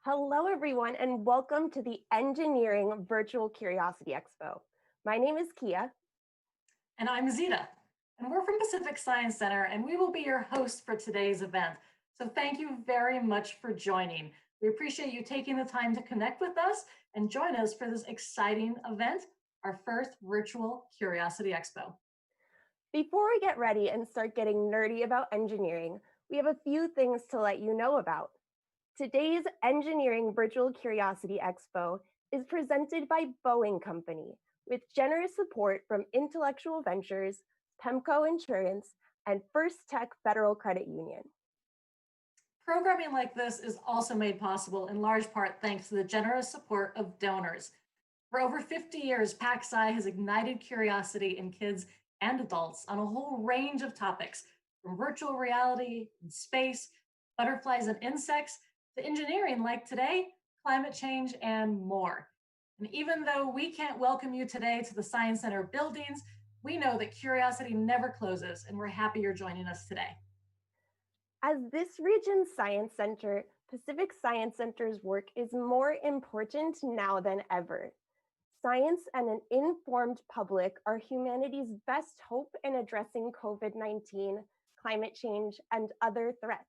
Hello, everyone, and welcome to the Engineering Virtual Curiosity Expo. My name is Kia. And I'm Zita, and we're from Pacific Science Center, and we will be your host for today's event. So thank you very much for joining. We appreciate you taking the time to connect with us and join us for this exciting event, our first virtual Curiosity Expo. Before we get ready and start getting nerdy about engineering, we have a few things to let you know about. Today's Engineering Virtual Curiosity Expo is presented by Boeing Company with generous support from Intellectual Ventures, PEMCO Insurance, and First Tech Federal Credit Union. Programming like this is also made possible in large part thanks to the generous support of donors. For over 50 years, PacSci has ignited curiosity in kids and adults on a whole range of topics, from virtual reality and space, butterflies and insects, to engineering like today, climate change, and more. And even though we can't welcome you today to the Science Center buildings, we know that curiosity never closes, and we're happy you're joining us today. As this region's Science Center, Pacific Science Center's work is more important now than ever. Science and an informed public are humanity's best hope in addressing COVID-19, climate change, and other threats.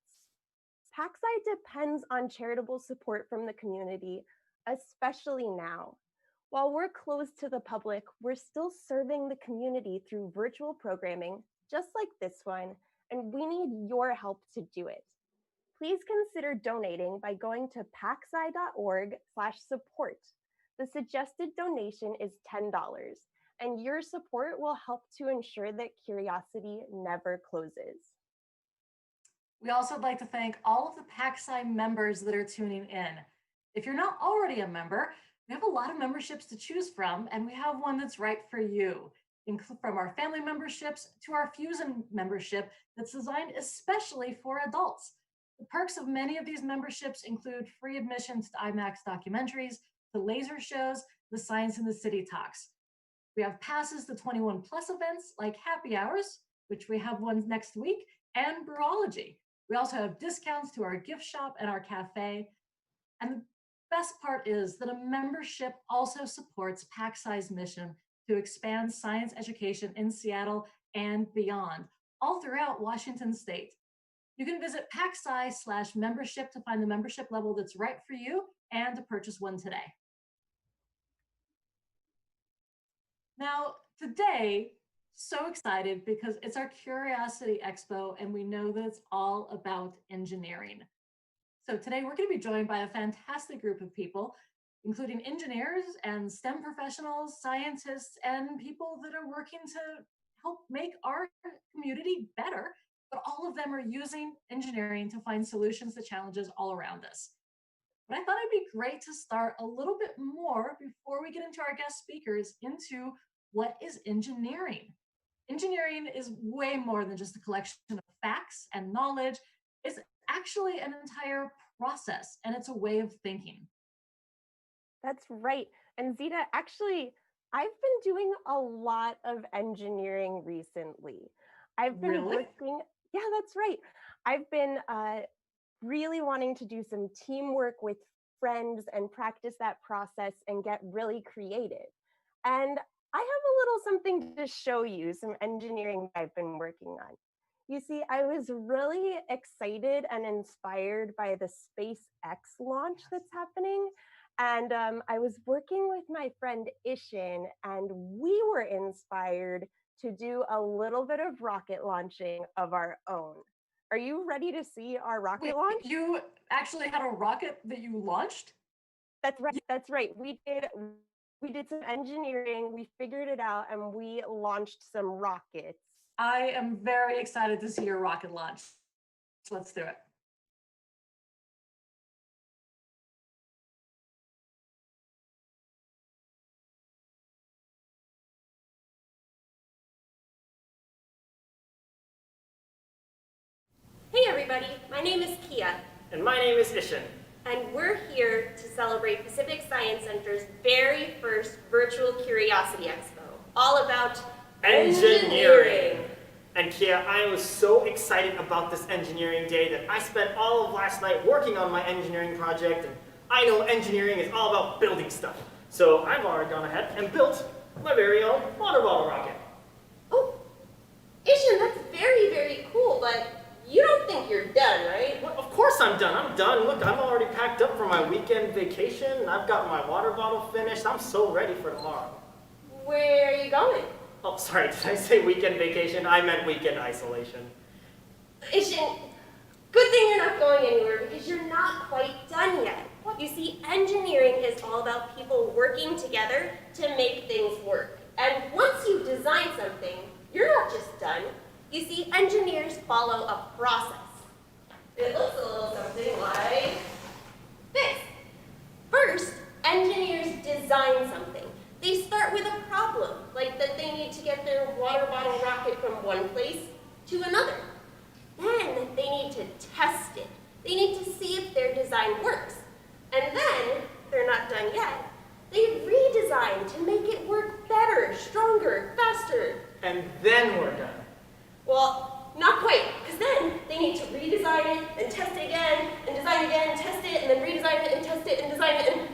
PacSci depends on charitable support from the community, especially now. While we're closed to the public, we're still serving the community through virtual programming, just like this one, and we need your help to do it. Please consider donating by going to pacsci.org/support. The suggested donation is $10, and your support will help to ensure that curiosity never closes. We also would like to thank all of the PacSci members that are tuning in. If you're not already a member, we have a lot of memberships to choose from, and we have one that's right for you. From our family memberships to our Fusion membership that's designed especially for adults. The perks of many of these memberships include free admissions to IMAX documentaries, to laser shows, the Science in the City talks. We have passes to 21 plus events like happy hours, which we have one next week, and Brewology. We also have discounts to our gift shop and our cafe. And the best part is that a membership also supports PacSci's mission to expand science education in Seattle and beyond, all throughout Washington State. You can visit PacSci/membership to find the membership level that's right for you and to purchase one today. Now, today, so excited because it's our Curiosity Expo and we know that it's all about engineering. So today we're going to be joined by a fantastic group of people, including engineers and STEM professionals, scientists, and people that are working to help make our community better, but all of them are using engineering to find solutions to challenges all around us. But I thought it'd be great to start a little bit more before we get into our guest speakers into what is engineering. Engineering is way more than just a collection of facts and knowledge. It's actually an entire process, and it's a way of thinking. That's right. And Zita, actually, I've been doing a lot of engineering recently. I've been working, yeah, that's right. I've been really wanting to do some teamwork with friends and practice that process and get really creative. And I have a little something to show you, some engineering I've been working on. You see, I was really excited and inspired by the SpaceX launch that's happening. And I was working with my friend Ishin, and we were inspired to do a little bit of rocket launching of our own. Are you ready to see our rocket launch? You actually had a rocket that you launched? That's right. That's right. We did some engineering, we figured it out, and we launched some rockets. I am very excited to see your rocket launch. So let's do it. Hey everybody, my name is Kia. And my name is Ishin. And we're here to celebrate Pacific Science Center's very first Virtual Curiosity Expo, all about engineering. And Kia, I was so excited about this engineering day that I spent all of last night working on my engineering project, and I know engineering is all about building stuff. So I've already gone ahead and built my very own water bottle rocket. Oh, Ishan, that's very, very cool, but you don't think you're done, right? Well, of course I'm done. I'm done. Look, I'm already packed up for my weekend vacation. I've got my water bottle finished. I'm so ready for tomorrow. Where are you going? Oh, sorry, did I say weekend vacation? I meant weekend isolation. Ishan, good thing you're not going anywhere because you're not quite done yet. You see, engineering is all about people working together to make things work. And once you design something, you're not just done. You see, engineers follow a process. It looks a little something like this. First, engineers design something. They start with a problem, like that they need to get their water bottle rocket from one place to another. Then they need to test it. They need to see if their design works. And then, they're not done yet. They redesign to make it work better, stronger, faster. And then we're done. Well, not quite, because then they need to redesign it, and test it again, and design it again, test it, and then redesign it, and test it, and design it, and...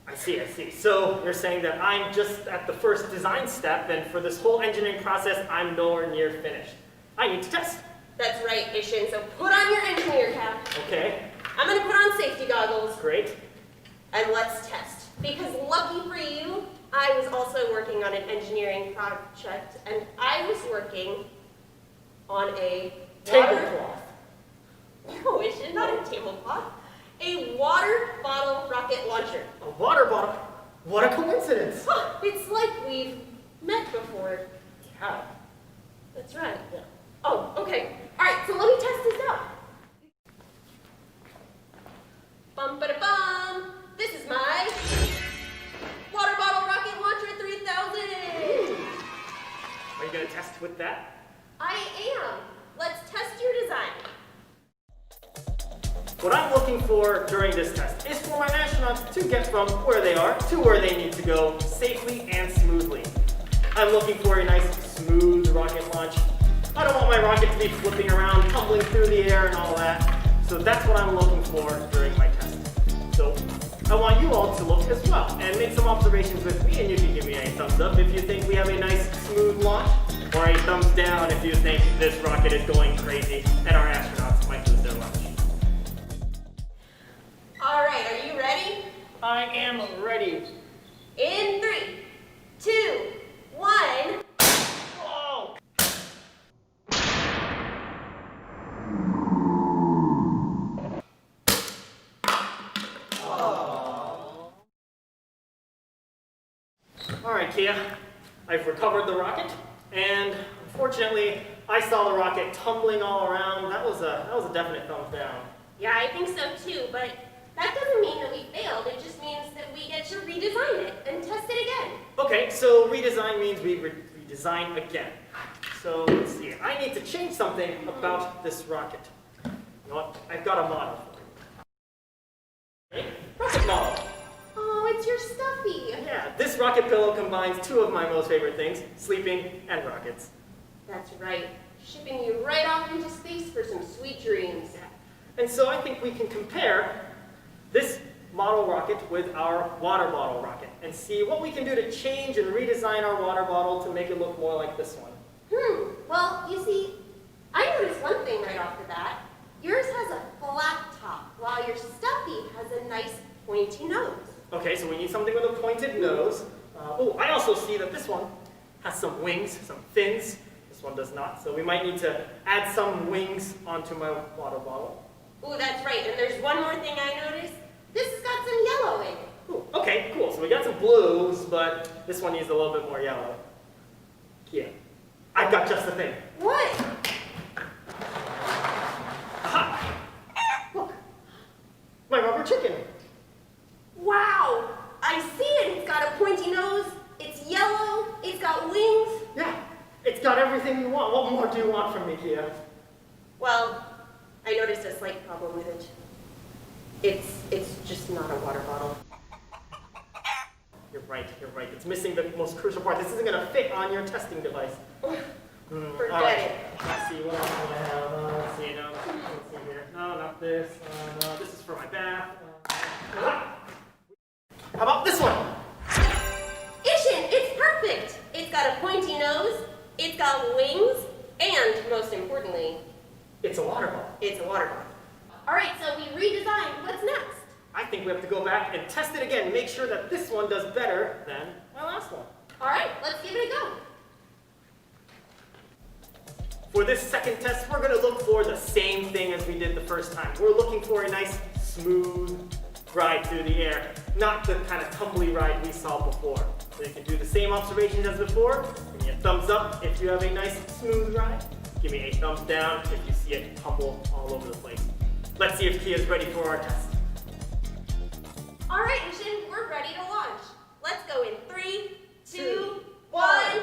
I see. So you're saying that I'm just at the first design step, and for this whole engineering process, I'm nowhere near finished. I need to test. That's right, Ishan, so put on your engineer cap. Okay. I'm gonna put on safety goggles. Great. And let's test. Because lucky for you, I was also working on an engineering project, and I was working on a Tablecloth. No, Ishan, not a tablecloth. A water bottle rocket launcher. A water bottle? What a coincidence. Huh, it's like we've met before. Yeah. That's right. Yeah. Oh, okay. All right, so let me test this out. Bum-ba-da-bum. This is my water bottle rocket launcher 3000. Are you going to test with that? I am. Let's test your design. What I'm looking for during this test is for my astronauts to get from where they are to where they need to go safely and smoothly. I'm looking for a nice smooth rocket launch. I don't want my rocket to be flipping around, tumbling through the air and all that. So that's what I'm looking for during my test. So I want you all to look as well and make some observations with me, and you can give me a thumbs up if you think we have a nice smooth launch, or a thumbs down if you think this rocket is going crazy and our astronauts might lose their lunch. All right, are you ready? I am ready. In 3, 2, 1. Whoa! All right, Kia, I've recovered the rocket, and unfortunately, I saw the rocket tumbling all around. That was a definite thumbs down. Yeah, I think so too, but that doesn't mean that we failed. It just means that we get to redesign it and test it again. Okay, so redesign means we redesign again. So let's see, I need to change something about this rocket. You know what? I've got a model for you. Okay, rocket model. Oh, it's your stuffy. Yeah, this rocket pillow combines two of my most favorite things, sleeping and rockets. That's right. Shipping you right off into space for some sweet dreams. And so I think we can compare this model rocket with our water bottle rocket and see what we can do to change and redesign our water bottle to make it look more like this one. Well, you see, I noticed one thing right off the bat. Yours has a flat top, while your stuffy has a nice pointy nose. Okay, so we need something with a pointed nose. Oh, I also see that this one has some wings, some fins. This one does not, so we might need to add some wings onto my water bottle. Ooh, that's right, and there's one more thing I noticed. This has got some yellow in it. Ooh, okay, cool. So we got some blues, but this one needs a little bit more yellow. Yeah, I've got just the thing. What? Aha! Look, my rubber chicken. Wow, I see it. It's got a pointy nose, it's yellow, it's got wings. Yeah, it's got everything you want. What more do you want from me, Kia? Well, I noticed a slight problem with it. It's just not a water bottle. You're right. It's missing the most crucial part. This isn't going to fit on your testing device. Forget all right. it. Let's see, what else do I have? Let's see here. No, not this. No, this is for my bath. How about this one? Ishin, it's perfect. It's got a pointy nose, it's got wings, and most importantly, It's a water bottle. it's a water bottle. All right, so we redesigned. What's next? I think we have to go back and test it again, make sure that this one does better than my last one. All right, let's give it a go. For this second test, we're going to look for the same thing as we did the first time. We're looking for a nice, smooth ride through the air, not the kind of tumbly ride we saw before. So you can do the same observations as before. Give me a thumbs up if you have a nice, smooth ride. Give me a thumbs down if you see it tumble all over the place. Let's see if Kia's ready for our test. All right, Ishin, we're ready to launch. Let's go in 3, 2, 1.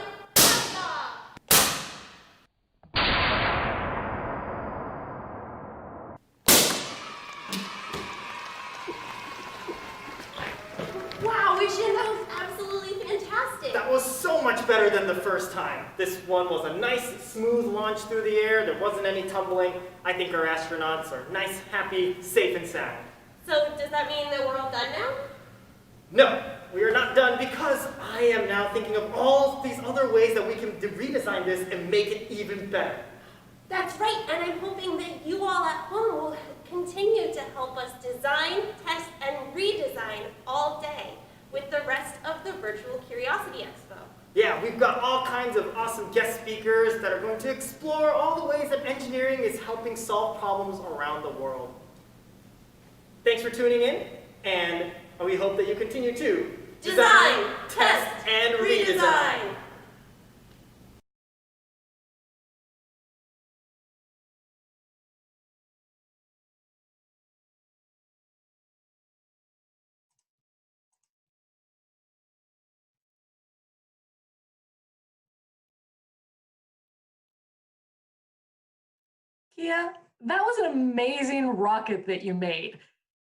Wow, Ishin, that was absolutely fantastic. That was so much better than the first time. This one was a nice, smooth launch through the air. There wasn't any tumbling. I think our astronauts are nice, happy, safe, and sound. So does that mean that we're all done now? No, we are not done because I am now thinking of all these other ways that we can redesign this and make it even better. That's right, and I'm hoping that you all at home will continue to help us design, test, and redesign all day with the rest of the Virtual Curiosity Expo. Yeah, we've got all kinds of awesome guest speakers that are going to explore all the ways that engineering is helping solve problems around the world. Thanks for tuning in, and we hope that you continue to Design, test, and redesign. Kia, that was an amazing rocket that you made.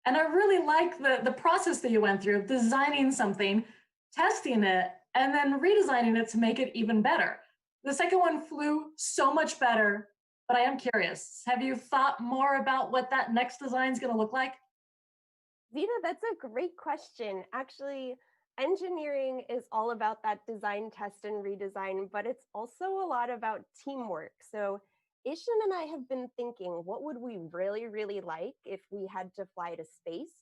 And I really like the process that you went through of designing something, testing it, and then redesigning it to make it even better. The second one flew so much better, but I am curious, have you thought more about what that next design is going to look like? Zita, that's a great question. Actually, engineering is all about that design, test, and redesign, but it's also a lot about teamwork. So Ishan and I have been thinking, what would we really, really like if we had to fly to space?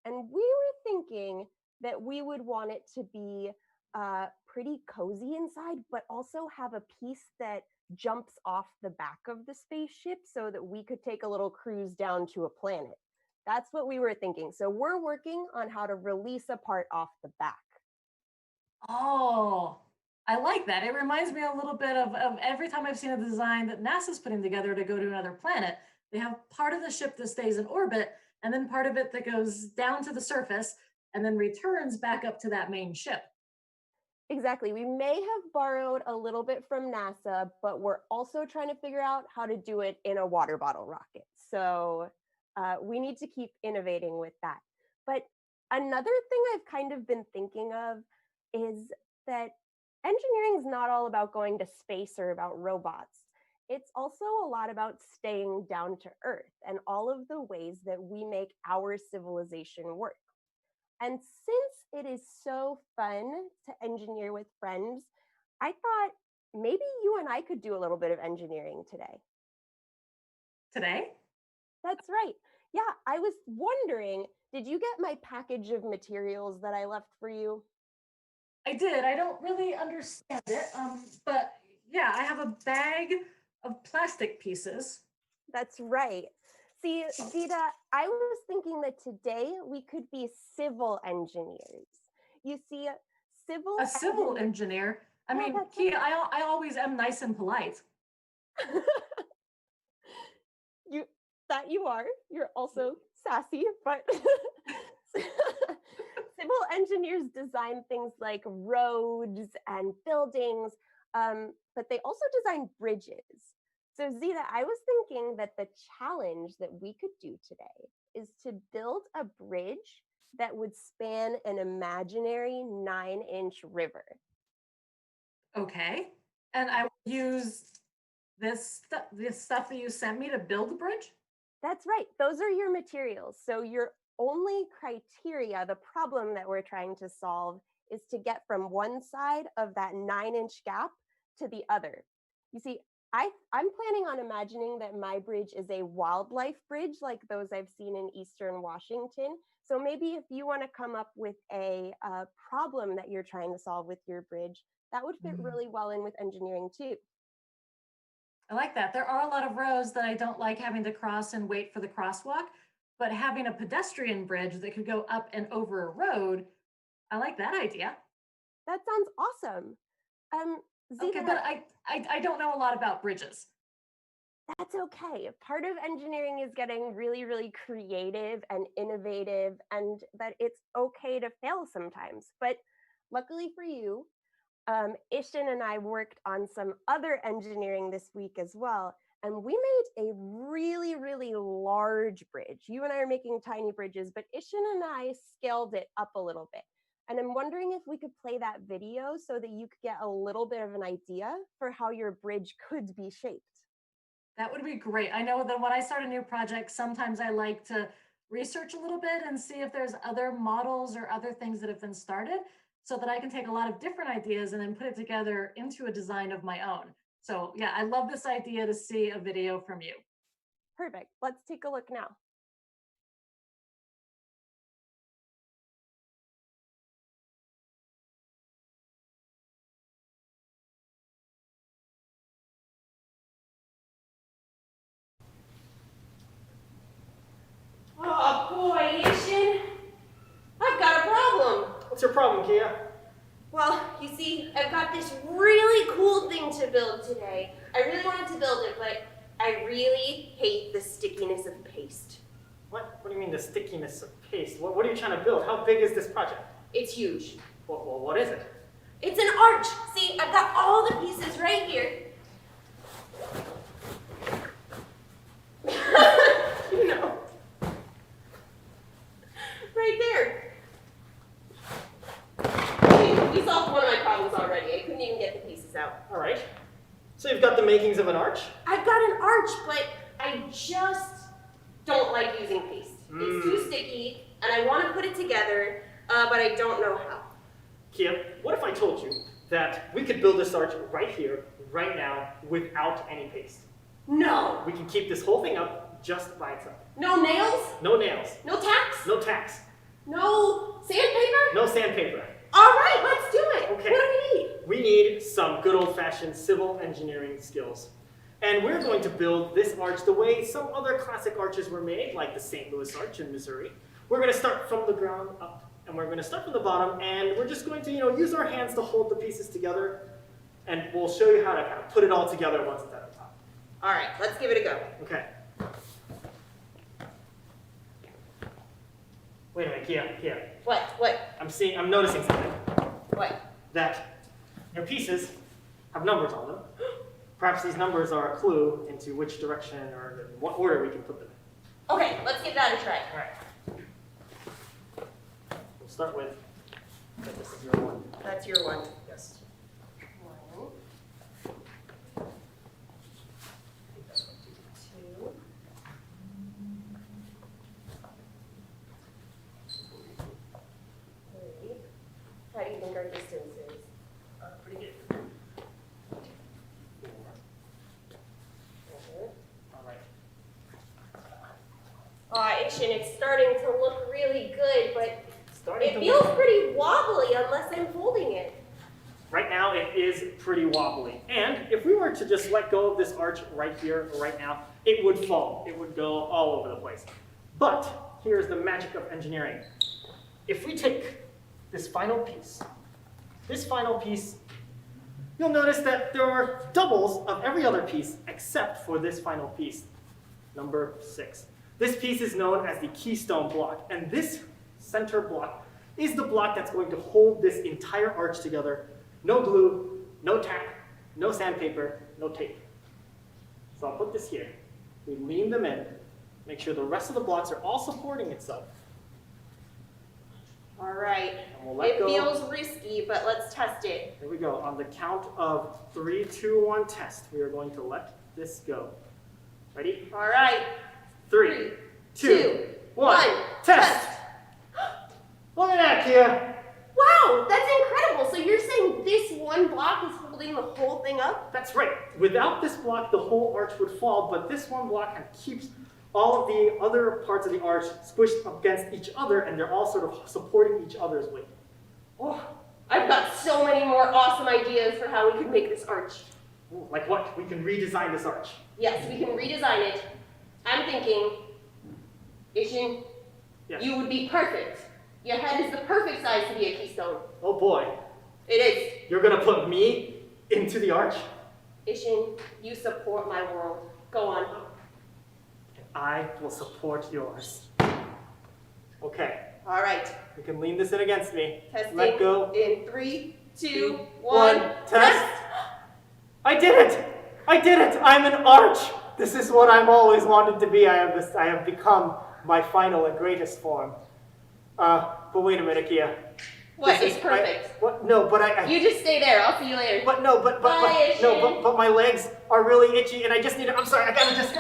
And we were thinking that we would want it to be pretty cozy inside, but also have a piece that jumps off the back of the spaceship so that we could take a little cruise down to a planet. That's what we were thinking. So we're working on how to release a part off the back. Oh, I like that. It reminds me a little bit of every time I've seen a design that NASA's putting together to go to another planet. They have part of the ship that stays in orbit, and then part of it that goes down to the surface and then returns back up to that main ship. Exactly. We may have borrowed a little bit from NASA, but we're also trying to figure out how to do it in a water bottle rocket. So we need to keep innovating with that. But another thing I've kind of been thinking of is that engineering is not all about going to space or about robots. It's also a lot about staying down to earth and all of the ways that we make our civilization work. And since it is so fun to engineer with friends, I thought maybe you and I could do a little bit of engineering today. Today? That's right. Yeah, I was wondering, did you get my package of materials that I left for you? I did. I don't really understand it, but yeah, I have a bag of plastic pieces. That's right. See, Zita, I was thinking that today we could be civil engineers. You see, A civil engineer? I Yeah, mean, that's Kia, I always am nice and polite. you that you are. You're also sassy, but civil engineers design things like roads and buildings, but they also design bridges. So Zita, I was thinking that the challenge that we could do today is to build a bridge that would span an imaginary 9-inch river. Okay. And I would use this stuff that you sent me to build the bridge? That's right. Those are your materials. So you're only criteria, the problem that we're trying to solve is to get from one side of that 9-inch gap to the other. You see, I'm planning on imagining that my bridge is a wildlife bridge like those I've seen in Eastern Washington. So maybe if you want to come up with a problem that you're trying to solve with your bridge, that would fit really well in with engineering too. I like that. There are a lot of roads that I don't like having to cross and wait for the crosswalk, but having a pedestrian bridge that could go up and over a road, I like that idea. That sounds awesome. Zita, Okay, but I don't know a lot about bridges. that's okay. Part of engineering is getting really, really creative and innovative, and that it's okay to fail sometimes. But luckily for you, Ishin and I worked on some other engineering this week as well, and we made a really, really large bridge. You and I are making tiny bridges, but Ishin and I scaled it up a little bit. And I'm wondering if we could play that video so that you could get a little bit of an idea for how your bridge could be shaped. That would be great. I know that when I start a new project, sometimes I like to research a little bit and see if there's other models or other things that have been started so that I can take a lot of different ideas and then put it together into a design of my own. So yeah, I love this idea to see a video from you. Perfect. Let's take a look now. Oh boy, Ishin, I've got a problem. What's your problem, Kia? Well, you see, I've got this really cool thing to build today. I really wanted to build it, but I really hate the stickiness of paste. What do you mean the stickiness of paste? What are you trying to build? How big is this project? It's huge. Well, what is it? It's an arch. See, I've got all the pieces right here. You know. Right there. We solved one of my problems already. I couldn't even get the pieces out. All right. So you've got the makings of an arch? I've got an arch, but I just don't like using paste. It's too sticky, and I want to put it together, but I don't know how. Kia, what if I told you that we could build this arch right here, right now, without any paste? No. We can keep this whole thing up just by itself. No nails? No nails. No tacks? No tacks. No sandpaper? No sandpaper. All right, let's do it. Okay. What do we need? We need some good old-fashioned civil engineering skills. And we're going to build this arch the way some other classic arches were made, like the St. Louis Arch in Missouri. We're going to start from the ground up, and we're going to start from the bottom, and we're just going to, use our hands to hold the pieces together, and we'll show you how to kind of put it all together once it's at the top. All right, let's give it a go. Okay. Wait a minute, Kia. What? I'm noticing something. What? That your pieces have numbers on them. Perhaps these numbers are a clue into which direction or in what order we can put them in. Okay, let's give that a try. All right. We'll start with, this is your one. That's your one. Yes. One. Two. Three. How do you think our distance is? Pretty good. All right. Ishin, it's starting to look really good, but Starting it to feels look- pretty wobbly unless I'm holding it. Right now, it is pretty wobbly. And if we were to just let go of this arch right here, or right now, it would fall. It would go all over the place. But here's the magic of engineering. If we take this final piece, you'll notice that there are doubles of every other piece except for this final piece, number 6. This piece is known as the keystone block, and this center block is the block that's going to hold this entire arch together. No glue, no tack, no sandpaper, no tape. So I'll put this here. We lean them in, make sure the rest of the blocks are all supporting itself. All right. And we'll let It go. feels risky, but let's test it. Here we go. On the count of 3, 2, 1, test. We are going to let this go. Ready? All right. 3, 2, one, test! Look at that, Kia. Wow, that's incredible. So you're saying this one block is holding the whole thing up? That's right. Without this block, the whole arch would fall, but this one block kind of keeps all of the other parts of the arch squished against each other, and they're all sort of supporting each other's weight. Oh, I've got so many more awesome ideas for how we could make this arch. Ooh, like what? We can redesign this arch. Yes, we can redesign it. I'm thinking, Ishin, Yes. you would be perfect. Your head is the perfect size to be a keystone. Oh boy. It is. You're gonna put me into the arch? Ishin, you support my world. Go on. I will support yours. Okay. All right. You can lean this in against me. Testing. Let go. In 3, 2, 1. Test. I did it! I did it! I'm an arch! This is what I've always wanted to be. I have become my final and greatest form. But wait a minute, Kia. What? It's perfect. What? No, but I You just stay there. I'll see you later. But no, but my legs are really itchy, and I just need to. I'm sorry. I gotta just.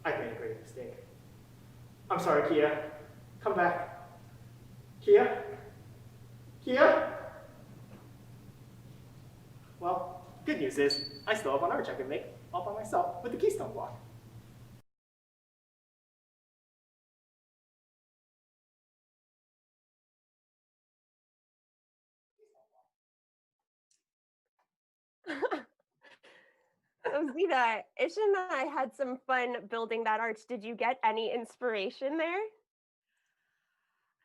I made a great mistake. I'm sorry, Kia. Come back. Kia? Kia? Well, good news is, I still have an arch I can make all by myself with the keystone block. So Zita, Ish and I had some fun building that arch. Did you get any inspiration there?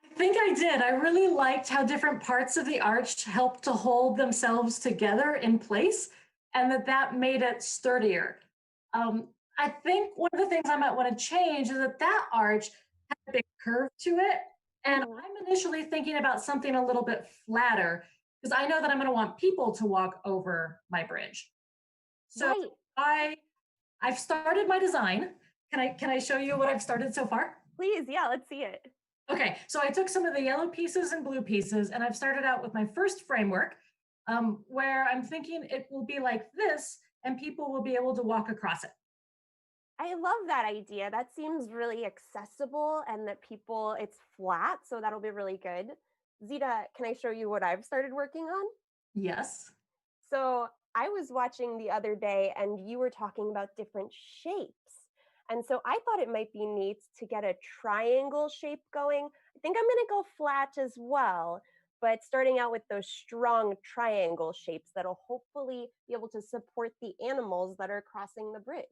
I think I did. I really liked how different parts of the arch helped to hold themselves together in place, and that made it sturdier. I think one of the things I might want to change is that arch had a big curve to it, and I'm initially thinking about something a little bit flatter because I know that I'm going to want people to walk over my bridge. So I've started my design. Can I show you what I've started so far? Please, yeah, let's see it. Okay, so I took some of the yellow pieces and blue pieces, and I've started out with my first framework, where I'm thinking it will be like this, and people will be able to walk across it. I love that idea. That seems really accessible, and that it's flat, so that'll be really good. Zita, can I show you what I've started working on? Yes. So I was watching the other day, and you were talking about different shapes. And so I thought it might be neat to get a triangle shape going. I think I'm going to go flat as well, but starting out with those strong triangle shapes that'll hopefully be able to support the animals that are crossing the bridge.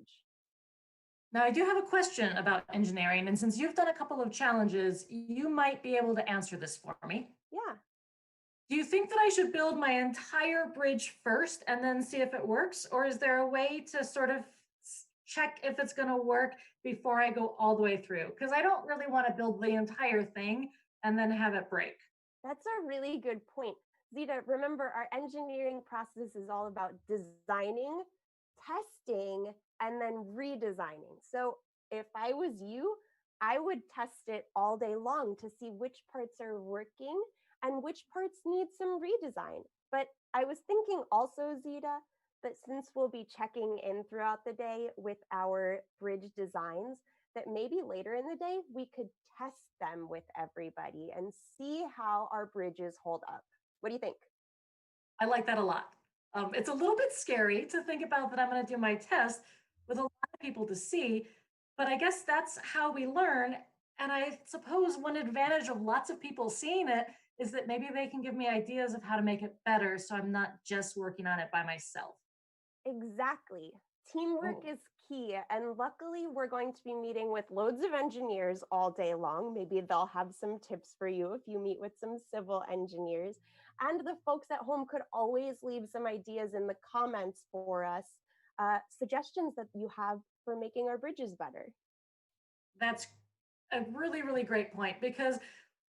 Now, I do have a question about engineering, and since you've done a couple of challenges, you might be able to answer this for me. Yeah. Do you think that I should build my entire bridge first and then see if it works? Or is there a way to sort of check if it's going to work before I go all the way through? Because I don't really want to build the entire thing and then have it break. That's a really good point. Zita, remember, our engineering process is all about designing, testing, and then redesigning. So if I was you, I would test it all day long to see which parts are working and which parts need some redesign. But I was thinking also, Zita, that since we'll be checking in throughout the day with our bridge designs, that maybe later in the day, we could test them with everybody and see how our bridges hold up. What do you think? I like that a lot. It's a little bit scary to think about that I'm going to do my test with a lot of people to see, but I guess that's how we learn. And I suppose one advantage of lots of people seeing it is that maybe they can give me ideas of how to make it better so I'm not just working on it by myself. Exactly. Teamwork is key. And luckily, we're going to be meeting with loads of engineers all day long. Maybe they'll have some tips for you if you meet with some civil engineers. And the folks at home could always leave some ideas in the comments for us, suggestions that you have for making our bridges better. That's a really, really great point because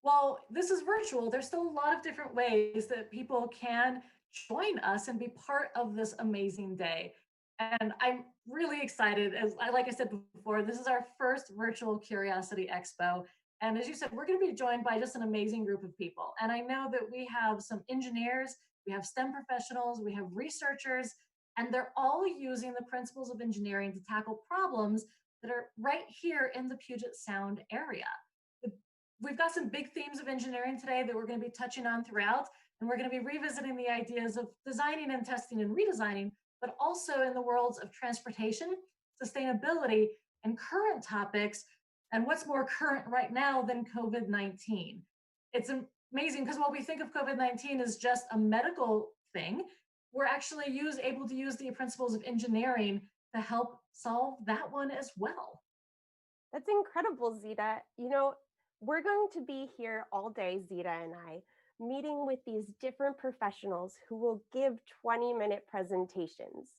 while this is virtual, there's still a lot of different ways that people can join us and be part of this amazing day. And I'm really excited. Like I said before, this is our first virtual Curiosity Expo. And as you said, we're going to be joined by just an amazing group of people. And I know that we have some engineers, we have STEM professionals, we have researchers, And they're all using the principles of engineering to tackle problems that are right here in the Puget Sound area. We've got some big themes of engineering today that we're going to be touching on throughout, and we're going to be revisiting the ideas of designing and testing and redesigning, but also in the worlds of transportation, sustainability, and current topics, and what's more current right now than COVID-19. It's amazing because while we think of COVID-19 as just a medical thing, we're actually able to use the principles of engineering to help solve that one as well. That's incredible, Zita. You know, we're going to be here all day, Zita and I, meeting with these different professionals who will give 20-minute presentations.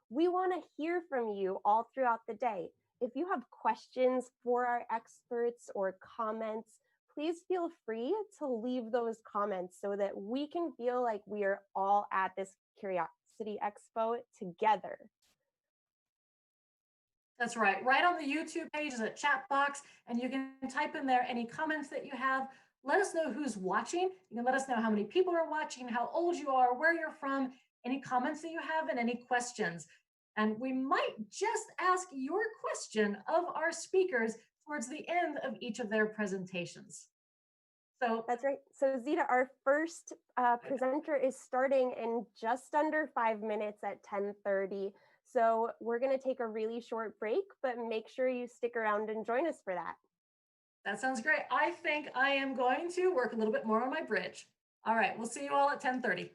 We want to hear from you all throughout the day. If you have questions for our experts or comments, please feel free to leave those comments so that we can feel like we are all at this Curiosity Expo together. That's right. Right on the YouTube page is a chat box, and you can type in there any comments that you have. Let us know who's watching. You can let us know how many people are watching, how old you are, where you're from, any comments that you have, and any questions. And we might just ask your question of our speakers towards the end of each of their presentations. So that's right. So Zita, our first presenter is starting in just under 5 minutes at 10:30. So we're going to take a really short break, but make sure you stick around and join us for that. That sounds great. I think I am going to work a little bit more on my bridge. All right, we'll see you all at 10:30.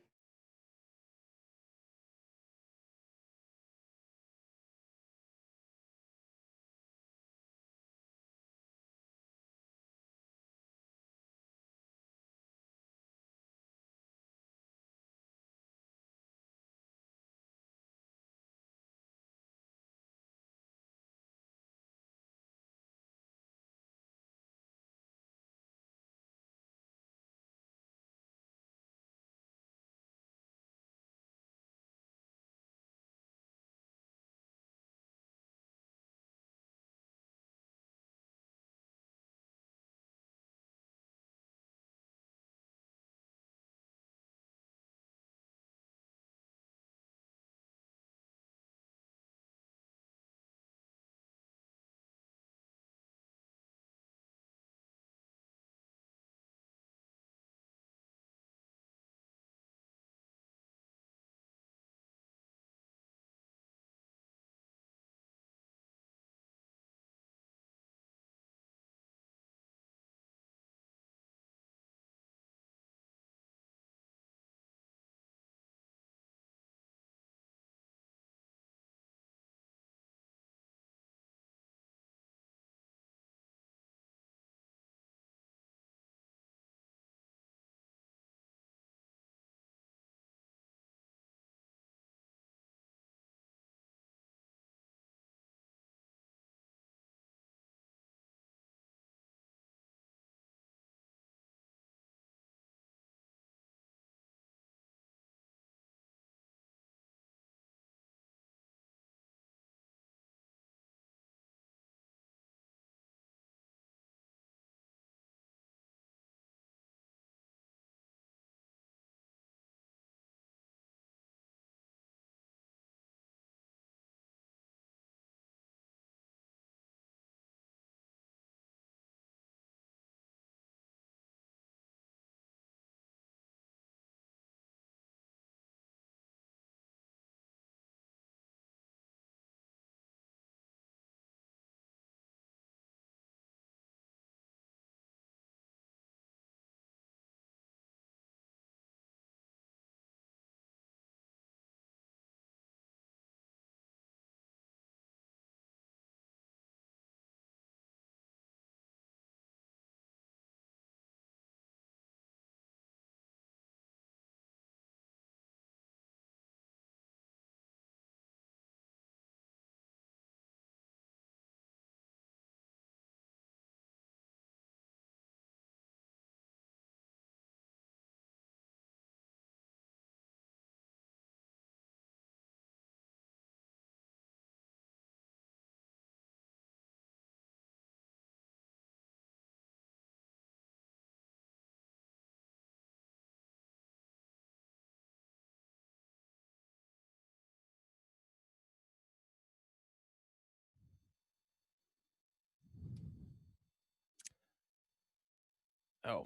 Oh,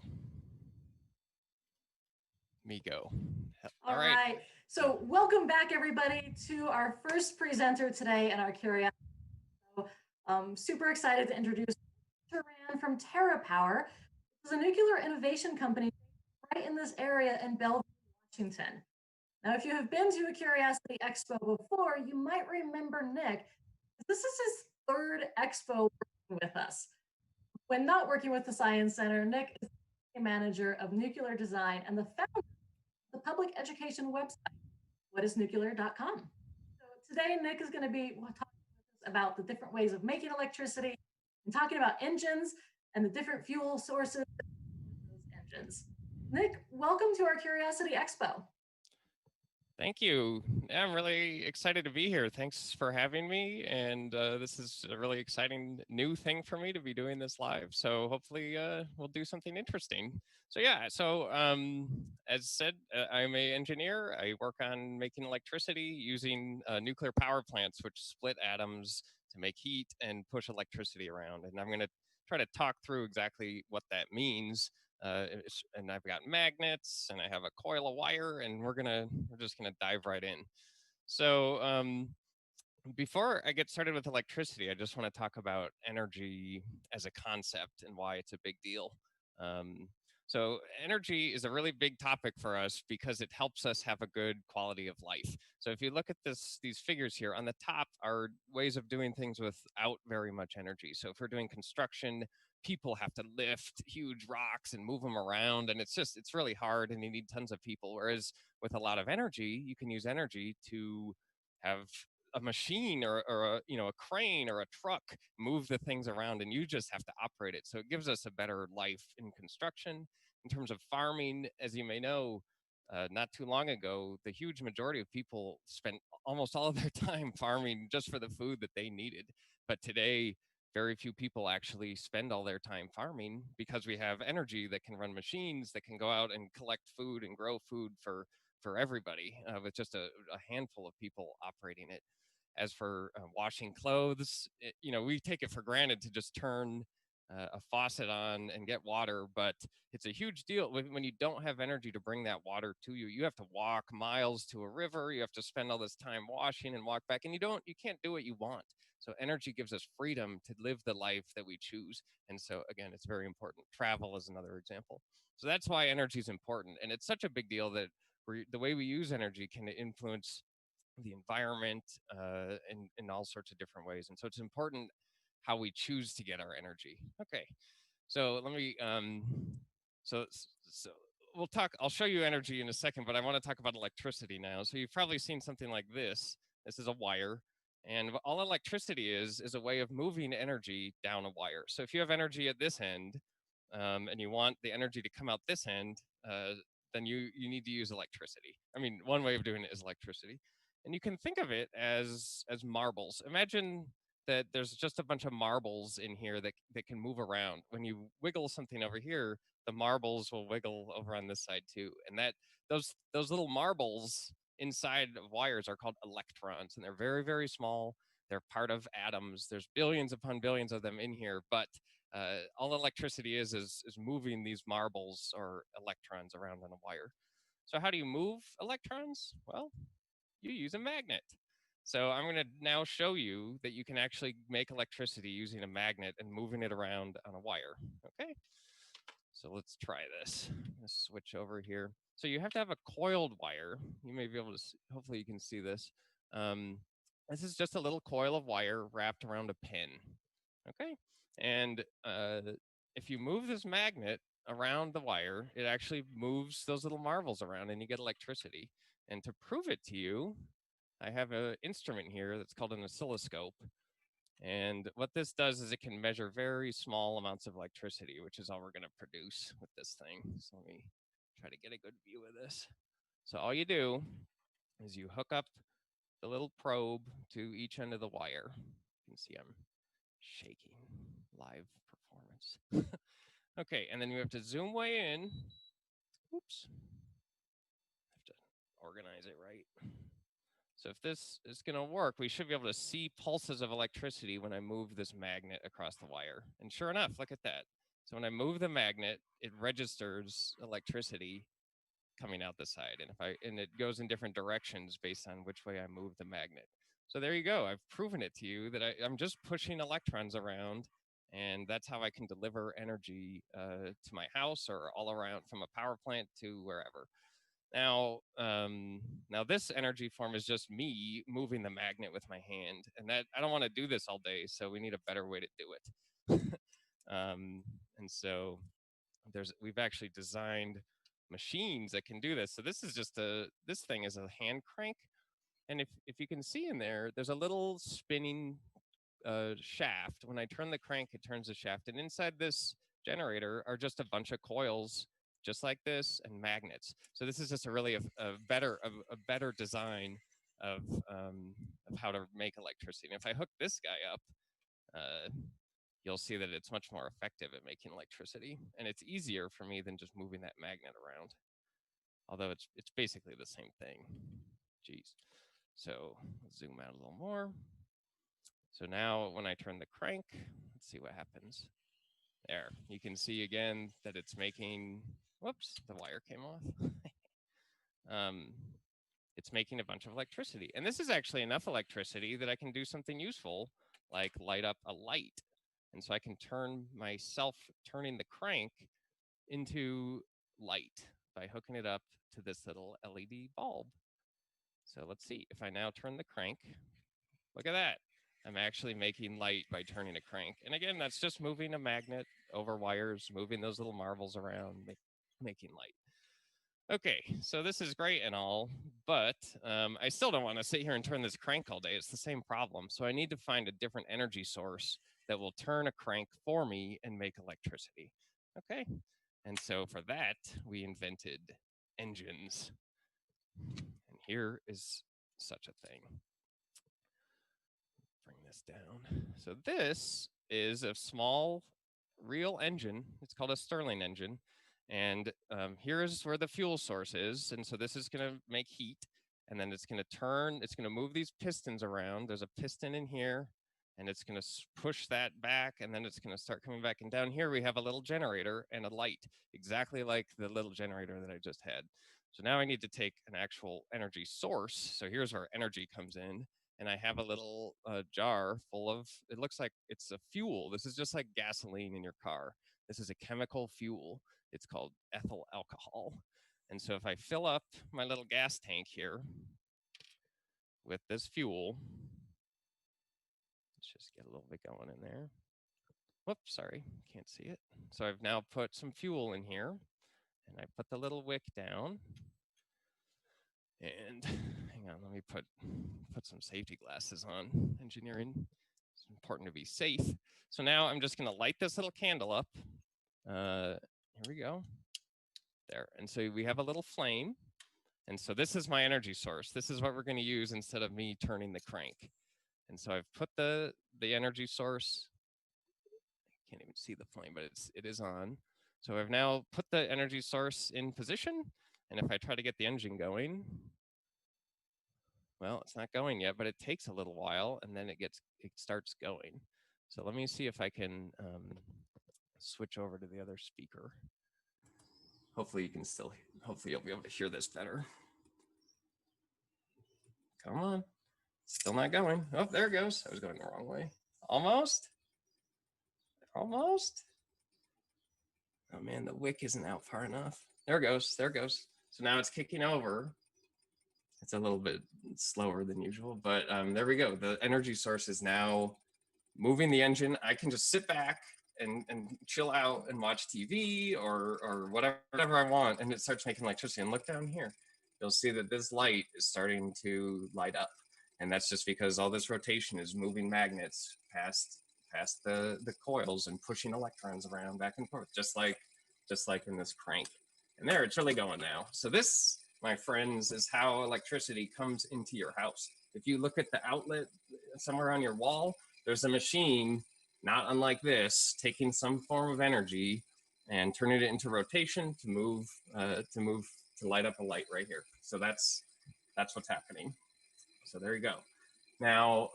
me go. All right. So welcome back, everybody, to our first presenter today in our Curiosity. Super excited to introduce Terran from Terrapower. It's a nuclear innovation company right in this area in Bellevue, Washington. Now, if you have been to a Curiosity Expo before, you might remember Nick. This is his third Expo working with us. When not working with the Science Center, Nick is the manager of nuclear design and the founder of the public education website, whatisnuclear.com. So today, Nick is going to be talking about the different ways of making electricity and talking about engines and the different fuel sources of those engines. Nick, welcome to our Curiosity Expo. Thank you. Yeah, I'm really excited to be here. Thanks for having me. And this is a really exciting new thing for me to be doing this live. So hopefully we'll do something interesting. So yeah, so as said, I'm an engineer. I work on making electricity using nuclear power plants, which split atoms to make heat and push electricity around. And I'm going to try to talk through exactly what that means. And I've got magnets and I have a coil of wire, and we're just gonna dive right in. So before I get started with electricity, I just want to talk about energy as a concept and why it's a big deal. So energy is a really big topic for us because it helps us have a good quality of life. So if you look at these figures here, on the top are ways of doing things without very much energy. So if we're doing construction, people have to lift huge rocks and move them around, and it's really hard, and you need tons of people. Whereas with a lot of energy, you can use energy to have a machine or a crane or a truck move the things around, and you just have to operate it. So it gives us a better life in construction. In terms of farming, as you may know, not too long ago, the huge majority of people spent almost all of their time farming just for the food that they needed. But today, very few people actually spend all their time farming because we have energy that can run machines that can go out and collect food and grow food for everybody, with just a handful of people operating it. As for washing clothes, we take it for granted to just turn a faucet on and get water, but it's a huge deal when you don't have energy to bring that water to you. You have to walk miles to a river. You have to spend all this time washing and walk back, and you can't do what you want. So energy gives us freedom to live the life that we choose. And so again, it's very important. Travel is another example. So that's why energy is important, and it's such a big deal that the way we use energy can influence the environment in all sorts of different ways. And so it's important how we choose to get our energy. Okay, so let me so we'll talk. I'll show you energy in a second, but I want to talk about electricity now. So you've probably seen something like this. This is a wire, and all electricity is a way of moving energy down a wire. So if you have energy at this end, and you want the energy to come out this end, then you need to use electricity. I mean, one way of doing it is electricity. And you can think of it as marbles. Imagine that there's just a bunch of marbles in here that can move around. When you wiggle something over here, the marbles will wiggle over on this side too. And those little marbles inside of wires are called electrons, and they're very, very small. They're part of atoms. There's billions upon billions of them in here, but all electricity is moving these marbles or electrons around on a wire. So how do you move electrons? Well, you use a magnet. So I'm going to now show you that you can actually make electricity using a magnet and moving it around on a wire. Okay, so let's try this. Let's switch over here. So you have to have a coiled wire. You may be able to see, hopefully you can see this. This is just a little coil of wire wrapped around a pin. Okay, and if you move this magnet around the wire, it actually moves those little marbles around and you get electricity. And to prove it to you, I have an instrument here that's called an oscilloscope. And what this does is it can measure very small amounts of electricity, which is all we're going to produce with this thing. So let me try to get a good view of this. So all you do is you hook up the little probe to each end of the wire. You can see I'm shaking. Live performance. Okay, and then you have to zoom way in. Oops. Have to organize it right. So if this is going to work, we should be able to see pulses of electricity when I move this magnet across the wire. And sure enough, look at that. So when I move the magnet, it registers electricity coming out the side. And it goes in different directions based on which way I move the magnet. So there you go. I've proven it to you that I'm just pushing electrons around, and that's how I can deliver energy to my house or all around from a power plant to wherever. Now, now this energy form is just me moving the magnet with my hand, and that I don't want to do this all day, so we need a better way to do it. And so we've actually designed machines that can do this. So this is just this thing is a hand crank, and if you can see in there, there's a little spinning shaft. When I turn the crank, it turns the shaft, and inside this generator are just a bunch of coils just like this and magnets. So this is just a really a better design of how to make electricity. And if I hook this guy up, you'll see that it's much more effective at making electricity, and it's easier for me than just moving that magnet around. Although it's basically the same thing. Geez. So let's zoom out a little more. So now when I turn the crank, let's see what happens. There, you can see again that it's making, whoops, the wire came off. It's making a bunch of electricity. And this is actually enough electricity that I can do something useful, like light up a light. And so I can turn myself turning the crank into light by hooking it up to this little LED bulb. So let's see, if I now turn the crank, look at that. I'm actually making light by turning a crank. And again, that's just moving a magnet over wires, moving those little marbles around, making light. Okay, so this is great and all, but I still don't want to sit here and turn this crank all day. It's the same problem. So I need to find a different energy source that will turn a crank for me and make electricity. Okay, and so for that, we invented engines. And here is such a thing. Bring this down. So this is a small real engine. It's called a Stirling engine. And here's where the fuel source is. And so this is going to make heat. And then it's going to turn, it's going to move these pistons around. There's a piston in here, and it's going to push that back, and then it's going to start coming back. And down here, we have a little generator and a light, exactly like the little generator that I just had. So now I need to take an actual energy source. So here's where energy comes in. And I have a little jar full of, it looks like it's a fuel. This is just like gasoline in your car. This is a chemical fuel. It's called ethyl alcohol. And so if I fill up my little gas tank here with this fuel, let's just get a little bit going in there. Whoops, sorry, can't see it. So I've now put some fuel in here, and I put the little wick down. And hang on, let me put some safety glasses on. Engineering, it's important to be safe. So now I'm just gonna light this little candle up. Here we go. There, and so we have a little flame. And so this is my energy source. This is what we're gonna use instead of me turning the crank. And so I've put the energy source, I can't even see the flame, but it is on. So I've now put the energy source in position. And if I try to get the engine going, well, it's not going yet, but it takes a little while, and then it starts going. So let me see if I can switch over to the other speaker. Hopefully you'll be able to hear this better. Come on, still not going. Oh, there it goes. I was going the wrong way. Almost. Almost. Oh man, the wick isn't out far enough. There it goes, there it goes. So now it's kicking over. It's a little bit slower than usual, but there we go. The energy source is now moving the engine. I can just sit back and chill out and watch TV or whatever I want, and it starts making electricity. And look down here. You'll see that this light is starting to light up. And that's just because all this rotation is moving magnets past the coils and pushing electrons around back and forth, just like in this crank. And there, it's really going now. So this, my friends, is how electricity comes into your house. If you look at the outlet somewhere on your wall, there's a machine, not unlike this, taking some form of energy and turning it into rotation to light up a light right here. So that's what's happening. So there you go. Now,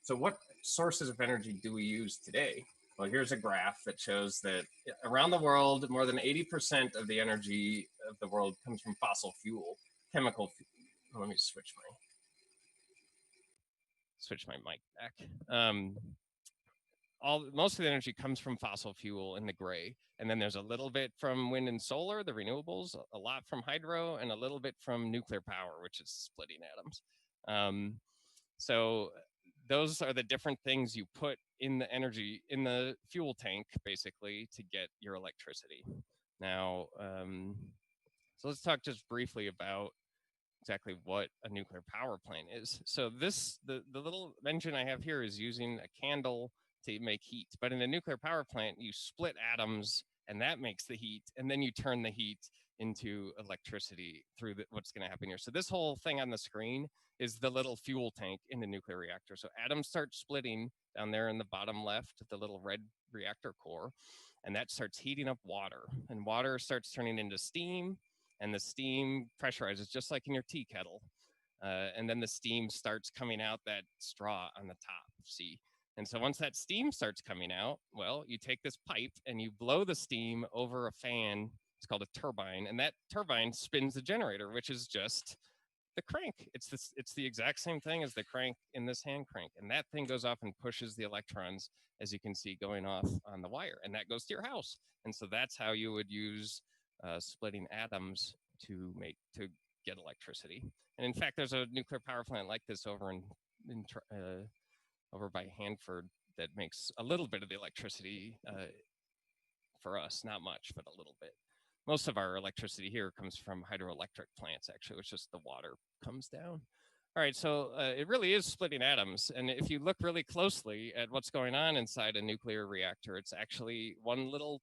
so what sources of energy do we use today? Well, here's a graph that shows that around the world, more than 80% of the energy of the world comes from fossil fuel, chemical fuel. Let me switch my mic back. Most of the energy comes from fossil fuel in the gray, and then there's a little bit from wind and solar, the renewables, a lot from hydro, and a little bit from nuclear power, which is splitting atoms. So those are the different things you put in the energy, in the fuel tank, basically, to get your electricity. Now, so let's talk just briefly about exactly what a nuclear power plant is. So the little engine I have here is using a candle to make heat. But in a nuclear power plant, you split atoms and that makes the heat. And then you turn the heat into electricity through what's going to happen here. So this whole thing on the screen is the little fuel tank in the nuclear reactor. So atoms start splitting down there in the bottom left, the little red reactor core, and that starts heating up water. And water starts turning into steam, and the steam pressurizes just like in your tea kettle. And then the steam starts coming out that straw on the top, see? And so once that steam starts coming out, well, you take this pipe and you blow the steam over a fan. It's called a turbine, and that turbine spins the generator, which is just the crank. It's the exact same thing as the crank in this hand crank, and that thing goes off and pushes the electrons, as you can see, going off on the wire, and that goes to your house. And so that's how you would use splitting atoms to get electricity. And in fact, there's a nuclear power plant like this over over by Hanford that makes a little bit of the electricity for us, not much, but a little bit. Most of our electricity here comes from hydroelectric plants, actually, which just the water comes down. All right, so it really is splitting atoms. And if you look really closely at what's going on inside a nuclear reactor, it's actually one little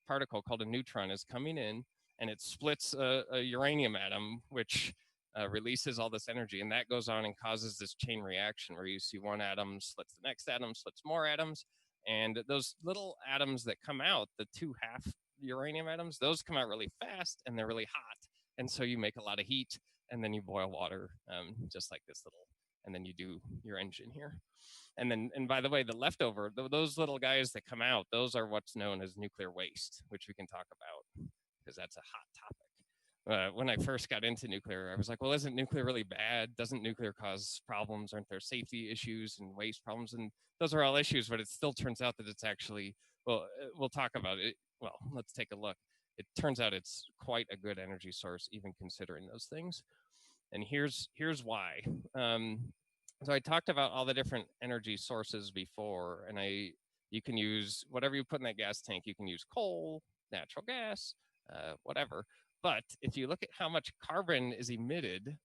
particle called a neutron is coming in, and it splits a uranium atom, which releases all this energy, and that goes on and causes this chain reaction where you see one atom splits the next atom, splits more atoms, and those little atoms that come out, the 2 half uranium atoms, those come out really fast and they're really hot, and so you make a lot of heat, and then you boil water, just like this little, and then you do your engine here. And by the way, the leftover, those little guys that come out, those are what's known as nuclear waste, which we can talk about because that's a hot topic. When I first got into nuclear, I was like, well, isn't nuclear really bad? Doesn't nuclear cause problems? Aren't there safety issues and waste problems? And those are all issues, but it still turns out that it's actually, well, we'll talk about it. Well, let's take a look. It turns out it's quite a good energy source, even considering those things. And here's why. So I talked about all the different energy sources before, and you can use whatever you put in that gas tank. You can use coal, natural gas, whatever. But if you look at how much carbon is emitted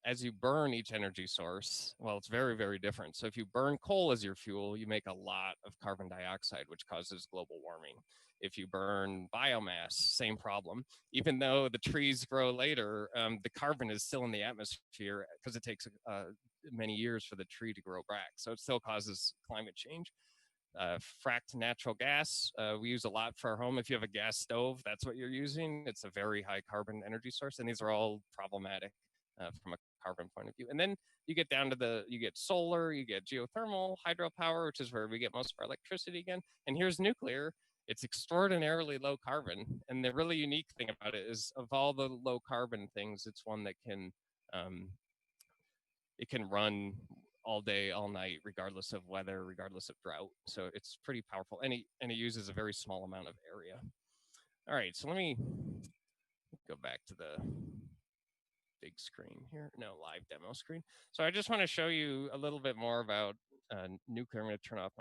as you burn each energy source, well, it's very, very different. So if you burn coal as your fuel, you make a lot of carbon dioxide, which causes global warming. If you burn biomass, same problem. Even though the trees grow later, the carbon is still in the atmosphere because it takes many years for the tree to grow back. So it still causes climate change. Fracked natural gas, we use a lot for our home. If you have a gas stove, that's what you're using. It's a very high carbon energy source, and these are all problematic from a carbon point of view. And then you get down to you get solar, you get geothermal, hydropower, which is where we get most of our electricity again. And here's nuclear. It's extraordinarily low carbon. And the really unique thing about it is of all the low carbon things, it's one that it can run all day, all night, regardless of weather, regardless of drought. So it's pretty powerful, and it uses a very small amount of area. All right, so let me go back to the big screen here. No, live demo screen. So I just want to show you a little bit more about nuclear. I'm going to turn off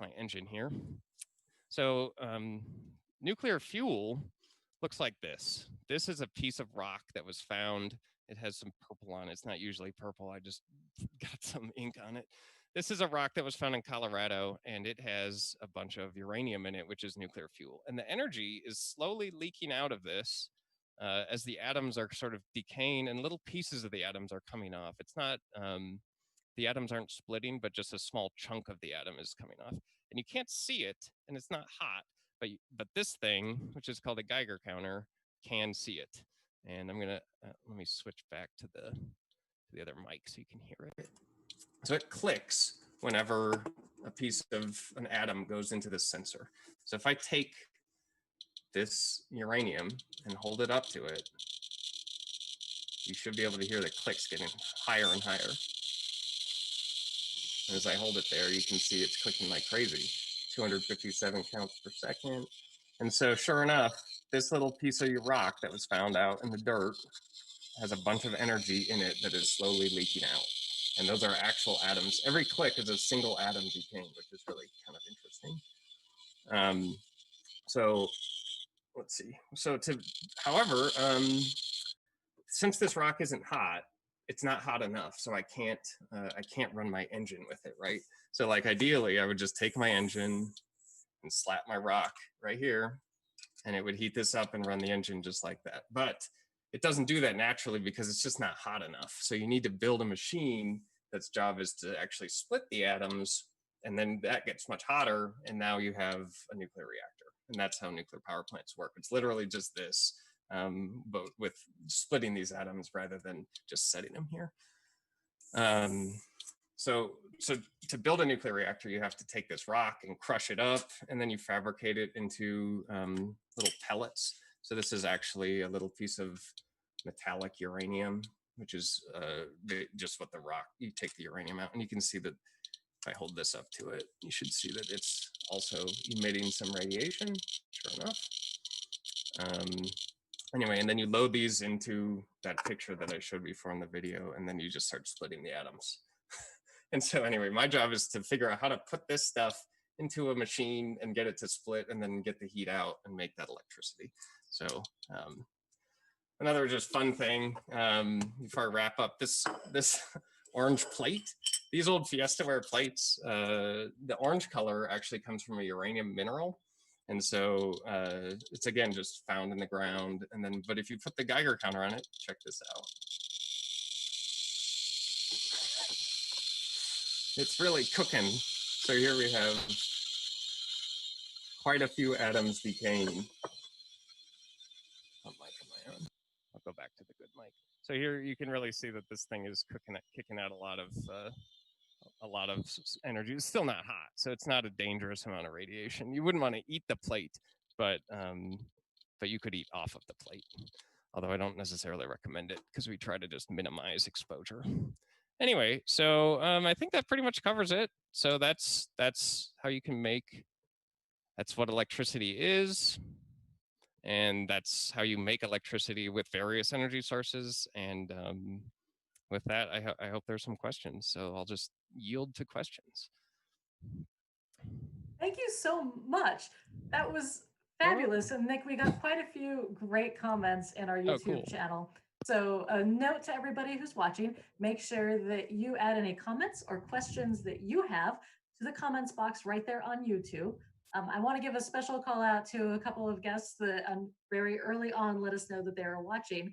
my engine here. So nuclear fuel looks like this. This is a piece of rock that was found. It has some purple on it. It's not usually purple. I just got some ink on it. This is a rock that was found in Colorado, and it has a bunch of uranium in it, which is nuclear fuel. And the energy is slowly leaking out of this as the atoms are sort of decaying, and little pieces of the atoms are coming off. It's not, the atoms aren't splitting, but just a small chunk of the atom is coming off. And you can't see it, and it's not hot, but this thing, which is called a Geiger counter, can see it. And I'm gonna, let me switch back to the other mic so you can hear it. So it clicks whenever a piece of an atom goes into this sensor. So if I take this uranium and hold it up to it, you should be able to hear the clicks getting higher and higher. And as I hold it there, you can see it's clicking like crazy, 257 counts per second. And so sure enough, this little piece of rock that was found out in the dirt has a bunch of energy in it that is slowly leaking out. And those are actual atoms. Every click is a single atom decaying, which is really kind of interesting. So let's see. However, since this rock isn't hot, it's not hot enough. So I can't run my engine with it, right? So like ideally, I would just take my engine and slap my rock right here, and it would heat this up and run the engine just like that. But it doesn't do that naturally because it's just not hot enough. So you need to build a machine that's job is to actually split the atoms, and then that gets much hotter, and now you have a nuclear reactor. And that's how nuclear power plants work. It's literally just this, but with splitting these atoms rather than just setting them here. So to build a nuclear reactor, you have to take this rock and crush it up, and then you fabricate it into little pellets. So this is actually a little piece of metallic uranium, which is just what the rock, you take the uranium out, and you can see that if I hold this up to it, you should see that it's also emitting some radiation, sure enough. Anyway, and then you load these into that picture that I showed before in the video, and then you just start splitting the atoms. And so anyway, my job is to figure out how to put this stuff into a machine and get it to split and then get the heat out and make that electricity. So another just fun thing, before I wrap up, this orange plate, these old Fiestaware plates, the orange color actually comes from a uranium mineral. And so it's again, just found in the ground. And then, but if you put the Geiger counter on it, check this out. It's really cooking. So here we have quite a few atoms decaying. Oh, mic am I on? I'll go back to the good mic. So here you can really see that this thing is kicking out a lot of energy. It's still not hot, so it's not a dangerous amount of radiation. You wouldn't want to eat the plate, but you could eat off of the plate. Although I don't necessarily recommend it because we try to just minimize exposure. Anyway, so I think that pretty much covers it. So that's how you can make, that's what electricity is. And that's how you make electricity with various energy sources. And with that, I hope there's some questions. So I'll just yield to questions. Thank you so much. That was fabulous. And Nick, we got quite a few great comments in our YouTube channel. So a note to everybody who's watching, make sure that you add any comments or questions that you have to the comments box right there on YouTube. I want to give a special call out to a couple of guests that very early on let us know that they are watching.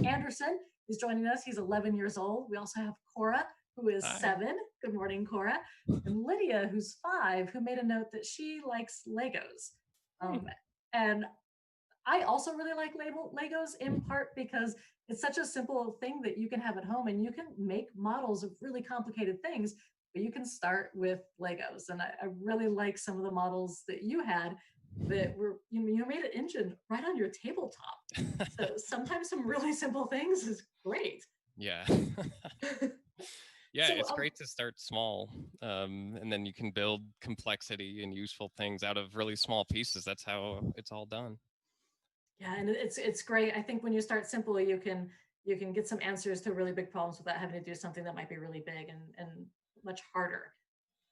Anderson is joining us. He's 11 years old. We also have Cora, who is 7. Good morning, Cora. And Lydia, who's 5, who made a note that she likes Legos. And I also really like Legos in part because it's such a simple thing that you can have at home, and you can make models of really complicated things, but you can start with Legos. And I really like some of the models that you had that were, you made an engine right on your tabletop. So sometimes some really simple things is great. Yeah. Yeah, so, it's great to start small, and then you can build complexity and useful things out of really small pieces. That's how it's all done. Yeah, and it's great. I think when you start simple, you can get some answers to really big problems without having to do something that might be really big and much harder.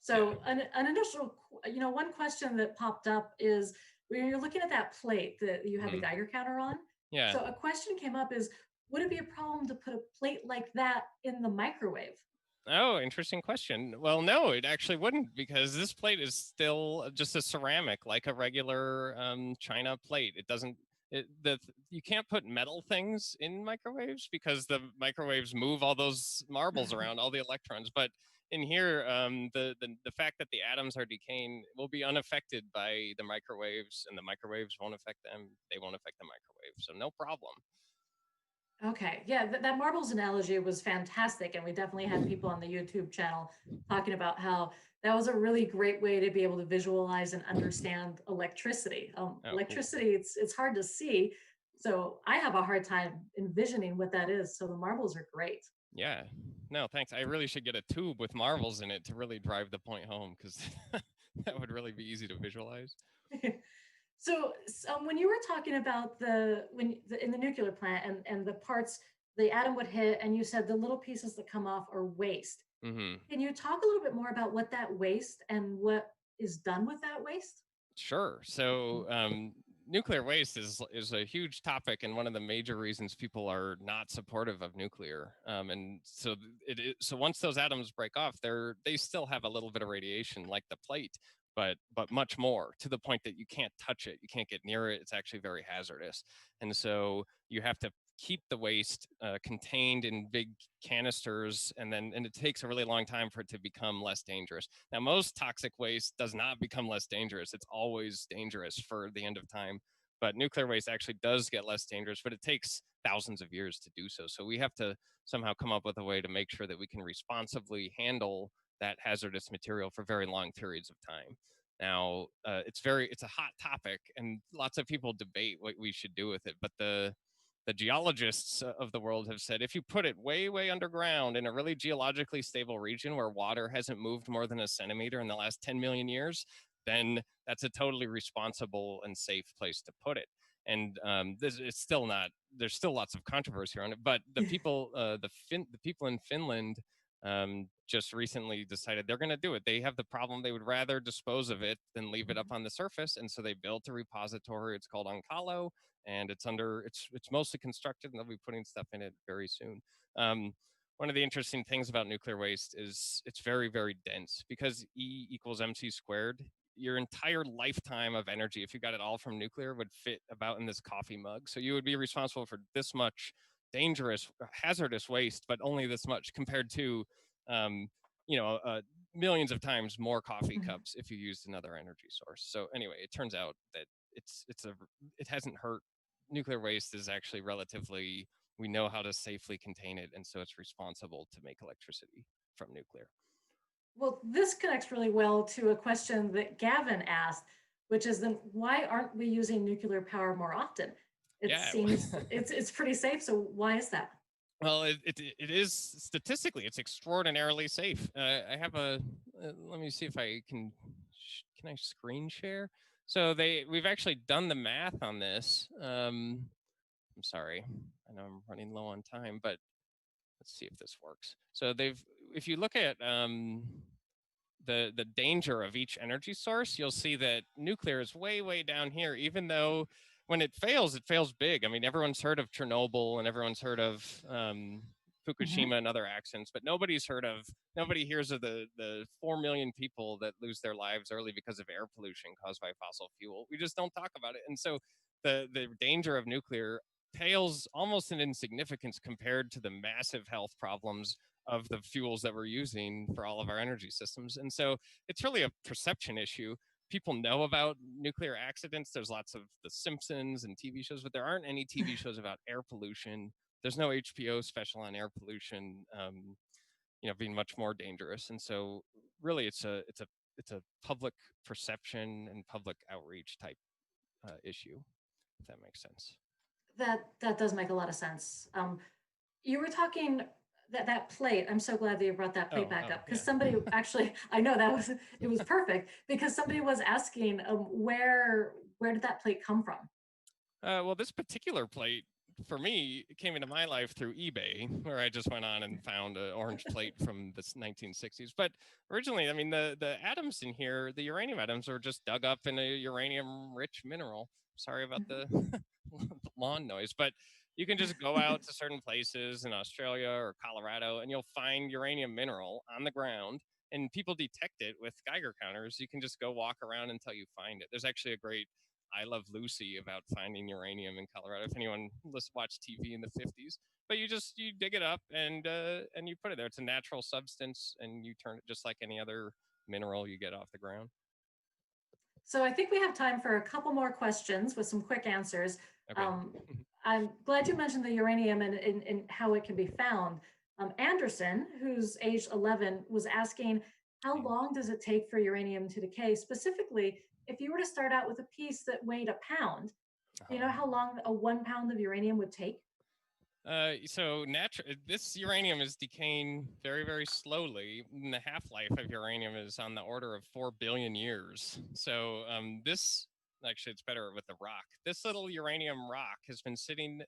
So an initial, one question that popped up is when you're looking at that plate that you have the Geiger counter on. Yeah. So a question came up is, would it be a problem to put a plate like that in the microwave? Oh, interesting question. Well, no, it actually wouldn't, because this plate is still just a ceramic, like a regular China plate. It doesn't, you can't put metal things in microwaves because the microwaves move all those marbles around, all the electrons. But in here, the fact that the atoms are decaying will be unaffected by the microwaves, and the microwaves won't affect them. They won't affect the microwave, so no problem. Okay. Yeah, that marbles analogy was fantastic. And we definitely had people on the YouTube channel talking about how that was a really great way to be able to visualize and understand electricity. Oh, cool. Electricity, it's hard to see. So I have a hard time envisioning what that is. So the marbles are great. Yeah. No, thanks. I really should get a tube with marbles in it to really drive the point home, because that would really be easy to visualize. So when you were talking about in the nuclear plant and the parts the atom would hit, and you said the little pieces that come off are waste. Hmm. Can you talk a little bit more about what that waste and what is done with that waste? Sure. So, nuclear waste is a huge topic, and one of the major reasons people are not supportive of nuclear. And so so once those atoms break off, they still have a little bit of radiation, like the plate, but much more, to the point that you can't touch it, you can't get near it. It's actually very hazardous, and so you have to keep the waste contained in big canisters, and it takes a really long time for it to become less dangerous. Now, most toxic waste does not become less dangerous. It's always dangerous for the end of time. But nuclear waste actually does get less dangerous, but it takes thousands of years to do so. So we have to somehow come up with a way to make sure that we can responsibly handle that hazardous material for very long periods of time. Now, it's a hot topic, and lots of people debate what we should do with it. But the geologists of the world have said, if you put it way, way underground in a really geologically stable region where water hasn't moved more than a centimeter in the last 10 million years, then that's a totally responsible and safe place to put it. And it's still not. There's still lots of controversy on it. But the people in Finland just recently decided they're going to do it. They have the problem. They would rather dispose of it than leave it up on the surface, and so they built a repository. It's called Onkalo, and it's mostly constructed, and they'll be putting stuff in it very soon. One of the interesting things about nuclear waste is it's very, very dense, because E equals mc squared. Your entire lifetime of energy, if you got it all from nuclear, would fit about in this coffee mug. So you would be responsible for this much dangerous, hazardous waste, but only this much, compared to um, millions of times more coffee cups if you used another energy source. So anyway, it turns out that it hasn't hurt. Nuclear waste is actually relatively, we know how to safely contain it, and so it's responsible to make electricity from nuclear. Well, this connects really well to a question that Gavin asked, which is then why aren't we using nuclear power more often? It Yeah. seems it's pretty safe. So why is that? Well, it is, statistically, it's extraordinarily safe. I have let me see if I can I screen share? So we've actually done the math on this. I'm sorry, I know I'm running low on time, but let's see if this works. So if you look at the danger of each energy source, you'll see that nuclear is way, way down here, even though when it fails big. I mean, everyone's heard of Chernobyl, and everyone's heard of Fukushima and other accidents, but nobody hears of the 4 million people that lose their lives early because of air pollution caused by fossil fuel. We just don't talk about it. And so the danger of nuclear pales almost in insignificance compared to the massive health problems of the fuels that we're using for all of our energy systems. And so it's really a perception issue. People know about nuclear accidents. There's lots of The Simpsons and TV shows, but there aren't any TV shows about air pollution. There's no HBO special on air pollution, being much more dangerous. And so really it's a public perception and public outreach type issue, if that makes sense. That does make a lot of sense. You were talking that plate. I'm so glad that you brought that plate back up, because somebody actually, I know it was perfect, because somebody was asking where did that plate come from? Well, this particular plate, for me, it came into my life through eBay, where I just went on and found an orange plate from the 1960s. But originally, I mean, the atoms in here, the uranium atoms, were just dug up in a uranium-rich mineral. Sorry about the lawn noise, but you can just go out to certain places in Australia or Colorado, and you'll find uranium mineral on the ground, and people detect it with Geiger counters. You can just go walk around until you find it. There's actually a great I Love Lucy about finding uranium in Colorado, if anyone watched TV in the 50s. But you dig it up and you put it there. It's a natural substance, and you turn it just like any other mineral you get off the ground. So I think we have time for a couple more questions with some quick answers. Okay. I'm glad you mentioned the uranium and how it can be found. Anderson, who's age 11, was asking, how long does it take for uranium to decay? Specifically, if you were to start out with a piece that weighed a pound, do you know how long a 1 pound of uranium would take? This uranium is decaying very, very slowly. And the half-life of uranium is on the order of 4 billion years. So this actually, it's better with the rock. This little uranium rock has been sitting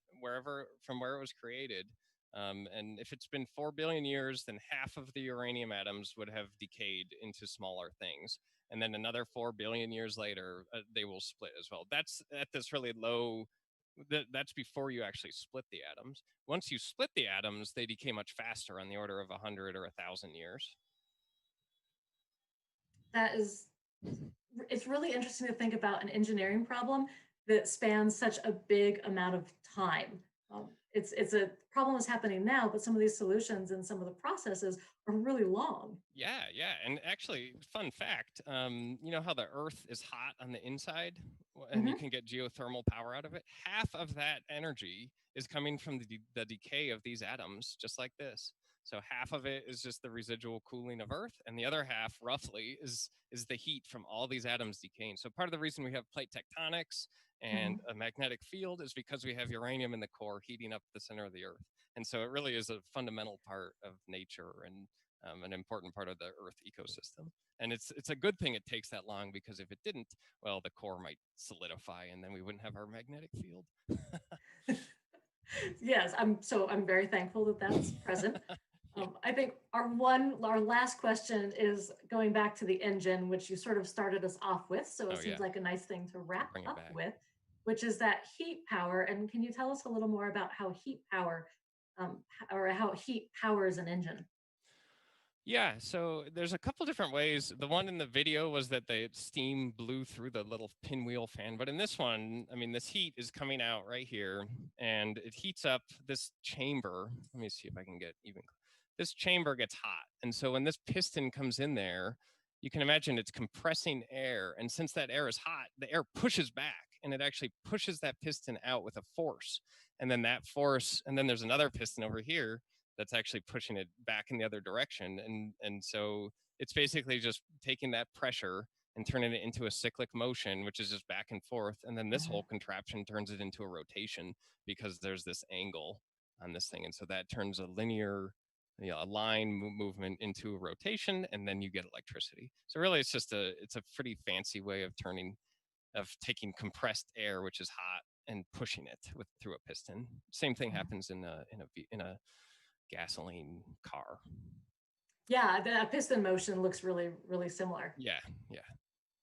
from where it was created. And if it's been 4 billion years, then half of the uranium atoms would have decayed into smaller things. And then another 4 billion years later, they will split as well. That's at this really low, that's before you actually split the atoms. Once you split the atoms, they decay much faster, on the order of 100 or 1,000 years. That is, it's really interesting to think about an engineering problem that spans such a big amount of time. It's a problem that's happening now, but some of these solutions and some of the processes are really long. Yeah, yeah. And actually, fun fact, you know how the Earth is hot on the inside and you Mhm. can get geothermal power out of it? Half of that energy is coming from the decay of these atoms, just like this. So half of it is just the residual cooling of Earth, and the other half, roughly, is the heat from all these atoms decaying. So part of the reason we have plate tectonics and Mhm. a magnetic field is because we have uranium in the core heating up the center of the Earth. And so it really is a fundamental part of nature and an important part of the Earth ecosystem. And it's a good thing it takes that long, because if it didn't, well, the core might solidify and then we wouldn't have our magnetic field. Yes, I'm very thankful that that's present. Yeah. I think our last question is going back to the engine, which you sort of started us off with. So it Oh yeah, seems like a nice thing to to wrap bring it up back. with, which is that heat power. And can you tell us a little more about how heat power, or how heat powers an engine? Yeah, so there's a couple different ways. The one in the video was that the steam blew through the little pinwheel fan, but in this one, I mean, this heat is coming out right here, and it heats up this chamber. Let me see if I can get even. This chamber gets hot, and so when this piston comes in there, you can imagine it's compressing air, and since that air is hot, the air pushes back, and it actually pushes that piston out with a force, and then that force, and then there's another piston over here that's actually pushing it back in the other direction. And so it's basically just taking that pressure and turning it into a cyclic motion, which is just back and forth. And then this whole contraption turns it into a rotation, because there's this angle on this thing. And so that turns a linear, a line movement into a rotation, and then you get electricity. So really, it's a pretty fancy way of taking compressed air, which is hot, and pushing it through a piston. Same thing happens in a gasoline car. Yeah, the piston motion looks really, really similar. Yeah, yeah.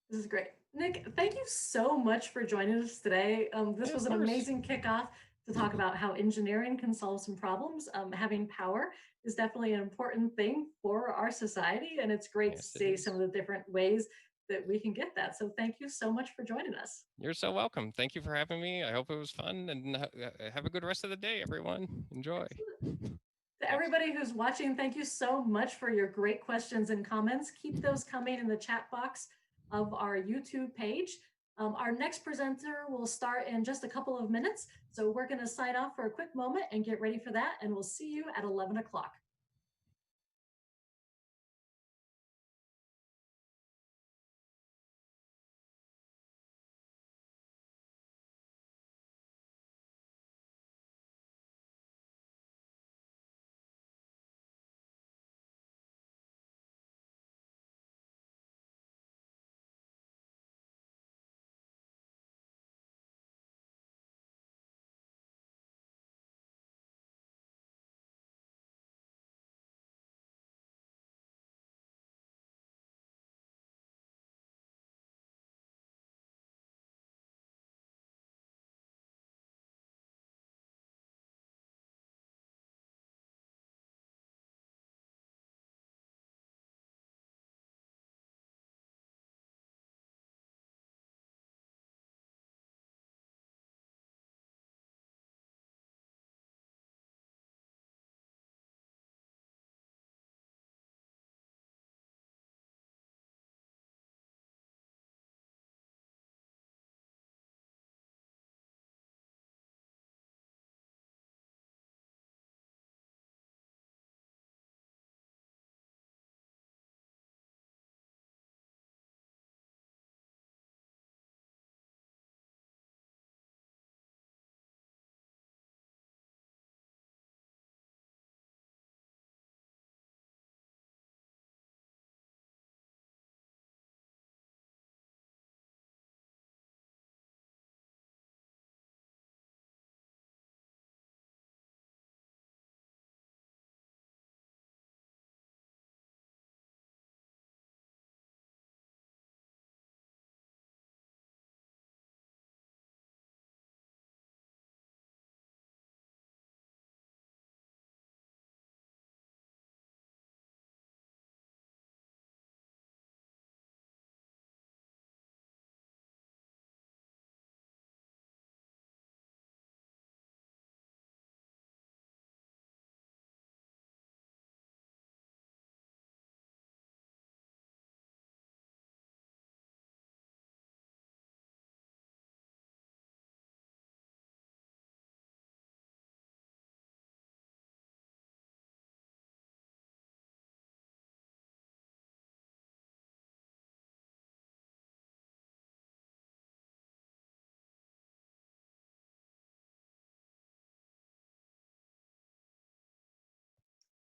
This is great. Nick, thank you so much for joining us today. This Yeah, of was an course. amazing kickoff to talk about how engineering can solve some problems. Having power is definitely an important thing for our society, and it's great to Yes, it see is. some of the different ways that we can get that. So thank you so much for joining us. You're so welcome. Thank you for having me. I hope it was fun, and have a good rest of the day, everyone. Enjoy. Excellent. To Thanks. everybody who's watching, thank you so much for your great questions and comments. Keep those coming in the chat box of our YouTube page. Our next presenter will start in just a couple of minutes. So we're going to sign off for a quick moment and get ready for that. And we'll see you at 11 o'clock.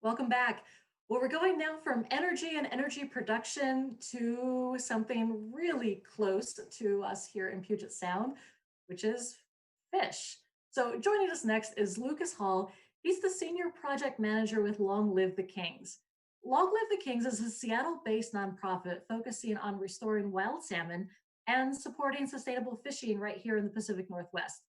Welcome back. Well, we're going now from energy and energy production to something really close to us here in Puget Sound, which is fish. So joining us next is Lucas Hall. He's the senior project manager with Long Live the Kings. Long Live the Kings is a Seattle-based nonprofit focusing on restoring wild salmon and supporting sustainable fishing right here in the Pacific Northwest.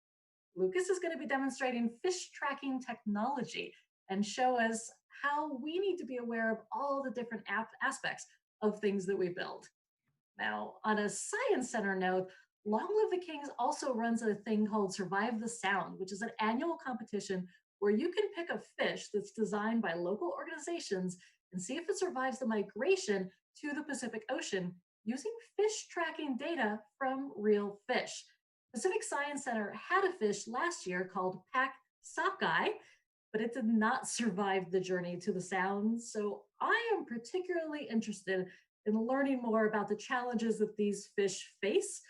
Lucas is going to be demonstrating fish tracking technology and show us how we need to be aware of all the different aspects of things that we build. Now, on a science center note, Long Live the Kings also runs a thing called Survive the Sound, which is an annual competition where you can pick a fish that's designed by local organizations and see if it survives the migration to the Pacific Ocean using fish tracking data from real fish. Pacific Science Center had a fish last year called PacSci, but it did not survive the journey to the Sound. So I am particularly interested in learning more about the challenges that these fish face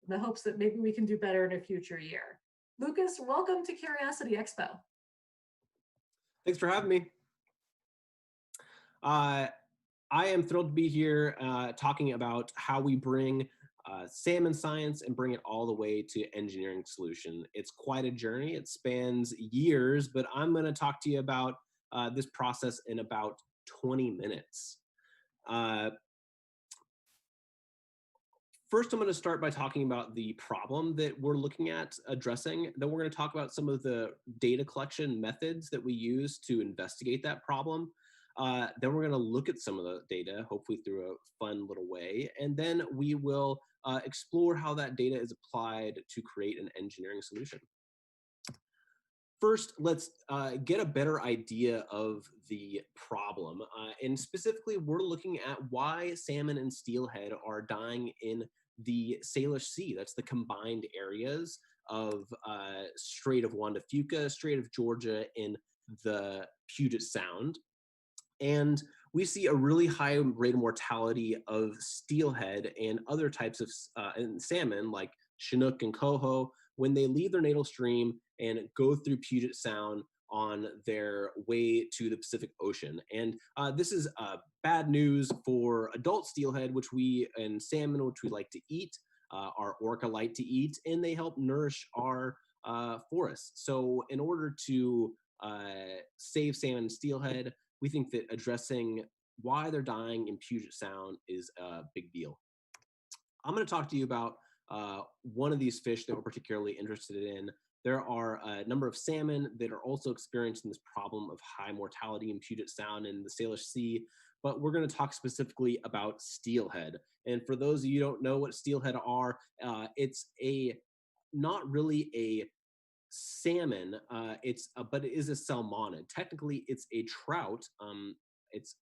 in the hopes that maybe we can do better in a future year. Lucas, welcome to Curiosity Expo. Thanks for having me. I am thrilled to be here talking about how we bring salmon science and bring it all the way to engineering solution. It's quite a journey. It spans years, but I'm going to talk to you about this process in about 20 minutes. First, I'm going to start by talking about the problem that we're looking at addressing. Then we're going to talk about some of the data collection methods that we use to investigate that problem. Then we're going to look at some of the data, hopefully through a fun little way. And then we will explore how that data is applied to create an engineering solution. First, let's get a better idea of the problem. And specifically, we're looking at why salmon and steelhead are dying in the Salish Sea. That's the combined areas of Strait of Juan de Fuca, Strait of Georgia, and the Puget Sound. And we see a really high rate of mortality of steelhead and other types of and salmon like Chinook and coho when they leave their natal stream and go through Puget Sound on their way to the Pacific Ocean. And this is bad news for adult steelhead, and salmon, which we like to eat, our orca like to eat, and they help nourish our forests. So in order to save salmon and steelhead, we think that addressing why they're dying in Puget Sound is a big deal. I'm going to talk to you about one of these fish that we're particularly interested in. There are a number of salmon that are also experiencing this problem of high mortality in Puget Sound and the Salish Sea, but we're going to talk specifically about steelhead. And for those of you who don't know what steelhead are, it's not really a salmon, but it is a salmonid. Technically, it's a trout. It's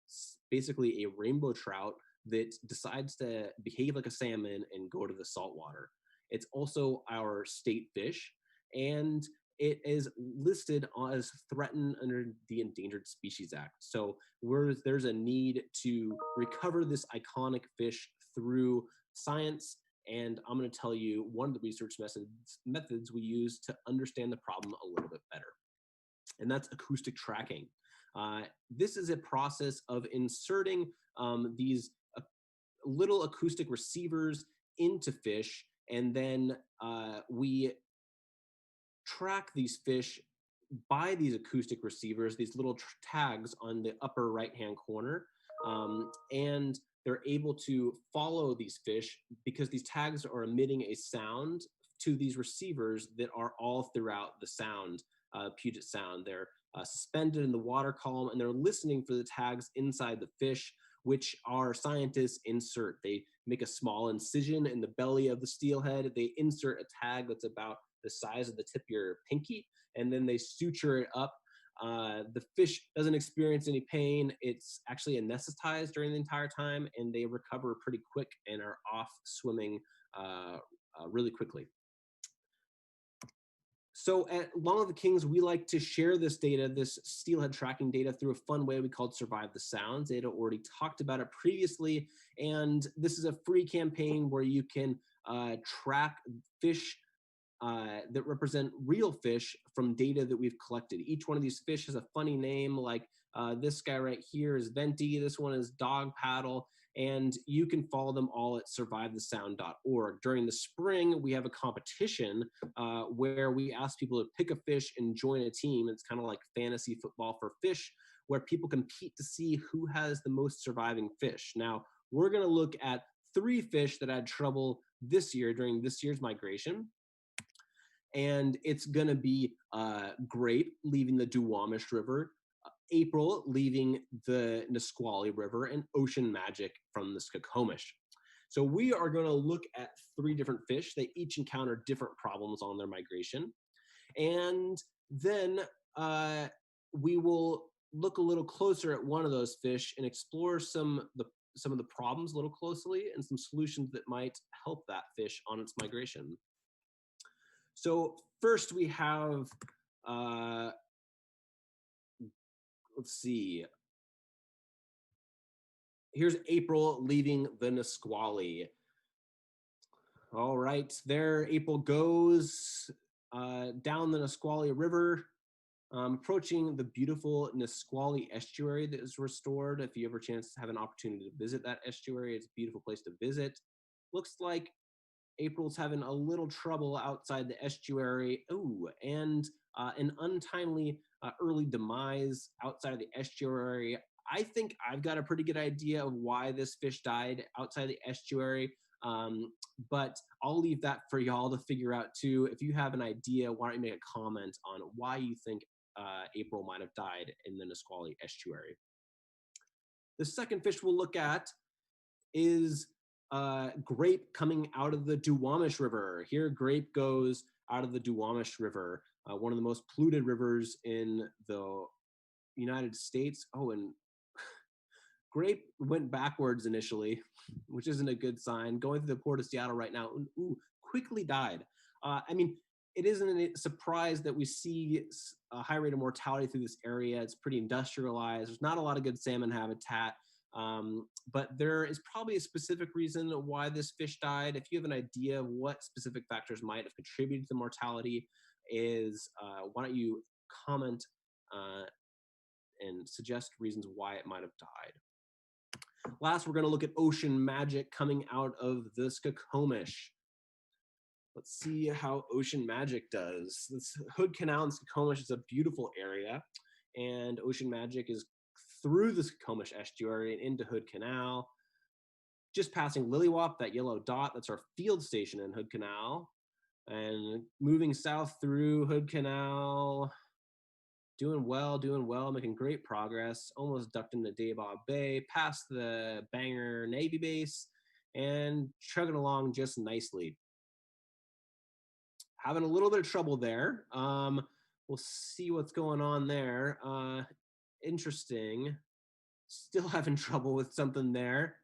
basically a rainbow trout that decides to behave like a salmon and go to the saltwater. It's also our state fish, and it is listed as threatened under the Endangered Species Act. So there's a need to recover this iconic fish through science, and I'm going to tell you one of the research methods we use to understand the problem a little bit better, and that's acoustic tracking. This is a process of inserting these little acoustic receivers into fish, and then we track these fish by these acoustic receivers, these little tags on the upper right-hand corner, and they're able to follow these fish because these tags are emitting a sound to these receivers that are all throughout the sound, Puget Sound. They're suspended in the water column, and they're listening for the tags inside the fish, which our scientists insert. They make a small incision in the belly of the steelhead. They insert a tag that's about the size of the tip of your pinky, and then they suture it up. The fish doesn't experience any pain. It's actually anesthetized during the entire time, and they recover pretty quick and are off swimming really quickly. So at Long Live the Kings, we like to share this data, this steelhead tracking data, through a fun way we called Survive the Sound. Ada already talked about it previously, and this is a free campaign where you can track fish that represent real fish from data that we've collected. Each one of these fish has a funny name, like this guy right here is Venti, this one is Dog Paddle, and you can follow them all at survivethesound.org. During the spring, we have a competition where we ask people to pick a fish and join a team. It's kind of like fantasy football for fish, where people compete to see who has the most surviving fish. Now, we're gonna look at 3 fish that had trouble this year during this year's migration. And it's gonna be Grape leaving the Duwamish River, April leaving the Nisqually River, and Ocean Magic from the Skokomish. So we are gonna look at 3 different fish. They each encounter different problems on their migration. And then we will look a little closer at one of those fish and explore some of the problems a little closely and some solutions that might help that fish on its migration. So first we have, let's see. Here's April leaving the Nisqually. All right, there April goes down the Nisqually River, approaching the beautiful Nisqually estuary that is restored. If you ever chance to have an opportunity to visit that estuary, it's a beautiful place to visit. Looks like April's having a little trouble outside the estuary. Ooh, and an untimely early demise outside of the estuary. I think I've got a pretty good idea of why this fish died outside the estuary, but I'll leave that for y'all to figure out too. If you have an idea, why don't you make a comment on why you think April might have died in the Nisqually estuary. The second fish we'll look at is Grape coming out of the Duwamish River. Here Grape goes out of the Duwamish River, one of the most polluted rivers in the United States. Oh, and Grape went backwards initially, which isn't a good sign. Going through the port of Seattle right now, ooh, quickly died. I mean, it isn't a surprise that we see a high rate of mortality through this area. It's pretty industrialized. There's not a lot of good salmon habitat. But there is probably a specific reason why this fish died. If you have an idea of what specific factors might have contributed to the mortality, why don't you comment and suggest reasons why it might have died. Last, we're going to look at Ocean Magic coming out of the Skokomish. Let's see how Ocean Magic does. This Hood Canal in Skokomish is a beautiful area, and Ocean Magic is through the Skokomish estuary and into Hood Canal, just passing Lilywop, that yellow dot. That's our field station in Hood Canal, and moving south through Hood Canal, doing well, making great progress. Almost ducked into Daybog Bay, past the Bangor Navy base, and chugging along just nicely. Having a little bit of trouble there. We'll see what's going on there. Interesting. Still having trouble with something there.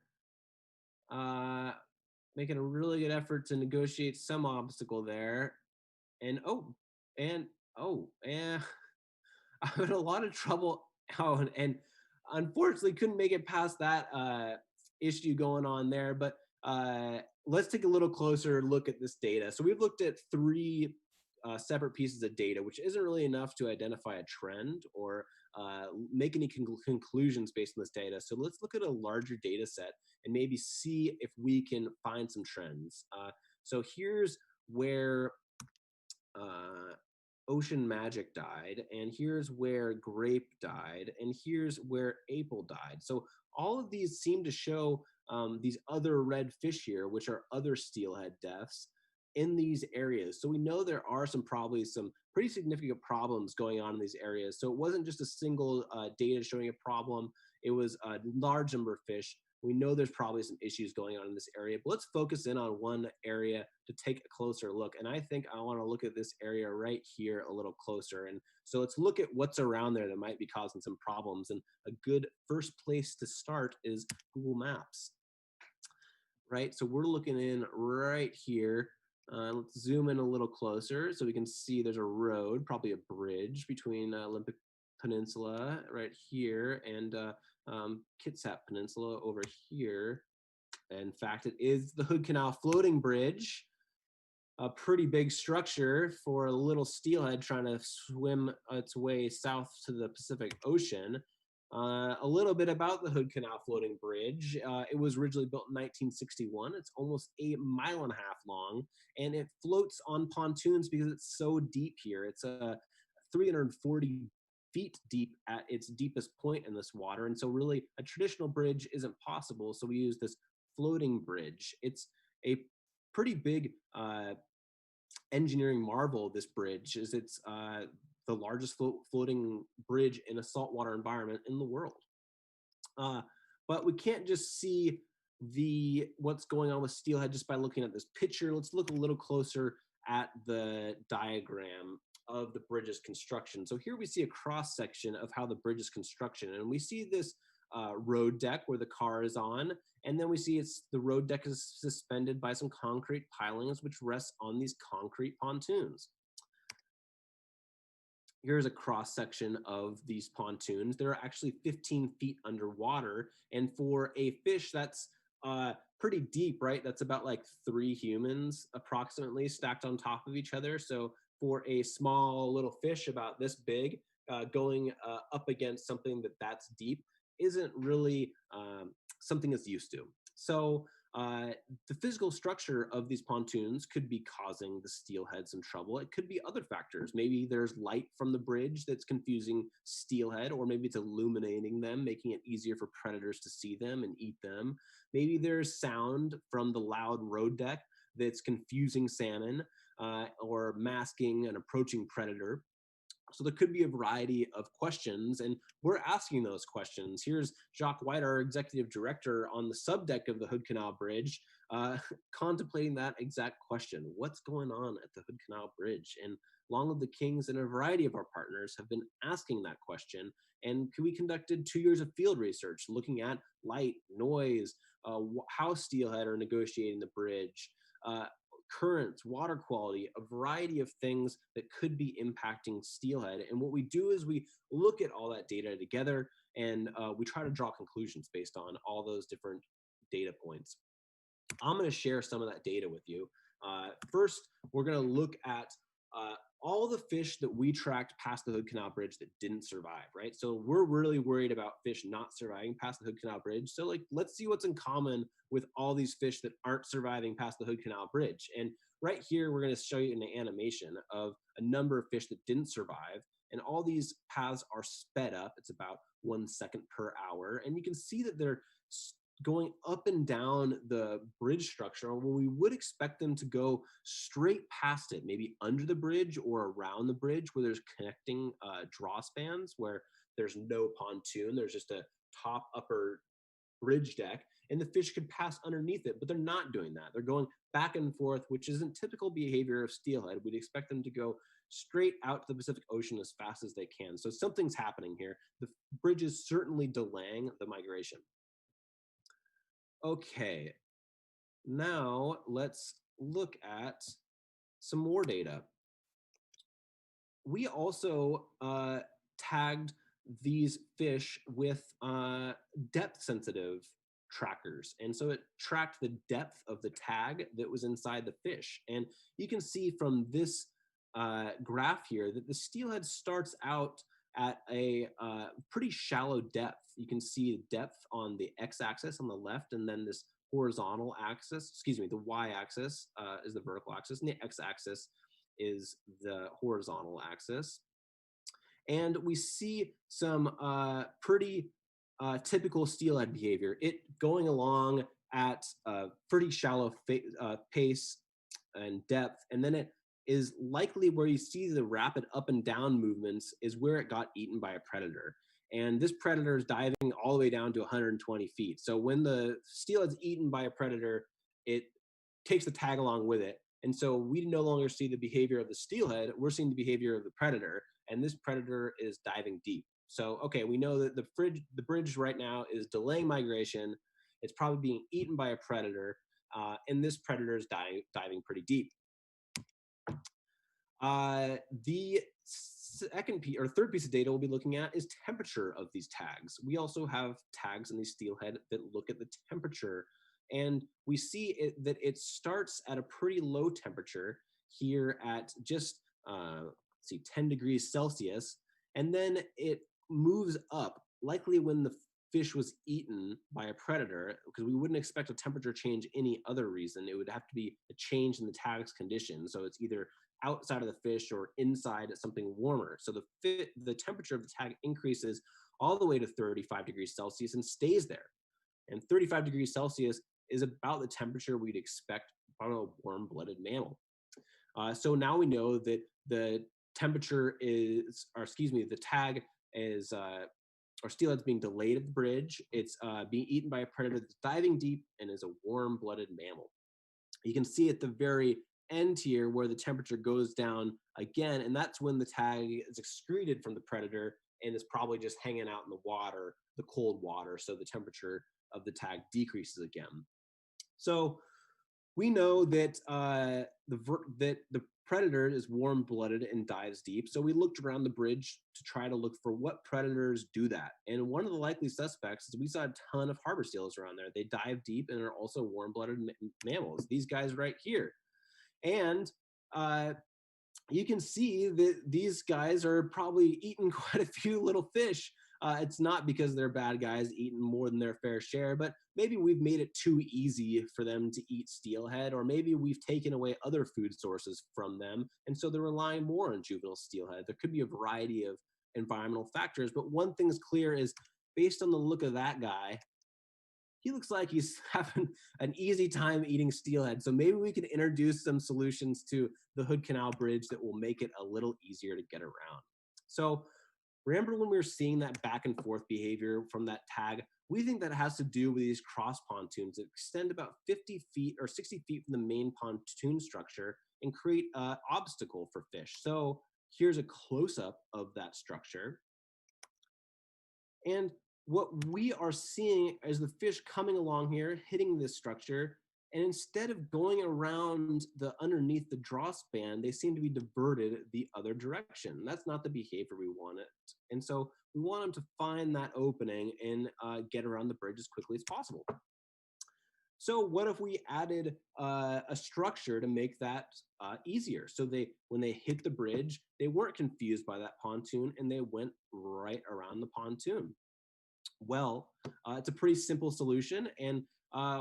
Making a really good effort to negotiate some obstacle there. And having a lot of trouble. Oh, and unfortunately couldn't make it past that issue going on there. But let's take a little closer look at this data. So we've looked at 3 separate pieces of data, which isn't really enough to identify a trend or make any conclusions based on this data. So let's look at a larger data set and maybe see if we can find some trends. So here's where Ocean Magic died, and here's where Grape died, and here's where April died. So all of these seem to show these other red fish here, which are other steelhead deaths in these areas. So we know there are probably some pretty significant problems going on in these areas. So it wasn't just a single data showing a problem. It was a large number of fish. We know there's probably some issues going on in this area, but let's focus in on one area to take a closer look. And I think I want to look at this area right here a little closer. And so let's look at what's around there that might be causing some problems. And a good first place to start is Google Maps, right? So we're looking in right here. Let's zoom in a little closer so we can see there's a road, probably a bridge between Olympic Peninsula right here and Kitsap Peninsula over here. In fact, it is the Hood Canal floating bridge. a pretty big structure for a little steelhead trying to swim its way south to the Pacific Ocean. A little bit about the Hood Canal floating bridge. It was originally built in 1961. It's almost 1.5 miles long, and it floats on pontoons because it's so deep here. It's 340 feet deep at its deepest point in this water, and so really a traditional bridge isn't possible, so we use this floating bridge. It's a pretty big engineering marvel, this bridge, is it's the largest floating bridge in a saltwater environment in the world. But we can't just see what's going on with steelhead just by looking at this picture. Let's look a little closer at the diagram of the bridge's construction. So here we see a cross section of how the bridge is construction, and we see this road deck where the car is on, and then we see the road deck is suspended by some concrete pilings which rests on these concrete pontoons. Here's a cross section of these pontoons. They're actually 15 feet underwater, and for a fish that's pretty deep, right? That's about like 3 humans approximately stacked on top of each other. So for a small little fish about this big, going up against something that's deep isn't really something it's used to. So the physical structure of these pontoons could be causing the steelhead some trouble. It could be other factors. Maybe there's light from the bridge that's confusing steelhead, or maybe it's illuminating them, making it easier for predators to see them and eat them. Maybe there's sound from the loud road deck that's confusing salmon or masking an approaching predator. So there could be a variety of questions, and we're asking those questions. Here's Jacques White, our executive director, on the subdeck of the Hood Canal Bridge, contemplating that exact question. What's going on at the Hood Canal Bridge? And Long Live the Kings and a variety of our partners have been asking that question. And we conducted 2 years of field research looking at light, noise, how steelhead are negotiating the bridge, currents, water quality, a variety of things that could be impacting steelhead. And what we do is we look at all that data together, and we try to draw conclusions based on all those different data points. I'm going to share some of that data with you. First, we're going to look at all the fish that we tracked past the Hood Canal Bridge that didn't survive, right? So we're really worried about fish not surviving past the Hood Canal Bridge. So let's see what's in common with all these fish that aren't surviving past the Hood Canal Bridge. And right here, we're going to show you an animation of a number of fish that didn't survive. And all these paths are sped up. It's about 1 second per hour. And you can see that they're going up and down the bridge structure where we would expect them to go straight past it, maybe under the bridge or around the bridge where there's connecting draw spans where there's no pontoon, there's just a top upper bridge deck, and the fish could pass underneath it, but they're not doing that. They're going back and forth, which isn't typical behavior of steelhead. We'd expect them to go straight out to the Pacific Ocean as fast as they can. So something's happening here. The bridge is certainly delaying the migration. Okay, now let's look at some more data. We also tagged these fish with depth sensitive trackers. And so it tracked the depth of the tag that was inside the fish. And you can see from this graph here that the steelhead starts out at a pretty shallow depth. You can see the depth on the x-axis on the left, and then this horizontal axis, excuse me, the y-axis is the vertical axis, and the x-axis is the horizontal axis. And we see some pretty typical steelhead behavior. It going along at a pretty shallow pace and depth, and then it is likely where you see the rapid up and down movements is where it got eaten by a predator. And this predator is diving all the way down to 120 feet. So when the steelhead's eaten by a predator, it takes the tag along with it. And so we no longer see the behavior of the steelhead, we're seeing the behavior of the predator, and this predator is diving deep. So, okay, we know that the bridge right now is delaying migration. It's probably being eaten by a predator, and this predator is diving pretty deep. The third piece of data we'll be looking at is temperature of these tags. We also have tags in these steelhead that look at the temperature, and we see that it starts at a pretty low temperature, here at just, let's see, 10 degrees Celsius. And then it moves up, likely when the fish was eaten by a predator, because we wouldn't expect a temperature change any other reason. It would have to be a change in the tag's condition. So it's either outside of the fish or inside something warmer. So the temperature of the tag increases all the way to 35 degrees Celsius and stays there. And 35 degrees Celsius is about the temperature we'd expect from a warm-blooded mammal. So now we know that the temperature is, or excuse me, the tag is, or steelhead's being delayed at the bridge. It's being eaten by a predator that's diving deep and is a warm-blooded mammal. You can see at the very end here where the temperature goes down again, and that's when the tag is excreted from the predator and is probably just hanging out in the water, the cold water, so the temperature of the tag decreases again. So we know that that the predator is warm-blooded and dives deep. So we looked around the bridge to try to look for what predators do that. And one of the likely suspects is we saw a ton of harbor seals around there. They dive deep and are also warm-blooded mammals. These guys right here. And you can see that these guys are probably eating quite a few little fish. It's not because they're bad guys eating more than their fair share, but maybe we've made it too easy for them to eat steelhead, or maybe we've taken away other food sources from them, and so they're relying more on juvenile steelhead. There could be a variety of environmental factors, but one thing's clear is, based on the look of that guy, he looks like he's having an easy time eating steelhead. So maybe we can introduce some solutions to the Hood Canal Bridge that will make it a little easier to get around. So remember when we were seeing that back and forth behavior from that tag? We think that has to do with these cross pontoons that extend about 50 feet or 60 feet from the main pontoon structure and create an obstacle for fish. So here's a close-up of that structure. And what we are seeing is the fish coming along here, hitting this structure, and instead of going around underneath the draw span, they seem to be diverted the other direction. That's not the behavior we wanted. And so we want them to find that opening and get around the bridge as quickly as possible. So what if we added a structure to make that easier? So when they hit the bridge, they weren't confused by that pontoon and they went right around the pontoon. Well, it's a pretty simple solution, and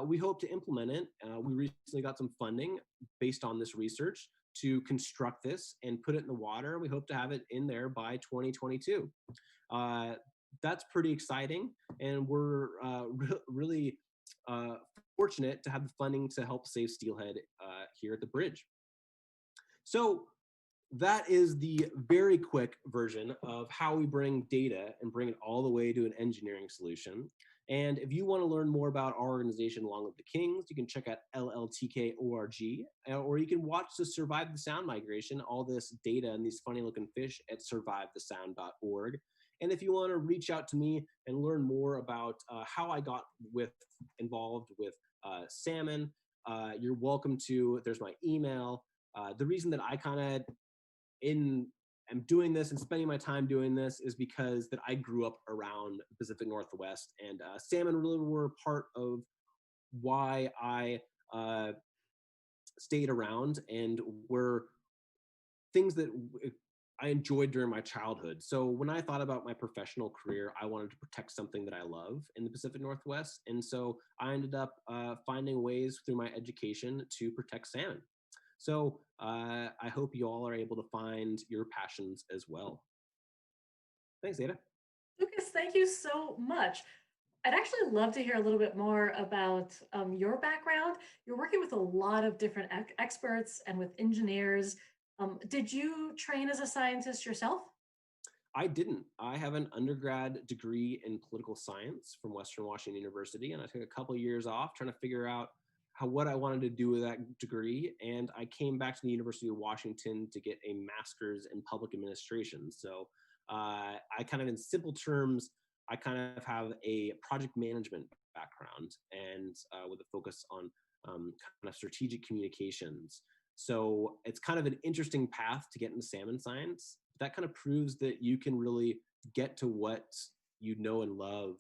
we hope to implement it. We recently got some funding based on this research to construct this and put it in the water. We hope to have it in there by 2022. That's pretty exciting, and we're really fortunate to have the funding to help save steelhead here at the bridge. So that is the very quick version of how we bring data and bring it all the way to an engineering solution. And if you want to learn more about our organization, Long Live the Kings, you can check out lltk.org, or you can watch the Survive the Sound migration, all this data and these funny looking fish at survivethesound.org. And if you want to reach out to me and learn more about how I got involved with salmon, you're welcome to. There's my email. The reason that I kind of am doing this and spending my time doing this is because that I grew up around the Pacific Northwest, and salmon really were part of why I stayed around and were things that I enjoyed during my childhood. So when I thought about my professional career, I wanted to protect something that I love in the Pacific Northwest. And so I ended up finding ways through my education to protect salmon. So I hope you all are able to find your passions as well. Thanks, Ada. Lucas, thank you so much. I'd actually love to hear a little bit more about your background. You're working with a lot of different experts and with engineers. Did you train as a scientist yourself? I didn't. I have an undergrad degree in political science from Western Washington University, and I took a couple of years off trying to figure out what I wanted to do with that degree. And I came back to the University of Washington to get a master's in public administration. So I kind of, in simple terms, I kind of have a project management background and with a focus on kind of strategic communications. So it's kind of an interesting path to get into salmon science. That kind of proves that you can really get to what you know and love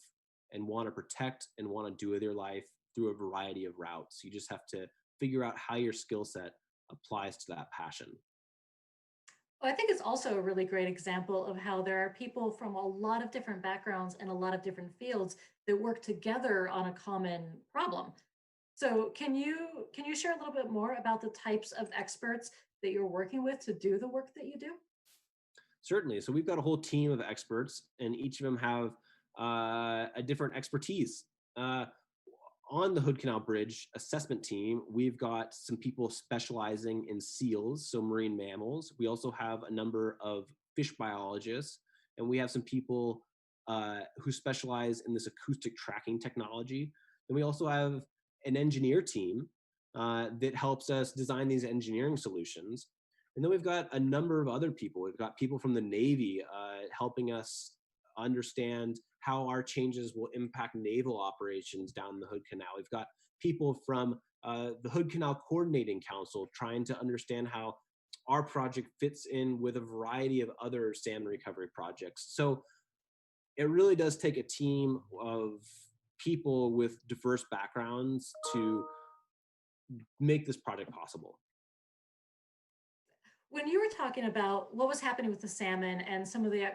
and want to protect and want to do with your life through a variety of routes. You just have to figure out how your skill set applies to that passion. Well, I think it's also a really great example of how there are people from a lot of different backgrounds and a lot of different fields that work together on a common problem. So can you share a little bit more about the types of experts that you're working with to do the work that you do? Certainly. So we've got a whole team of experts, and each of them have a different expertise. Uh, on the Hood Canal Bridge assessment team, we've got some people specializing in seals, so marine mammals. We also have a number of fish biologists, and we have some people who specialize in this acoustic tracking technology. And we also have an engineer team that helps us design these engineering solutions. And then we've got a number of other people. We've got people from the Navy helping us understand how our changes will impact naval operations down the Hood Canal. We've got people from the Hood Canal Coordinating Council trying to understand how our project fits in with a variety of other salmon recovery projects. So it really does take a team of people with diverse backgrounds to make this project possible. When you were talking about what was happening with the salmon and some of the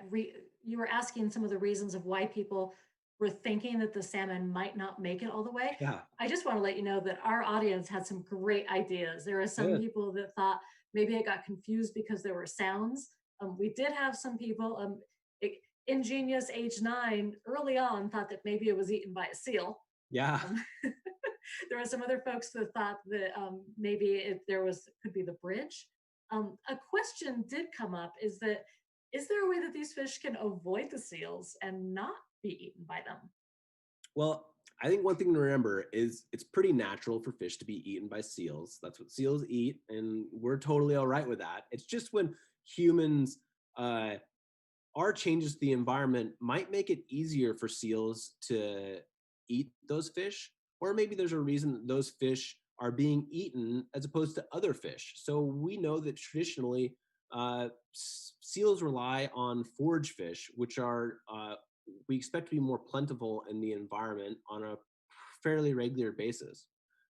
you were asking some of the reasons of why people were thinking that the salmon might not make it all the way. Yeah, I just want to let you know that our audience had some great ideas. There are some good. people that thought maybe it got confused because there were sounds. We did have some people, ingenious age 9 early on, thought that maybe it was eaten by a seal. Yeah. Um, there were some other folks that thought that maybe there was could be the bridge. A question did come up: is there a way that these fish can avoid the seals and not be eaten by them? Well, I think one thing to remember is it's pretty natural for fish to be eaten by seals. That's what seals eat, and we're totally all right with that. It's just when humans, our changes to the environment might make it easier for seals to eat those fish, or maybe there's a reason that those fish are being eaten as opposed to other fish. So we know that traditionally seals rely on forage fish, which are we expect to be more plentiful in the environment on a fairly regular basis.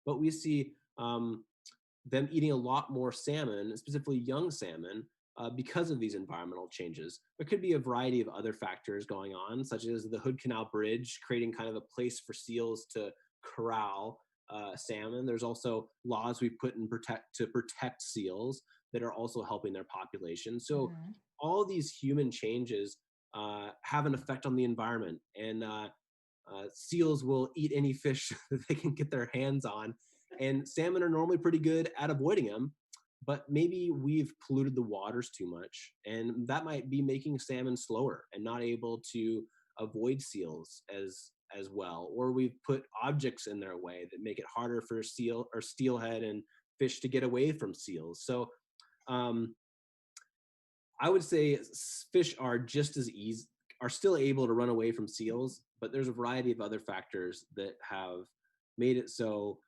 But we see them eating a lot more salmon, specifically young salmon, because of these environmental changes. There could be a variety of other factors going on, such as the Hood Canal Bridge creating kind of a place for seals to corral salmon. There's also laws we've put in to protect seals that are also helping their population. So Mhm. all these human changes have an effect on the environment, and seals will eat any fish that they can get their hands on. And salmon are normally pretty good at avoiding them, but maybe we've polluted the waters too much, and that might be making salmon slower and not able to avoid seals as well. Or we've put objects in their way that make it harder for seal or steelhead and fish to get away from seals. So I would say fish are just as easy, are still able to run away from seals, but there's a variety of other factors that have made it so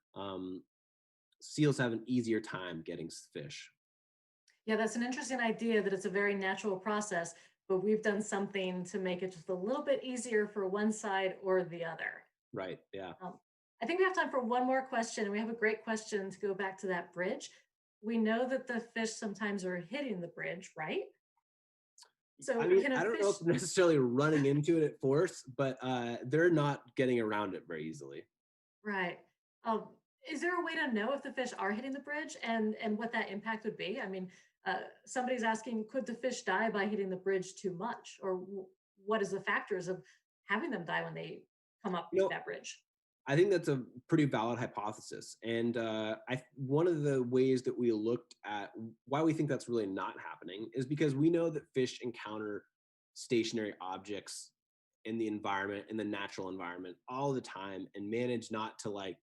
seals have an easier time getting fish. Yeah, that's an interesting idea that it's a very natural process, but we've done something to make it just a little bit easier for one side or the other. Right. Yeah. Um, I think we have time for one more question, and we have a great question to go back to that bridge. We know that the fish sometimes are hitting the bridge, right? So I mean, can a I don't know fish, if they're necessarily running into it at force, but they're not getting around it very easily. right? Um, is there a way to know if the fish are hitting the bridge and what that impact would be? I mean, somebody's asking, could the fish die by hitting the bridge too much, or what is the factors of having them die when they come up You to know, that bridge? I think that's a pretty valid hypothesis. And one of the ways that we looked at why we think that's really not happening is because we know that fish encounter stationary objects in the environment, in the natural environment all the time, and manage not to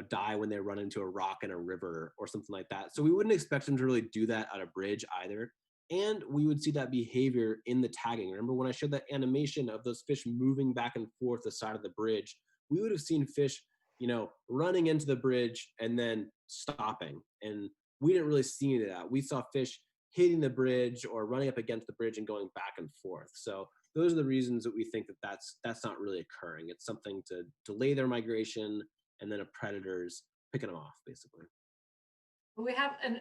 die when they run into a rock in a river or something like that. So we wouldn't expect them to really do that at a bridge either. And we would see that behavior in the tagging. Remember when I showed that animation of those fish moving back and forth the side of the bridge? We would have seen fish, running into the bridge and then stopping. And we didn't really see any of that. We saw fish hitting the bridge or running up against the bridge and going back and forth. So those are the reasons that we think that that's not really occurring. It's something to delay their migration, and then a predator's picking them off, basically. We have a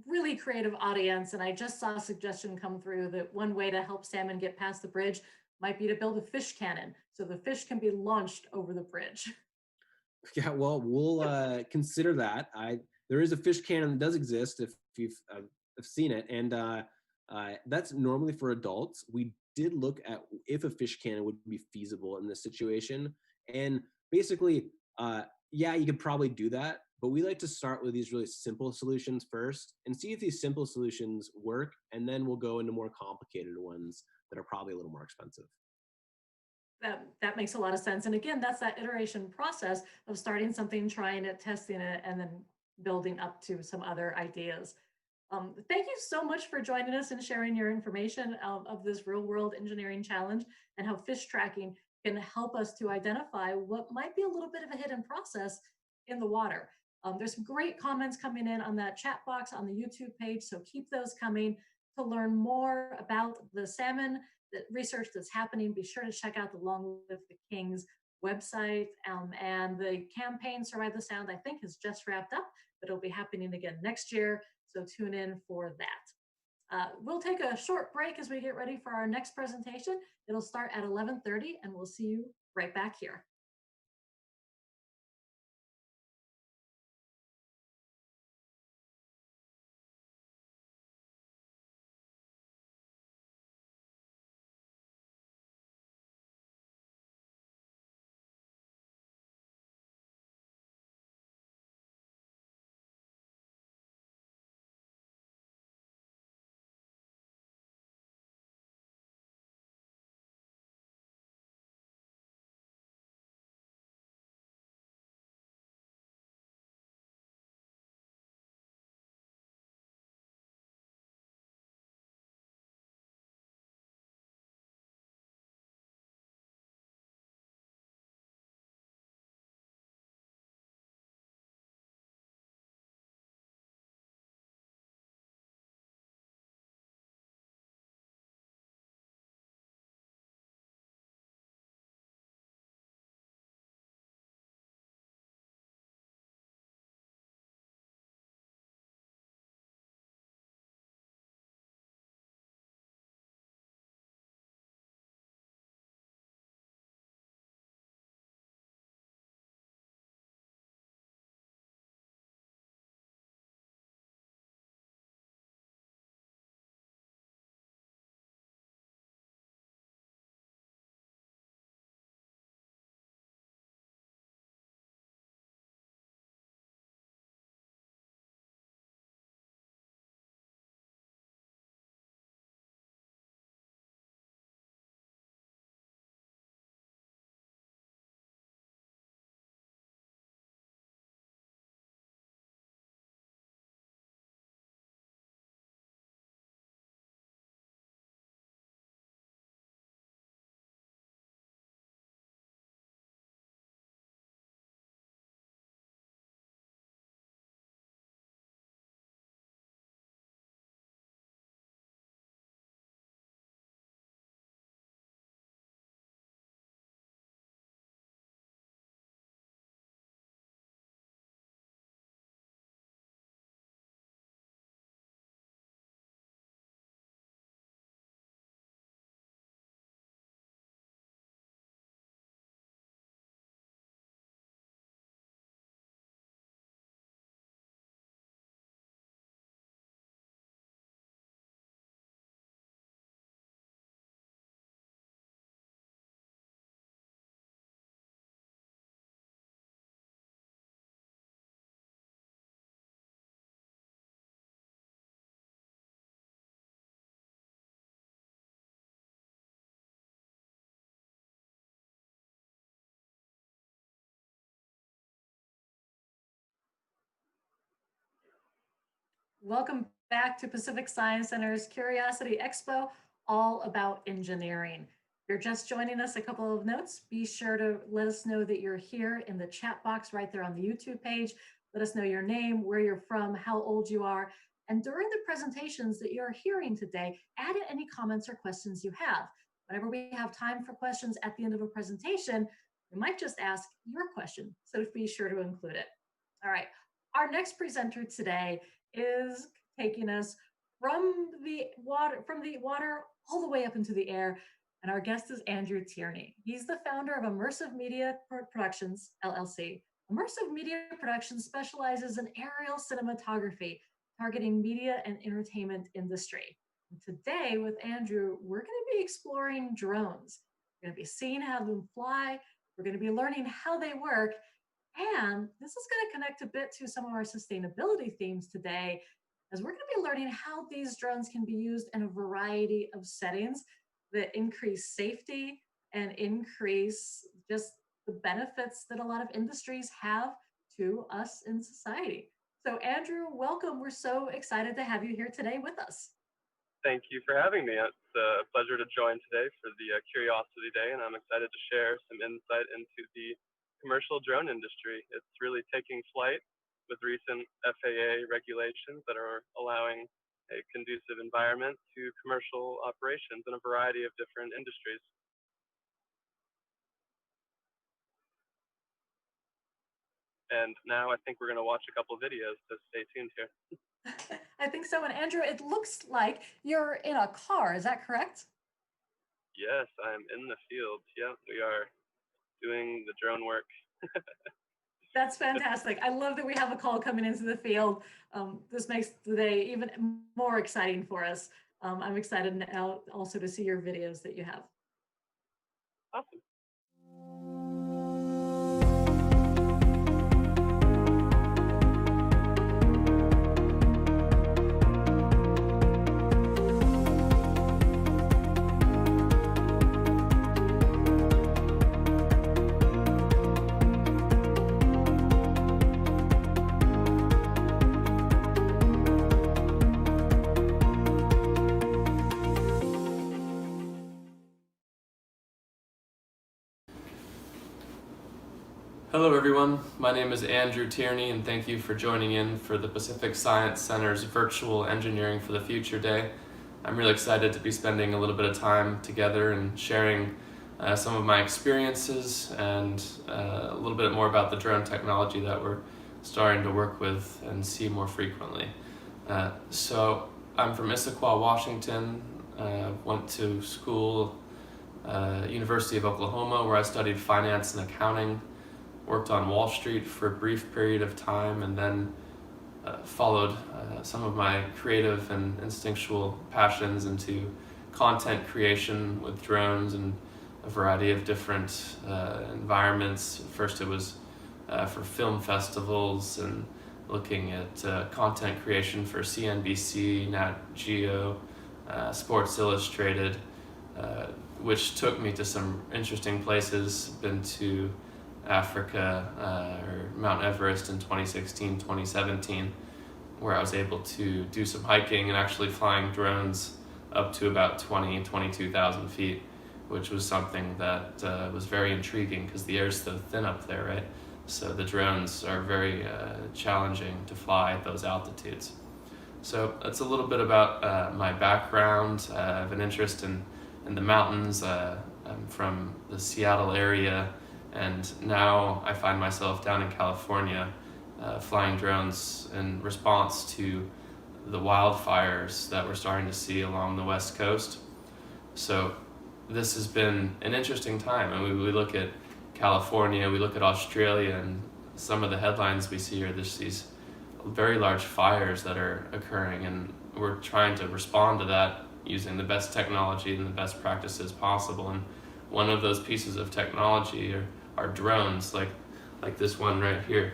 really creative audience, and I just saw a suggestion come through that one way to help salmon get past the bridge might be to build a fish cannon so the fish can be launched over the bridge. Yeah, well, we'll consider that. There is a fish cannon that does exist if you've have seen it, and that's normally for adults. We did look at if a fish cannon would be feasible in this situation, and basically, yeah, you could probably do that. But we like to start with these really simple solutions first and see if these simple solutions work, and then we'll go into more complicated ones that are probably a little more expensive. That makes a lot of sense. And again, that's that iteration process of starting something, trying it, testing it, and then building up to some other ideas. Thank you so much for joining us and sharing your information of this real world engineering challenge and how fish tracking can help us to identify what might be a little bit of a hidden process in the water. There's some great comments coming in on that chat box on the YouTube page, so keep those coming. To learn more about the salmon, the research that's happening, be sure to check out the Long Live the Kings website. And the campaign Survive the Sound, I think, has just wrapped up, but it'll be happening again next year. So tune in for that. We'll take a short break as we get ready for our next presentation. It'll start at 11:30, and we'll see you right back here. Welcome back to Pacific Science Center's Curiosity Expo, all about engineering. If you're just joining us, a couple of notes. Be sure to let us know that you're here in the chat box right there on the YouTube page. Let us know your name, where you're from, how old you are. And during the presentations that you're hearing today, add in any comments or questions you have. Whenever we have time for questions at the end of a presentation, we might just ask your question. So be sure to include it. All right. Our next presenter today is taking us from the water all the way up into the air. And our guest is Andrew Tierney. He's the founder of Immersive Media Productions, LLC. Immersive Media Productions specializes in aerial cinematography, targeting media and entertainment industry. And today with Andrew, we're going to be exploring drones. We're going to be seeing how them fly. We're going to be learning how they work. And this is going to connect a bit to some of our sustainability themes today, as we're going to be learning how these drones can be used in a variety of settings that increase safety and increase just the benefits that a lot of industries have to us in society. So, Andrew, welcome. We're so excited to have you here today with us. Thank you for having me. It's a pleasure to join today for the Curiosity Day, and I'm excited to share some insight into the commercial drone industry. It's really taking flight with recent FAA regulations that are allowing a conducive environment to commercial operations in a variety of different industries. And now I think we're going to watch a couple of videos, so stay tuned here. I think so. And Andrew, it looks like you're in a car. Is that correct? Yes, I'm in the field. Yep, we are doing the drone work. That's fantastic. I love that we have a call coming into the field. This makes the day even more exciting for us. I'm excited now also to see your videos that you have. Awesome. Hello everyone, my name is Andrew Tierney and thank you for joining in for the Pacific Science Center's Virtual Engineering for the Future Day. I'm really excited to be spending a little bit of time together and sharing some of my experiences and a little bit more about the drone technology that we're starting to work with and see more frequently. So I'm from Issaquah, Washington, went to school, University of Oklahoma, where I studied finance and accounting. Worked on Wall Street for a brief period of time, and then followed some of my creative and instinctual passions into content creation with drones and a variety of different environments. First it was for film festivals and looking at content creation for CNBC, Nat Geo, Sports Illustrated, which took me to some interesting places. Been to Africa or Mount Everest in 2016, 2017, where I was able to do some hiking and actually flying drones up to about 22,000 feet, which was something that was very intriguing because the air is so thin up there, right? So the drones are very challenging to fly at those altitudes. So that's a little bit about my background. I have an interest in the mountains. I'm from the Seattle area. And now I find myself down in California flying drones in response to the wildfires that we're starting to see along the West Coast. So this has been an interesting time. And we look at California, we look at Australia, and some of the headlines we see are there's these very large fires that are occurring, and we're trying to respond to that using the best technology and the best practices possible. And one of those pieces of technology are drones, like this one right here.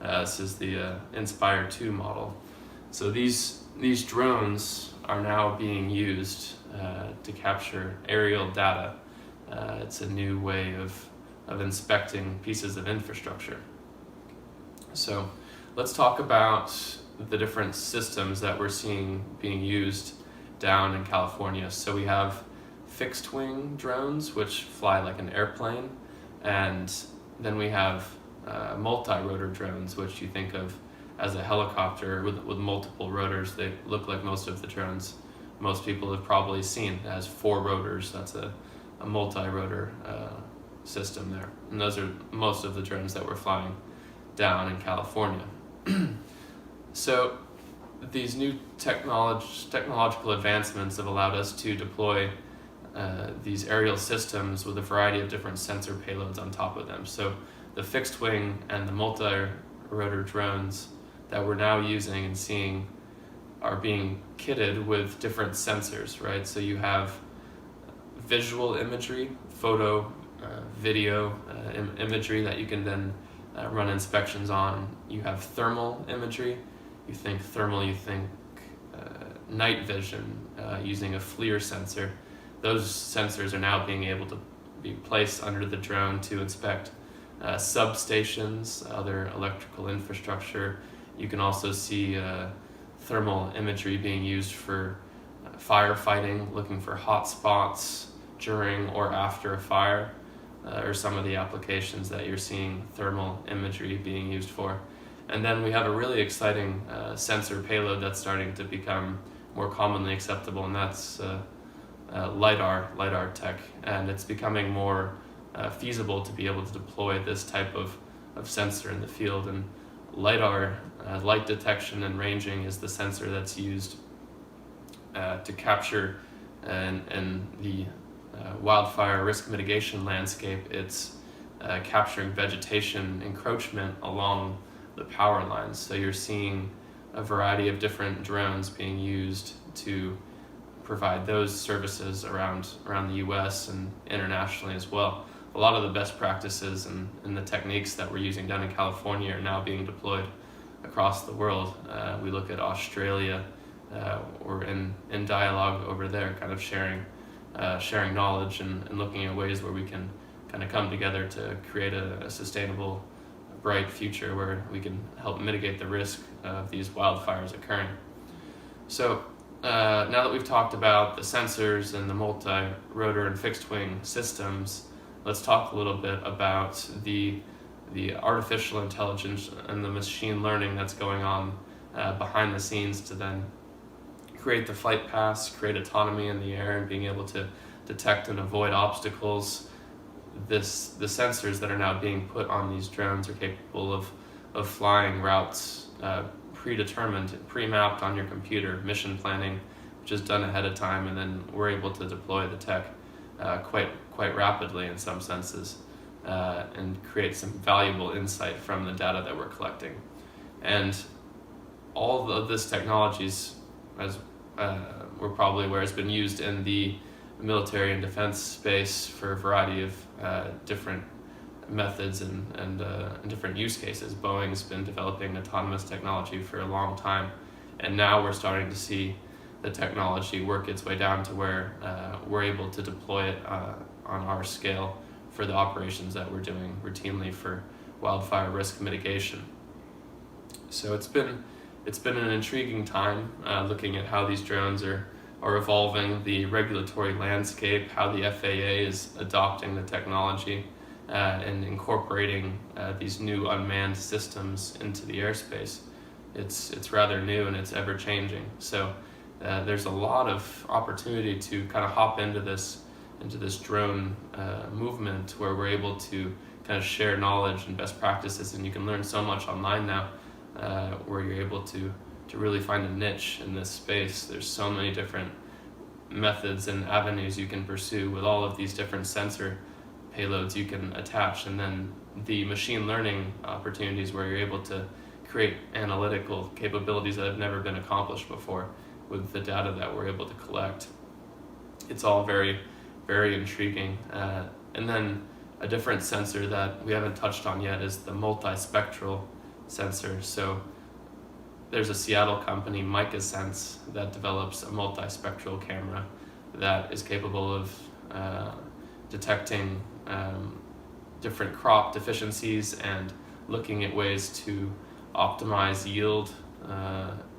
This is the Inspire 2 model. So these drones are now being used to capture aerial data. It's a new way of inspecting pieces of infrastructure. So let's talk about the different systems that we're seeing being used down in California. So we have fixed wing drones, which fly like an airplane. And then we have multi-rotor drones, which you think of as a helicopter with multiple rotors. They look like most of the drones most people have probably seen. It has 4 rotors. That's a multi-rotor system there. And those are most of the drones that we're flying down in California. So these new technological advancements have allowed us to deploy these aerial systems with a variety of different sensor payloads on top of them. So the fixed wing and the multi-rotor drones that we're now using and seeing are being kitted with different sensors, right? So you have visual imagery, photo, video imagery that you can then run inspections on. You have thermal imagery. You think thermal, you think night vision using a FLIR sensor. Those sensors are now being able to be placed under the drone to inspect substations, other electrical infrastructure. You can also see thermal imagery being used for firefighting, looking for hot spots during or after a fire, or some of the applications that you're seeing thermal imagery being used for. And then we have a really exciting sensor payload that's starting to become more commonly acceptable, and that's LiDAR tech. And it's becoming more feasible to be able to deploy this type of sensor in the field. And LiDAR, light detection and ranging, is the sensor that's used to capture in the wildfire risk mitigation landscape. It's capturing vegetation encroachment along the power lines. So you're seeing a variety of different drones being used to provide those services around the US and internationally as well. A lot of the best practices and the techniques that we're using down in California are now being deployed across the world. We look at Australia, we're in dialogue over there, kind of sharing knowledge and looking at ways where we can kind of come together to create a sustainable, bright future where we can help mitigate the risk of these wildfires occurring. So now that we've talked about the sensors and the multi-rotor and fixed wing systems, let's talk a little bit about the artificial intelligence and the machine learning that's going on behind the scenes to then create the flight paths, create autonomy in the air, and being able to detect and avoid obstacles. The sensors that are now being put on these drones are capable of flying routes predetermined, pre-mapped on your computer, mission planning, which is done ahead of time, and then we're able to deploy the tech quite rapidly in some senses, and create some valuable insight from the data that we're collecting. And all of this technologies, as we're probably aware, has been used in the military and defense space for a variety of different methods and different use cases. Boeing's been developing autonomous technology for a long time, and now we're starting to see the technology work its way down to where we're able to deploy it on our scale for the operations that we're doing routinely for wildfire risk mitigation. So it's been an intriguing time looking at how these drones are evolving, the regulatory landscape, how the FAA is adopting the technology and incorporating these new unmanned systems into the airspace. It's rather new and it's ever changing. So there's a lot of opportunity to kind of hop into this drone movement where we're able to kind of share knowledge and best practices, and you can learn so much online now where you're able to really find a niche in this space. There's so many different methods and avenues you can pursue with all of these different sensor payloads you can attach, and then the machine learning opportunities where you're able to create analytical capabilities that have never been accomplished before with the data that we're able to collect. It's all very, very intriguing. And then a different sensor that we haven't touched on yet is the multispectral sensor. So there's a Seattle company, MicaSense, that develops a multispectral camera that is capable of detecting different crop deficiencies and looking at ways to optimize yield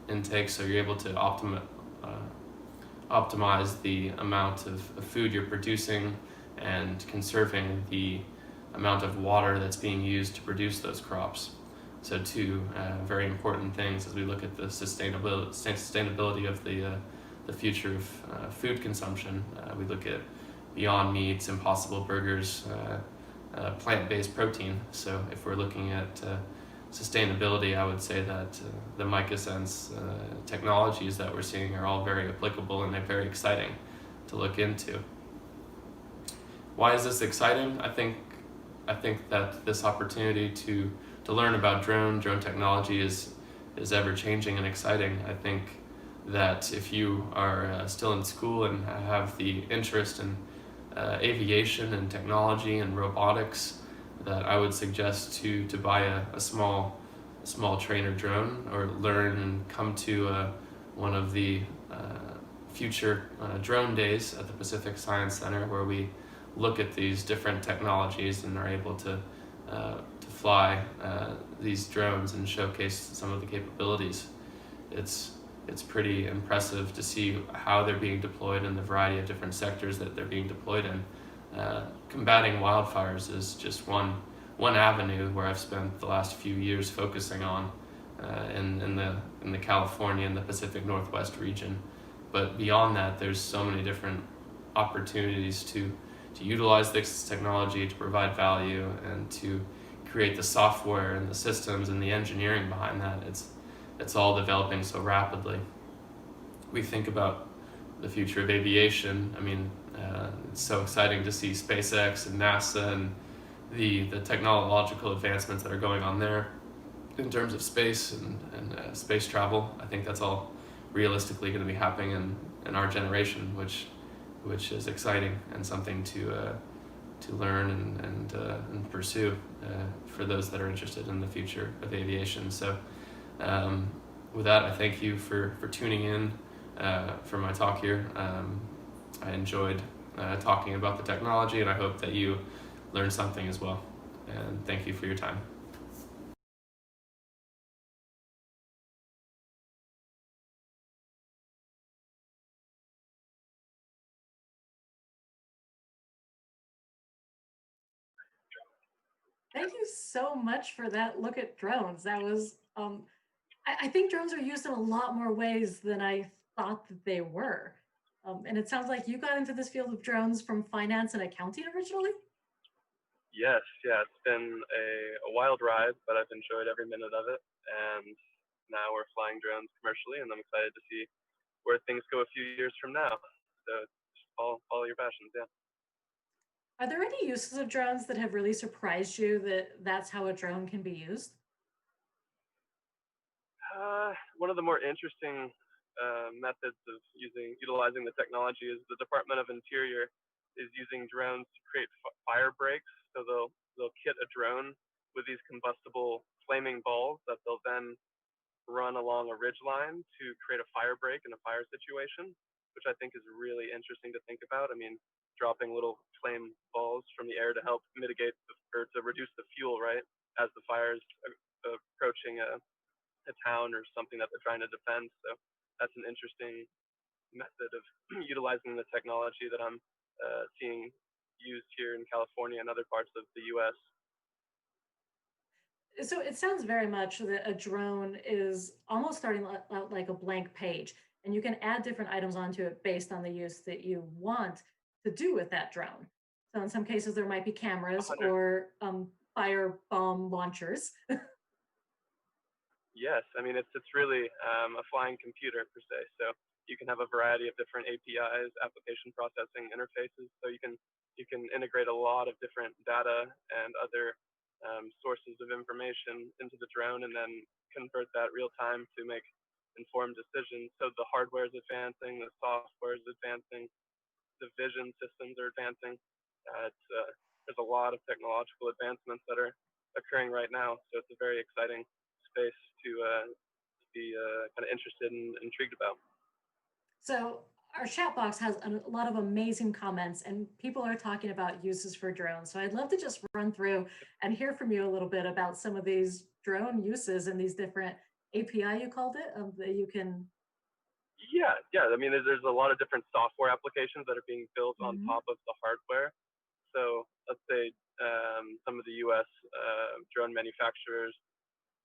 intake, so you're able to optimize the amount of food you're producing and conserving the amount of water that's being used to produce those crops. So two very important things as we look at the sustainability of the future of food consumption. We look at Beyond Meats, Impossible Burgers, plant-based protein. So if we're looking at sustainability, I would say that the MicaSense technologies that we're seeing are all very applicable and they're very exciting to look into. Why is this exciting? I think that this opportunity to learn about drone technology is ever changing and exciting. I think that if you are still in school and have the interest in aviation and technology and robotics, that I would suggest to buy a small trainer drone, or learn and come to one of the future drone days at the Pacific Science Center, where we look at these different technologies and are able to fly these drones and showcase some of the capabilities. It's pretty impressive to see how they're being deployed in the variety of different sectors that they're being deployed in. Combating wildfires is just one avenue where I've spent the last few years focusing on in the California and the Pacific Northwest region. But beyond that, there's so many different opportunities to utilize this technology to provide value and to create the software and the systems and the engineering behind that. It's all developing so rapidly. We think about the future of aviation. I mean, it's so exciting to see SpaceX and NASA and the technological advancements that are going on there in terms of space and space travel. I think that's all realistically going to be happening in our generation, which is exciting and something to learn and pursue for those that are interested in the future of aviation. So with that, I thank you for tuning in for my talk here. I enjoyed talking about the technology, and I hope that you learned something as well. And thank you for your time. Thank you so much for that look at drones. That was, I think drones are used in a lot more ways than I thought that they were. And it sounds like you got into this field of drones from finance and accounting originally? Yes, yeah, it's been a wild ride, but I've enjoyed every minute of it. And now we're flying drones commercially, and I'm excited to see where things go a few years from now. So just follow your passions, yeah. Are there any uses of drones that have really surprised you that that's how a drone can be used? One of the more interesting methods of utilizing the technology is the Department of Interior is using drones to create fire breaks. So they'll kit a drone with these combustible flaming balls that they'll then run along a ridge line to create a fire break in a fire situation, which I think is really interesting to think about. I mean, dropping little flame balls from the air to help mitigate or to reduce the fuel, right, as the fire's approaching a town or something that they're trying to defend. So that's an interesting method of utilizing the technology that I'm seeing used here in California and other parts of the U.S. So it sounds very much that a drone is almost starting out like a blank page, and you can add different items onto it based on the use that you want to do with that drone. So in some cases, there might be cameras 100. or fire bomb launchers. Yes, I mean it's really a flying computer per se. So you can have a variety of different APIs, application processing interfaces. So you can integrate a lot of different data and other sources of information into the drone, and then convert that real time to make informed decisions. So the hardware is advancing, the software is advancing, the vision systems are advancing. There's a lot of technological advancements that are occurring right now. So it's a very exciting space to be kind of interested and intrigued about. So our chat box has a lot of amazing comments, and people are talking about uses for drones. So I'd love to just run through and hear from you a little bit about some of these drone uses and these different API, you called it, that you can. Yeah. I mean, there's a lot of different software applications that are being built on top of the hardware. So let's say some of the U.S. Drone manufacturers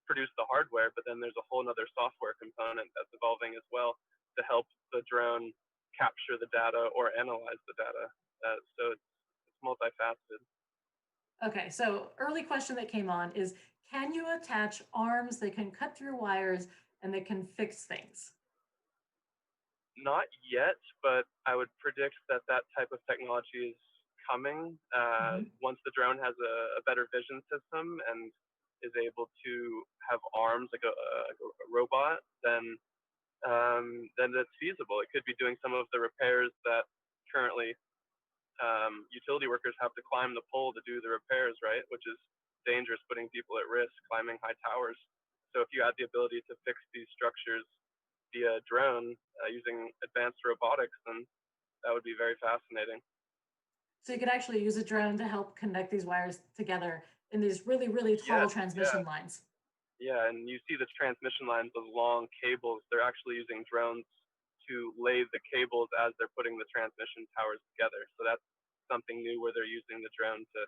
produce the hardware, but then there's a whole other software component that's evolving as well to help the drone capture the data or analyze the data. So it's multifaceted. Okay, so early question that came on is, can you attach arms that can cut through wires and that can fix things? Not yet, but I would predict that that type of technology is coming. Once the drone has a better vision system and is able to have arms like a robot, then it's feasible. It could be doing some of the repairs that currently utility workers have to climb the pole to do the repairs, right? Which is dangerous, putting people at risk, climbing high towers. So if you had the ability to fix these structures via drone using advanced robotics, then that would be very fascinating. So you could actually use a drone to help connect these wires together in these really, really tall transmission lines. Yeah, and you see the transmission lines, those long cables, they're actually using drones to lay the cables as they're putting the transmission towers together. So that's something new where they're using the drone to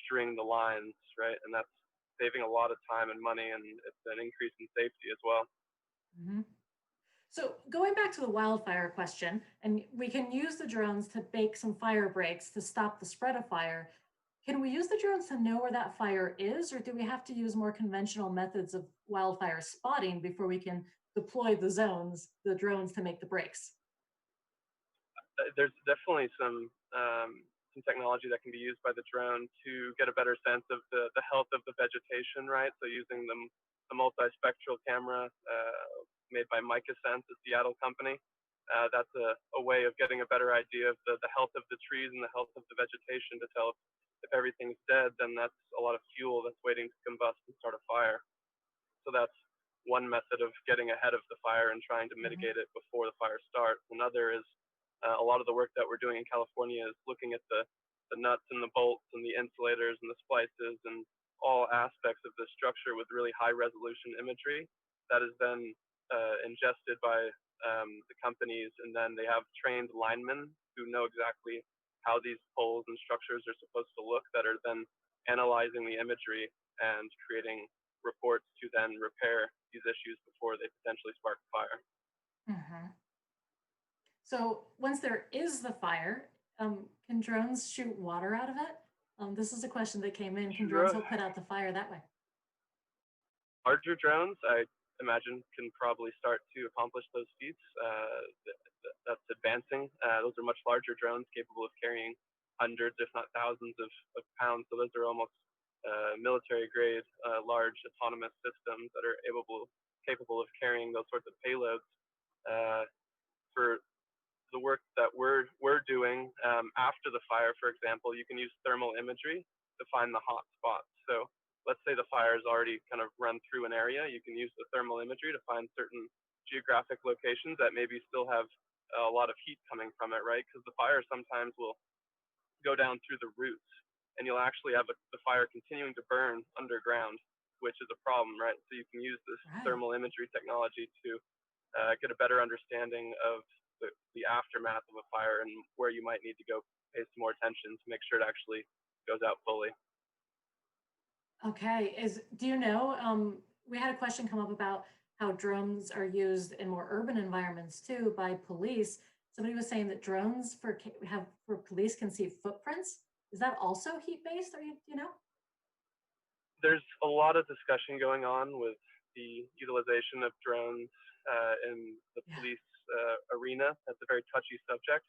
string the lines, right? And that's saving a lot of time and money, and it's an increase in safety as well. Mm-hmm. So going back to the wildfire question, and we can use the drones to bake some fire breaks to stop the spread of fire. Can we use the drones to know where that fire is, or do we have to use more conventional methods of wildfire spotting before we can deploy the drones to make the breaks? There's definitely some technology that can be used by the drone to get a better sense of the health of the vegetation, right? So using the multispectral camera made by MicaSense, a Seattle company, that's a way of getting a better idea of the health of the trees and the health of the vegetation to tell if everything's dead, then that's a lot of fuel that's waiting to combust and start a fire. So that's one method of getting ahead of the fire and trying to mitigate it before the fire starts. Another is a lot of the work that we're doing in California is looking at the nuts and the bolts and the insulators and the splices and all aspects of the structure with really high resolution imagery that is then ingested by the companies, and then they have trained linemen who know exactly how these poles and structures are supposed to look, that are then analyzing the imagery and creating reports to then repair these issues before they potentially spark a fire. Mm-hmm. So once there is the fire, can drones shoot water out of it? This is a question that came in. Can drones help put out the fire that way? Larger drones, I imagine, can probably start to accomplish those feats. That's advancing. Those are much larger drones capable of carrying hundreds, if not thousands of pounds. So those are almost military grade, large autonomous systems that are capable of carrying those sorts of payloads. For the work that we're doing after the fire, for example, you can use thermal imagery to find the hot spots. So let's say the fire is already kind of run through an area. You can use the thermal imagery to find certain geographic locations that maybe still have a lot of heat coming from it, right? Because the fire sometimes will go down through the roots, and you'll actually have the fire continuing to burn underground, which is a problem, right? So you can use this thermal imagery technology to get a better understanding of the aftermath of a fire and where you might need to go pay some more attention to make sure it actually goes out fully. Okay, do you know, we had a question come up about how drones are used in more urban environments too by police. Somebody was saying that drones for police can see footprints. Is that also heat-based, or you know? There's a lot of discussion going on with the utilization of drones in the police arena. That's a very touchy subject.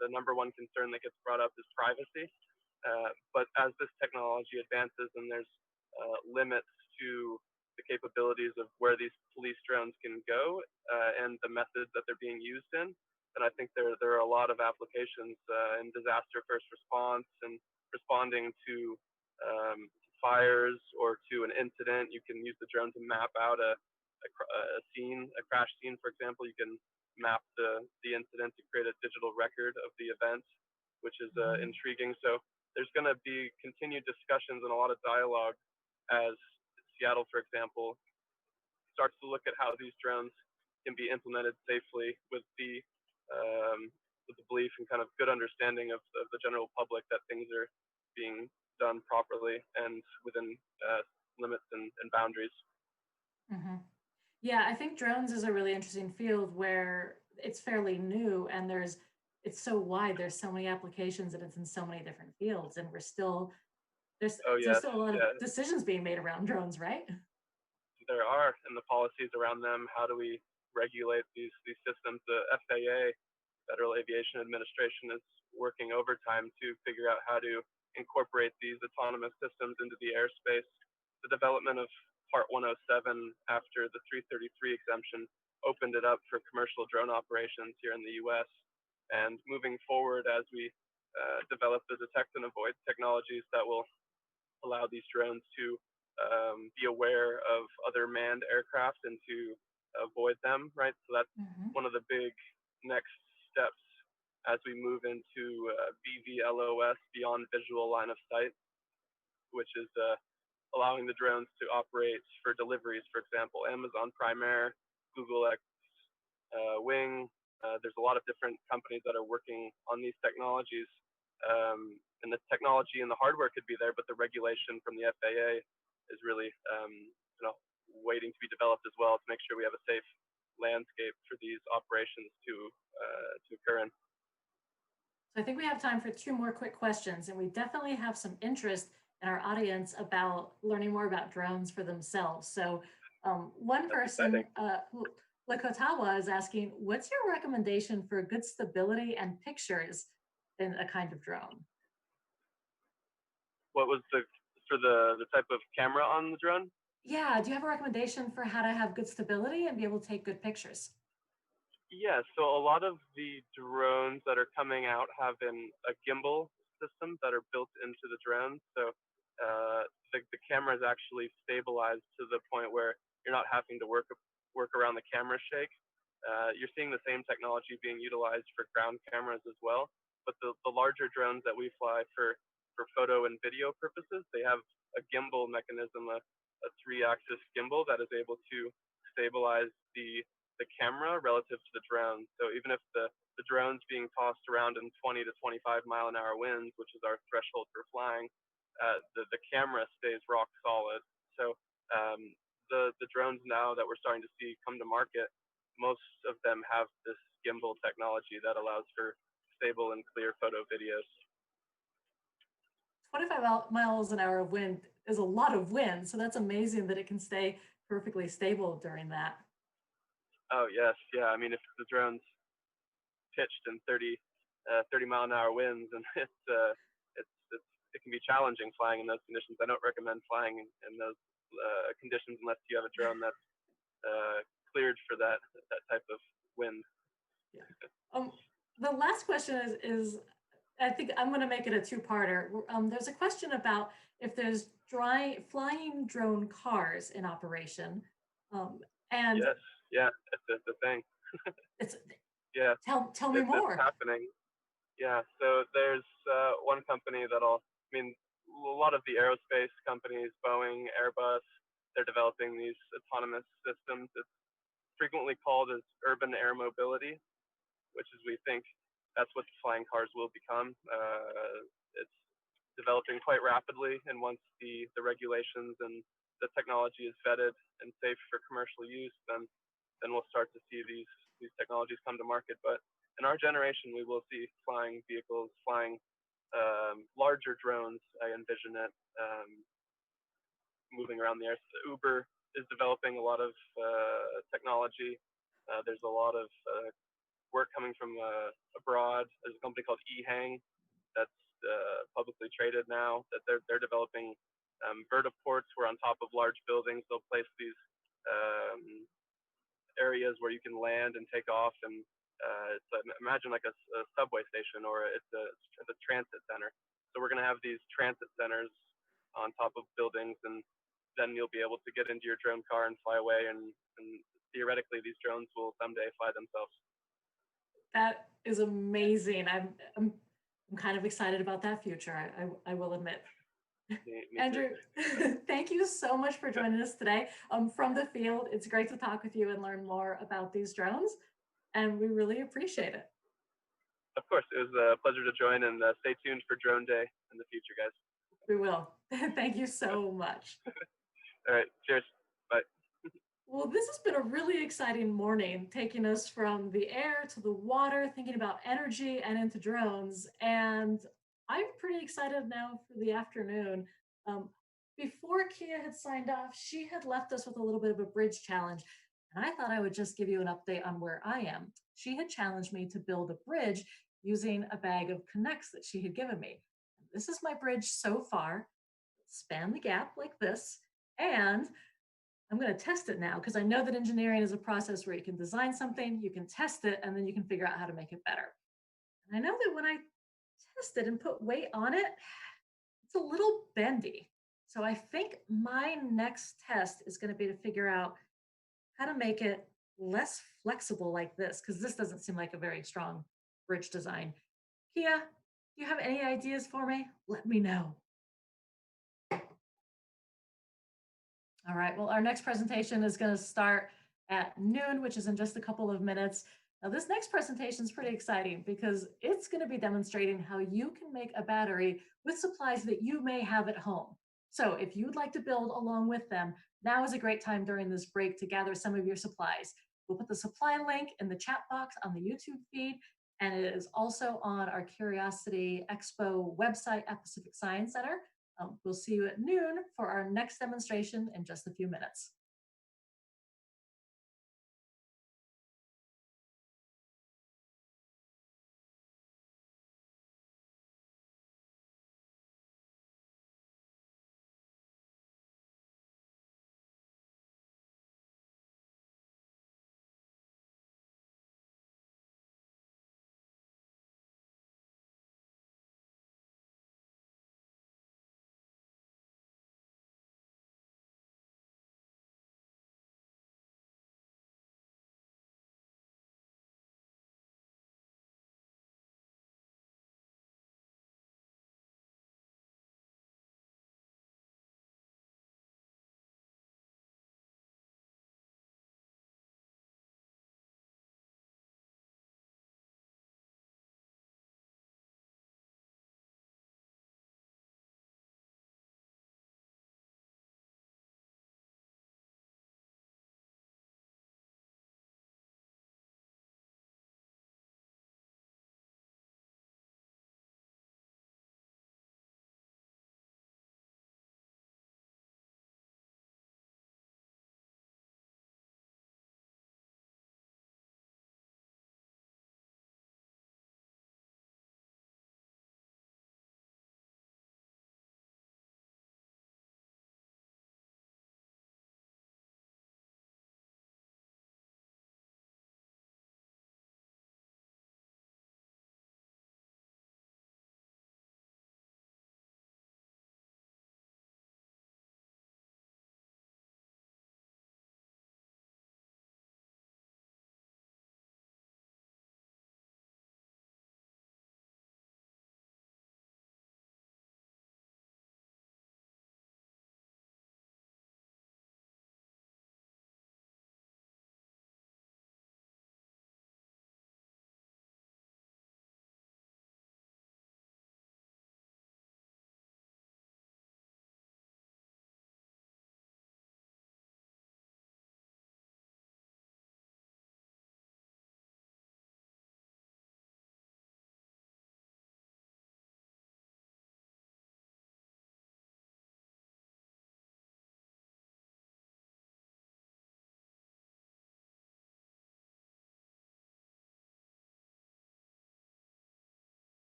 The number one concern that gets brought up is privacy. But as this technology advances and there's limits to the capabilities of where these police drones can go and the methods that they're being used in, then I think there are a lot of applications in disaster first response and responding to fires or to an incident. You can use the drone to map out a scene, a crash scene, for example. You can map the incident to create a digital record of the event, which is intriguing. So there's going to be continued discussions and a lot of dialogue as Seattle, for example, starts to look at how these drones can be implemented safely with the belief and kind of good understanding of the general public that things are being done properly and within limits and boundaries. Mm-hmm. Yeah, I think drones is a really interesting field where it's fairly new and it's so wide. There's so many applications and it's in so many different fields, and we're still Oh there's yes, still a lot of yeah, decisions being made around drones, right? there are, and the policies around them. How do we regulate these systems? The FAA, Federal Aviation Administration, is working overtime to figure out how to incorporate these autonomous systems into the airspace. The development of Part 107 after the 333 exemption opened it up for commercial drone operations here in the U.S. And moving forward, as we develop the detect and avoid technologies that will allow these drones to be aware of other manned aircraft and to avoid them, right? So that's one of the big next steps as we move into BVLOS, beyond visual line of sight, which is allowing the drones to operate for deliveries, for example, Amazon Prime Air, Google X Wing. There's a lot of different companies that are working on these technologies. And the technology and the hardware could be there, but the regulation from the FAA is really waiting to be developed as well to make sure we have a safe landscape for these operations to occur in. So I think we have time for two more quick questions, and we definitely have some interest in our audience about learning more about drones for themselves. So one person, Lakotawa, is asking, what's your recommendation for good stability and pictures in a kind of drone? What was for the type of camera on the drone? Yeah, do you have a recommendation for how to have good stability and be able to take good pictures? Yeah, so a lot of the drones that are coming out have a gimbal system that are built into the drone. So the camera is actually stabilized to the point where you're not having to work around the camera shake. You're seeing the same technology being utilized for ground cameras as well. But the larger drones that we fly for photo and video purposes, they have a gimbal mechanism, a 3-axis gimbal that is able to stabilize the camera relative to the drone. So even if the drone's being tossed around in 20 to 25 mile an hour winds, which is our threshold for flying, the camera stays rock solid. So the drones now that we're starting to see come to market, most of them have this gimbal technology that allows for stable and clear photo videos. 25 miles an hour of wind is a lot of wind, so that's amazing that it can stay perfectly stable during that. Oh yes, yeah. I mean, if the drone's pitched in 30 mile an hour winds, and it can be challenging flying in those conditions. I don't recommend flying in those conditions unless you have a drone that's cleared for that type of wind. Yeah. The last question is I think I'm going to make it a two-parter. There's a question about if there's flying drone cars in operation. And yes, yeah, it's a thing. Yeah. Tell me more. It's happening. Yeah. So there's one company a lot of the aerospace companies, Boeing, Airbus, they're developing these autonomous systems. It's frequently called as urban air mobility, which is, we think, that's what flying cars will become. It's developing quite rapidly, and once the regulations and the technology is vetted and safe for commercial use, then we'll start to see these technologies come to market. But in our generation, we will see flying vehicles, flying larger drones. I envision it moving around the air. So Uber is developing a lot of technology. There's a lot of work coming from abroad. There's a company called eHang that's publicly traded now, that they're developing vertiports where on top of large buildings they'll place these areas where you can land and take off, and imagine like a subway station, or it's a transit center. So we're going to have these transit centers on top of buildings, and then you'll be able to get into your drone car and fly away, and theoretically these drones will someday fly themselves. That is amazing. I'm kind of excited about that future. I will admit. Me Andrew, thank you so much for joining us today. From the field, it's great to talk with you and learn more about these drones, and we really appreciate it. Of course, it was a pleasure to join, and stay tuned for Drone Day in the future, guys. We will. Thank you so much. All right, cheers. Bye. Well, this has been a really exciting morning, taking us from the air to the water, thinking about energy and into drones. And I'm pretty excited now for the afternoon. Um, Before Kia had signed off, she had left us with a little bit of a bridge challenge. And I thought I would just give you an update on where I am. She had challenged me to build a bridge using a bag of connects that she had given me. This is my bridge so far. Span the gap like this. And I'm going to test it now because I know that engineering is a process where you can design something, you can test it, and then you can figure out how to make it better. And I know that when I test it and put weight on it, it's a little bendy. So I think my next test is going to be to figure out how to make it less flexible like this, because this doesn't seem like a very strong bridge design. Kia, do you have any ideas for me? Let me know. All right, well, our next presentation is going to start at noon, which is in just a couple of minutes. Now, this next presentation is pretty exciting because it's going to be demonstrating how you can make a battery with supplies that you may have at home. So if you'd like to build along with them, now is a great time during this break to gather some of your supplies. We'll put the supply link in the chat box on the YouTube feed, and it is also on our Curiosity Expo website at Pacific Science Center. We'll see you at noon for our next demonstration in just a few minutes.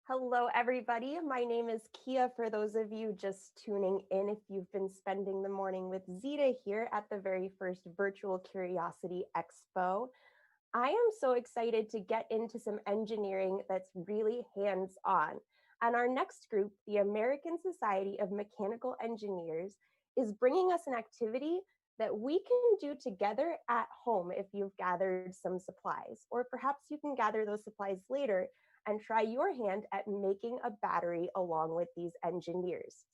Hello, everybody. My name is Kia. For those of you just tuning in, if you've been spending the morning with Zita here at the very first Virtual Curiosity Expo, I am so excited to get into some engineering that's really hands-on. And our next group, the American Society of Mechanical Engineers, is bringing us an activity that we can do together at home if you've gathered some supplies, or perhaps you can gather those supplies later and try your hand at making a battery along with these engineers.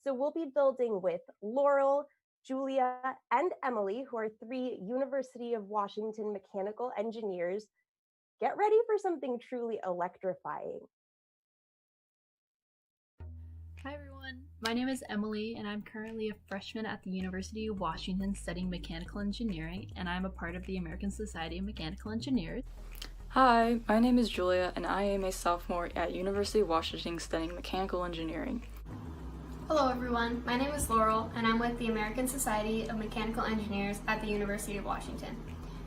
So we'll be building with Laurel, Julia, and Emily, who are 3 University of Washington mechanical engineers. Get ready for something truly electrifying. Hi everyone, my name is Emily and I'm currently a freshman at the University of Washington studying mechanical engineering, and I'm a part of the American Society of Mechanical Engineers. Hi, my name is Julia and I am a sophomore at University of Washington studying mechanical engineering. Hello everyone, my name is Laurel and I'm with the American Society of Mechanical Engineers at the University of Washington.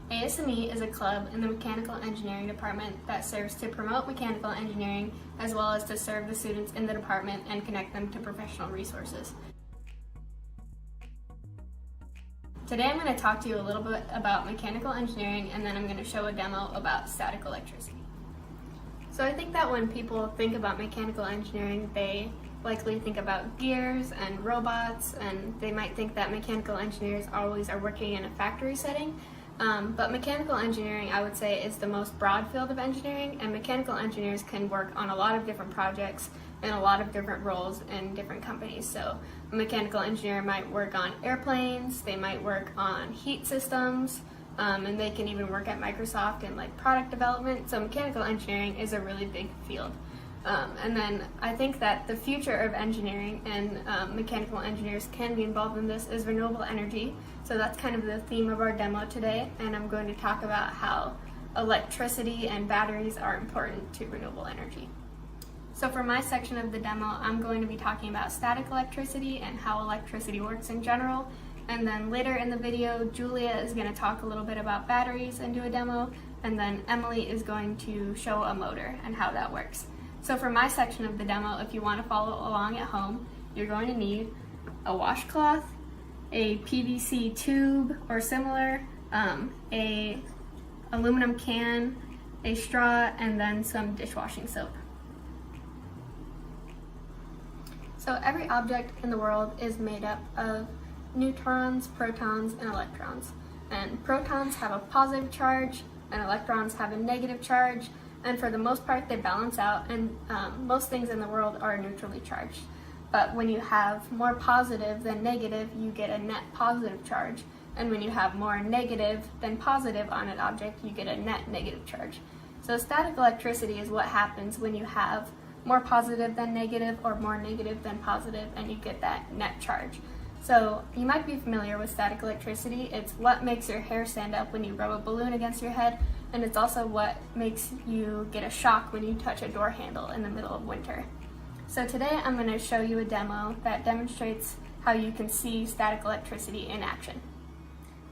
ASME is a club in the mechanical engineering department that serves to promote mechanical engineering as well as to serve the students in the department and connect them to professional resources. Today I'm going to talk to you a little bit about mechanical engineering, and then I'm going to show a demo about static electricity. So I think that when people think about mechanical engineering, they likely think about gears and robots, and they might think that mechanical engineers always are working in a factory setting. But mechanical engineering, I would say, is the most broad field of engineering, and mechanical engineers can work on a lot of different projects and a lot of different roles in different companies. So a mechanical engineer might work on airplanes, they might work on heat systems, and they can even work at Microsoft in like product development. So mechanical engineering is a really big field. And then I think that the future of engineering and mechanical engineers can be involved in this is renewable energy. So that's kind of the theme of our demo today, and I'm going to talk about how electricity and batteries are important to renewable energy. So for my section of the demo, I'm going to be talking about static electricity and how electricity works in general. And then later in the video, Julia is going to talk a little bit about batteries and do a demo. And then Emily is going to show a motor and how that works. So for my section of the demo, if you want to follow along at home, you're going to need a washcloth, a PVC tube or similar, a aluminum can, a straw, and then some dishwashing soap. So every object in the world is made up of neutrons, protons, and electrons. And protons have a positive charge, and electrons have a negative charge, and for the most part they balance out, and most things in the world are neutrally charged. But when you have more positive than negative, you get a net positive charge, and when you have more negative than positive on an object, you get a net negative charge. So static electricity is what happens when you have more positive than negative or more negative than positive, and you get that net charge. So you might be familiar with static electricity. It's what makes your hair stand up when you rub a balloon against your head, and it's also what makes you get a shock when you touch a door handle in the middle of winter. So today I'm going to show you a demo that demonstrates how you can see static electricity in action.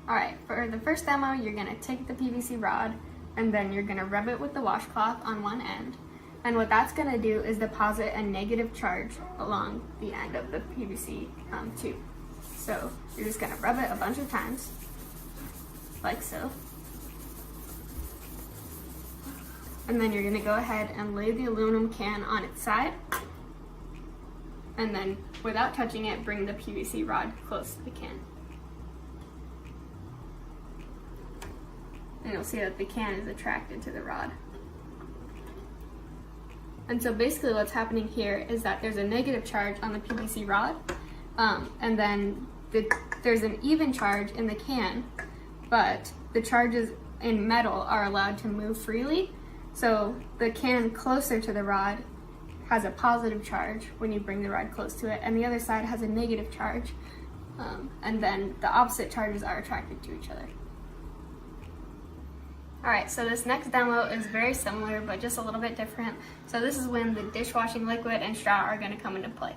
Alright, for the first demo, you're going to take the PVC rod and then you're going to rub it with the washcloth on one end. And what that's going to do is deposit a negative charge along the end of the PVC tube. So you're just going to rub it a bunch of times, like so. And then you're going to go ahead and lay the aluminum can on its side. And then, without touching it, bring the PVC rod close to the can. And you'll see that the can is attracted to the rod. And so basically what's happening here is that there's a negative charge on the PVC rod, and then there's an even charge in the can, but the charges in metal are allowed to move freely. So the can closer to the rod has a positive charge when you bring the rod close to it, and the other side has a negative charge, and then the opposite charges are attracted to each other. Alright, so this next demo is very similar, but just a little bit different. So this is when the dishwashing liquid and straw are going to come into play.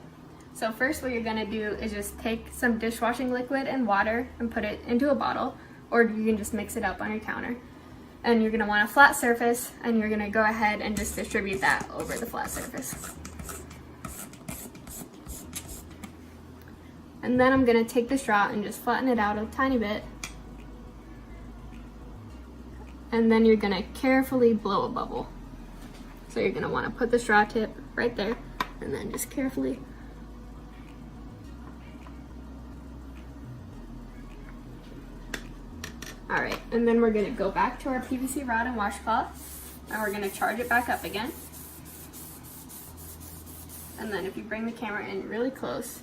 So first what you're going to do is just take some dishwashing liquid and water and put it into a bottle, or you can just mix it up on your counter. And you're going to want a flat surface, and you're going to go ahead and just distribute that over the flat surface. And then I'm going to take the straw and just flatten it out a tiny bit. And then you're going to carefully blow a bubble. So you're going to want to put the straw tip right there, and then just carefully. Alright, and then we're going to go back to our PVC rod and washcloth, and we're going to charge it back up again. And then if you bring the camera in really close,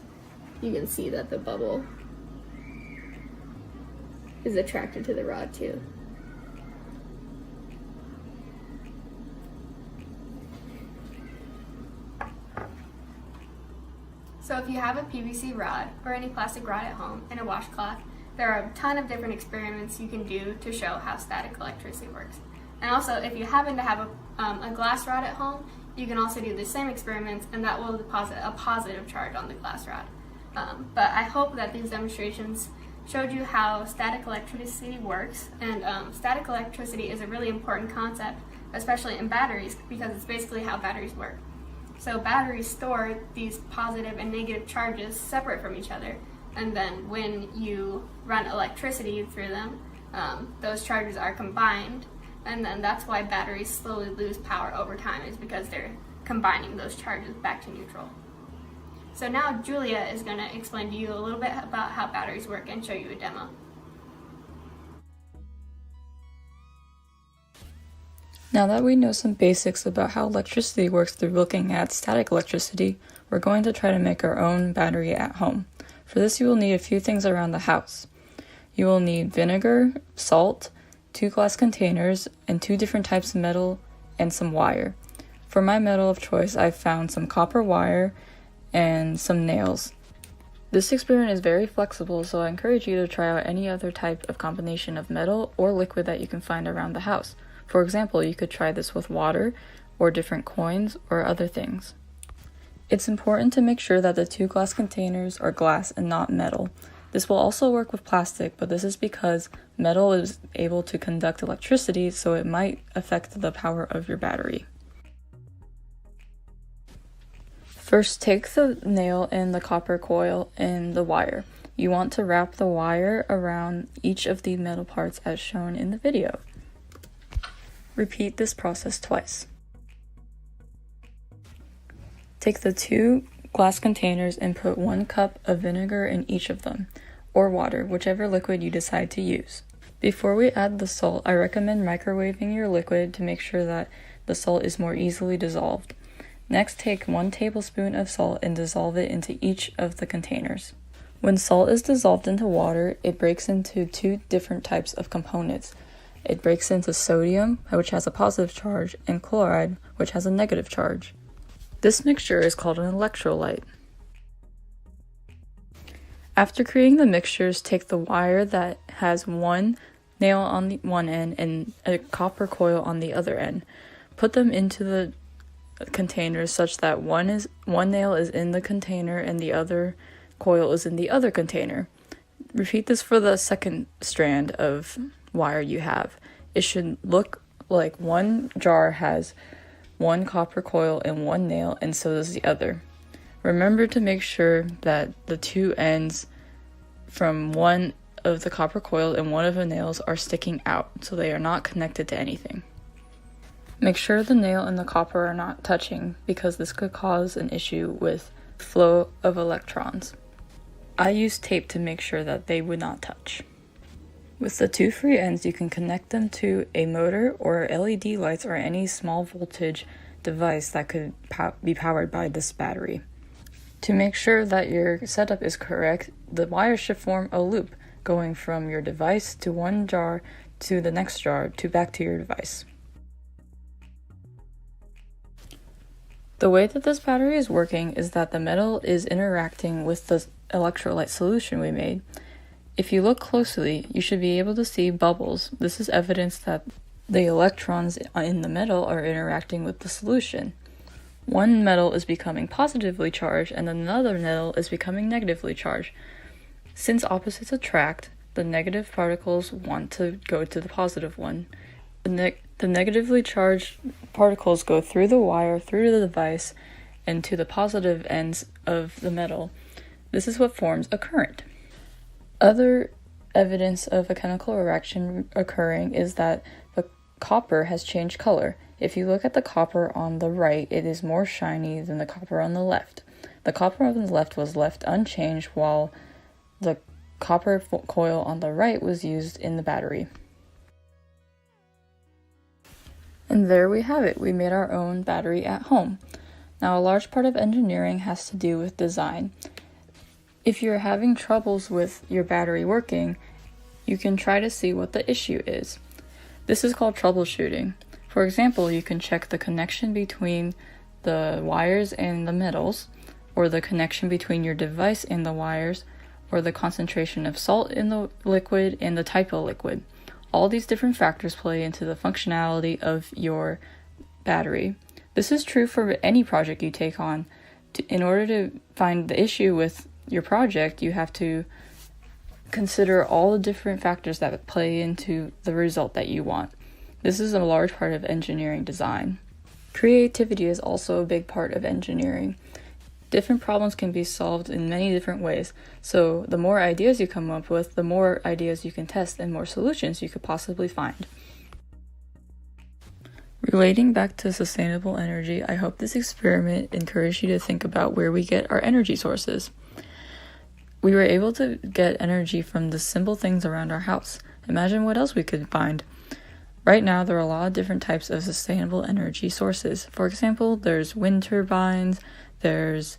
you can see that the bubble is attracted to the rod too. So if you have a PVC rod or any plastic rod at home and a washcloth, there are a ton of different experiments you can do to show how static electricity works. And also, if you happen to have a glass rod at home, you can also do the same experiments, and that will deposit a positive charge on the glass rod. But I hope that these demonstrations showed you how static electricity works, and static electricity is a really important concept, especially in batteries, because it's basically how batteries work. So batteries store these positive and negative charges separate from each other, and then when you run electricity through them, those charges are combined, and then that's why batteries slowly lose power over time, is because they're combining those charges back to neutral. So now Julia is going to explain to you a little bit about how batteries work and show you a demo. Now that we know some basics about how electricity works through looking at static electricity, we're going to try to make our own battery at home. For this, you will need a few things around the house. You will need vinegar, salt, 2 glass containers, and 2 different types of metal, and some wire. For my metal of choice, I found some copper wire and some nails. This experiment is very flexible, so I encourage you to try out any other type of combination of metal or liquid that you can find around the house. For example, you could try this with water, or different coins, or other things. It's important to make sure that the 2 glass containers are glass and not metal. This will also work with plastic, but this is because metal is able to conduct electricity, so it might affect the power of your battery. First, take the nail and the copper coil and the wire. You want to wrap the wire around each of the metal parts as shown in the video. Repeat this process twice. Take the 2 glass containers and put 1 cup of vinegar in each of them, or water, whichever liquid you decide to use. Before we add the salt, I recommend microwaving your liquid to make sure that the salt is more easily dissolved. Next, take 1 tablespoon of salt and dissolve it into each of the containers. When salt is dissolved into water, it breaks into 2 different types of components. It breaks into sodium, which has a positive charge, and chloride, which has a negative charge. This mixture is called an electrolyte. After creating the mixtures, take the wire that has 1 nail on the one end and a copper coil on the other end. Put them into the containers such that one nail is in the container and the other coil is in the other container. Repeat this for the second strand of wire you have. It should look like one jar has 1 copper coil and 1 nail, and so does the other. Remember to make sure that the 2 ends from one of the copper coil and one of the nails are sticking out, so they are not connected to anything. Make sure the nail and the copper are not touching, because this could cause an issue with flow of electrons. I used tape to make sure that they would not touch. With the 2 free ends, you can connect them to a motor or LED lights or any small voltage device that could be powered by this battery. To make sure that your setup is correct, the wire should form a loop going from your device to one jar to the next jar to back to your device. The way that this battery is working is that the metal is interacting with the electrolyte solution we made. If you look closely, you should be able to see bubbles. This is evidence that the electrons in the metal are interacting with the solution. One metal is becoming positively charged and another metal is becoming negatively charged. Since opposites attract, the negative particles want to go to the positive one. The negatively charged particles go through the wire, through the device, and to the positive ends of the metal. This is what forms a current. Other evidence of a chemical reaction occurring is that the copper has changed color. If you look at the copper on the right, it is more shiny than the copper on the left. The copper on the left was left unchanged, while the copper coil on the right was used in the battery. And there we have it. We made our own battery at home. Now, a large part of engineering has to do with design. If you're having troubles with your battery working, you can try to see what the issue is. This is called troubleshooting. For example, you can check the connection between the wires and the metals, or the connection between your device and the wires, or the concentration of salt in the liquid and the type of liquid. All these different factors play into the functionality of your battery. This is true for any project you take on. In order to find the issue with your project, you have to consider all the different factors that play into the result that you want. This is a large part of engineering design. Creativity is also a big part of engineering. Different problems can be solved in many different ways, so the more ideas you come up with, the more ideas you can test and more solutions you could possibly find. Relating back to sustainable energy, I hope this experiment encouraged you to think about where we get our energy sources. We were able to get energy from the simple things around our house. Imagine what else we could find. Right now, there are a lot of different types of sustainable energy sources. For example, there's wind turbines, there's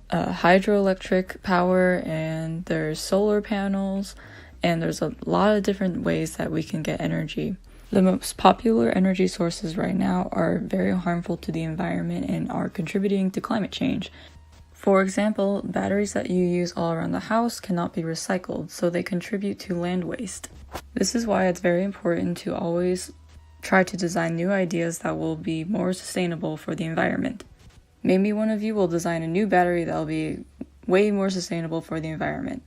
hydroelectric power, and there's solar panels, and there's a lot of different ways that we can get energy. The most popular energy sources right now are very harmful to the environment and are contributing to climate change. For example, batteries that you use all around the house cannot be recycled, so they contribute to land waste. This is why it's very important to always try to design new ideas that will be more sustainable for the environment. Maybe one of you will design a new battery that will be way more sustainable for the environment.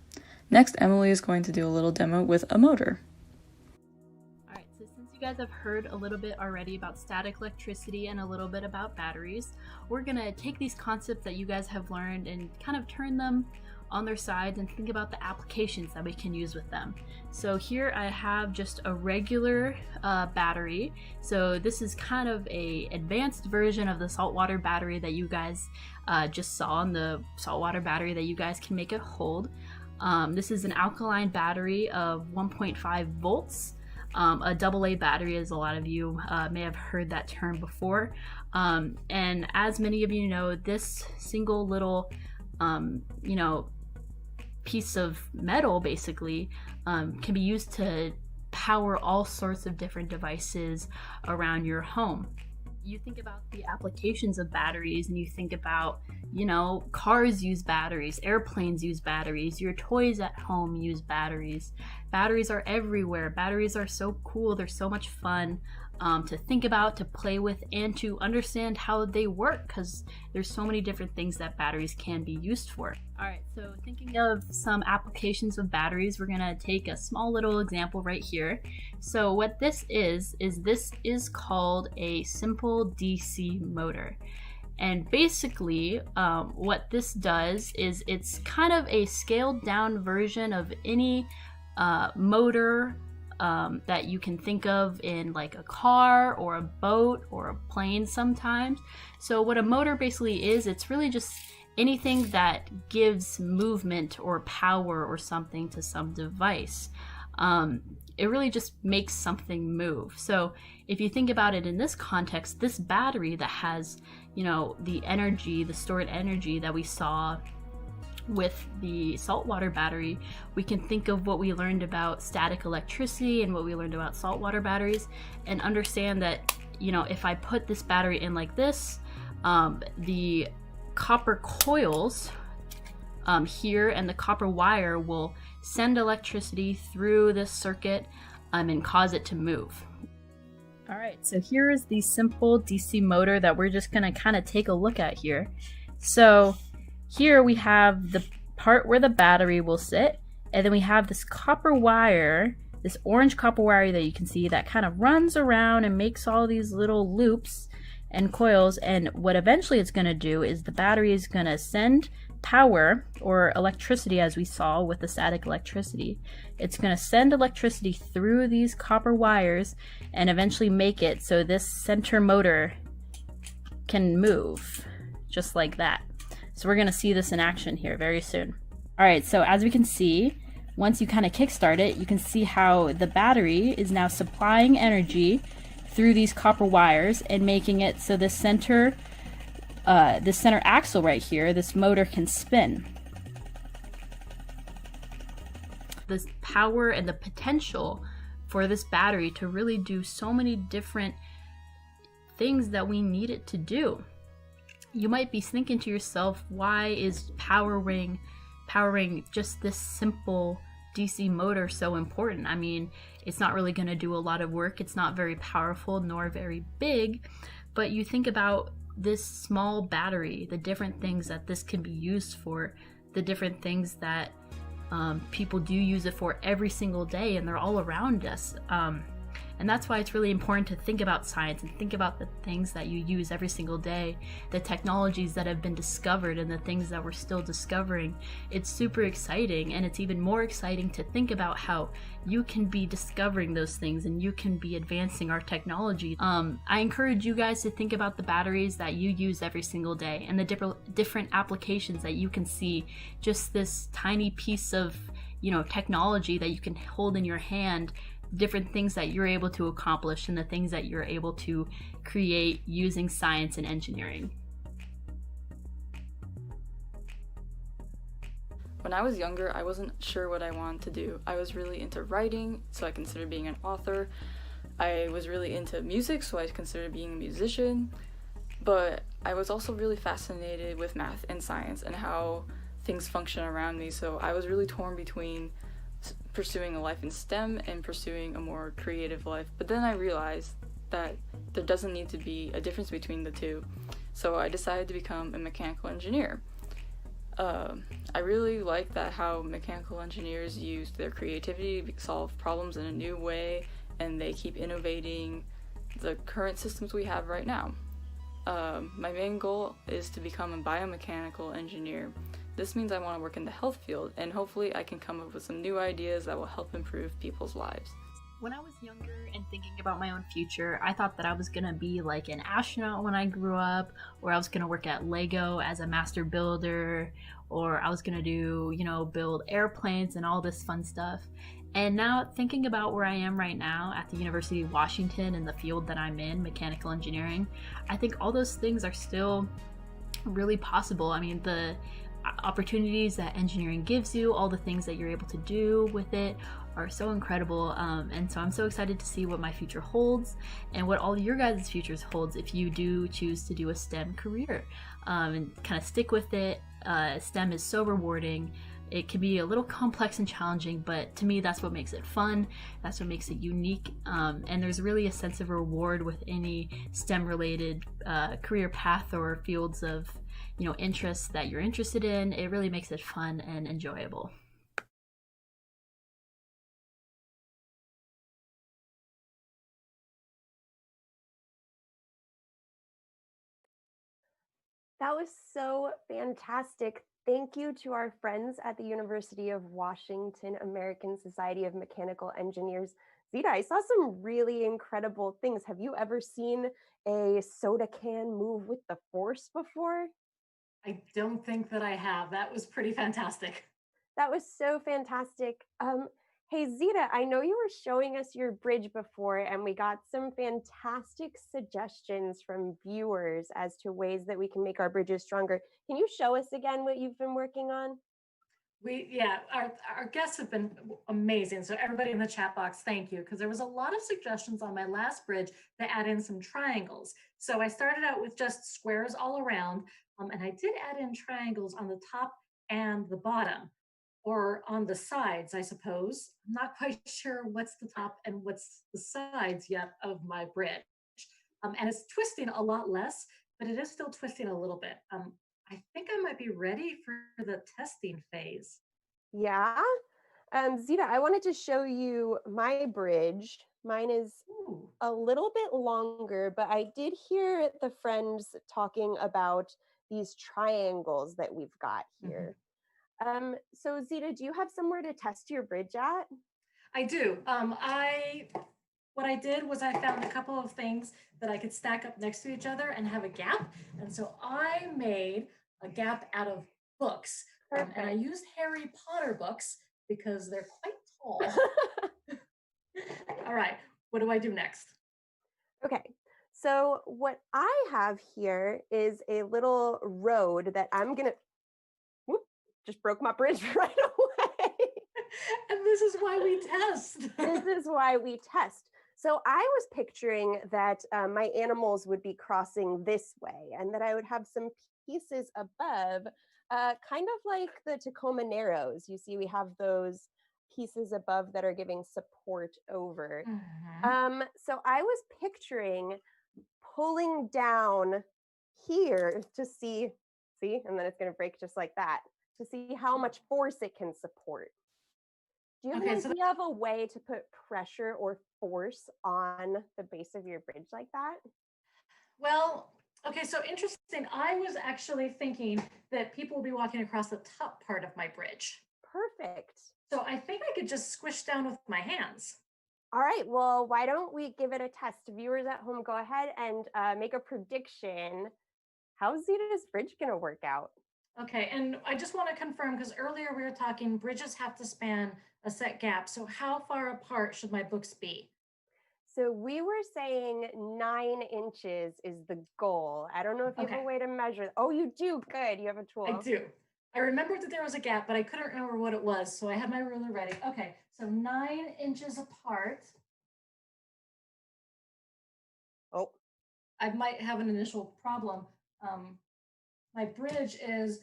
Next, Emily is going to do a little demo with a motor. Alright, so since you guys have heard a little bit already about static electricity and a little bit about batteries, we're going to take these concepts that you guys have learned and kind of turn them on their sides and think about the applications that we can use with them. So here I have just a regular battery. So this is kind of a advanced version of the saltwater battery that you guys just saw, and the saltwater battery that you guys can make it hold. This is an alkaline battery of 1.5 volts. A AA battery, as a lot of you may have heard that term before. And as many of you know, this single little piece of metal basically can be used to power all sorts of different devices around your home. You think about the applications of batteries and you think about, cars use batteries, airplanes use batteries, your toys at home use batteries. Batteries are everywhere. Batteries are so cool. They're so much fun to think about, to play with, and to understand how they work, because there's so many different things that batteries can be used for. Alright, so thinking of some applications of batteries, we're going to take a small little example right here. So what this is called a simple DC motor. And basically what this does is it's kind of a scaled down version of any motor that you can think of in like a car or a boat or a plane sometimes. So what a motor basically is, it's really just anything that gives movement or power or something to some device. It really just makes something move. So if you think about it in this context, this battery that has, the energy, the stored energy that we saw with the saltwater battery, we can think of what we learned about static electricity and what we learned about saltwater batteries and understand that, if I put this battery in like this, the copper coils here and the copper wire will send electricity through this circuit and cause it to move. Alright, so here is the simple DC motor that we're just going to kind of take a look at here. So here we have the part where the battery will sit, and then we have this copper wire, this orange copper wire that you can see that kind of runs around and makes all these little loops and coils, and what eventually it's going to do is the battery is going to send power or electricity, as we saw with the static electricity. It's going to send electricity through these copper wires and eventually make it so this center motor can move just like that. So we're going to see this in action here very soon. Alright, so as we can see, once you kind of kickstart it, you can see how the battery is now supplying energy through these copper wires and making it so this center axle right here, this motor can spin. the power and the potential for this battery to really do so many different things that we need it to do. You might be thinking to yourself, why is powering just this simple DC motor so important? I mean, it's not really going to do a lot of work. It's not very powerful nor very big, but you think about this small battery, the different things that this can be used for, the different things that people do use it for every single day, and they're all around us. And that's why it's really important to think about science and think about the things that you use every single day, the technologies that have been discovered and the things that we're still discovering. It's super exciting, and it's even more exciting to think about how you can be discovering those things and you can be advancing our technology. I encourage you guys to think about the batteries that you use every single day and the different applications that you can see. Just this tiny piece of, technology that you can hold in your hand, different things that you're able to accomplish and the things that you're able to create using science and engineering. When I was younger, I wasn't sure what I wanted to do. I was really into writing, so I considered being an author. I was really into music, so I considered being a musician. But I was also really fascinated with math and science and how things function around me, so I was really torn between pursuing a life in STEM and pursuing a more creative life. But then I realized that there doesn't need to be a difference between the two. So I decided to become a mechanical engineer. I really like that how mechanical engineers use their creativity to solve problems in a new way, and they keep innovating the current systems we have right now. My main goal is to become a biomechanical engineer. This means I want to work in the health field, and hopefully I can come up with some new ideas that will help improve people's lives. When I was younger and thinking about my own future, I thought that I was going to be like an astronaut when I grew up, or I was going to work at Lego as a master builder, or I was going to do, build airplanes and all this fun stuff. And now thinking about where I am right now at the University of Washington in the field that I'm in, mechanical engineering, I think all those things are still really possible. I mean, the opportunities that engineering gives you, all the things that you're able to do with it are so incredible, and so I'm so excited to see what my future holds and what all your guys' futures holds if you do choose to do a STEM career, and kind of stick with it. STEM is so rewarding. It can be a little complex and challenging, but to me that's what makes it fun, that's what makes it unique, and there's really a sense of reward with any STEM related career path or fields of interests that you're interested in. It really makes it fun and enjoyable. That was so fantastic. Thank you to our friends at the University of Washington American Society of Mechanical Engineers. Zita, I saw some really incredible things. Have you ever seen a soda can move with the force before? I don't think that I have. That was pretty fantastic. That was so fantastic. Hey, Zita, I know you were showing us your bridge before, and we got some fantastic suggestions from viewers as to ways that we can make our bridges stronger. Can you show us again what you've been working on? Our guests have been amazing. So everybody in the chat box, thank you, because there was a lot of suggestions on my last bridge to add in some triangles. So I started out with just squares all around, and I did add in triangles on the top and the bottom, or on the sides, I suppose. I'm not quite sure what's the top and what's the sides yet of my bridge. And it's twisting a lot less, but it is still twisting a little bit. I think I might be ready for the testing phase. Yeah. Zita, I wanted to show you my bridge. Mine is a little bit longer, but I did hear the friends talking about these triangles that we've got here. So Zita, do you have somewhere to test your bridge at? I do. What I did was I found a couple of things that I could stack up next to each other and have a gap. And so I made a gap out of books. And I used Harry Potter books because they're quite tall. All right, what do I do next? Okay, so what I have here is a little road that I'm gonna, whoop, just broke my bridge right away. And this is why we test. This is why we test. So I was picturing that my animals would be crossing this way and that I would have some pieces above, kind of like the Tacoma Narrows. You see, we have those pieces above that are giving support over. So I was picturing pulling down here to see, and then it's going to break just like that, to see how much force it can support. Do you have an idea of a way to put pressure or force on the base of your bridge like that? Well, okay, so interesting. I was actually thinking that people will be walking across the top part of my bridge. Perfect. So I think I could just squish down with my hands. All right, well, why don't we give it a test? Viewers at home, go ahead and make a prediction. How's Zita's bridge gonna work out? Okay, and I just want to confirm, because earlier we were talking bridges have to span a set gap. So how far apart should my books be? So we were saying 9 inches is the goal. I don't know if you have a way to measure. Oh, you do. Good. You have a tool. I do. I remembered that there was a gap, but I couldn't remember what it was. So I had my ruler ready. Okay, so 9 inches apart. Oh. I might have an initial problem. My bridge is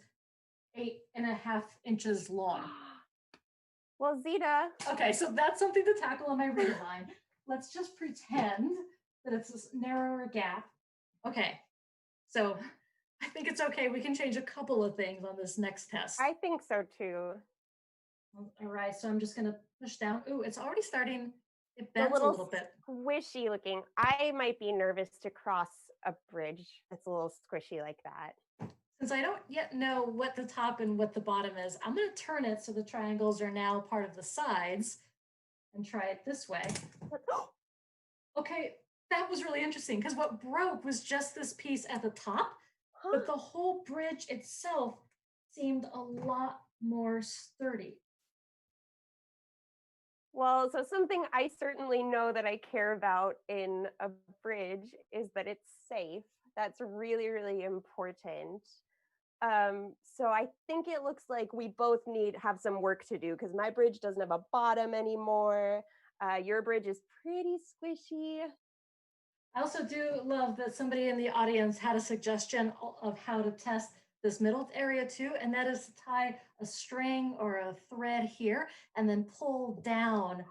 8.5 inches long. Well, Zita. Okay, so that's something to tackle on my redesign. Let's just pretend that it's this narrower gap. Okay, so I think it's okay. We can change a couple of things on this next test. I think so too. All right, so I'm just gonna push down. Ooh, it's already starting. It bends a little bit. Squishy looking. I might be nervous to cross a bridge that's a little squishy like that. Since I don't yet know what the top and what the bottom is, I'm going to turn it so the triangles are now part of the sides and try it this way. Okay, that was really interesting because what broke was just this piece at the top, but the whole bridge itself seemed a lot more sturdy. Well, so something I certainly know that I care about in a bridge is that it's safe. That's really, really important. So I think it looks like we both have some work to do because my bridge doesn't have a bottom anymore. Your bridge is pretty squishy. I also do love that somebody in the audience had a suggestion of how to test this middle area too, and that is to tie a string or a thread here and then pull down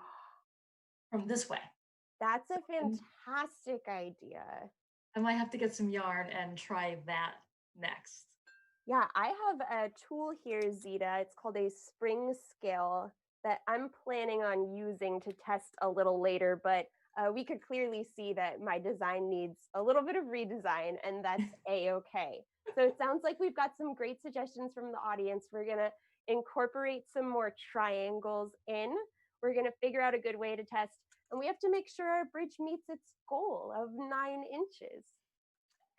from this way. That's a fantastic idea. I might have to get some yarn and try that next. Yeah, I have a tool here, Zita. It's called a spring scale that I'm planning on using to test a little later, but we could clearly see that my design needs a little bit of redesign, and that's a-okay. So it sounds like we've got some great suggestions from the audience. We're gonna incorporate some more triangles in. We're gonna figure out a good way to test, and we have to make sure our bridge meets its goal of 9 inches.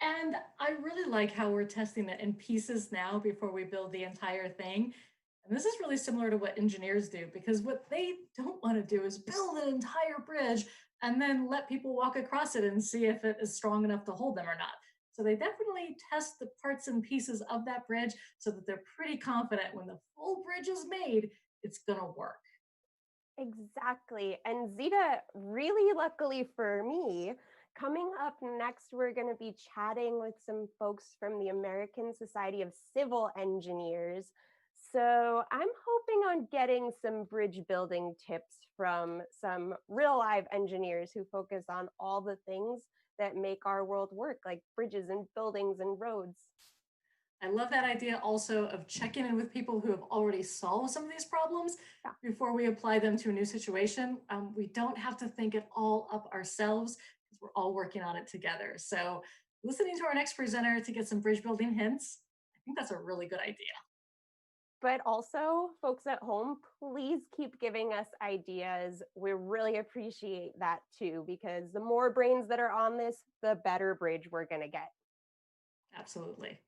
And I really like how we're testing it in pieces now before we build the entire thing. And this is really similar to what engineers do, because what they don't want to do is build an entire bridge and then let people walk across it and see if it is strong enough to hold them or not. So they definitely test the parts and pieces of that bridge so that they're pretty confident when the full bridge is made, it's gonna work. Exactly. And Zita, really luckily for me, coming up next, we're going to be chatting with some folks from the American Society of Civil Engineers. So I'm hoping on getting some bridge building tips from some real live engineers who focus on all the things that make our world work, like bridges and buildings and roads. I love that idea also of checking in with people who have already solved some of these problems before we apply them to a new situation. We don't have to think it all up ourselves because we're all working on it together. So listening to our next presenter to get some bridge building hints, I think that's a really good idea. But also, folks at home, please keep giving us ideas. We really appreciate that too, because the more brains that are on this, the better bridge we're going to get. Absolutely.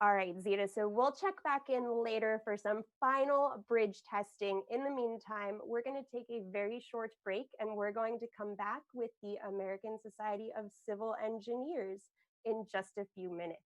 All right, Zita, so we'll check back in later for some final bridge testing. In the meantime, we're going to take a very short break and we're going to come back with the American Society of Civil Engineers in just a few minutes.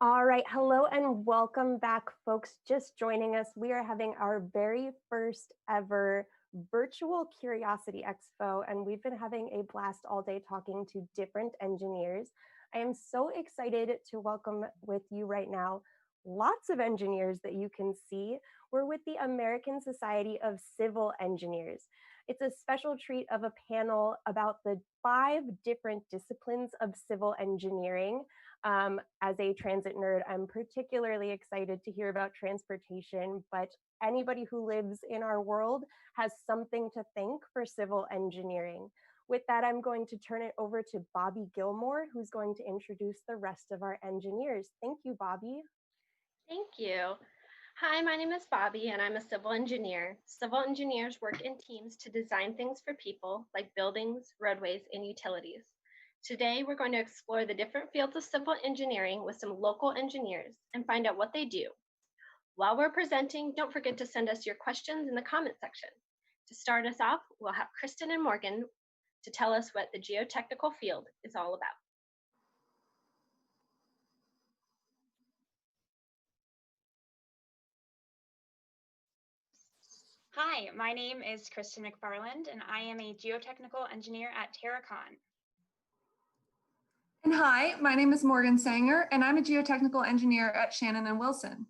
All right, hello and welcome back, folks. Just joining us, we are having our very first ever virtual Curiosity Expo, and we've been having a blast all day talking to different engineers. I am so excited to welcome with you right now lots of engineers that you can see. We're with the American Society of Civil Engineers. It's a special treat of a panel about the 5 different disciplines of civil engineering. As a transit nerd, I'm particularly excited to hear about transportation, but anybody who lives in our world has something to thank for civil engineering. With that, I'm going to turn it over to Bobby Gilmore, who's going to introduce the rest of our engineers. Thank you, Bobby. Thank you. Hi, my name is Bobby and I'm a civil engineer. Civil engineers work in teams to design things for people like buildings, roadways, and utilities. Today, we're going to explore the different fields of civil engineering with some local engineers and find out what they do. While we're presenting, don't forget to send us your questions in the comment section. To start us off, we'll have Kristen and Morgan to tell us what the geotechnical field is all about. Hi, my name is Kristen McFarland, and I am a geotechnical engineer at Terracown. And hi, my name is Morgan Sanger, and I'm a geotechnical engineer at Shannon & Wilson.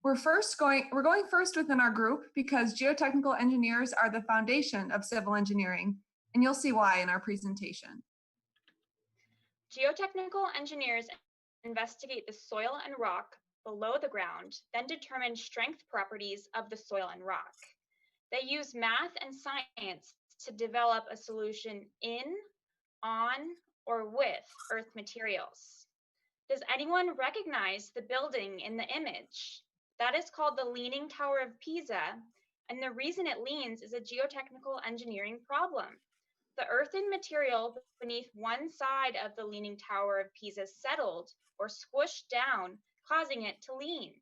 We're going first within our group because geotechnical engineers are the foundation of civil engineering, and you'll see why in our presentation. Geotechnical engineers investigate the soil and rock below the ground, then determine strength properties of the soil and rock. They use math and science to develop a solution in, on, or with earth materials. Does anyone recognize the building in the image? That is called the Leaning Tower of Pisa, and the reason it leans is a geotechnical engineering problem. The earthen material beneath one side of the Leaning Tower of Pisa settled or squished down, causing it to lean.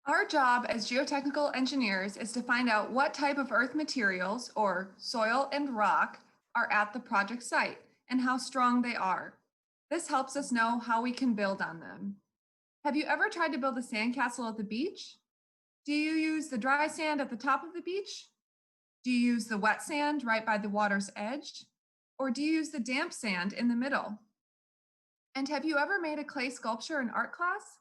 Our job as geotechnical engineers is to find out what type of earth materials, or soil and rock, are at the project site and how strong they are. This helps us know how we can build on them. Have you ever tried to build a sandcastle at the beach? Do you use the dry sand at the top of the beach? Do you use the wet sand right by the water's edge? Or do you use the damp sand in the middle? And have you ever made a clay sculpture in art class?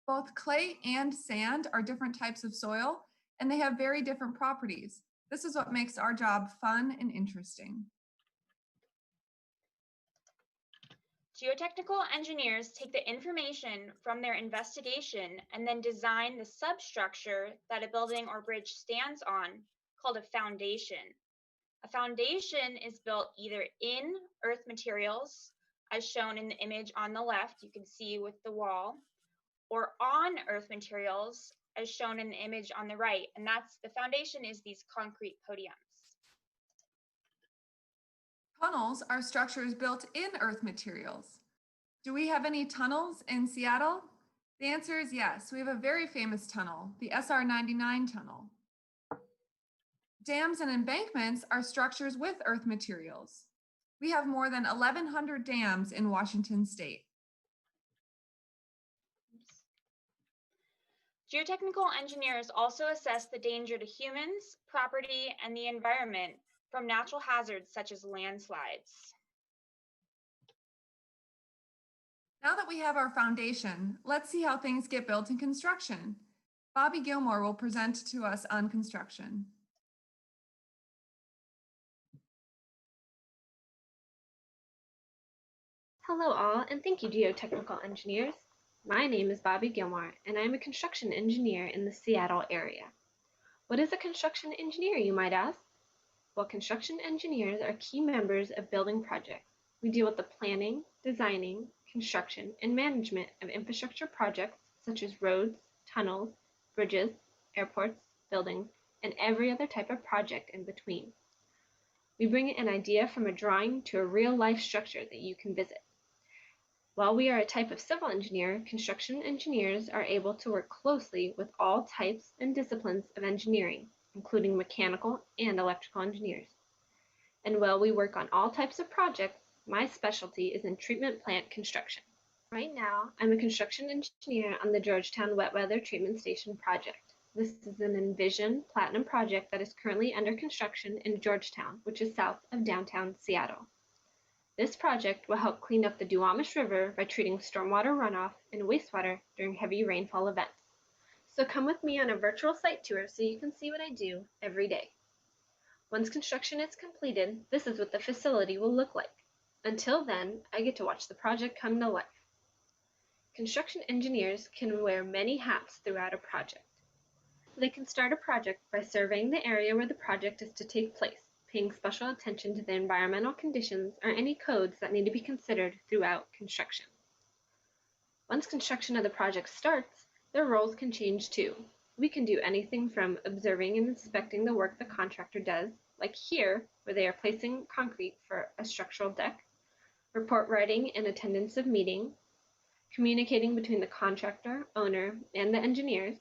Both clay and sand are different types of soil, and they have very different properties. This is what makes our job fun and interesting. Geotechnical engineers take the information from their investigation and then design the substructure that a building or bridge stands on, called a foundation. A foundation is built either in earth materials, as shown in the image on the left, you can see with the wall, or on earth materials, as shown in the image on the right, and that's the foundation is these concrete podiums. Tunnels are structures built in earth materials. Do we have any tunnels in Seattle? The answer is yes. We have a very famous tunnel, the SR-99 tunnel. Dams and embankments are structures with earth materials. We have more than 1,100 dams in Washington state. Geotechnical engineers also assess the danger to humans, property, and the environment from natural hazards such as landslides. Now that we have our foundation, let's see how things get built in construction. Bobby Gilmore will present to us on construction. Hello all, and thank you, geotechnical engineers. My name is Bobby Gilmore, and I'm a construction engineer in the Seattle area. What is a construction engineer, you might ask? Well, construction engineers are key members of building projects. We deal with the planning, designing, construction, and management of infrastructure projects such as roads, tunnels, bridges, airports, buildings, and every other type of project in between. We bring an idea from a drawing to a real-life structure that you can visit. While we are a type of civil engineer, construction engineers are able to work closely with all types and disciplines of engineering, including mechanical and electrical engineers. And while we work on all types of projects, my specialty is in treatment plant construction. Right now, I'm a construction engineer on the Georgetown Wet Weather Treatment Station project. This is an Envision Platinum project that is currently under construction in Georgetown, which is south of downtown Seattle. This project will help clean up the Duwamish River by treating stormwater runoff and wastewater during heavy rainfall events. So come with me on a virtual site tour so you can see what I do every day. Once construction is completed, this is what the facility will look like. Until then, I get to watch the project come to life. Construction engineers can wear many hats throughout a project. They can start a project by surveying the area where the project is to take place, paying special attention to the environmental conditions or any codes that need to be considered throughout construction. Once construction of the project starts, their roles can change too. We can do anything from observing and inspecting the work the contractor does, like here, where they are placing concrete for a structural deck, report writing and attendance of meetings, communicating between the contractor, owner, and the engineers,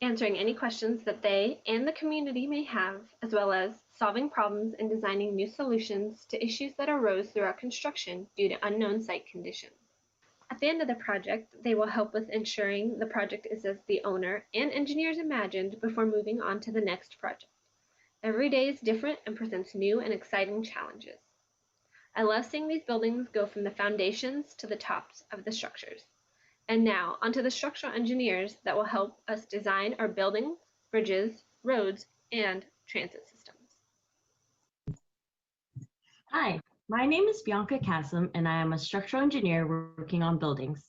answering any questions that they and the community may have, as well as solving problems and designing new solutions to issues that arose throughout construction due to unknown site conditions. At the end of the project, they will help with ensuring the project is as the owner and engineers imagined before moving on to the next project. Every day is different and presents new and exciting challenges. I love seeing these buildings go from the foundations to the tops of the structures. And now, onto the structural engineers that will help us design our buildings, bridges, roads, and transit systems. Hi, my name is Bianca Kassam, and I am a structural engineer working on buildings.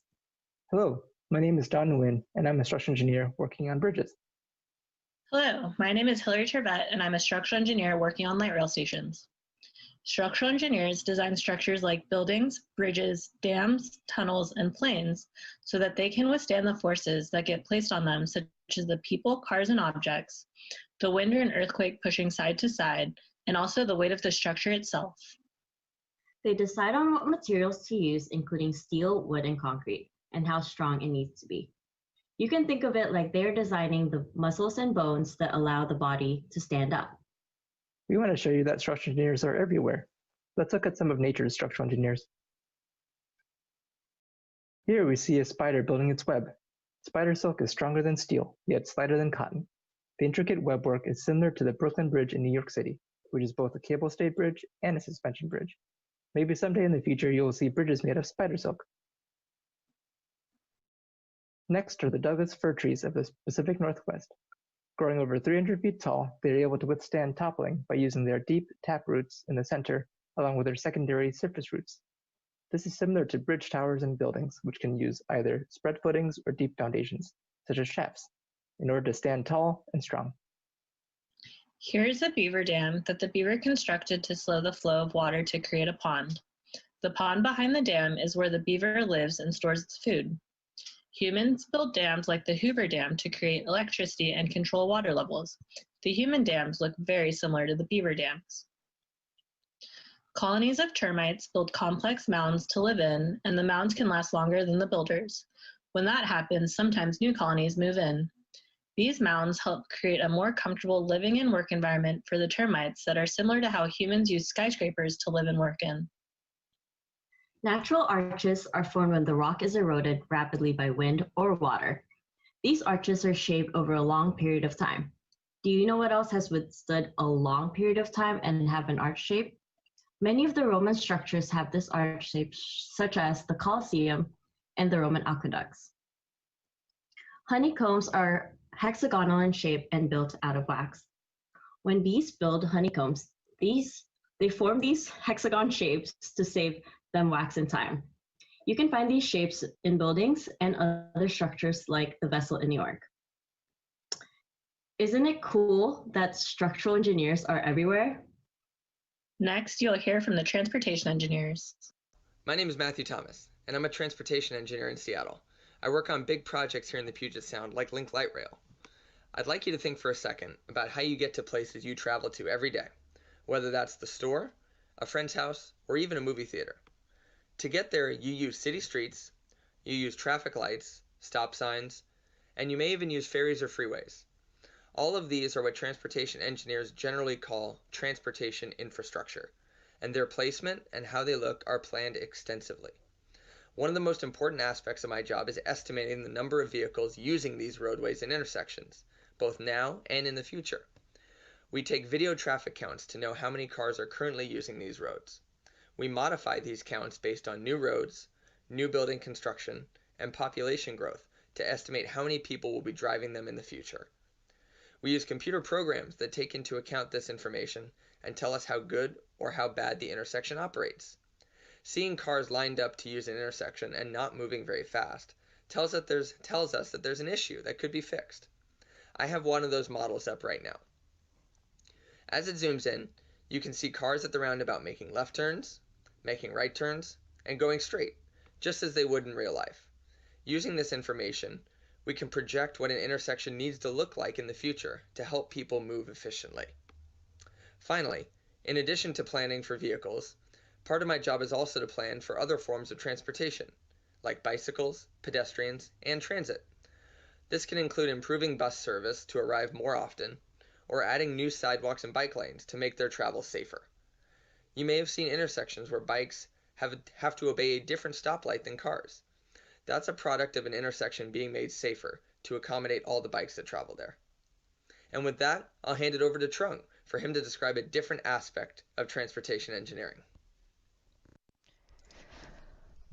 Hello, my name is Don Nguyen, and I'm a structural engineer working on bridges. Hello, my name is Hilary Turbett, and I'm a structural engineer working on light rail stations. Structural engineers design structures like buildings, bridges, dams, tunnels, and planes so that they can withstand the forces that get placed on them, such as the people, cars, and objects, the wind or an earthquake pushing side to side, and also the weight of the structure itself. They decide on what materials to use, including steel, wood, and concrete, and how strong it needs to be. You can think of it like they're designing the muscles and bones that allow the body to stand up. We want to show you that structural engineers are everywhere. Let's look at some of nature's structural engineers. Here we see a spider building its web. Spider silk is stronger than steel, yet slighter than cotton. The intricate web work is similar to the Brooklyn Bridge in New York City, which is both a cable-stayed bridge and a suspension bridge. Maybe someday in the future you will see bridges made of spider silk. Next are the Douglas fir trees of the Pacific Northwest. Growing over 300 feet tall, they are able to withstand toppling by using their deep tap roots in the center, along with their secondary surface roots. This is similar to bridge towers and buildings, which can use either spread footings or deep foundations, such as shafts, in order to stand tall and strong. Here is a beaver dam that the beaver constructed to slow the flow of water to create a pond. The pond behind the dam is where the beaver lives and stores its food. Humans build dams like the Hoover Dam to create electricity and control water levels. The human dams look very similar to the beaver dams. Colonies of termites build complex mounds to live in, and the mounds can last longer than the builders. When that happens, sometimes new colonies move in. These mounds help create a more comfortable living and work environment for the termites that are similar to how humans use skyscrapers to live and work in. Natural arches are formed when the rock is eroded rapidly by wind or water. These arches are shaped over a long period of time. Do you know what else has withstood a long period of time and have an arch shape? Many of the Roman structures have this arch shape, such as the Colosseum and the Roman aqueducts. Honeycombs are hexagonal in shape and built out of wax. When bees build honeycombs, they form these hexagon shapes to save them wax in time. You can find these shapes in buildings and other structures like the vessel in New York. Isn't it cool that structural engineers are everywhere? Next, you'll hear from the transportation engineers. My name is Matthew Thomas, and I'm a transportation engineer in Seattle. I work on big projects here in the Puget Sound like Link Light Rail. I'd like you to think for a second about how you get to places you travel to every day, whether that's the store, a friend's house, or even a movie theater. To get there, you use city streets, you use traffic lights, stop signs, and you may even use ferries or freeways. All of these are what transportation engineers generally call transportation infrastructure, and their placement and how they look are planned extensively. One of the most important aspects of my job is estimating the number of vehicles using these roadways and intersections, both now and in the future. We take video traffic counts to know how many cars are currently using these roads. We modify these counts based on new roads, new building construction, and population growth to estimate how many people will be driving them in the future. We use computer programs that take into account this information and tell us how good or how bad the intersection operates. Seeing cars lined up to use an intersection and not moving very fast tells us that there's an issue that could be fixed. I have one of those models up right now. As it zooms in, you can see cars at the roundabout making left turns, making right turns, and going straight, just as they would in real life. Using this information, we can project what an intersection needs to look like in the future to help people move efficiently. Finally, in addition to planning for vehicles, part of my job is also to plan for other forms of transportation, like bicycles, pedestrians, and transit. This can include improving bus service to arrive more often, or adding new sidewalks and bike lanes to make their travel safer. You may have seen intersections where bikes have to obey a different stoplight than cars. That's a product of an intersection being made safer to accommodate all the bikes that travel there. And with that, I'll hand it over to Trung for him to describe a different aspect of transportation engineering.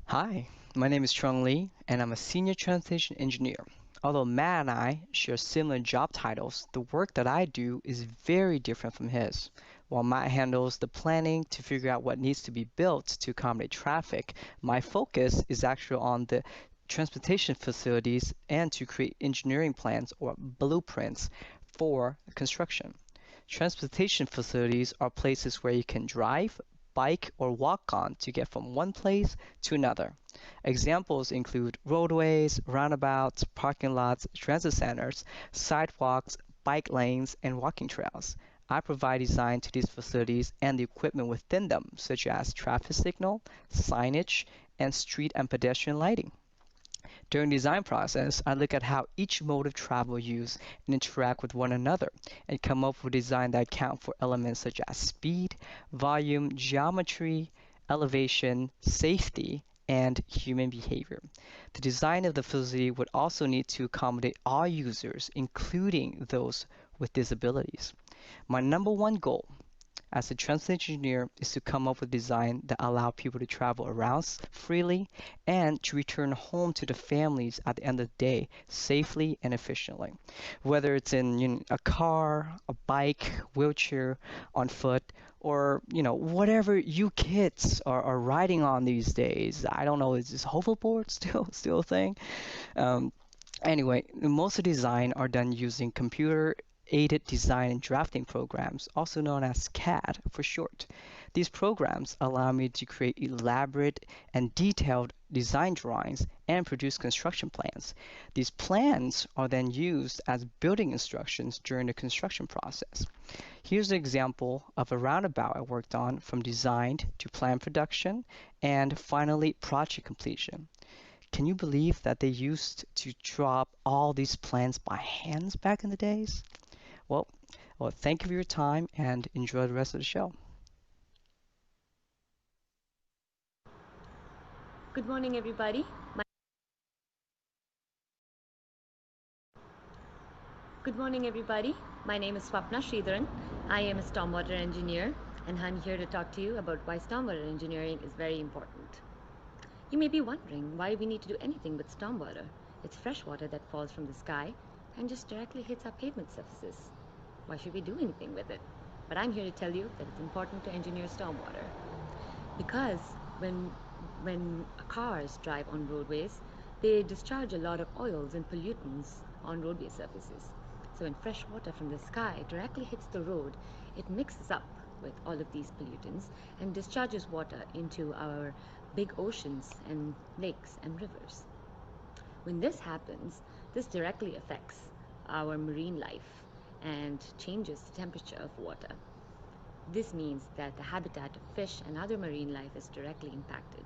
Hi, my name is Trung Lee, and I'm a senior transportation engineer. Although Matt and I share similar job titles, the work that I do is very different from his. While Matt handles the planning to figure out what needs to be built to accommodate traffic, my focus is actually on the transportation facilities and to create engineering plans or blueprints for construction. Transportation facilities are places where you can drive, bike, or walk on to get from one place to another. Examples include roadways, roundabouts, parking lots, transit centers, sidewalks, bike lanes, and walking trails. I provide design to these facilities and the equipment within them, such as traffic signal, signage, and street and pedestrian lighting. During the design process, I look at how each mode of travel use and interact with one another and come up with design that account for elements such as speed, volume, geometry, elevation, safety, and human behavior. The design of the facility would also need to accommodate all users, including those with disabilities. My number one goal as a transportation engineer is to come up with design that allow people to travel around freely and to return home to the families at the end of the day safely and efficiently. Whether it's in a car, a bike, wheelchair, on foot, or whatever you kids are riding on these days. I don't know, is this hoverboard still a thing? Anyway, most of the design are done using computer-aided design and drafting programs, also known as CAD for short. These programs allow me to create elaborate and detailed design drawings and produce construction plans. These plans are then used as building instructions during the construction process. Here's an example of a roundabout I worked on from design to plan production and finally project completion. Can you believe that they used to draw up all these plans by hands back in the days? Well, thank you for your time and enjoy the rest of the show. Good morning, everybody. My name is Swapna Sridharan. I am a stormwater engineer, and I'm here to talk to you about why stormwater engineering is very important. You may be wondering why we need to do anything with stormwater. It's fresh water that falls from the sky and just directly hits our pavement surfaces. Why should we do anything with it? But I'm here to tell you that it's important to engineer stormwater. Because when cars drive on roadways, they discharge a lot of oils and pollutants on roadway surfaces. So when fresh water from the sky directly hits the road, it mixes up with all of these pollutants and discharges water into our big oceans and lakes and rivers. When this happens, this directly affects our marine life and changes the temperature of water. This means that the habitat of fish and other marine life is directly impacted.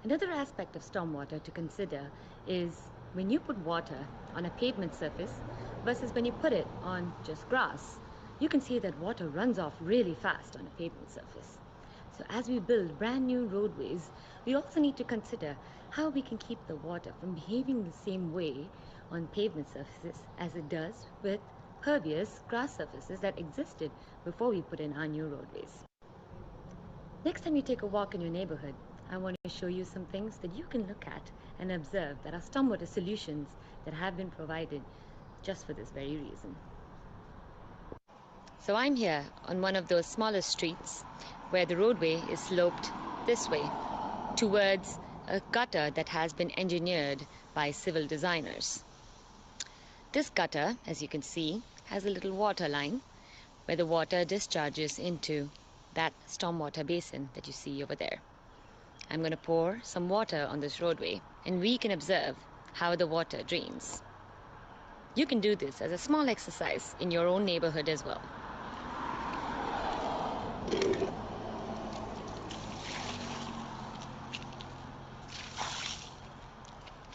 Another aspect of stormwater to consider is when you put water on a pavement surface versus when you put it on just grass, you can see that water runs off really fast on a pavement surface. So as we build brand new roadways, we also need to consider how we can keep the water from behaving the same way on pavement surfaces as it does with pervious grass surfaces that existed before we put in our new roadways. Next time you take a walk in your neighborhood, I want to show you some things that you can look at and observe that are stormwater solutions that have been provided just for this very reason. So I'm here on one of those smaller streets where the roadway is sloped this way towards a gutter that has been engineered by civil designers. This gutter, as you can see, has a little water line where the water discharges into that stormwater basin that you see over there. I'm going to pour some water on this roadway and we can observe how the water drains. You can do this as a small exercise in your own neighborhood as well.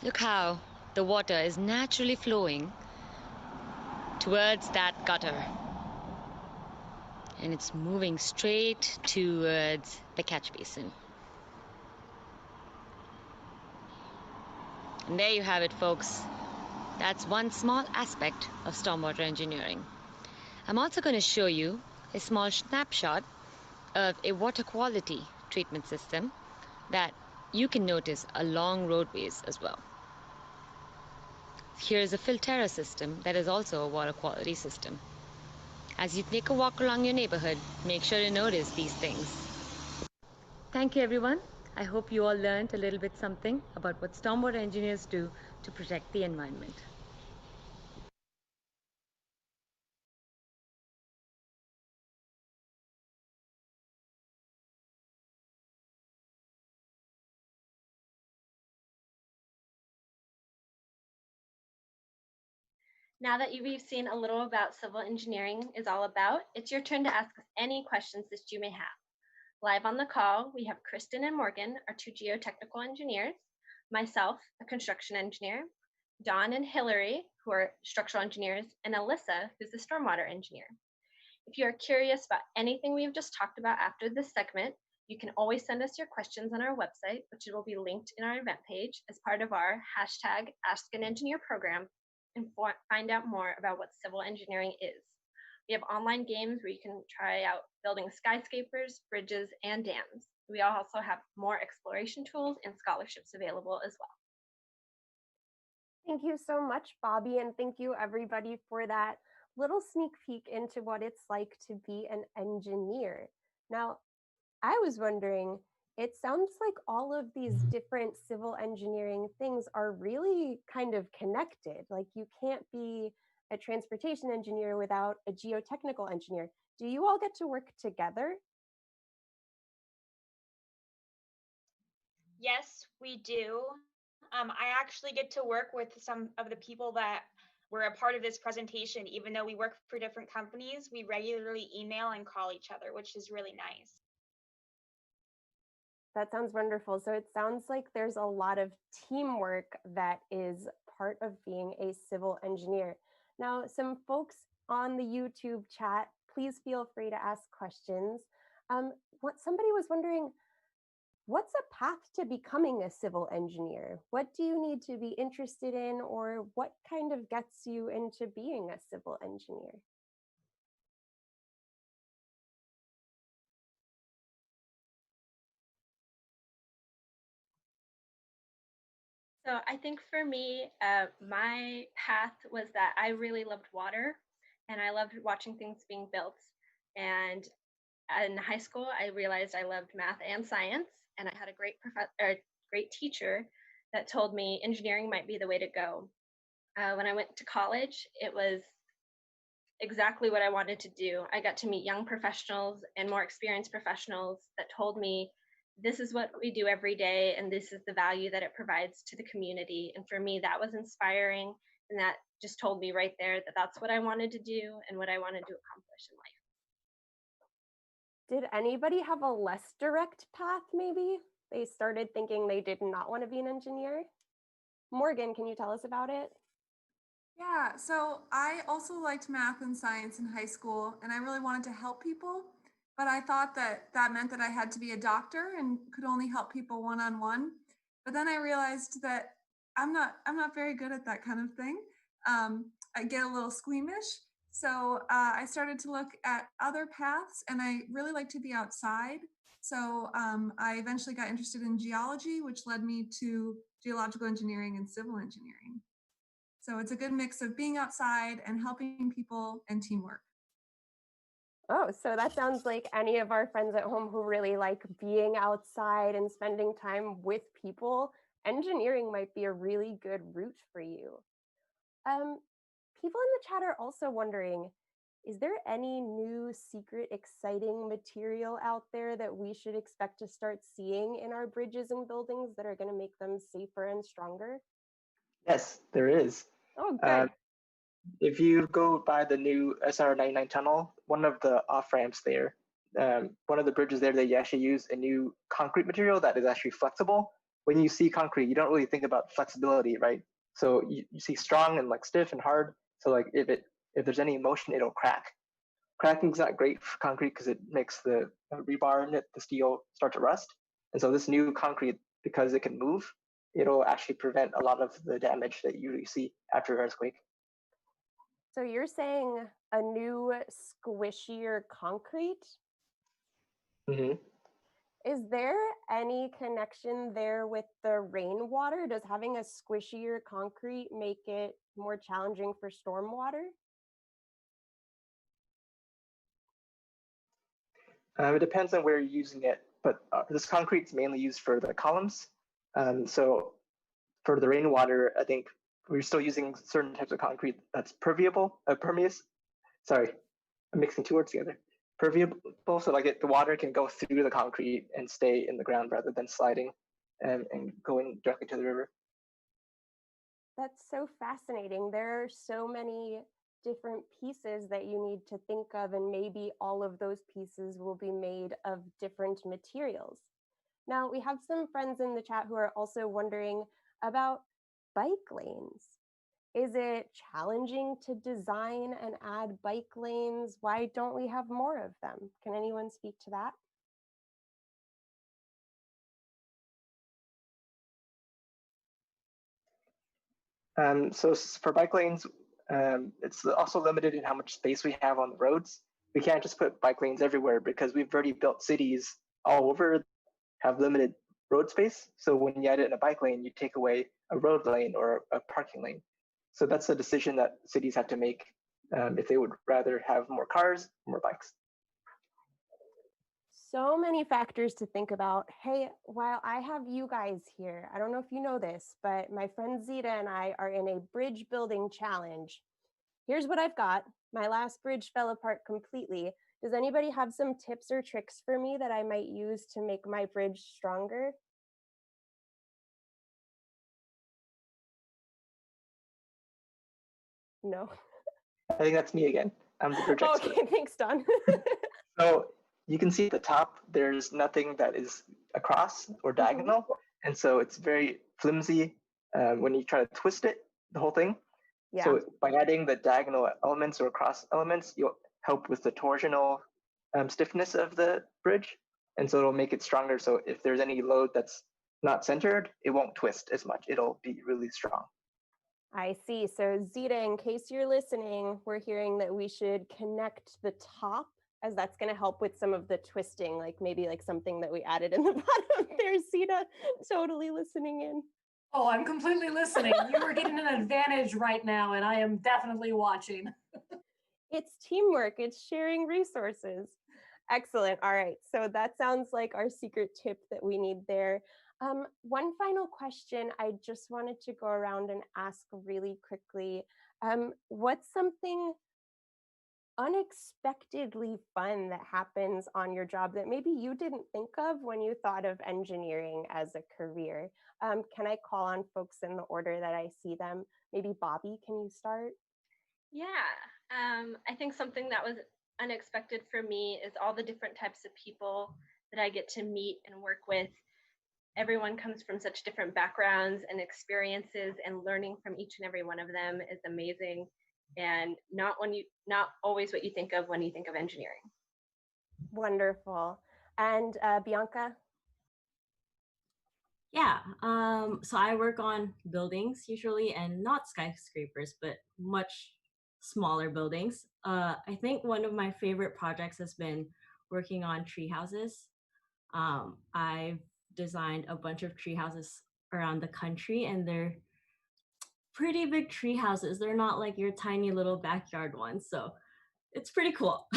Look how the water is naturally flowing towards that gutter. And it's moving straight towards the catch basin. And there you have it, folks. That's one small aspect of stormwater engineering. I'm also going to show you a small snapshot of a water quality treatment system that you can notice along roadways as well. Here's a Filtera system that is also a water quality system. As you take a walk along your neighborhood, make sure to notice these things. Thank you, everyone. I hope you all learned a little bit something about what stormwater engineers do to protect the environment. Now that we've seen a little about civil engineering is all about, it's your turn to ask us any questions that you may have. Live on the call, we have Kristen and Morgan, our two geotechnical engineers, myself, a construction engineer, Dawn and Hillary, who are structural engineers, and Alyssa, who's the stormwater engineer. If you are curious about anything we've just talked about after this segment, you can always send us your questions on our website, which will be linked in our event page as part of our hashtag Ask an Engineer program, and find out more about what civil engineering is. We have online games where you can try out building skyscrapers, bridges, and dams. We also have more exploration tools and scholarships available as well. Thank you so much, Bobby, and thank you everybody for that little sneak peek into what it's like to be an engineer. Now, I was wondering, it sounds like all of these different civil engineering things are really kind of connected. Like you can't be a transportation engineer without a geotechnical engineer. Do you all get to work together? Yes, we do. I actually get to work with some of the people that were a part of this presentation. Even though we work for different companies, we regularly email and call each other, which is really nice. That sounds wonderful. So it sounds like there's a lot of teamwork that is part of being a civil engineer. Now, some folks on the YouTube chat, please feel free to ask questions. Somebody was wondering, what's a path to becoming a civil engineer? What do you need to be interested in, or what kind of gets you into being a civil engineer? So I think for me, my path was that I really loved water and I loved watching things being built. And in high school, I realized I loved math and science, and I had a great teacher that told me engineering might be the way to go. When I went to college, it was exactly what I wanted to do. I got to meet young professionals and more experienced professionals that told me this is what we do every day and this is the value that it provides to the community. And for me, that was inspiring, and that just told me right there that that's what I wanted to do and what I wanted to accomplish in life. Did anybody have a less direct path maybe? They started thinking they did not want to be an engineer? Morgan, can you tell us about it? Yeah, so I also liked math and science in high school, and I really wanted to help people. but I thought that that meant that I had to be a doctor and could only help people one-on-one. But then I realized that I'm not very good at that kind of thing. I get a little squeamish. So I started to look at other paths, and I really like to be outside. So I eventually got interested in geology, which led me to geological engineering and civil engineering. So it's a good mix of being outside and helping people and teamwork. Oh, so that sounds like any of our friends at home who really like being outside and spending time with people. Engineering might be a really good route for you. People in the chat are also wondering, is there any new secret exciting material out there that we should expect to start seeing in our bridges and buildings that are going to make them safer and stronger? Yes, there is. Oh, good. If you go by the new SR99 tunnel, one of the off-ramps there, one of the bridges there, they actually use a new concrete material that is actually flexible. When you see concrete, you don't really think about flexibility, right? So you see strong and like stiff and hard. So like if there's any motion, it'll crack. Cracking's not great for concrete because it makes the rebar in it, the steel, start to rust. And so this new concrete, because it can move, it'll actually prevent a lot of the damage that you usually see after an earthquake. So you're saying a new squishier concrete? Mm-hmm. Is there any connection there with the rainwater? Does having a squishier concrete make it more challenging for stormwater? It depends on where you're using it, but this concrete is mainly used for the columns. So for the rainwater, I think we're still using certain types of concrete that's permeous. Sorry, I'm mixing two words together. Permeable, so like the water can go through the concrete and stay in the ground rather than sliding and going directly to the river. That's so fascinating. There are so many different pieces that you need to think of, and maybe all of those pieces will be made of different materials. Now, we have some friends in the chat who are also wondering about bike lanes. Is it challenging to design and add bike lanes? Why don't we have more of them? Can anyone speak to that? So for bike lanes, it's also limited in how much space we have on the roads. We can't just put bike lanes everywhere because we've already built cities all over, have limited road space. So when you add it in a bike lane, you take away a road lane or a parking lane. So that's a decision that cities have to make if they would rather have more cars, more bikes. So many factors to think about. Hey, while I have you guys here, I don't know if you know this, but my friend Zita and I are in a bridge building challenge. Here's what I've got. My last bridge fell apart completely. Does anybody have some tips or tricks for me that I might use to make my bridge stronger? No. I think that's me again. I'm the bridge expert. Okay, thanks, Don. So you can see at the top, there's nothing that is across or diagonal. And so it's very flimsy when you try to twist it, the whole thing. Yeah. So by adding the diagonal elements or cross elements, you'll help with the torsional stiffness of the bridge. And so it'll make it stronger. So if there's any load that's not centered, it won't twist as much. It'll be really strong. I see. So Zita, in case you're listening, we're hearing that we should connect the top, as that's going to help with some of the twisting, like maybe like something that we added in the bottom there. Zita, totally listening in. Oh, I'm completely listening. You are getting an advantage right now, and I am definitely watching. It's teamwork. It's sharing resources. Excellent. All right. So that sounds like our secret tip that we need there. One final question I just wanted to go around and ask really quickly. What's something unexpectedly fun that happens on your job that maybe you didn't think of when you thought of engineering as a career? Can I call on folks in the order that I see them? Maybe Bobby, can you start? Yeah, I think something that was unexpected for me is all the different types of people that I get to meet and work with. Everyone comes from such different backgrounds and experiences, and learning from each and every one of them is amazing, and not always what you think of when you think of engineering. Wonderful. And Bianca? Yeah, so I work on buildings usually, and not skyscrapers, but much smaller buildings. I think one of my favorite projects has been working on tree houses. I've designed a bunch of tree houses around the country, and they're pretty big tree houses. They're not like your tiny little backyard ones, so it's pretty cool.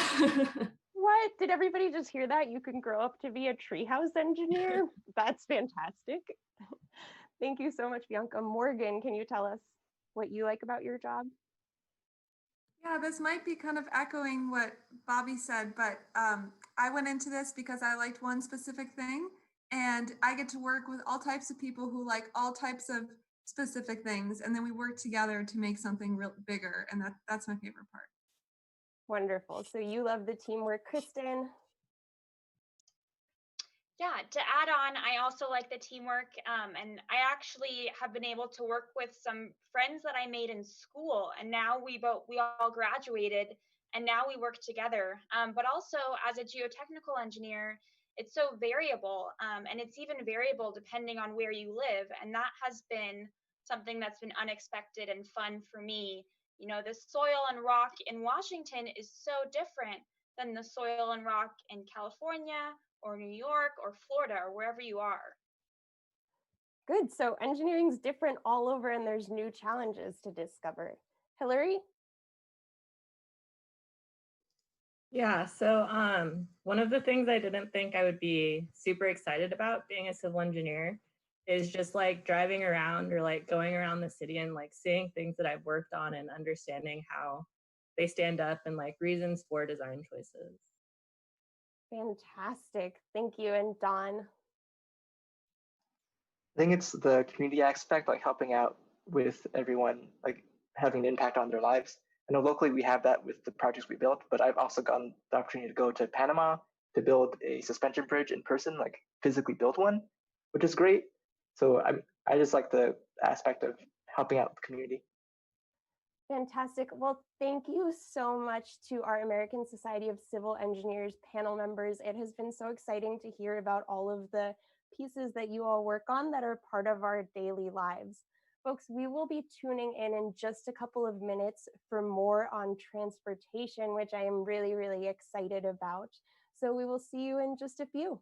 What? Did everybody just hear that? You can grow up to be a treehouse engineer? That's fantastic. Thank you so much, Bianca. Morgan, can you tell us what you like about your job? Yeah, this might be kind of echoing what Bobby said, but I went into this because I liked one specific thing, and I get to work with all types of people who like all types of specific things, and then we work together to make something real bigger, and that's my favorite part. Wonderful. So you love the teamwork, Kristen. Yeah, to add on, I also like the teamwork, and I actually have been able to work with some friends that I made in school, and now we all graduated, and now we work together. But also, as a geotechnical engineer, it's so variable, and it's even variable depending on where you live, and that has been something that's been unexpected and fun for me. You know, the soil and rock in Washington is so different than the soil and rock in California or New York or Florida or wherever you are. Good. So engineering's different all over and there's new challenges to discover. Hillary? Yeah, so one of the things I didn't think I would be super excited about being a civil engineer is just like driving around or like going around the city and like seeing things that I've worked on and understanding how they stand up and like reasons for design choices. Fantastic. Thank you. And Dawn? I think it's the community aspect, like helping out with everyone, like having an impact on their lives. I know locally we have that with the projects we built, but I've also gotten the opportunity to go to Panama to build a suspension bridge in person, like physically build one, which is great. So I just like the aspect of helping out the community. Fantastic. Well, thank you so much to our American Society of Civil Engineers panel members. It has been so exciting to hear about all of the pieces that you all work on that are part of our daily lives. Folks, we will be tuning in just a couple of minutes for more on transportation, which I am really, really excited about. So we will see you in just a few.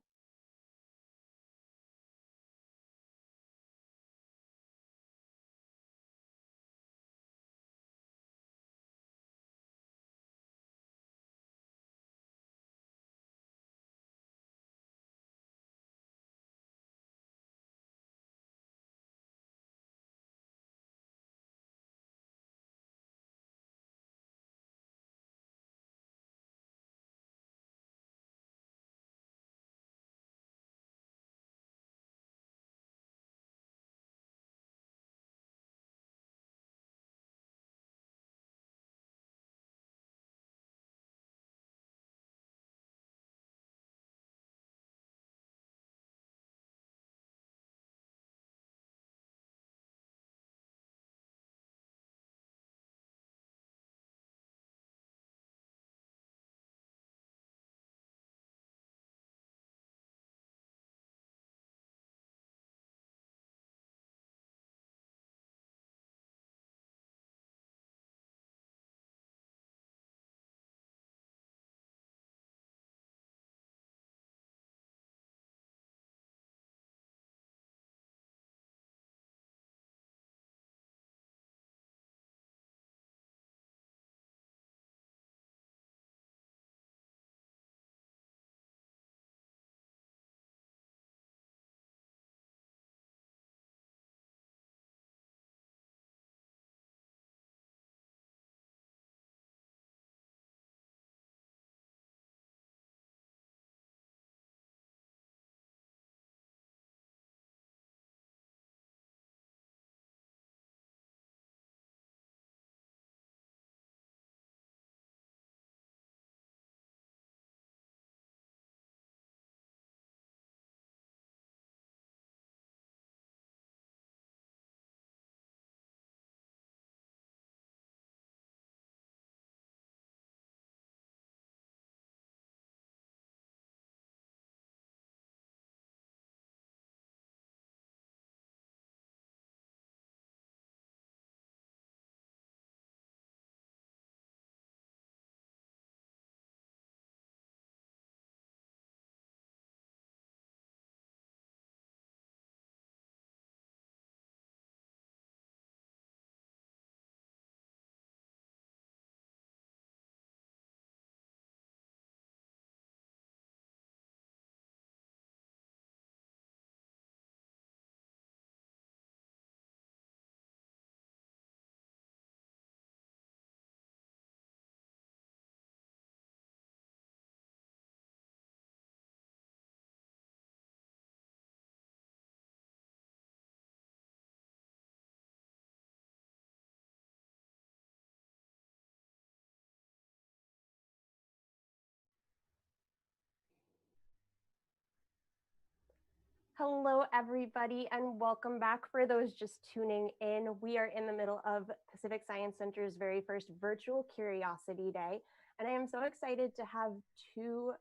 Hello, everybody, and welcome back. For those just tuning in, we are in the middle of Pacific Science Center's very first virtual Curiosity Day, and I am so excited to have two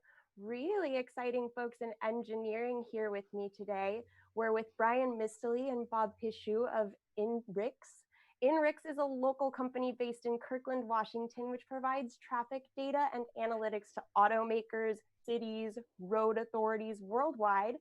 really exciting folks in engineering here with me today. We're with Brian Mistely and Bob Pichu of INRIX. INRIX is a local company based in Kirkland, Washington, which provides traffic data and analytics to automakers, cities, road authorities worldwide.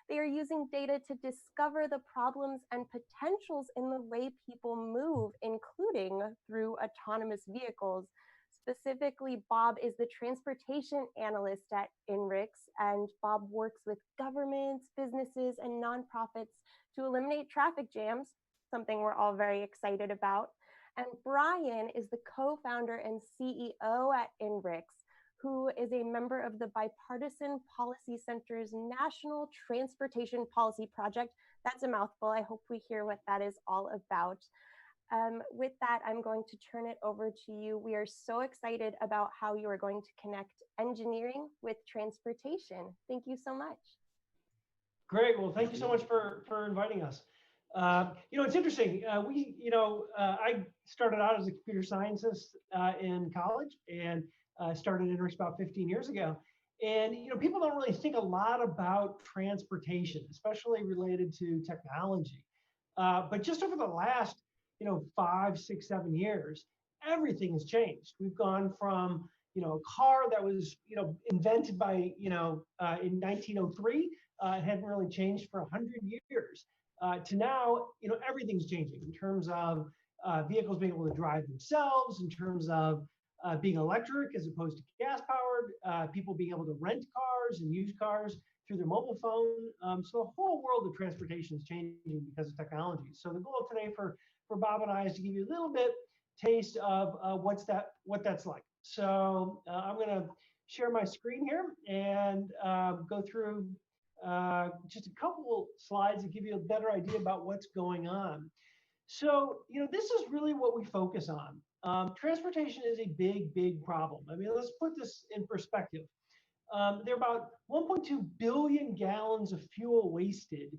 They are using data to discover the problems and potentials in the way people move, including through autonomous vehicles. Specifically, Bob is the transportation analyst at INRIX, and Bob works with governments, businesses, and nonprofits to eliminate traffic jams, something we're all very excited about. And Brian is the co-founder and CEO at INRIX, who is a member of the Bipartisan Policy Center's National Transportation Policy Project. That's a mouthful. I hope we hear what that is all about. With that, I'm going to turn it over to you. We are so excited about how you are going to connect engineering with transportation. Thank you so much. Great. Well, thank you so much for inviting us. It's interesting. I started out as a computer scientist in college, and started INRIX about 15 years ago. And people don't really think a lot about transportation, especially related to technology. But just over the last 5, 6, 7 years, everything has changed. We've gone from a car that was invented by in 1903, it hadn't really changed for 100 years, to now everything's changing in terms of vehicles being able to drive themselves, in terms of being electric as opposed to gas powered, people being able to rent cars and use cars through their mobile phone. So the whole world of transportation is changing because of technology. So the goal today for Bob and I is to give you a little bit taste of what that's like. So I'm going to share my screen here and go through just a couple slides to give you a better idea about what's going on. So, this is really what we focus on. Transportation is a big, big problem. I mean, let's put this in perspective. There are about 1.2 billion gallons of fuel wasted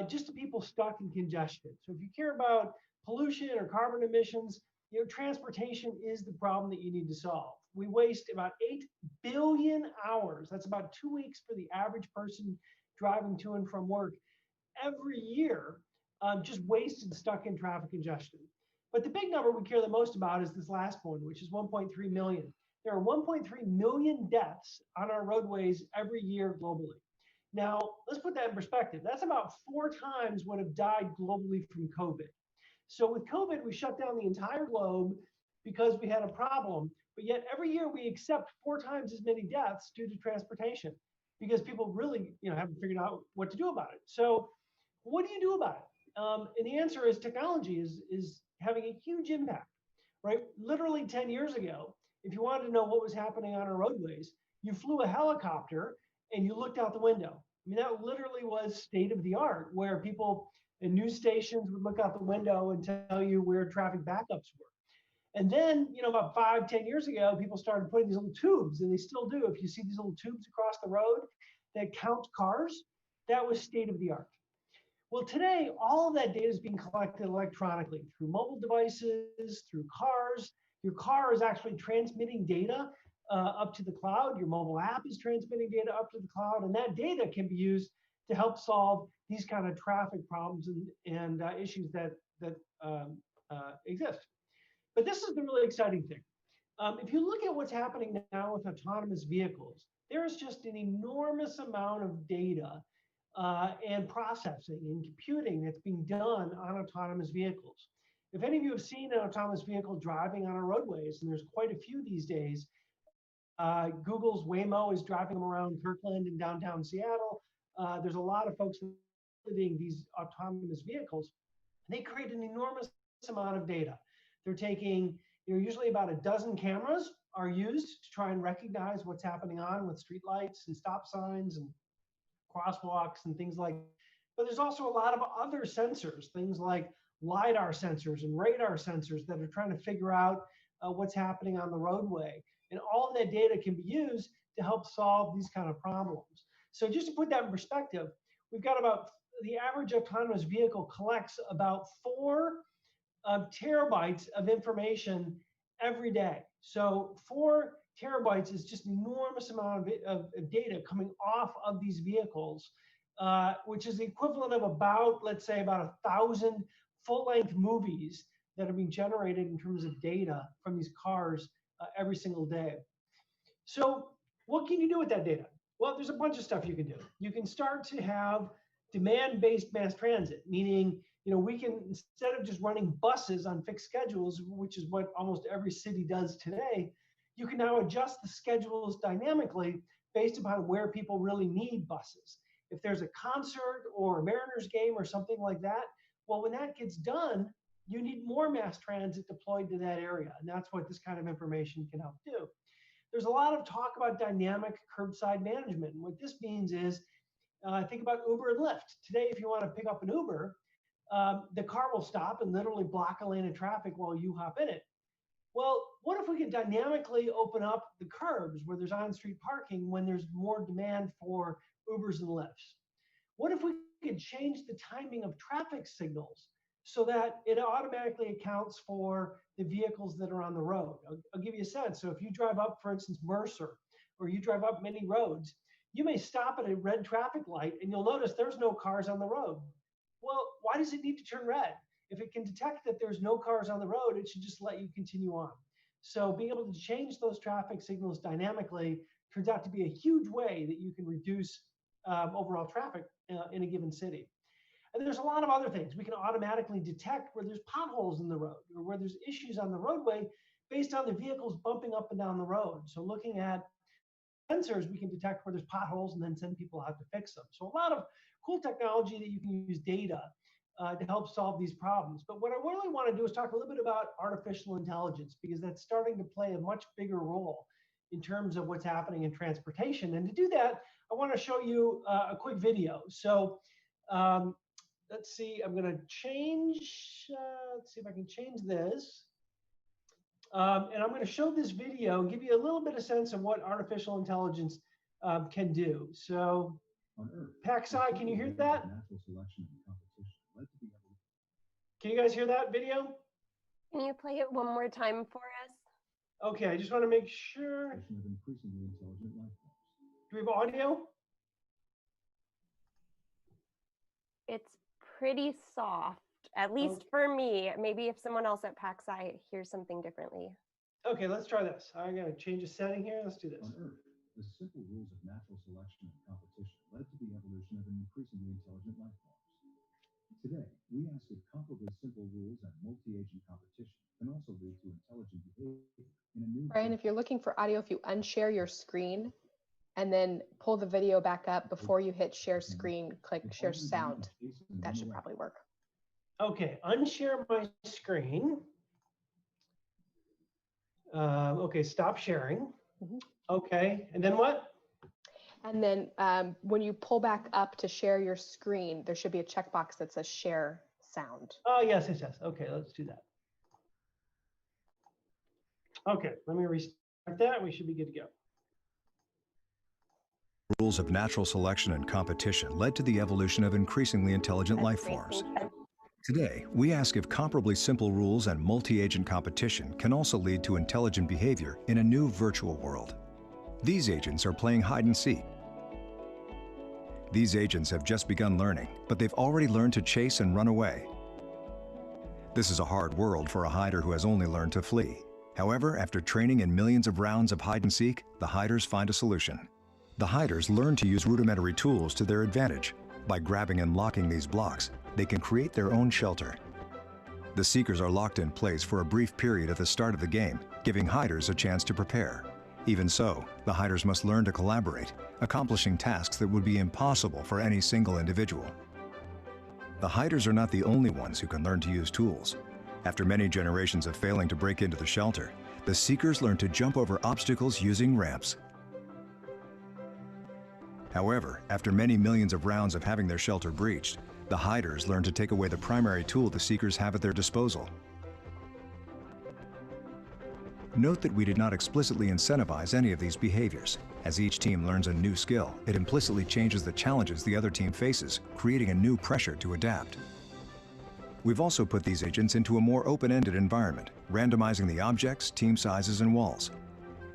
just to people stuck in congestion. So if you care about pollution or carbon emissions, transportation is the problem that you need to solve. We waste about 8 billion hours. That's about 2 weeks for the average person driving to and from work every year, just wasted stuck in traffic congestion. But the big number we care the most about is this last one, which is 1.3 million. There are 1.3 million deaths on our roadways every year globally. Now, let's put that in perspective. That's about 4 times what have died globally from COVID. So with COVID, we shut down the entire globe because we had a problem, but yet every year we accept 4 times as many deaths due to transportation because people really haven't figured out what to do about it. So what do you do about it? And the answer is technology is having a huge impact, right? Literally 10 years ago, if you wanted to know what was happening on our roadways, you flew a helicopter and you looked out the window. I mean, that literally was state of the art, where people in news stations would look out the window and tell you where traffic backups were. And then, about 5, 10 years ago, people started putting these little tubes, and they still do. If you see these little tubes across the road that count cars, that was state of the art. Well, today, all of that data is being collected electronically through mobile devices, through cars. Your car is actually transmitting data up to the cloud. Your mobile app is transmitting data up to the cloud, and that data can be used to help solve these kind of traffic problems and issues that exist. But this is the really exciting thing. If you look at what's happening now with autonomous vehicles, there is just an enormous amount of data and processing and computing that's being done on autonomous vehicles. If any of you have seen an autonomous vehicle driving on our roadways, and there's quite a few these days, Google's Waymo is driving them around Kirkland and downtown Seattle. There's a lot of folks building these autonomous vehicles. They create an enormous amount of data. They're taking, usually about a dozen cameras are used to try and recognize what's happening on with streetlights and stop signs and crosswalks and things like that. But there's also a lot of other sensors, things like LiDAR sensors and radar sensors that are trying to figure out what's happening on the roadway. And all of that data can be used to help solve these kind of problems. So just to put that in perspective, we've got about, the average autonomous vehicle collects about 4 terabytes of information every day. So 4 terabytes is just an enormous amount of data coming off of these vehicles, which is the equivalent of about, let's say, about 1,000 full-length movies that are being generated in terms of data from these cars every single day. So what can you do with that data? Well, there's a bunch of stuff you can do. You can start to have demand-based mass transit, meaning, we can, instead of just running buses on fixed schedules, which is what almost every city does today, you can now adjust the schedules dynamically based upon where people really need buses. If there's a concert or a Mariners game or something like that, well, when that gets done, you need more mass transit deployed to that area. And that's what this kind of information can help do. There's a lot of talk about dynamic curbside management. And what this means is, think about Uber and Lyft. Today, if you want to pick up an Uber, the car will stop and literally block a lane of traffic while you hop in it. Well, what if we could dynamically open up the curbs where there's on-street parking when there's more demand for Ubers and Lyfts? What if we could change the timing of traffic signals so that it automatically accounts for the vehicles that are on the road? I'll give you a sense. So if you drive up, for instance, Mercer, or you drive up many roads, you may stop at a red traffic light and you'll notice there's no cars on the road. Well, why does it need to turn red? If it can detect that there's no cars on the road, it should just let you continue on. So being able to change those traffic signals dynamically turns out to be a huge way that you can reduce overall traffic in a given city. And there's a lot of other things. We can automatically detect where there's potholes in the road or where there's issues on the roadway based on the vehicles bumping up and down the road. So looking at sensors, we can detect where there's potholes and then send people out to fix them. So a lot of cool technology that you can use data to help solve these problems. But what I really want to do is talk a little bit about artificial intelligence, because that's starting to play a much bigger role in terms of what's happening in transportation. And to do that, I want to show you a quick video. So let's see, I'm going to change, let's see if I can change this. And I'm going to show this video and give you a little bit of sense of what artificial intelligence can do. So, PacSci, can you hear that? Can you guys hear that video? Can you play it one more time for us? Okay, I just want to make sure. Do we have audio? It's pretty soft, at least for me. Maybe if someone else at PacSci hears something differently. Okay, let's try this. I'm going to change a setting here. Let's do this. On Earth, the simple rules of natural selection and competition led to the evolution of an increasingly intelligent life forms. Today, we ask if comparably simple rules and multi-agent competition can also lead to intelligent behavior in a new... Brian, if you're looking for audio, if you unshare your screen and then pull the video back up before you hit share screen, click share sound. That should probably work. Okay, unshare my screen. Okay, stop sharing. Okay, and then what? And then when you pull back up to share your screen, there should be a checkbox that says share sound. Oh, yes, yes, yes. Okay, let's do that. Okay, let me restart that. We should be good to go. Rules of natural selection and competition led to the evolution of increasingly intelligent life forms. Today, we ask if comparably simple rules and multi-agent competition can also lead to intelligent behavior in a new virtual world. These agents are playing hide and seek. These agents have just begun learning, but they've already learned to chase and run away. This is a hard world for a hider who has only learned to flee. However, after training in millions of rounds of hide and seek, the hiders find a solution. The hiders learn to use rudimentary tools to their advantage. By grabbing and locking these blocks, they can create their own shelter. The seekers are locked in place for a brief period at the start of the game, giving hiders a chance to prepare. Even so, the hiders must learn to collaborate, accomplishing tasks that would be impossible for any single individual. The hiders are not the only ones who can learn to use tools. After many generations of failing to break into the shelter, the seekers learn to jump over obstacles using ramps. However, after many millions of rounds of having their shelter breached, the hiders learn to take away the primary tool the seekers have at their disposal. Note that we did not explicitly incentivize any of these behaviors. As each team learns a new skill, it implicitly changes the challenges the other team faces, creating a new pressure to adapt. We've also put these agents into a more open-ended environment, randomizing the objects, team sizes, and walls.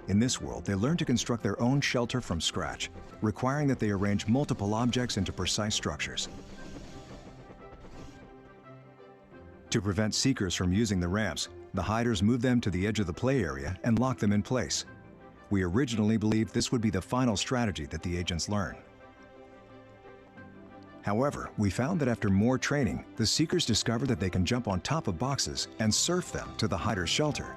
In this world, they learn to construct their own shelter from scratch, requiring that they arrange multiple objects into precise structures. To prevent seekers from using the ramps, the hiders move them to the edge of the play area and lock them in place. We originally believed this would be the final strategy that the agents learn. However, we found that after more training, the seekers discovered that they can jump on top of boxes and surf them to the hider's shelter.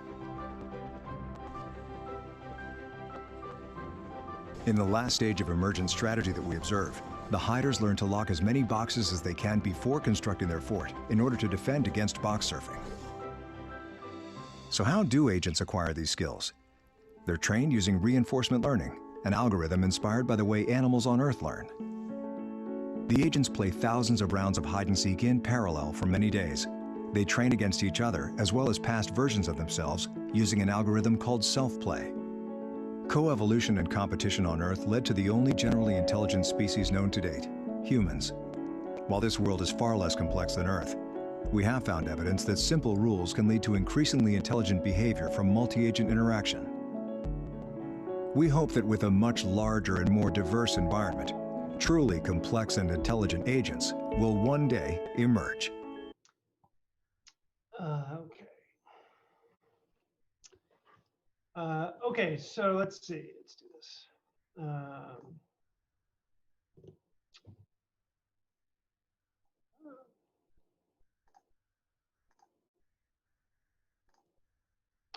In the last stage of emergent strategy that we observed, the hiders learn to lock as many boxes as they can before constructing their fort in order to defend against box surfing. So how do agents acquire these skills? They're trained using reinforcement learning, an algorithm inspired by the way animals on Earth learn. The agents play thousands of rounds of hide and seek in parallel for many days. They train against each other as well as past versions of themselves using an algorithm called self-play. Coevolution and competition on Earth led to the only generally intelligent species known to date, humans. While this world is far less complex than Earth, we have found evidence that simple rules can lead to increasingly intelligent behavior from multi-agent interaction. We hope that with a much larger and more diverse environment, truly complex and intelligent agents will one day emerge. Okay, so let's see. Let's do this.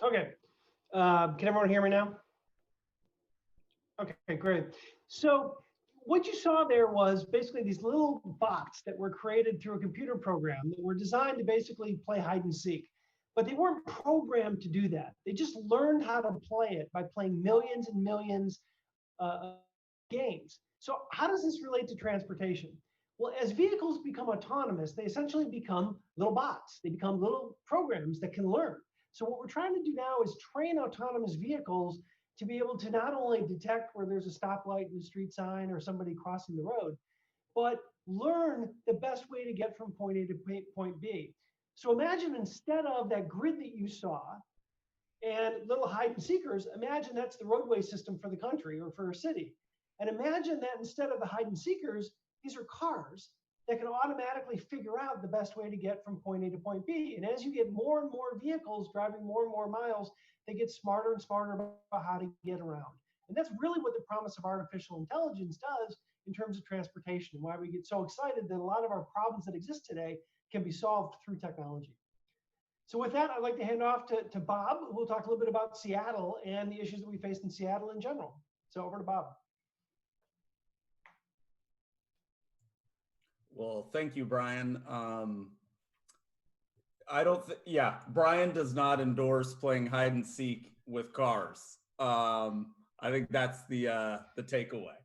Okay, can everyone hear me now? Okay, great. So what you saw there was basically these little bots that were created through a computer program that were designed to basically play hide and seek. But they weren't programmed to do that. They just learned how to play it by playing millions and millions of games. So how does this relate to transportation? Well, as vehicles become autonomous, they essentially become little bots. They become little programs that can learn. So what we're trying to do now is train autonomous vehicles to be able to not only detect where there's a stoplight and a street sign or somebody crossing the road, but learn the best way to get from point A to point B. So imagine instead of that grid that you saw and little hide and seekers, imagine that's the roadway system for the country or for a city. And imagine that instead of the hide and seekers, these are cars that can automatically figure out the best way to get from point A to point B. And as you get more and more vehicles driving more and more miles, they get smarter and smarter about how to get around. And that's really what the promise of artificial intelligence does in terms of transportation, and why we get so excited that a lot of our problems that exist today can be solved through technology. So with that, I'd like to hand off to Bob, who will talk a little bit about Seattle and the issues that we faced in Seattle in general. So over to Bob. Well, thank you, Brian. Brian does not endorse playing hide and seek with cars. I think that's the takeaway.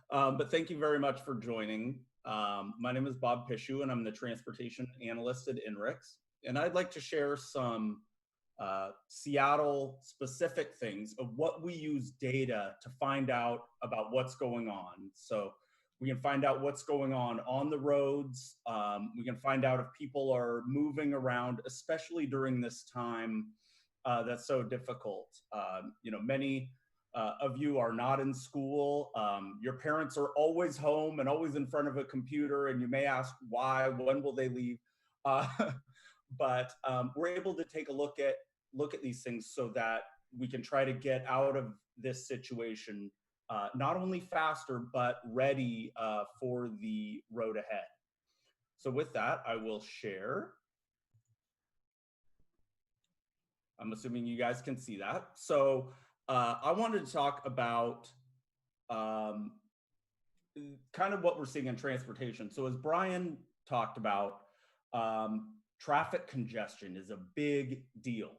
But thank you very much for joining. My name is Bob Pishu, and I'm the transportation analyst at INRIX. And I'd like to share some Seattle specific things of what we use data to find out about what's going on. So we can find out what's going on the roads. We can find out if people are moving around, especially during this time that's so difficult. Many of you are not in school. Your parents are always home and always in front of a computer, and you may ask why, when will they leave? But we're able to take a look at these things so that we can try to get out of this situation not only faster, but ready for the road ahead. So with that, I will share. I'm assuming you guys can see that. So I wanted to talk about kind of what we're seeing in transportation. So as Brian talked about, traffic congestion is a big deal.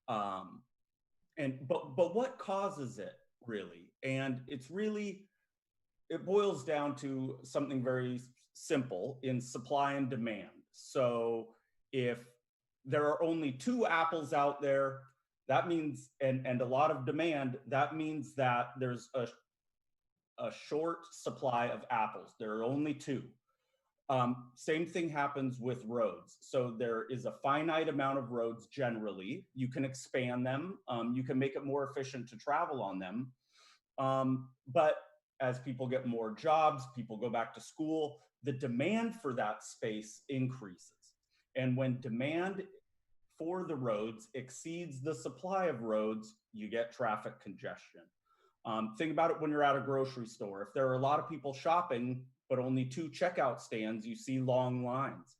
But what causes it really? And it boils down to something very simple in supply and demand. So if there are only 2 apples out there, That means, and a lot of demand, that means that there's a short supply of apples. There are only 2. Same thing happens with roads. So there is a finite amount of roads generally. You can expand them. You can make it more efficient to travel on them. But as people get more jobs, people go back to school, the demand for that space increases. And when demand for the roads exceeds the supply of roads, you get traffic congestion. Think about it when you're at a grocery store. If there are a lot of people shopping, but only 2 checkout stands, you see long lines.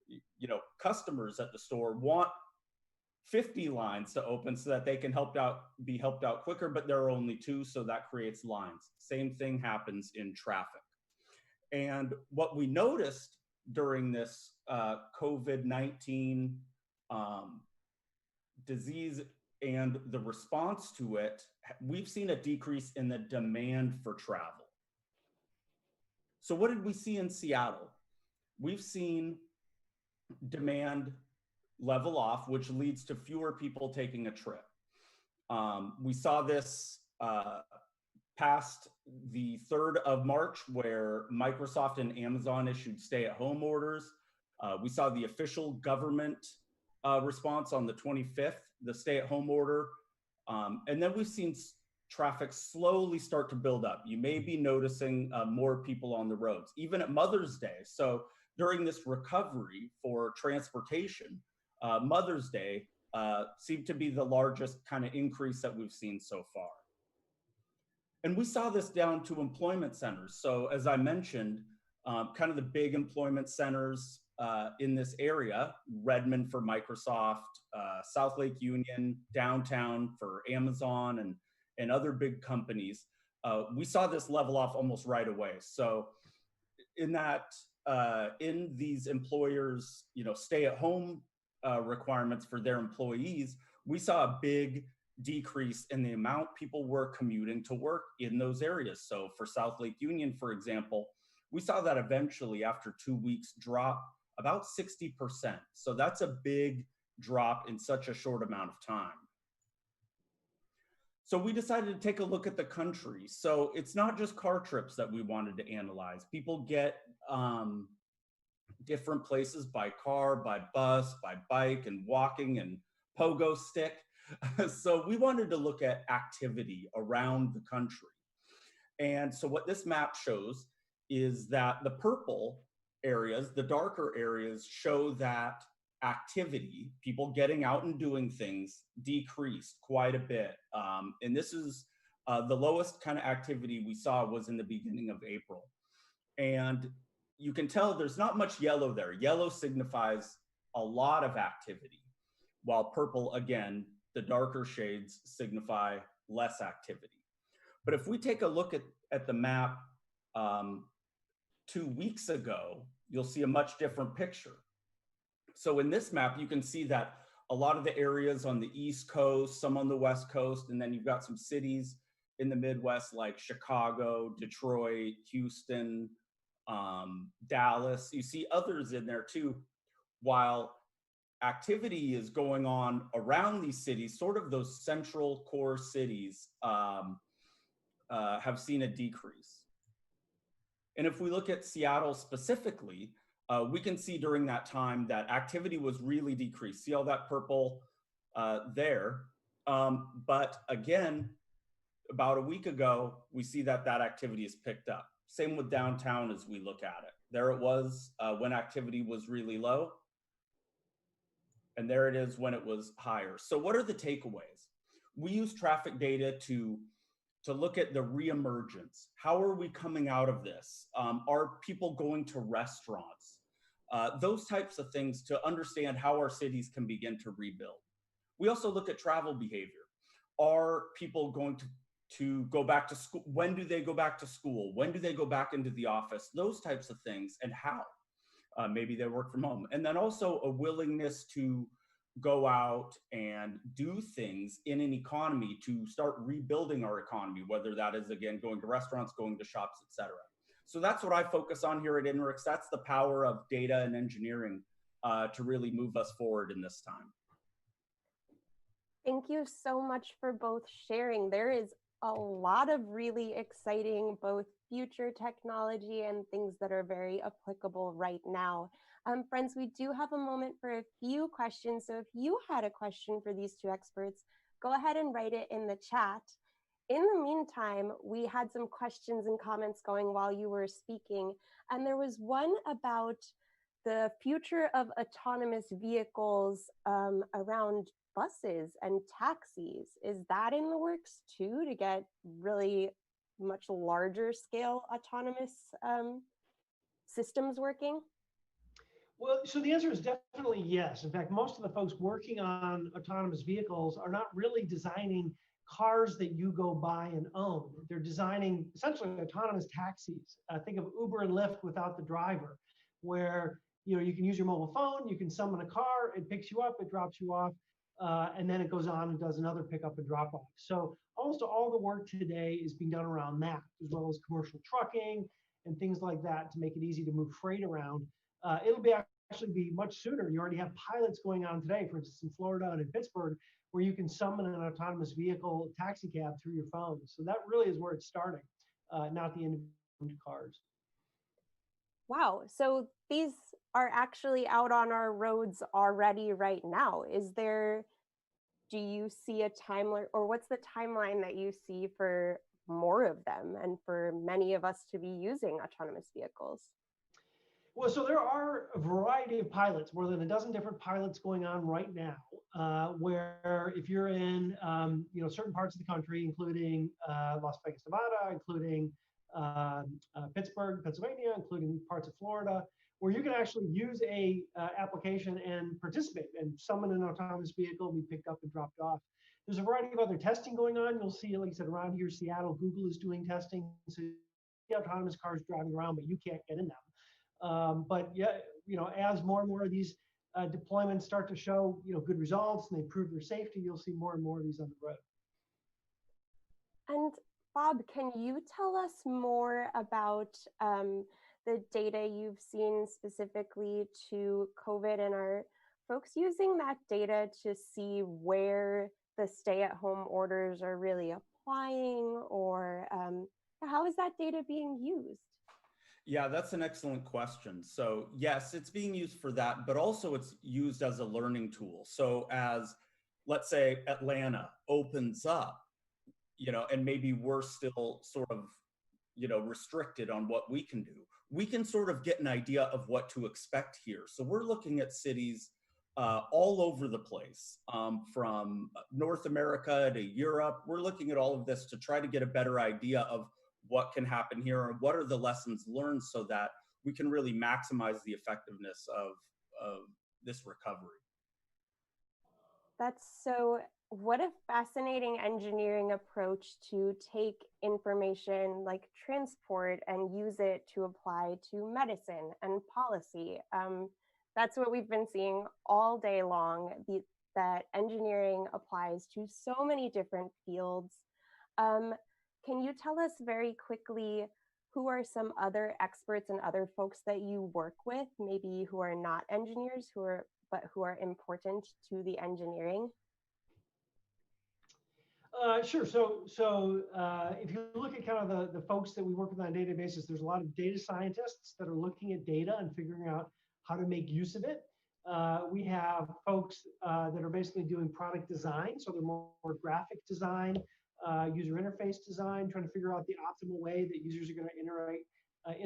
You know, customers at the store want 50 lines to open so that they can be helped out quicker, but there are only 2, so that creates lines. Same thing happens in traffic. And what we noticed during this COVID-19 disease and the response to it, we've seen a decrease in the demand for travel. So what did we see in Seattle? We've seen demand level off, which leads to fewer people taking a trip. We saw this past the 3rd of March, where Microsoft and Amazon issued stay-at-home orders. We saw the official government response on the 25th, the stay-at-home order. And then we've seen traffic slowly start to build up. You may be noticing more people on the roads, even at Mother's Day. So during this recovery for transportation, Mother's Day seemed to be the largest kind of increase that we've seen so far. And we saw this down to employment centers. So as I mentioned, kind of the big employment centers in this area, Redmond for Microsoft, South Lake Union, downtown for Amazon and other big companies, we saw this level off almost right away. So in these employers, stay-at-home requirements for their employees, we saw a big decrease in the amount people were commuting to work in those areas. So for South Lake Union, for example, we saw that eventually after 2 weeks drop about 60%. So that's a big drop in such a short amount of time. So we decided to take a look at the country. So it's not just car trips that we wanted to analyze. People get different places by car, by bus, by bike, and walking, and pogo stick. So we wanted to look at activity around the country. And so what this map shows is that the purple areas, the darker areas, show that activity, people getting out and doing things, decreased quite a bit. And this is the lowest kind of activity we saw was in the beginning of April. And you can tell there's not much yellow there. Yellow signifies a lot of activity, while purple, again, the darker shades signify less activity. But if we take a look at the map 2 weeks ago, you'll see a much different picture. So in this map, you can see that a lot of the areas on the East Coast, some on the West Coast, and then you've got some cities in the Midwest like Chicago, Detroit, Houston, Dallas. You see others in there too, while activity is going on around these cities, sort of those central core cities have seen a decrease. And if we look at Seattle specifically, we can see during that time that activity was really decreased. See all that purple there? But again, about a week ago, we see that activity is picked up. Same with downtown as we look at it. There it was when activity was really low. And there it is when it was higher. So what are the takeaways? We use traffic data to look at the reemergence. How are we coming out of this? Are people going to restaurants? Those types of things to understand how our cities can begin to rebuild. We also look at travel behavior. Are people going to go back to school? When do they go back to school? When do they go back into the office? Those types of things, and how. Maybe they work from home. And then also a willingness to go out and do things in an economy to start rebuilding our economy, whether that is, again, going to restaurants, going to shops, etc. So that's what I focus on here at INRIX. That's the power of data and engineering to really move us forward in this time. Thank you so much for both sharing. There is a lot of really exciting both future technology and things that are very applicable right now. Friends, we do have a moment for a few questions. So if you had a question for these two experts, go ahead and write it in the chat. In the meantime, we had some questions and comments going while you were speaking, and there was one about the future of autonomous vehicles around buses and taxis. Is that in the works too, to get really much larger scale autonomous systems working? Well, so the answer is definitely yes. In fact, most of the folks working on autonomous vehicles are not really designing cars that you go buy and own. They're designing essentially autonomous taxis. Think of Uber and Lyft without the driver, where you can use your mobile phone, you can summon a car, it picks you up, it drops you off, and then it goes on and does another pickup and drop off. So almost all the work today is being done around that, as well as commercial trucking and things like that to make it easy to move freight around. It'll be actually be much sooner. You already have pilots going on today, for instance, in Florida and in Pittsburgh, where you can summon an autonomous vehicle taxi cab through your phone. So that really is where it's starting, not the individual cars. Wow, so these are actually out on our roads already right now. Do you see a timeline, or what's the timeline that you see for more of them and for many of us to be using autonomous vehicles? Well, so there are a variety of pilots, more than a dozen different pilots going on right now, where if you're in certain parts of the country, including Las Vegas, Nevada, including Pittsburgh, Pennsylvania, including parts of Florida, where you can actually use a application and participate and summon an autonomous vehicle, be picked up and dropped off. There's a variety of other testing going on. You'll see, like I said, around here, Seattle, Google is doing testing. So you see autonomous cars driving around, but you can't get in them. But yeah, as more and more of these deployments start to show, good results and they prove their safety, you'll see more and more of these on the road. And Bob, can you tell us more about the data you've seen specifically to COVID, and are folks using that data to see where the stay-at-home orders are really applying, or how is that data being used? Yeah, that's an excellent question. So yes, it's being used for that, but also it's used as a learning tool. So as, let's say, Atlanta opens up, and maybe we're still sort of, restricted on what we can do, we can sort of get an idea of what to expect here. So we're looking at cities all over the place, from North America to Europe. We're looking at all of this to try to get a better idea of what can happen here and what are the lessons learned so that we can really maximize the effectiveness of this recovery. What a fascinating engineering approach to take information like transport and use it to apply to medicine and policy. That's what we've been seeing all day long, that engineering applies to so many different fields. Can you tell us very quickly who are some other experts and other folks that you work with, maybe who are not engineers, but who are important to the engineering? Sure. So if you look at kind of the folks that we work with on a daily basis, there's a lot of data scientists that are looking at data and figuring out how to make use of it. We have folks that are basically doing product design, so they're more graphic design, user interface design, trying to figure out the optimal way that users are going to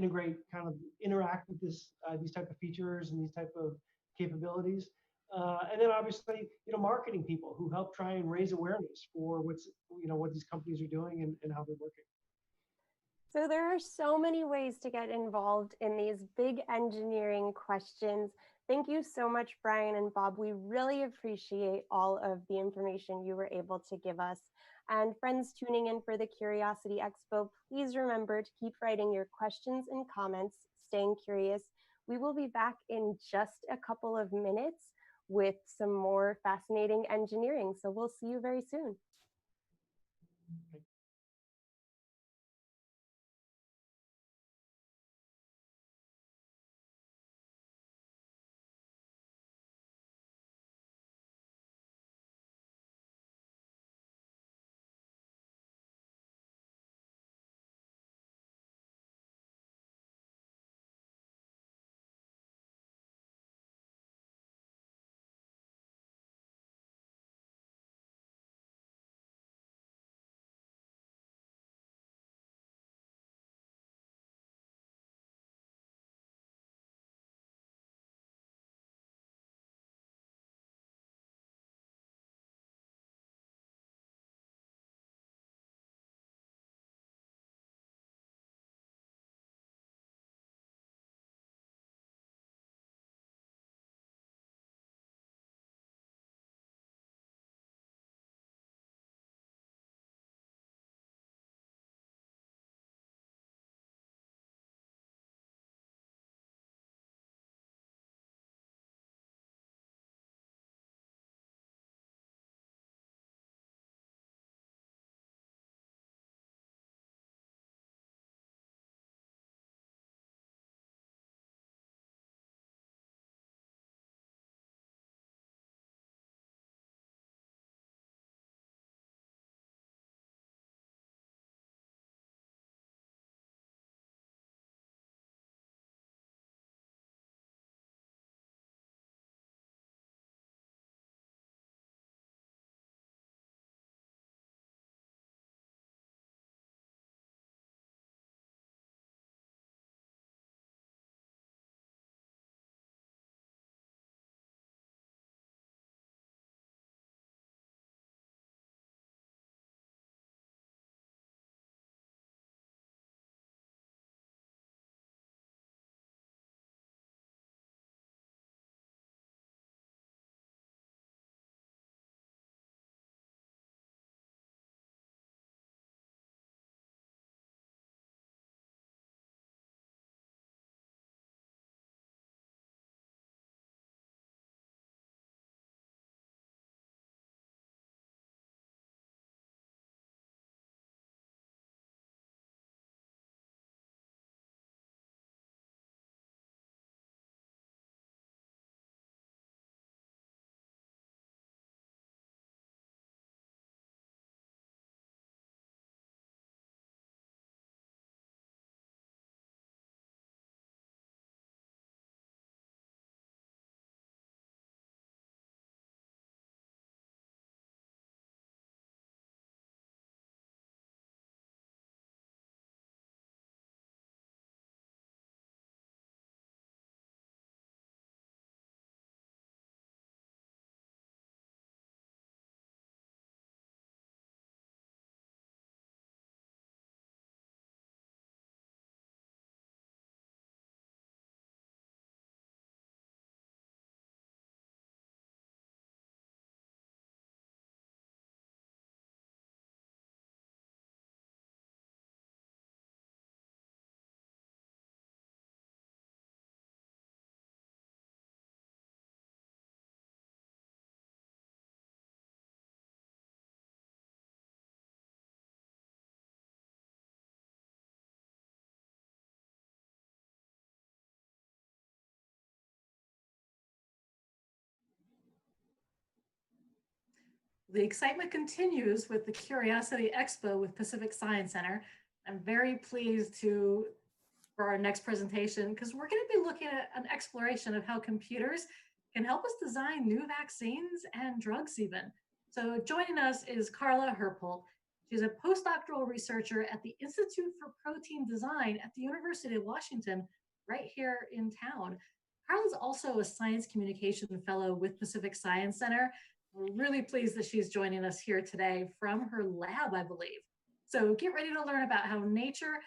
interact with these type of features and these type of capabilities. And then obviously, marketing people who help try and raise awareness for what these companies are doing and how they're working. So there are so many ways to get involved in these big engineering questions. Thank you so much, Brian and Bob. We really appreciate all of the information you were able to give us. And friends tuning in for the Curiosity Expo, please remember to keep writing your questions and comments, staying curious. We will be back in just a couple of minutes with some more fascinating engineering. So we'll see you very soon. The excitement continues with the Curiosity Expo with Pacific Science Center. I'm very pleased for our next presentation, because we're going to be looking at an exploration of how computers can help us design new vaccines and drugs even. So joining us is Carla Herpel. She's a postdoctoral researcher at the Institute for Protein Design at the University of Washington, right here in town. Carla's also a science communication fellow with Pacific Science Center. We're really pleased that she's joining us here today from her lab, I believe. So get ready to learn about how nature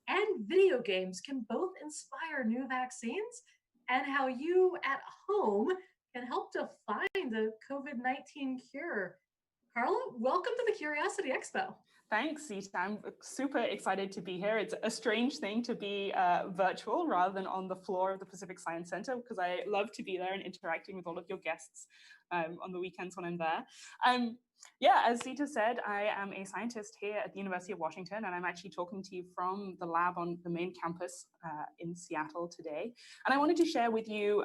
and video games can both inspire new vaccines, and how you at home can help to find a COVID-19 cure. Carla, welcome to the Curiosity Expo. Thanks, Zita. I'm super excited to be here. It's a strange thing to be virtual rather than on the floor of the Pacific Science Center, because I love to be there and interacting with all of your guests on the weekends when I'm there. Yeah, as Zita said, I am a scientist here at the University of Washington, and I'm actually talking to you from the lab on the main campus in Seattle today. And I wanted to share with you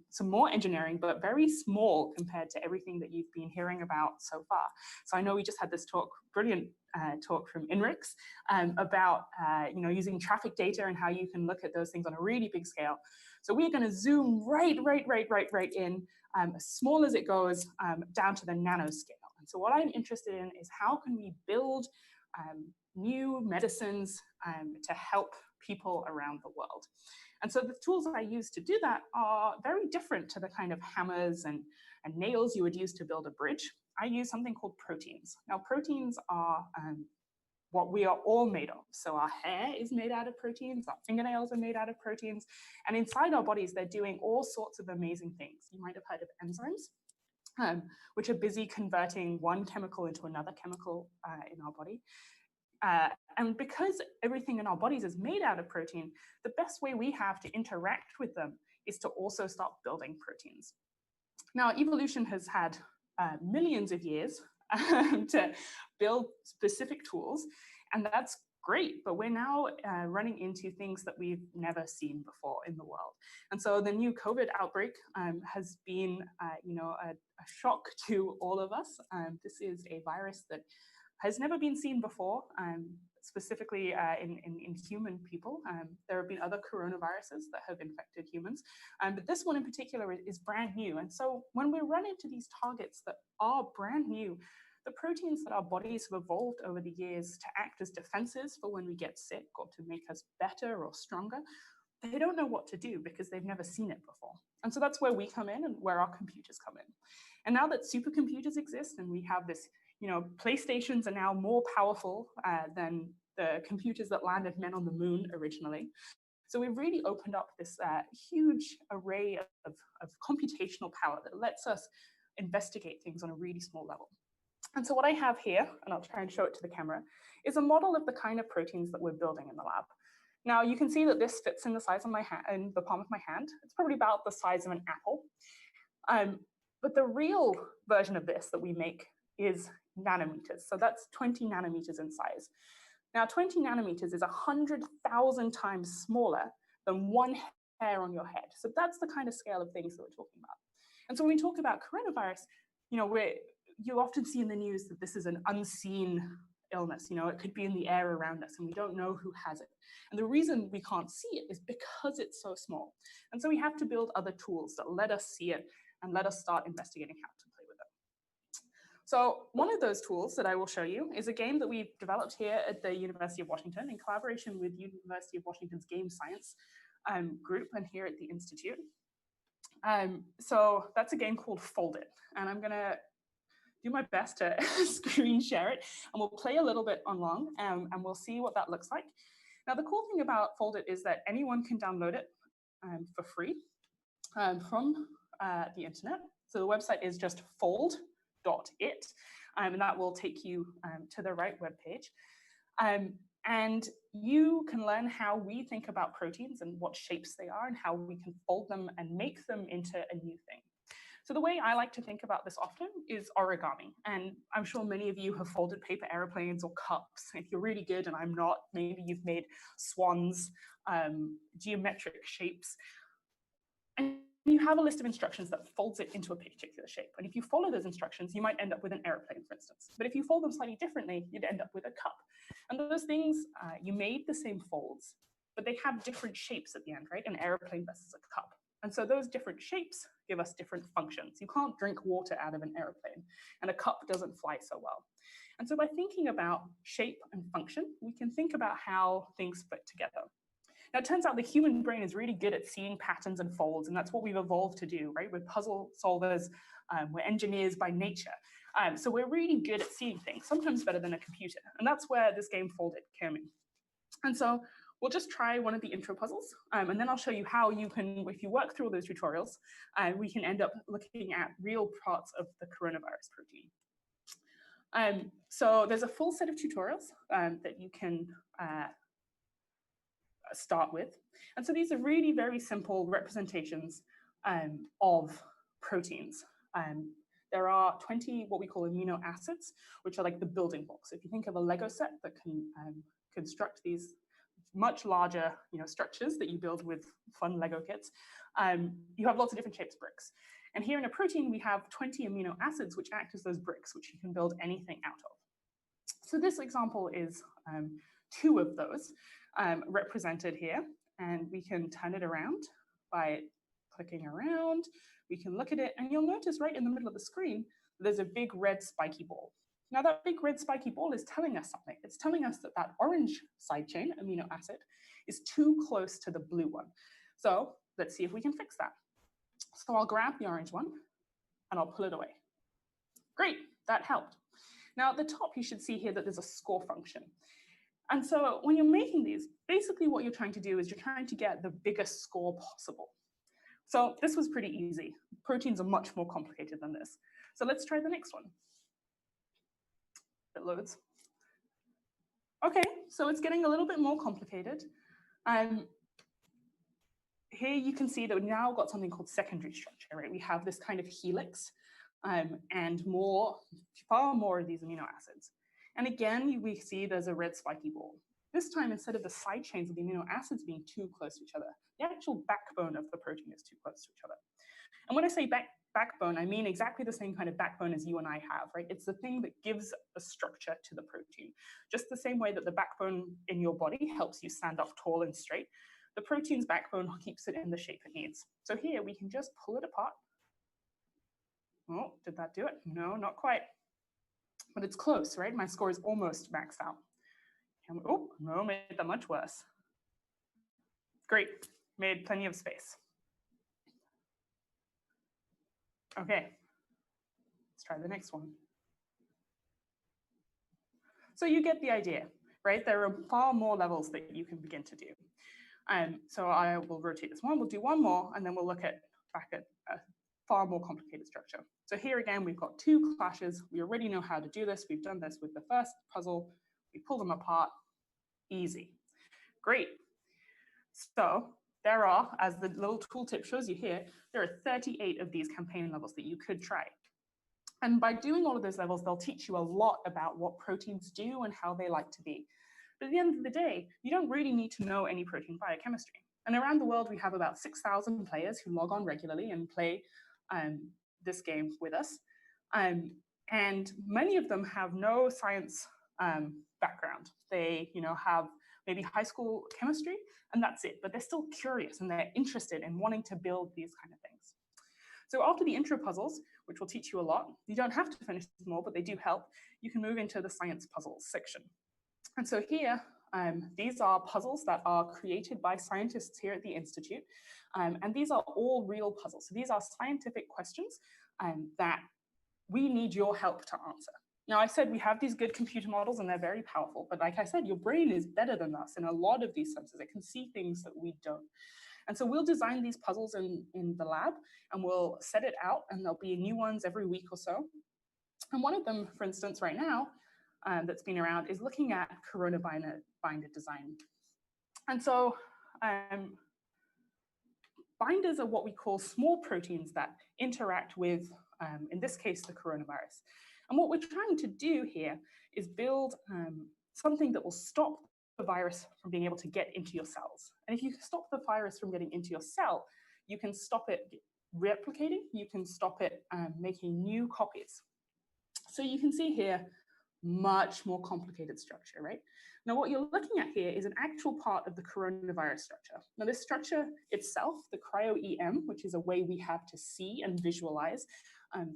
some more engineering, but very small compared to everything that you've been hearing about so far. So I know we just had this brilliant talk from INRIX about using traffic data and how you can look at those things on a really big scale. So we're going to zoom right in, as small as it goes, down to the nanoscale. And so what I'm interested in is how can we build new medicines to help people around the world. And so the tools that I use to do that are very different to the kind of hammers and nails you would use to build a bridge. I use something called proteins. Now, proteins are what we are all made of. So our hair is made out of proteins, our fingernails are made out of proteins, and inside our bodies, they're doing all sorts of amazing things. You might have heard of enzymes, which are busy converting one chemical into another chemical in our body. And because everything in our bodies is made out of protein, the best way we have to interact with them is to also start building proteins. Now, evolution has had millions of years to build specific tools, and that's great, but we're now running into things that we've never seen before in the world. And so the new COVID outbreak has been a shock to all of us. This is a virus that has never been seen before, specifically in human people. There have been other coronaviruses that have infected humans, but this one in particular is brand new. And so when we run into these targets that are brand new, the proteins that our bodies have evolved over the years to act as defenses for when we get sick or to make us better or stronger, they don't know what to do because they've never seen it before. And so that's where we come in and where our computers come in. And now that supercomputers exist and we have this, PlayStations are now more powerful than the computers that landed men on the moon originally. So we've really opened up this huge array of computational power that lets us investigate things on a really small level. And so what I have here, and I'll try and show it to the camera, is a model of the kind of proteins that we're building in the lab. Now you can see that this fits in the size of my hand, in the palm of my hand. It's probably about the size of an apple. But the real version of this that we make is nanometers. So that's 20 nanometers in size. Now 20 nanometers is 100,000 times smaller than one hair on your head. So that's the kind of scale of things that we're talking about. And so when we talk about coronavirus, you often see in the news that this is an unseen illness. It could be in the air around us and we don't know who has it. And the reason we can't see it is because it's so small. And so we have to build other tools that let us see it and let us start investigating how to play with it. So one of those tools that I will show you is a game that we've developed here at the University of Washington in collaboration with University of Washington's Game Science group and here at the Institute. So that's a game called Fold It. And I'm gonna do my best to screen share it, and we'll play a little bit along and we'll see what that looks like. Now, the cool thing about Fold It is that anyone can download it for free from the internet. So the website is just fold.it, and that will take you to the right webpage. And you can learn how we think about proteins and what shapes they are and how we can fold them and make them into a new thing. So the way I like to think about this often is origami. And I'm sure many of you have folded paper airplanes or cups. If you're really good and I'm not, maybe you've made swans, geometric shapes. And you have a list of instructions that folds it into a particular shape. And if you follow those instructions, you might end up with an airplane, for instance. But if you fold them slightly differently, you'd end up with a cup. And those things, you made the same folds, but they have different shapes at the end, right? An airplane versus a cup. And so those different shapes give us different functions. You can't drink water out of an airplane, and a cup doesn't fly so well. And so by thinking about shape and function, we can think about how things fit together. Now, it turns out the human brain is really good at seeing patterns and folds, and that's what we've evolved to do, right? We're puzzle solvers, we're engineers by nature. So we're really good at seeing things, sometimes better than a computer. And that's where this game Folded came in. And so we'll just try one of the intro puzzles, and then I'll show you how you can, if you work through all those tutorials, we can end up looking at real parts of the coronavirus protein. So there's a full set of tutorials that you can start with. And so these are really very simple representations of proteins. There are 20 what we call amino acids, which are like the building blocks. If you think of a Lego set that can construct these much larger structures that you build with fun Lego kits, you have lots of different shapes bricks. And here in a protein, we have 20 amino acids, which act as those bricks, which you can build anything out of. So this example is 2 of those represented here. And we can turn it around by clicking around. We can look at it, and you'll notice right in the middle of the screen, there's a big red spiky ball. Now that big red spiky ball is telling us something. It's telling us that that orange side chain amino acid is too close to the blue one. So let's see if we can fix that. So I'll grab the orange one and I'll pull it away. Great, that helped. Now at the top, you should see here that there's a score function. And so when you're making these, basically what you're trying to do is you're trying to get the biggest score possible. So this was pretty easy. Proteins are much more complicated than this. So let's try the next one. It loads. Okay, so it's getting a little bit more complicated. Here you can see that we've now got something called secondary structure, right? We have this kind of helix and far more of these amino acids. And again, we see there's a red spiky ball. This time, instead of the side chains of the amino acids being too close to each other, the actual backbone of the protein is too close to each other. And when I say backbone, I mean exactly the same kind of backbone as you and I have, right? It's the thing that gives a structure to the protein. Just the same way that the backbone in your body helps you stand up tall and straight, the protein's backbone keeps it in the shape it needs. So here we can just pull it apart. Oh, did that do it? No, not quite. But it's close, right? My score is almost maxed out. And, oh, no, made that much worse. Great, made plenty of space. Okay, let's try the next one. So you get the idea, right? There are far more levels that you can begin to do. So I will rotate this one, we'll do one more, and then we'll look back at a far more complicated structure. So here again, we've got 2 clashes. We already know how to do this. We've done this with the first puzzle. We pull them apart, easy. Great. So there are, as the little tooltip shows you here, there are 38 of these campaign levels that you could try. And by doing all of those levels, they'll teach you a lot about what proteins do and how they like to be. But at the end of the day, you don't really need to know any protein biochemistry. And around the world, we have about 6,000 players who log on regularly and play this game with us. And many of them have no science background. They have maybe high school chemistry, and that's it. But they're still curious, and they're interested in wanting to build these kind of things. So after the intro puzzles, which will teach you a lot, you don't have to finish them all, but they do help, you can move into the science puzzles section. And so here, these are puzzles that are created by scientists here at the Institute. And these are all real puzzles. So these are scientific questions that we need your help to answer. Now, I said we have these good computer models and they're very powerful, but like I said, your brain is better than us in a lot of these senses. It can see things that we don't. And so we'll design these puzzles in the lab and we'll set it out, and there'll be new ones every week or so. And one of them, for instance, right now, that's been around is looking at corona binder design. And so binders are what we call small proteins that interact with, in this case, the coronavirus. And what we're trying to do here is build something that will stop the virus from being able to get into your cells. And if you stop the virus from getting into your cell, you can stop it replicating, you can stop it making new copies. So you can see here, much more complicated structure, right? Now, what you're looking at here is an actual part of the coronavirus structure. Now, this structure itself, the cryo-EM, which is a way we have to see and visualize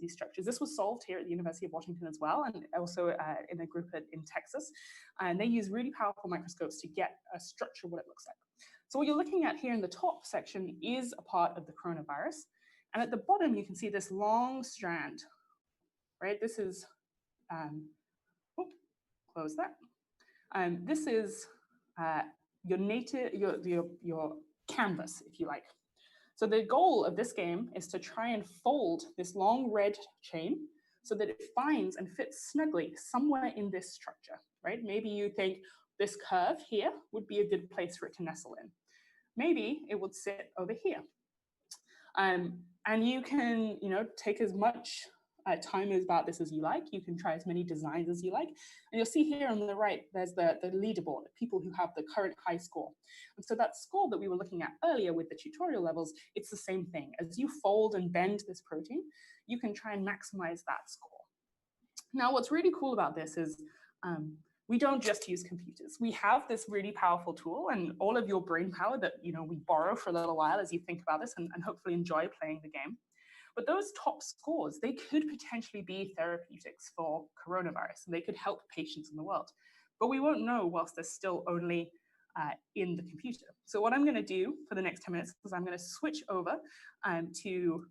these structures. This was solved here at the University of Washington as well, and also in a group in Texas. And they use really powerful microscopes to get a structure what it looks like. So what you're looking at here in the top section is a part of the coronavirus. And at the bottom, you can see this long strand, right? This is, close that. This is your canvas, if you like. So the goal of this game is to try and fold this long red chain so that it finds and fits snugly somewhere in this structure, right? Maybe you think this curve here would be a good place for it to nestle in. Maybe it would sit over here. And you can, take as much time about this as you like. You can try as many designs as you like. And you'll see here on the right, there's the leaderboard, people who have the current high score. And so that score that we were looking at earlier with the tutorial levels, it's the same thing. As you fold and bend this protein, you can try and maximize that score. Now, what's really cool about this is we don't just use computers. We have this really powerful tool and all of your brain power that we borrow for a little while as you think about this and hopefully enjoy playing the game. But those top scores, they could potentially be therapeutics for coronavirus, and they could help patients in the world. But we won't know whilst they're still only in the computer. So what I'm going to do for the next 10 minutes is I'm going to switch over to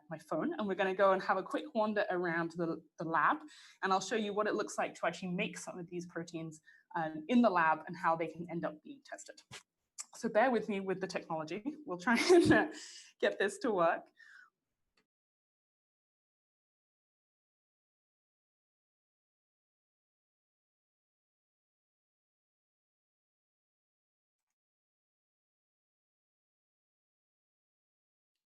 my phone, and we're going to go and have a quick wander around the lab, and I'll show you what it looks like to actually make some of these proteins in the lab and how they can end up being tested. So bear with me with the technology. We'll try and get this to work.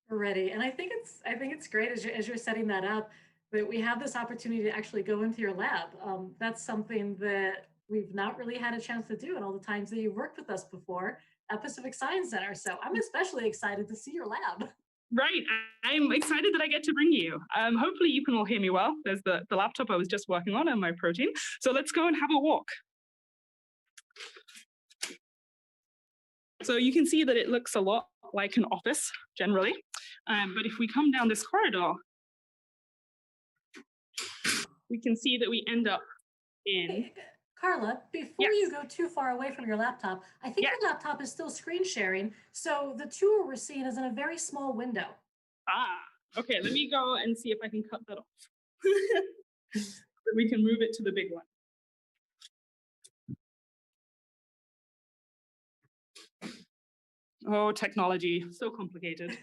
We're ready, and I think it's great as you're setting that up that we have this opportunity to actually go into your lab. That's something that we've not really had a chance to do in all the times that you've worked with us before at Pacific Science Center. So I'm especially excited to see your lab. Right, I'm excited that I get to bring you. Hopefully you can all hear me well. There's the laptop I was just working on and my protein. So let's go and have a walk. So you can see that it looks a lot like an office generally. But if we come down this corridor, we can see that we end up in... Hey, Carla, before you go too far away from your laptop, I think your laptop is still screen sharing. So the tour we're seeing is in a very small window. Okay, let me go and see if I can cut that off. We can move it to the big one. Oh, technology, so complicated.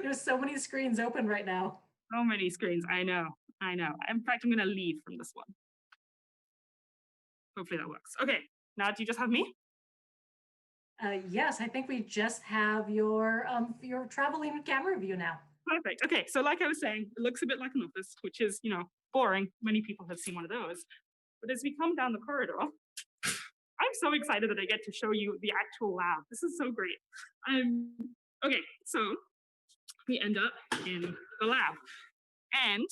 There's so many screens open right now. So many screens, I know. In fact, I'm gonna leave from this one. Hopefully that works. Okay, now do you just have me? Yes, I think we just have your traveling camera view now. Perfect. Okay, so like I was saying, it looks a bit like an office, which is, boring. Many people have seen one of those. But as we come down the corridor, I'm so excited that I get to show you the actual lab. This is so great. Okay, so we end up in the lab. And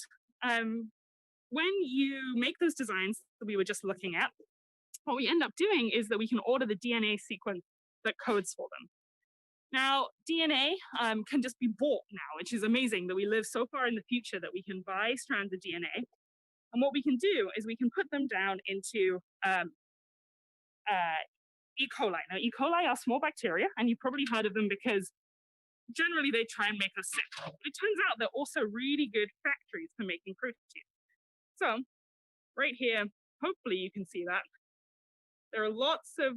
when you make those designs that we were just looking at, what we end up doing is that we can order the DNA sequence that codes for them. Now, DNA can just be bought now, which is amazing that we live so far in the future that we can buy strands of DNA. And what we can do is we can put them down into E. coli. Now, E. coli are small bacteria, and you've probably heard of them because generally they try and make us sick. But it turns out they're also really good factories for making protein. So right here, hopefully you can see that. There are lots of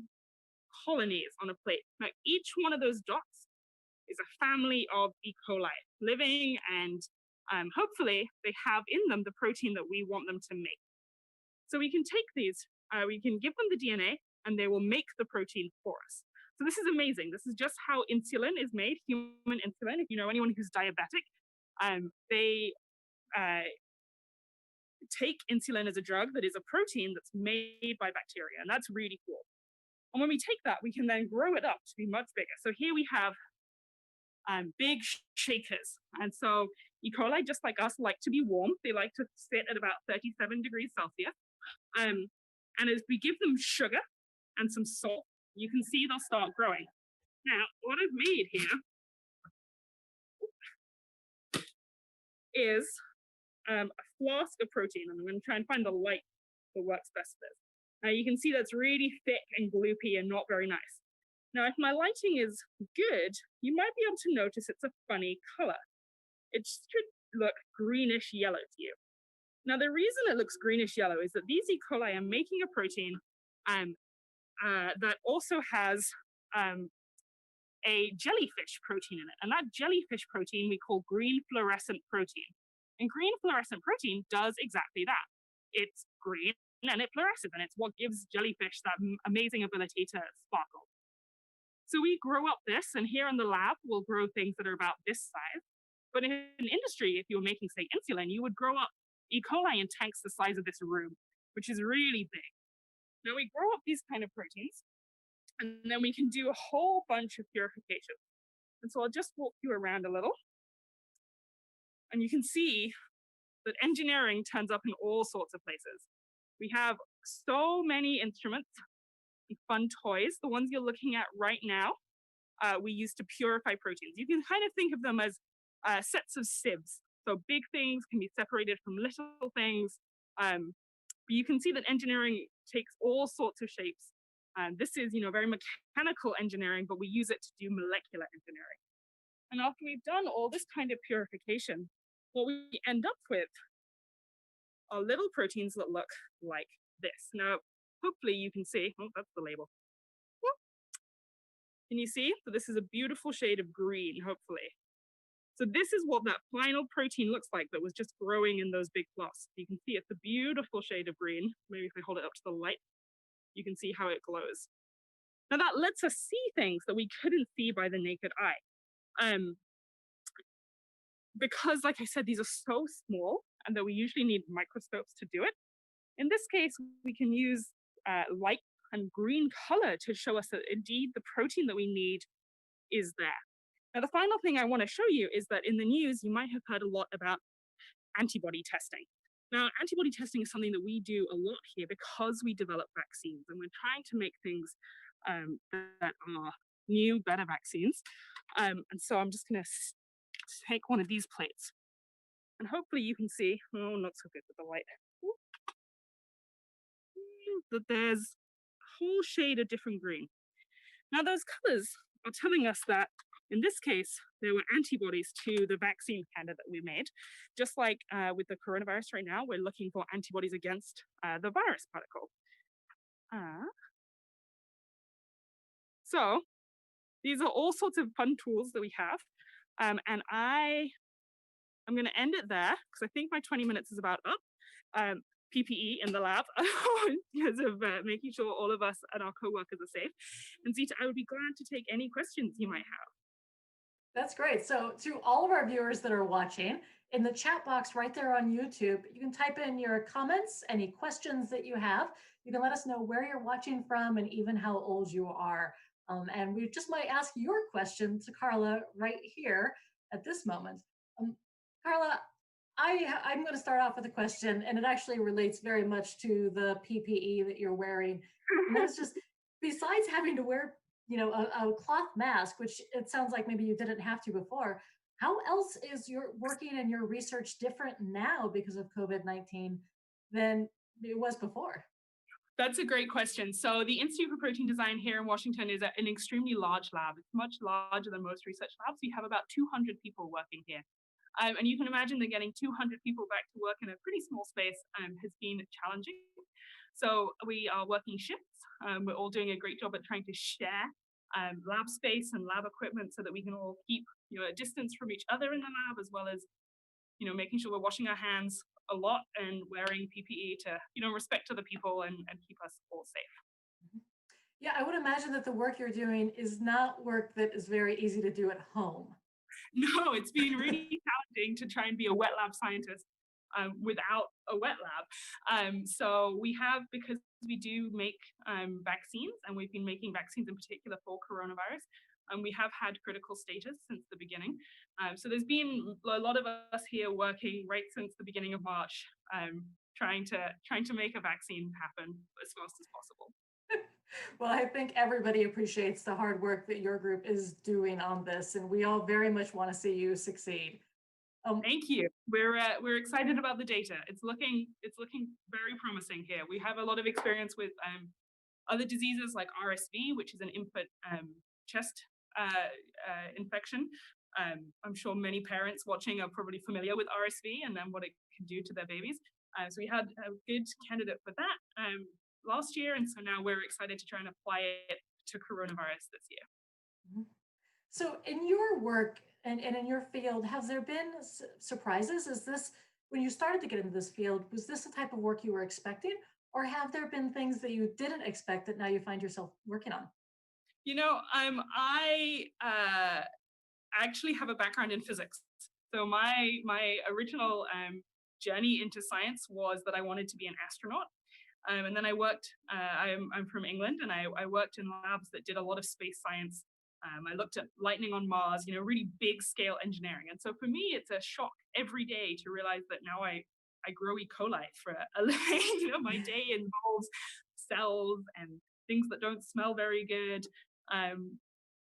colonies on a plate. Now, each one of those dots is a family of E. coli living, and hopefully they have in them the protein that we want them to make. So we can take these, we can give them the DNA, and they will make the protein for us. So this is amazing. This is just how insulin is made, human insulin. If you know anyone who's diabetic, they take insulin as a drug that is a protein that's made by bacteria, and that's really cool. And when we take that, we can then grow it up to be much bigger. So here we have big shakers. And so E. coli, just like us, like to be warm. They like to sit at about 37 degrees Celsius. And as we give them sugar and some salt, you can see they'll start growing. Now, what I've made here is a flask of protein, and I'm going to try and find the light that works best for this. Now you can see that's really thick and gloopy and not very nice. Now, if my lighting is good, you might be able to notice it's a funny color. It should look greenish yellow to you. Now, the reason it looks greenish yellow is that these E. coli are making a protein that also has a jellyfish protein in it. And that jellyfish protein we call green fluorescent protein. And green fluorescent protein does exactly that. It's green and it fluoresces, and it's what gives jellyfish that amazing ability to sparkle. So we grow up this, and here in the lab, we'll grow things that are about this size. But in industry, if you were making, say, insulin, you would grow up E. coli in tanks the size of this room, which is really big. Now we grow up these kind of proteins, and then we can do a whole bunch of purification. And so I'll just walk you around a little. And you can see that engineering turns up in all sorts of places. We have so many instruments and fun toys. The ones you're looking at right now, we use to purify proteins. You can kind of think of them as sets of sieves. So big things can be separated from little things. But you can see that engineering takes all sorts of shapes. This is, very mechanical engineering, but we use it to do molecular engineering. And after we've done all this kind of purification, what we end up with are little proteins that look like this. Now, hopefully you can see, oh, that's the label. Can you see? So this is a beautiful shade of green, hopefully. So this is what that final protein looks like that was just growing in those big cloths. You can see it's a beautiful shade of green. Maybe if I hold it up to the light, you can see how it glows. Now that lets us see things that we couldn't see by the naked eye. Because, like I said, these are so small and that we usually need microscopes to do it. In this case, we can use light and green color to show us that indeed the protein that we need is there. Now, the final thing I want to show you is that in the news, you might have heard a lot about antibody testing. Now, antibody testing is something that we do a lot here because we develop vaccines, and we're trying to make things that are new, better vaccines. And so I'm just going to take one of these plates, and hopefully you can see, oh, not so good with the light, that there's a whole shade of different green. Now, those colors are telling us that in this case, there were antibodies to the vaccine candidate we made. Just like with the coronavirus right now, we're looking for antibodies against the virus particle. So these are all sorts of fun tools that we have. And I'm going to end it there because I think my 20 minutes is about up. PPE in the lab because of making sure all of us and our co-workers are safe. And Zita, I would be glad to take any questions you might have. That's great. So to all of our viewers that are watching, in the chat box right there on YouTube, you can type in your comments, any questions that you have. You can let us know where you're watching from and even how old you are. And we just might ask your question to Carla right here at this moment. Carla, I'm going to start off with a question, and it actually relates very much to the PPE that you're wearing. And that's just, besides having to wear, a cloth mask, which it sounds like maybe you didn't have to before, how else is your working and your research different now because of COVID-19 than it was before? That's a great question. So the Institute for Protein Design here in Washington is an extremely large lab. It's much larger than most research labs. We have about 200 people working here. And you can imagine that getting 200 people back to work in a pretty small space has been challenging. So we are working shifts. We're all doing a great job at trying to share lab space and lab equipment so that we can all keep a distance from each other in the lab, as well as making sure we're washing our hands a lot and wearing PPE to respect other people and keep us all safe. Yeah, I would imagine that the work you're doing is not work that is very easy to do at home. No, it's been really challenging to try and be a wet lab scientist without a wet lab. So we have, because we do make vaccines, and we've been making vaccines in particular for coronavirus, and we have had critical status since the beginning. So there's been a lot of us here working right since the beginning of March, trying to make a vaccine happen as fast as possible. Well, I think everybody appreciates the hard work that your group is doing on this, and we all very much want to see you succeed. Thank you. We're excited about the data. It's looking very promising here. We have a lot of experience with other diseases like RSV, which is an input chest infection. I'm sure many parents watching are probably familiar with RSV and then what it can do to their babies. So we had a good candidate for that last year, and so now we're excited to try and apply it to coronavirus this year. Mm-hmm. So in your work and in your field, has there been surprises? Is this, when you started to get into this field, was this the type of work you were expecting? Or have there been things that you didn't expect that now you find yourself working on? You know, I actually have a background in physics. So my original journey into science was that I wanted to be an astronaut. And then I worked, I'm from England, and I worked in labs that did a lot of space science. I looked at lightning on Mars, you know, really big scale engineering. And so for me, it's a shock every day to realize that now I grow E. coli for a living. You know, my day involves cells and things that don't smell very good.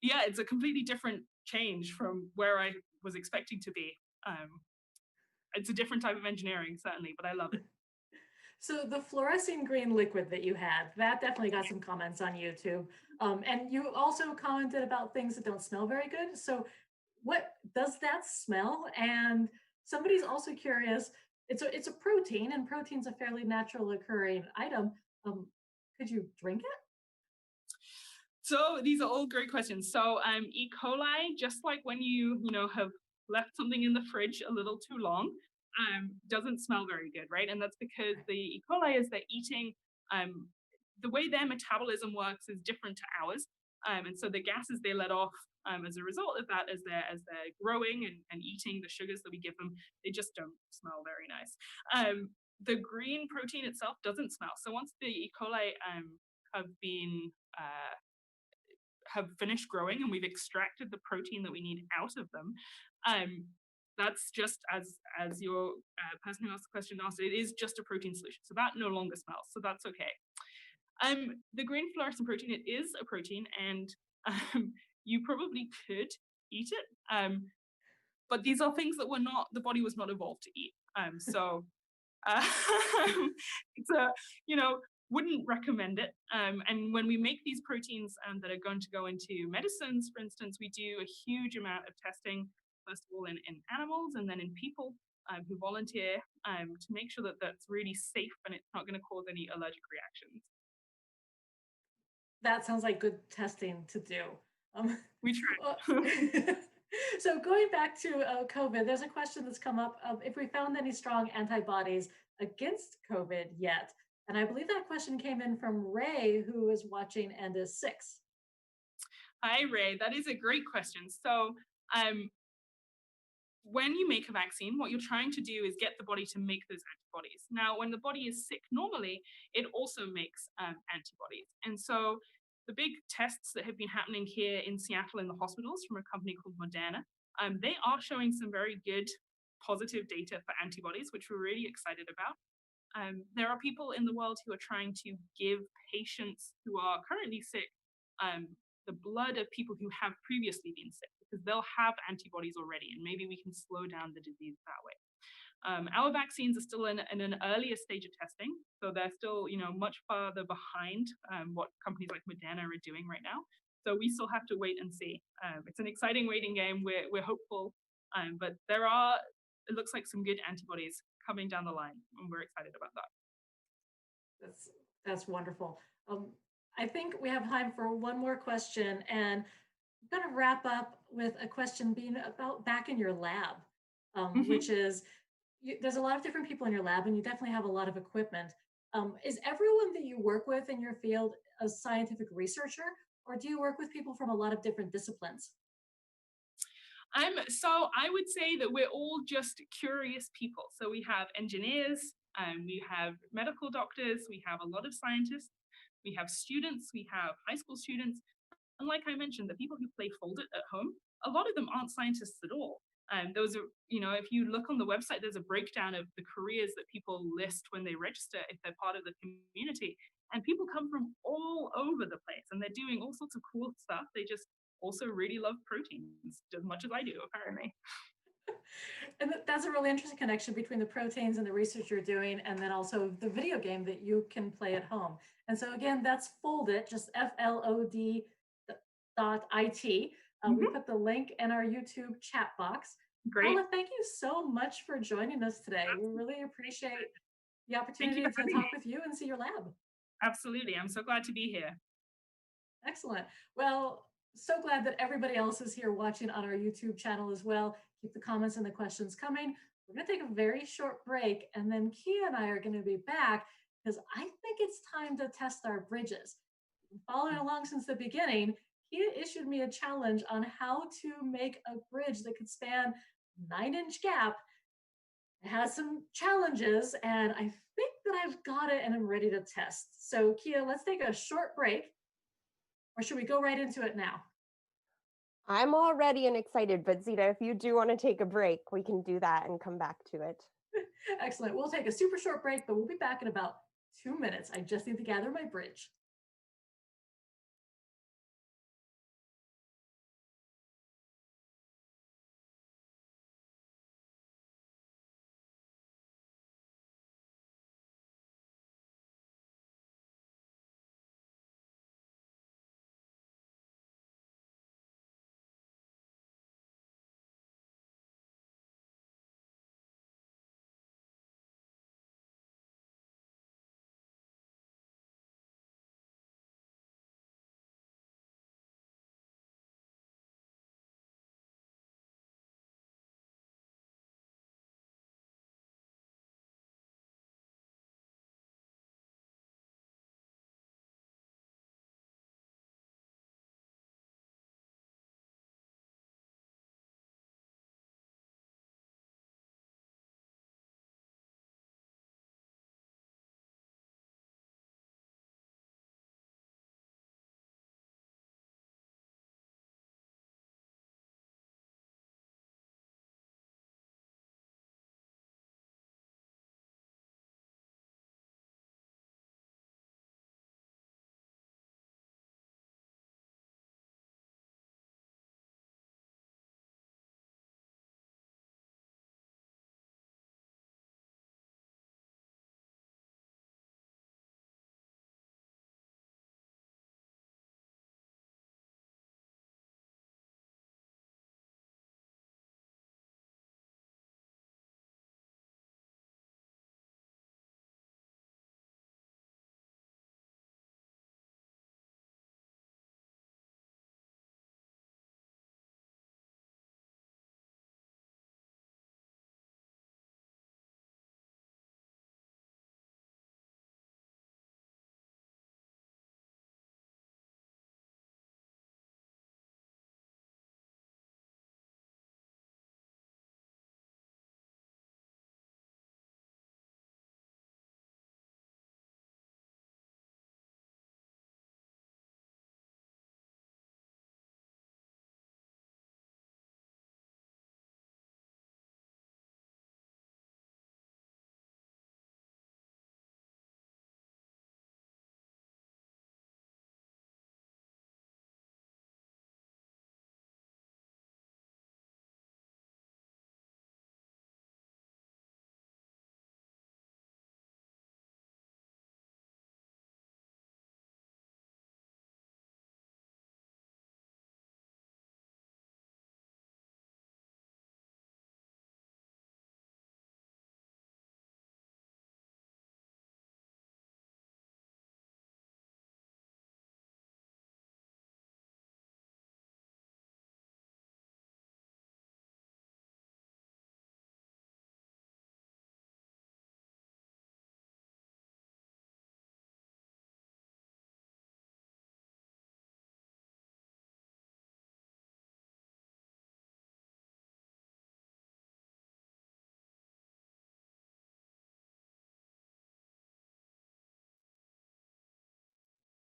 Yeah, it's a completely different change from where I was expecting to be. It's a different type of engineering, certainly, but I love it. So the fluorescent green liquid that you had, that definitely got some comments on YouTube. And you also commented about things that don't smell very good. So what does that smell? And somebody's also curious, it's a protein, and protein's a fairly natural occurring item. Could you drink it? So these are all great questions. So E. coli, just like when you have left something in the fridge a little too long, doesn't smell very good, right? And that's because the E. coli, as they're eating, the way their metabolism works is different to ours. And so the gases they let off as a result of that, as they're growing and eating the sugars that we give them, they just don't smell very nice. The green protein itself doesn't smell. So once the E. coli have finished growing and we've extracted the protein that we need out of them, that's just as your person who asked the question asked, it is just a protein solution. So that no longer smells. So that's okay. The green fluorescent protein, it is a protein, and you probably could eat it. But these are things that the body was not evolved to eat. So it's wouldn't recommend it. And when we make these proteins that are going to go into medicines, for instance, we do a huge amount of testing, first of all in animals and then in people who volunteer to make sure that that's really safe and it's not going to cause any allergic reactions. That sounds like good testing to do. We try. So going back to COVID, there's a question that's come up of if we found any strong antibodies against COVID yet. And I believe that question came in from Ray, who is watching and is 6. Hi, Ray. That is a great question. So when you make a vaccine, what you're trying to do is get the body to make those antibodies. Now, when the body is sick normally, it also makes antibodies. And so the big tests that have been happening here in Seattle in the hospitals from a company called Moderna, they are showing some very good positive data for antibodies, which we're really excited about. There are people in the world who are trying to give patients who are currently sick the blood of people who have previously been sick, because they'll have antibodies already, and maybe we can slow down the disease that way. Our vaccines are still in an earlier stage of testing, so they're still much farther behind what companies like Moderna are doing right now. So we still have to wait and see. It's an exciting waiting game. We're hopeful, but it looks like some good antibodies coming down the line, and we're excited about that. That's wonderful. I think we have time for one more question, and I'm going to wrap up with a question being about back in your lab, which is, there's a lot of different people in your lab, and you definitely have a lot of equipment. Is everyone that you work with in your field a scientific researcher, or do you work with people from a lot of different disciplines? So I would say that we're all just curious people. So we have engineers, we have medical doctors, we have a lot of scientists, we have students, we have high school students, And like I mentioned, the people who play Fold It at home, a lot of them aren't scientists at all. Those are, if you look on the website, there's a breakdown of the careers that people list when they register if they're part of the community. And people come from all over the place and they're doing all sorts of cool stuff. They just also really love proteins as much as I do, apparently. And that's a really interesting connection between the proteins and the research you're doing, and then also the video game that you can play at home. And so again, that's Fold It, just FLOD.IT. We put the link in our YouTube chat box. Great. Paula, thank you so much for joining us today. We really appreciate the opportunity to talk with you and see your lab. Absolutely. I'm so glad to be here. Excellent. Well, so glad that everybody else is here watching on our YouTube channel as well. Keep the comments and the questions coming. We're going to take a very short break, and then Kia and I are going to be back because I think it's time to test our bridges. Following along since the beginning, Kia issued me a challenge on how to make a bridge that could span 9-inch gap. It has some challenges, and I think that I've got it and I'm ready to test. So Kia, let's take a short break, or should we go right into it now? I'm all ready and excited, but Zita, if you do want to take a break, we can do that and come back to it. Excellent. We'll take a super short break, but we'll be back in about 2 minutes. I just need to gather my bridge.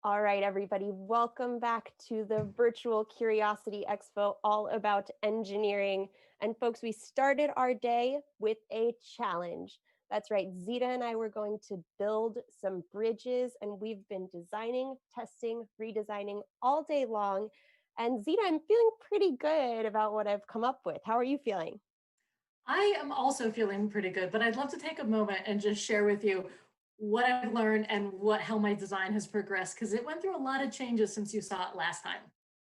All right, everybody, welcome back to the Virtual Curiosity Expo, all about engineering. And folks, we started our day with a challenge. That's right, Zita and I were going to build some bridges, and we've been designing, testing, redesigning all day long. And Zita, I'm feeling pretty good about what I've come up with. How are you feeling? I am also feeling pretty good, but I'd love to take a moment and just share with you what I've learned and how my design has progressed, because it went through a lot of changes since you saw it last time.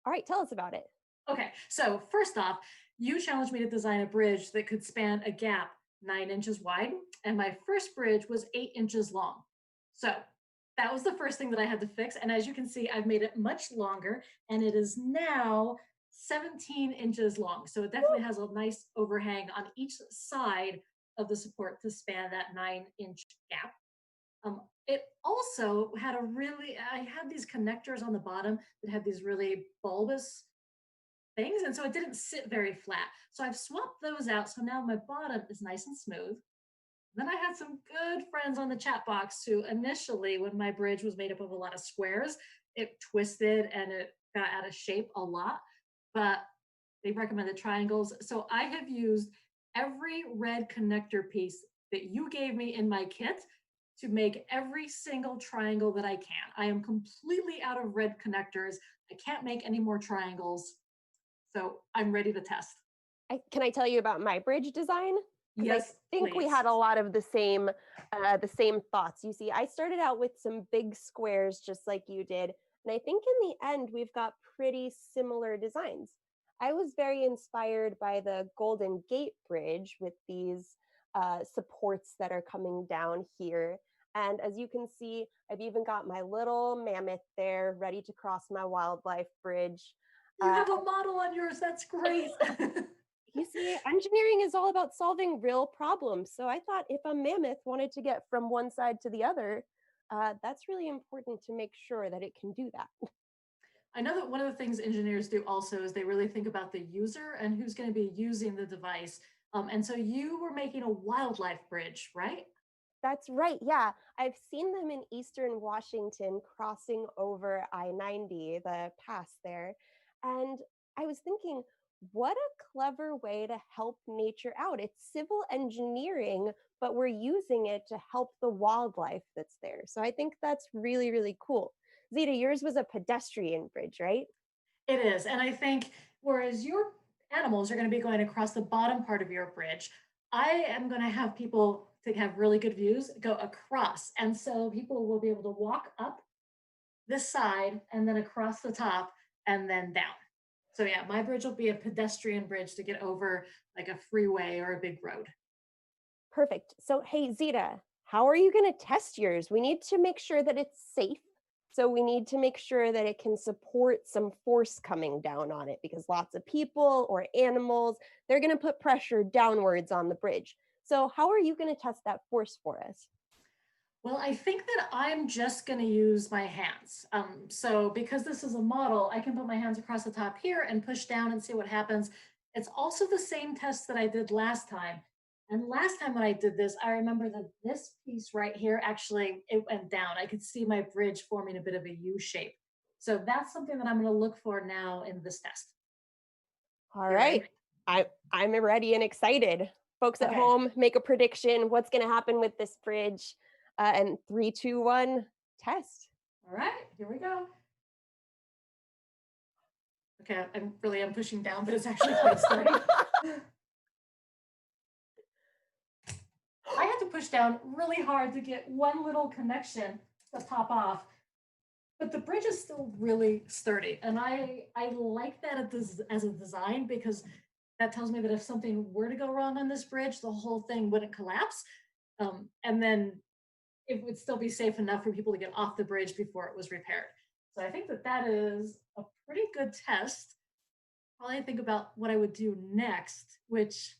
All right, tell us about it. Okay, so first off, you challenged me to design a bridge that could span a gap 9 inches wide, and my first bridge was 8 inches long. So that was the first thing that I had to fix. And as you can see, I've made it much longer, and it is now 17 inches long. So it definitely has a nice overhang on each side of the support to span that 9-inch gap. It also had I had these connectors on the bottom that had these really bulbous things, and so it didn't sit very flat. So I've swapped those out, so now my bottom is nice and smooth. Then I had some good friends on the chat box who initially, when my bridge was made up of a lot of squares, it twisted and it got out of shape a lot, but they recommended triangles. So I have used every red connector piece that you gave me in my kit to make every single triangle that I can. I am completely out of red connectors. I can't make any more triangles. So I'm ready to test. Can I tell you about my bridge design? Yes, I think we had a lot of the same thoughts. You see, I started out with some big squares just like you did. And I think in the end, we've got pretty similar designs. I was very inspired by the Golden Gate Bridge with these supports that are coming down here. And as you can see, I've even got my little mammoth there ready to cross my wildlife bridge. You have a model on yours, that's great. You see, engineering is all about solving real problems. So I thought if a mammoth wanted to get from one side to the other, that's really important to make sure that it can do that. I know that one of the things engineers do also is they really think about the user and who's going to be using the device. And so you were making a wildlife bridge, right? That's right. Yeah. I've seen them in Eastern Washington crossing over I-90, the pass there. And I was thinking, what a clever way to help nature out. It's civil engineering, but we're using it to help the wildlife that's there. So I think that's really, really cool. Zita, yours was a pedestrian bridge, right? It is. And I think whereas your animals are going to be going across the bottom part of your bridge, I am going to have people to have really good views go across. And so people will be able to walk up this side and then across the top and then down. So yeah, my bridge will be a pedestrian bridge to get over like a freeway or a big road. Perfect. So hey, Zita, how are you going to test yours? We need to make sure that it's safe. So we need to make sure that it can support some force coming down on it, because lots of people or animals, they're going to put pressure downwards on the bridge. So how are you going to test that force for us? Well, I think that I'm just going to use my hands. So because this is a model, I can put my hands across the top here and push down and see what happens. It's also the same test that I did last time. And last time when I did this, I remember that this piece right here, actually, it went down. I could see my bridge forming a bit of a U shape. So that's something that I'm going to look for now in this test. All right. I'm ready and excited. Folks at home, make a prediction. What's going to happen with this bridge? And 3, 2, 1, test. All right, here we go. Okay, I'm pushing down, but it's actually quite sturdy. I had to push down really hard to get one little connection to pop off, but the bridge is still really sturdy. And I like that as a design, because that tells me that if something were to go wrong on this bridge, the whole thing wouldn't collapse. And then it would still be safe enough for people to get off the bridge before it was repaired. So I think that that is a pretty good test. Probably think about what I would do next, which,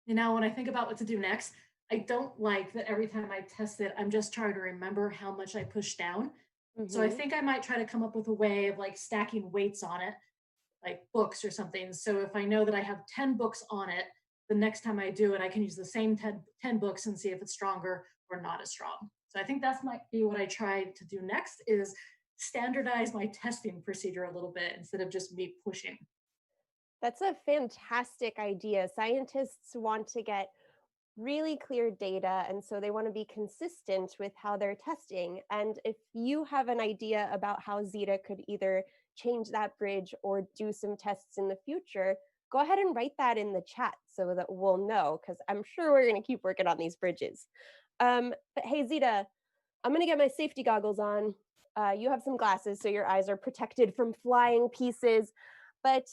when I think about what to do next, I don't like that every time I test it, I'm just trying to remember how much I push down. So I think I might try to come up with a way of like stacking weights on it, like books or something. So if I know that I have 10 books on it, the next time I do it, I can use the same 10 books and see if it's stronger or not as strong. So I think that might be what I try to do next, is standardize my testing procedure a little bit instead of just me pushing. That's a fantastic idea. Scientists want to get really clear data, and so they want to be consistent with how they're testing. And if you have an idea about how Zeta could either change that bridge or do some tests in the future, go ahead and write that in the chat so that we'll know, because I'm sure we're going to keep working on these bridges. But hey, Zeta, I'm going to get my safety goggles on. You have some glasses, so your eyes are protected from flying pieces. But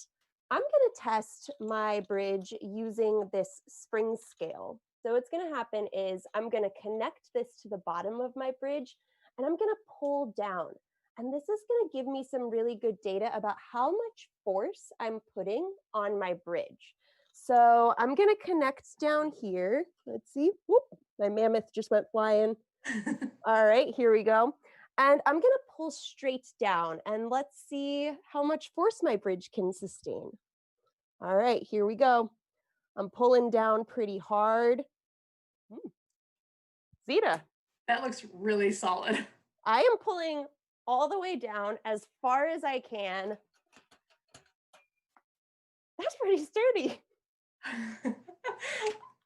I'm going to test my bridge using this spring scale. So what's going to happen is I'm going to connect this to the bottom of my bridge, and I'm going to pull down. And this is going to give me some really good data about how much force I'm putting on my bridge. So I'm going to connect down here. Let's see. Whoop, my mammoth just went flying. All right, here we go. And I'm going to pull straight down, and let's see how much force my bridge can sustain. All right, here we go. I'm pulling down pretty hard. Zeta. That looks really solid. I am pulling all the way down as far as I can. That's pretty sturdy.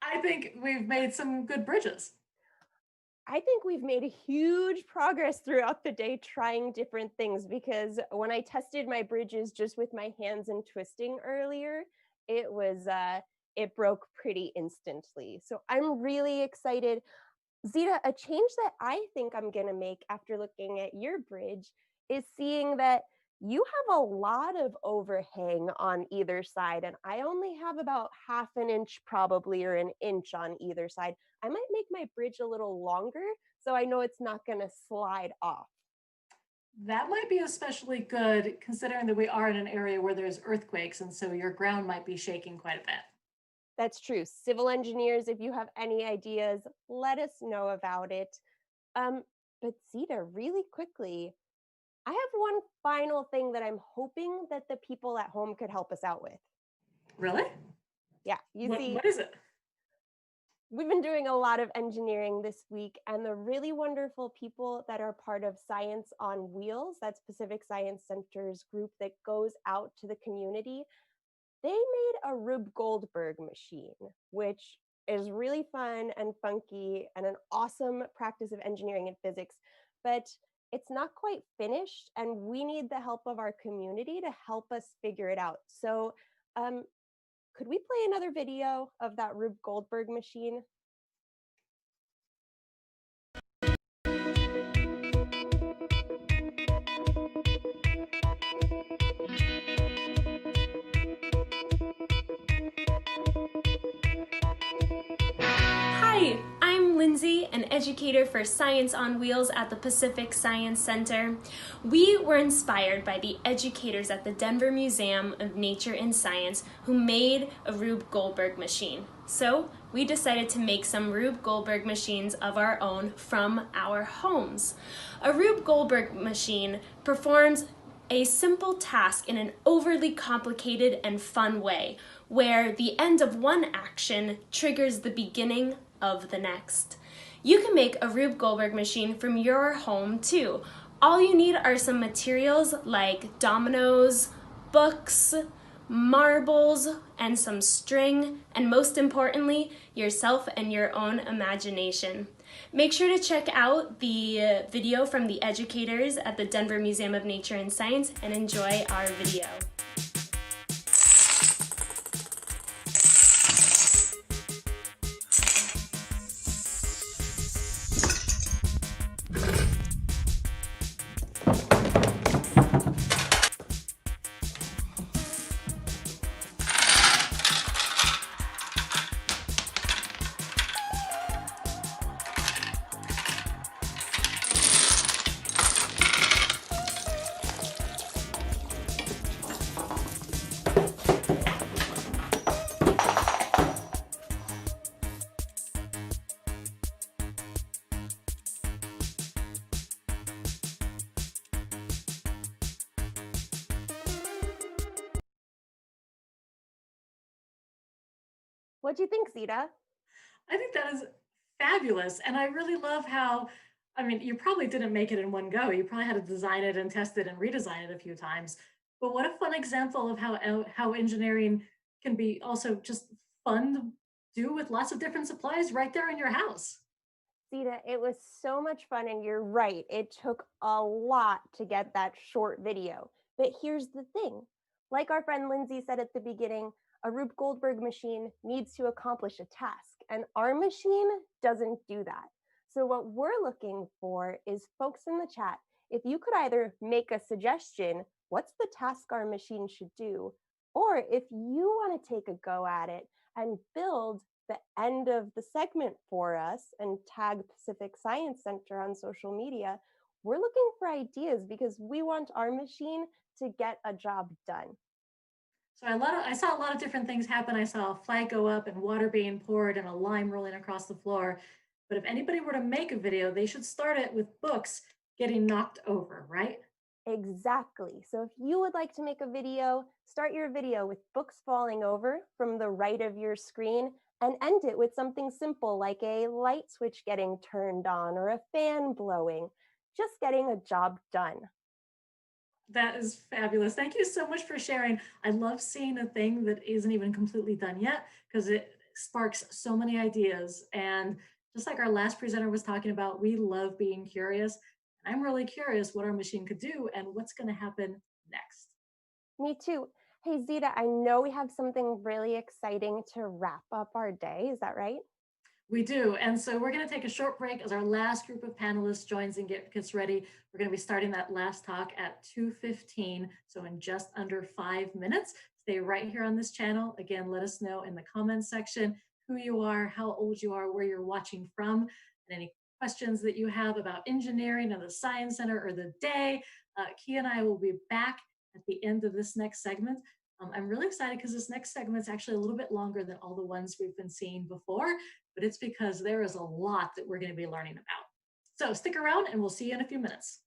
I think we've made some good bridges. I think we've made a huge progress throughout the day trying different things, because when I tested my bridges just with my hands and twisting earlier, it broke pretty instantly. So I'm really excited. Zeta, a change that I think I'm going to make after looking at your bridge is seeing that you have a lot of overhang on either side, and I only have about ½ an inch probably, or an inch on either side. I might make my bridge a little longer so I know it's not going to slide off. That might be especially good considering that we are in an area where there's earthquakes, and so your ground might be shaking quite a bit. That's true. Civil engineers, if you have any ideas, let us know about it. But Zeta, really quickly, I have one final thing that I'm hoping that the people at home could help us out with. Really? Yeah, what is it? We've been doing a lot of engineering this week, and the really wonderful people that are part of Science on Wheels, that's Pacific Science Center's group that goes out to the community, they made a Rube Goldberg machine, which is really fun and funky and an awesome practice of engineering and physics, but it's not quite finished, and we need the help of our community to help us figure it out. So could we play another video of that Rube Goldberg machine? Hi, I'm Lindsay, an educator for Science on Wheels at the Pacific Science Center. We were inspired by the educators at the Denver Museum of Nature and Science who made a Rube Goldberg machine. So we decided to make some Rube Goldberg machines of our own from our homes. A Rube Goldberg machine performs a simple task in an overly complicated and fun way, where the end of one action triggers the beginning of the next. You can make a Rube Goldberg machine from your home too. All you need are some materials like dominoes, books, marbles, and some string, and most importantly, yourself and your own imagination. Make sure to check out the video from the educators at the Denver Museum of Nature and Science and enjoy our video. What do you think, Zeta? I think that is fabulous. And I really love how I mean, you probably didn't make it in one go. You probably had to design it and test it and redesign it a few times. But what a fun example of how engineering can be also just fun to do with lots of different supplies right there in your house. Sita, it was so much fun, and you're right. It took a lot to get that short video. But here's the thing. Like our friend Lindsay said at the beginning, a Rube Goldberg machine needs to accomplish a task, and our machine doesn't do that. So what we're looking for is folks in the chat. If you could either make a suggestion, what's the task our machine should do? Or if you want to take a go at it and build the end of the segment for us and tag Pacific Science Center on social media, we're looking for ideas because we want our machine to get a job done. So I saw a lot of different things happen. I saw a flag go up and water being poured and a lime rolling across the floor. But if anybody were to make a video, they should start it with books getting knocked over, right? Exactly. So if you would like to make a video, start your video with books falling over from the right of your screen and end it with something simple like a light switch getting turned on or a fan blowing, just getting a job done. That is fabulous. Thank you so much for sharing. I love seeing a thing that isn't even completely done yet because it sparks so many ideas. And just like our last presenter was talking about, we love being curious. I'm really curious what our machine could do and what's going to happen next. Me too. Hey, Zita, I know we have something really exciting to wrap up our day. Is that right? We do. And so we're going to take a short break as our last group of panelists joins and gets ready. We're going to be starting that last talk at 2:15. So in just under 5 minutes. Stay right here on this channel. Again, let us know in the comments section who you are, how old you are, where you're watching from, and any questions that you have about engineering or the Science Center or the day. Key and I will be back at the end of this next segment. I'm really excited because this next segment is actually a little bit longer than all the ones we've been seeing before, but it's because there is a lot that we're going to be learning about. So stick around and we'll see you in a few minutes.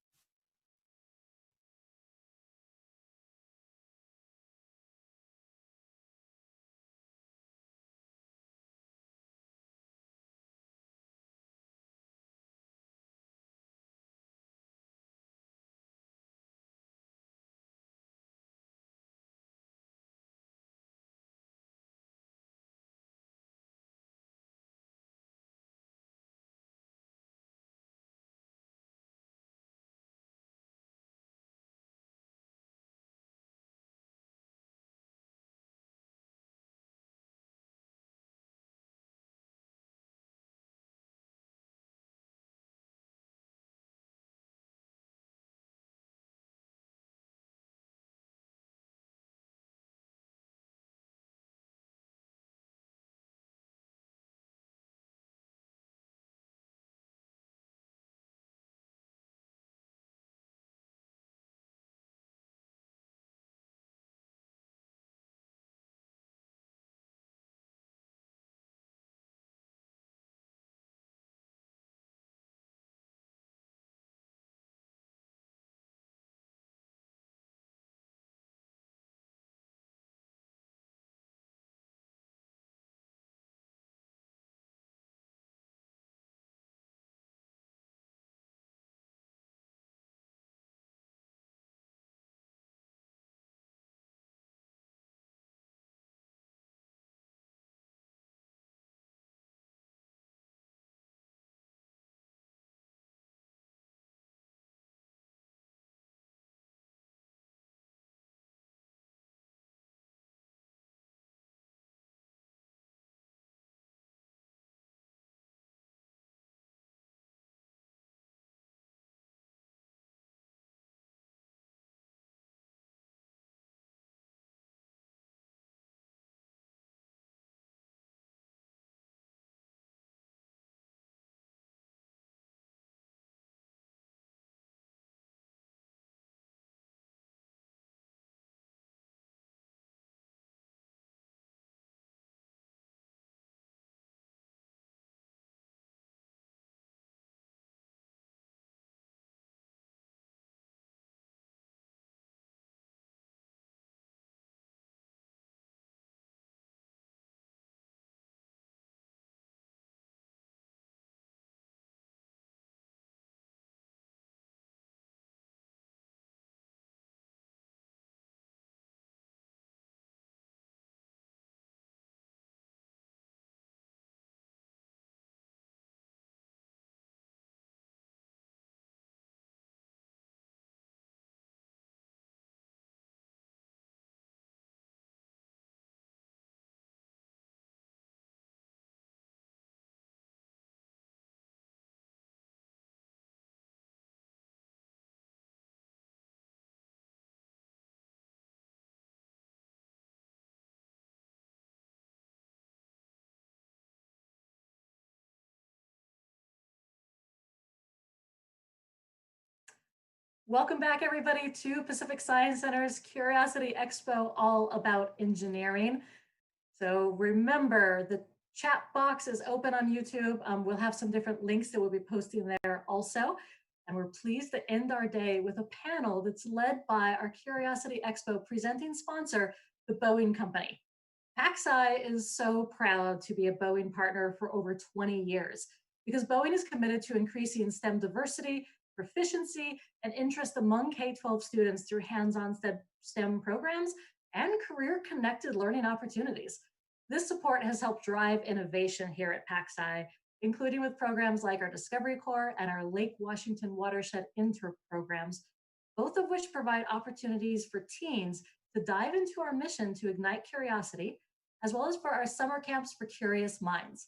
Welcome back, everybody, to Pacific Science Center's Curiosity Expo, all about engineering. So remember, the chat box is open on YouTube. We'll have some different links that we'll be posting there also. And we're pleased to end our day with a panel that's led by our Curiosity Expo presenting sponsor, the Boeing Company. PacSci is so proud to be a Boeing partner for over 20 years because Boeing is committed to increasing STEM diversity, proficiency, and interest among K-12 students through hands-on STEM programs and career-connected learning opportunities. This support has helped drive innovation here at PacSci, including with programs like our Discovery Corps and our Lake Washington Watershed Inter programs, both of which provide opportunities for teens to dive into our mission to ignite curiosity, as well as for our summer camps for curious minds.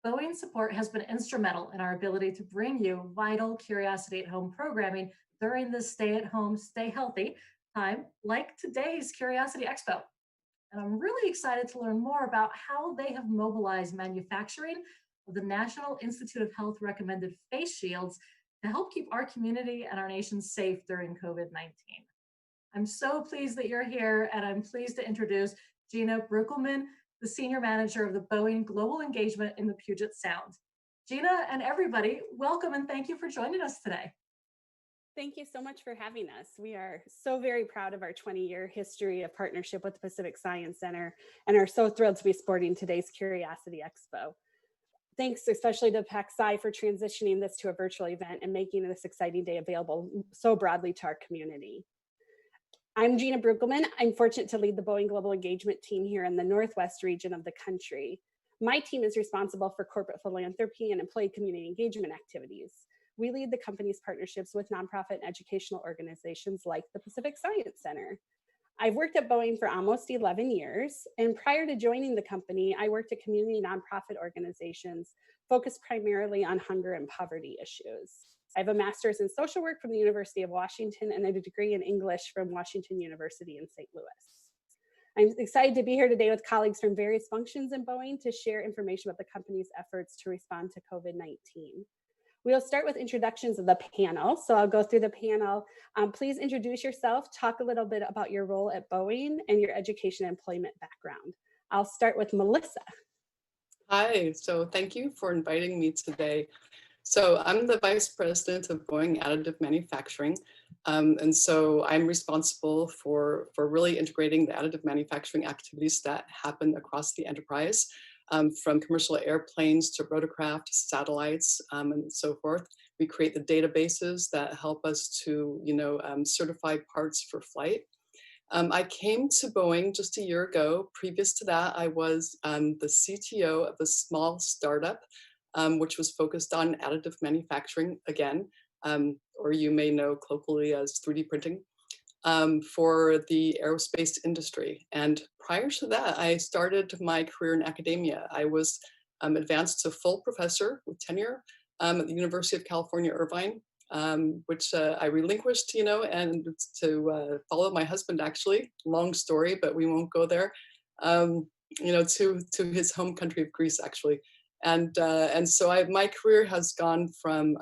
Boeing's support has been instrumental in our ability to bring you vital Curiosity at Home programming during this stay-at-home, stay-healthy time, like today's Curiosity Expo. And I'm really excited to learn more about how they have mobilized manufacturing of the National Institute of Health recommended face shields to help keep our community and our nation safe during COVID-19. I'm so pleased that you're here, and I'm pleased to introduce Gina Bruckelman, the Senior Manager of the Boeing Global Engagement in the Puget Sound. Gina and everybody, welcome and thank you for joining us today. Thank you so much for having us. We are so very proud of our 20-year history of partnership with the Pacific Science Center and are so thrilled to be supporting today's Curiosity Expo. Thanks especially to PacSci for transitioning this to a virtual event and making this exciting day available so broadly to our community. I'm Gina Bruckelman. I'm fortunate to lead the Boeing Global Engagement team here in the Northwest region of the country. My team is responsible for corporate philanthropy and employee community engagement activities. We lead the company's partnerships with nonprofit and educational organizations like the Pacific Science Center. I've worked at Boeing for almost 11 years, and prior to joining the company, I worked at community nonprofit organizations focused primarily on hunger and poverty issues. I have a master's in social work from the University of Washington and a degree in English from Washington University in St. Louis. I'm excited to be here today with colleagues from various functions in Boeing to share information about the company's efforts to respond to COVID-19. We'll start with introductions of the panel. So I'll go through the panel. Please introduce yourself, talk a little bit about your role at Boeing and your education and employment background. I'll start with Melissa. Hi, so thank you for inviting me today. So I'm the Vice President of Boeing Additive Manufacturing. And so I'm responsible for really integrating the additive manufacturing activities that happen across the enterprise, from commercial airplanes to rotorcraft, satellites, and so forth. We create the databases that help us to, certify parts for flight. I came to Boeing just a year ago. Previous to that, I was the CTO of a small startup, which was focused on additive manufacturing again, or you may know colloquially as 3D printing, for the aerospace industry. And prior to that, I started my career in academia. I was advanced to full professor with tenure at the University of California, Irvine, which I relinquished, and to follow my husband, actually. Long story, but we won't go there, to his home country of Greece, actually. And so my career has gone from,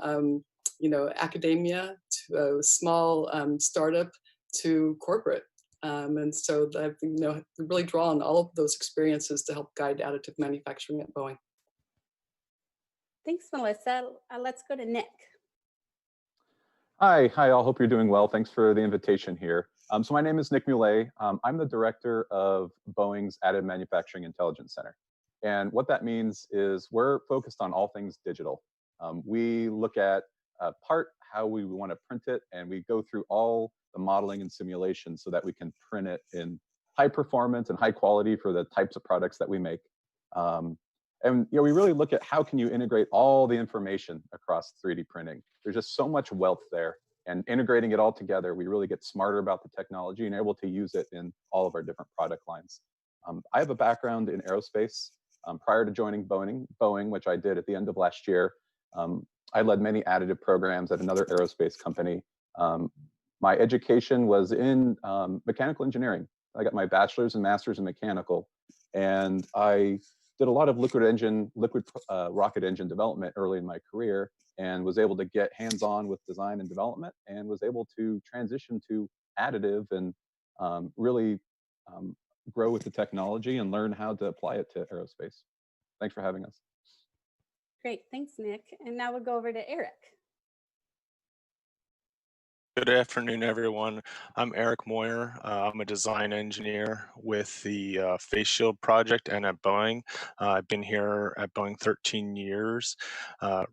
academia to a small startup to corporate. And so I've really drawn all of those experiences to help guide additive manufacturing at Boeing. Thanks, Melissa. Let's go to Nick. Hi, all. Hope you're doing well. Thanks for the invitation here. So my name is Nick Muley. I'm the director of Boeing's Additive Manufacturing Intelligence Center. And what that means is we're focused on all things digital. We look at a part, how we want to print it, and we go through all the modeling and simulation so that we can print it in high performance and high quality for the types of products that we make. And we really look at how can you integrate all the information across 3D printing. There's just so much wealth there, and integrating it all together, we really get smarter about the technology and able to use it in all of our different product lines. I have a background in aerospace. Prior to joining Boeing, which I did at the end of last year, I led many additive programs at another aerospace company. My education was in mechanical engineering. I got my bachelor's and master's in mechanical, and I did a lot of liquid rocket engine development early in my career, and was able to get hands-on with design and development, and was able to transition to additive and really grow with the technology and learn how to apply it to aerospace. Thanks for having us. Great, thanks, Nick. And now we'll go over to Eric. Good afternoon, everyone. I'm Eric Moyer. I'm a design engineer with the Face Shield project and at Boeing. I've been here at Boeing 13 years.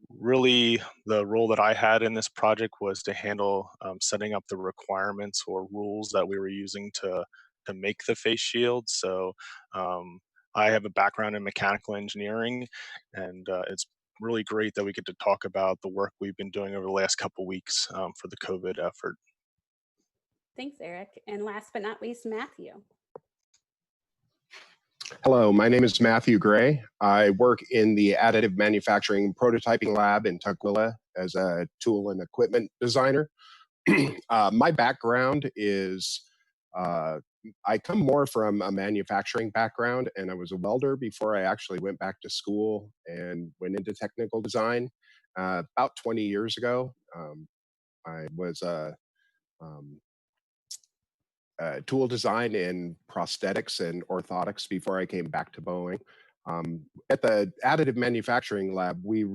Really, the role that I had in this project was to handle setting up the requirements or rules that we were using to make the face shield. So I have a background in mechanical engineering, and it's really great that we get to talk about the work we've been doing over the last couple of weeks for the COVID effort. Thanks, Eric. And last but not least, Matthew. Hello, my name is Matthew Gray. I work in the additive manufacturing prototyping lab in Tukwila as a tool and equipment designer. My background is I come more from a manufacturing background, and I was a welder before I actually went back to school and went into technical design. About 20 years ago, I was tool design in prosthetics and orthotics before I came back to Boeing. At the additive manufacturing lab, we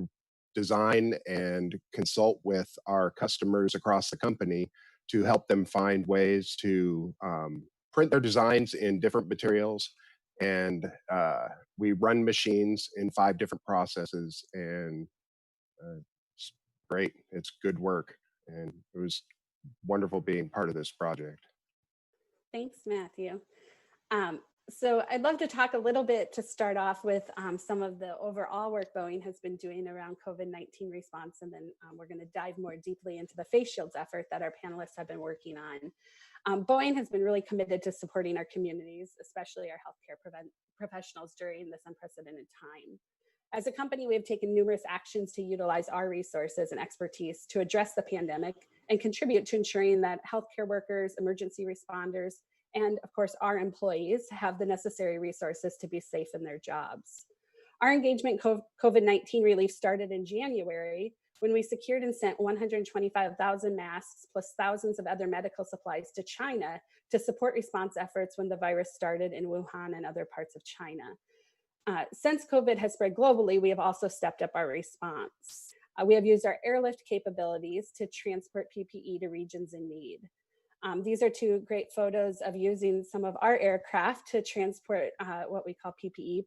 design and consult with our customers across the company to help them find ways to print their designs in different materials. And we run machines in 5 different processes, and it's great. It's good work. And it was wonderful being part of this project. Thanks, Matthew. So I'd love to talk a little bit to start off with some of the overall work Boeing has been doing around COVID-19 response, and then we're going to dive more deeply into the face shields effort that our panelists have been working on. Boeing has been really committed to supporting our communities, especially our healthcare professionals during this unprecedented time. As a company, we have taken numerous actions to utilize our resources and expertise to address the pandemic and contribute to ensuring that healthcare workers, emergency responders, and of course, our employees have the necessary resources to be safe in their jobs. Our engagement COVID-19 relief started in January when we secured and sent 125,000 masks plus thousands of other medical supplies to China to support response efforts when the virus started in Wuhan and other parts of China. Since COVID has spread globally, we have also stepped up our response. We have used our airlift capabilities to transport PPE to regions in need. These are 2 great photos of using some of our aircraft to transport what we call PPE,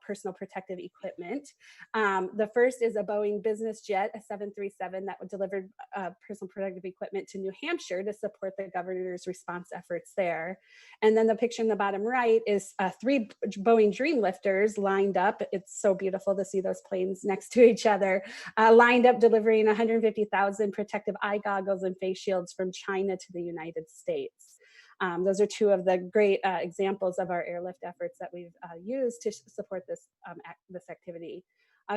personal protective equipment. The first is a Boeing business jet, a 737, that delivered personal protective equipment to New Hampshire to support the governor's response efforts there. And then the picture in the bottom right is 3 Boeing Dreamlifters lined up. It's so beautiful to see those planes next to each other, lined up delivering 150,000 protective eye goggles and face shields from China to the United States. Those are 2 of the great examples of our airlift efforts that we've used to support this activity.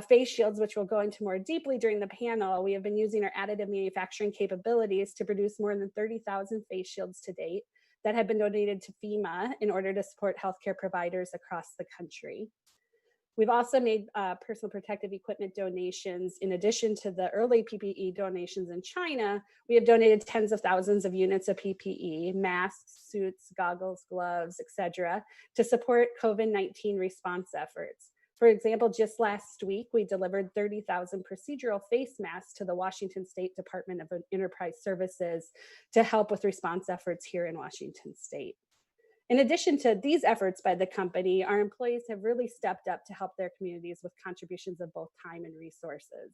Face shields, which we'll go into more deeply during the panel, we have been using our additive manufacturing capabilities to produce more than 30,000 face shields to date that have been donated to FEMA in order to support healthcare providers across the country. We've also made personal protective equipment donations. In addition to the early PPE donations in China, we have donated tens of thousands of units of PPE, masks, suits, goggles, gloves, etc., to support COVID-19 response efforts. For example, just last week, we delivered 30,000 procedural face masks to the Washington State Department of Enterprise Services to help with response efforts here in Washington State. In addition to these efforts by the company, our employees have really stepped up to help their communities with contributions of both time and resources.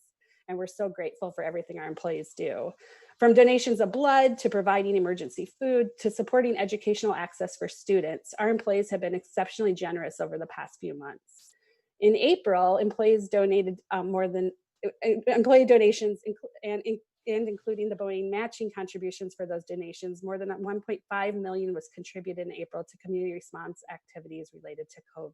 And we're so grateful for everything our employees do. From donations of blood to providing emergency food to supporting educational access for students, our employees have been exceptionally generous over the past few months. In April, employees donated employee donations and including the Boeing matching contributions for those donations, more than 1.5 million was contributed in April to community response activities related to COVID.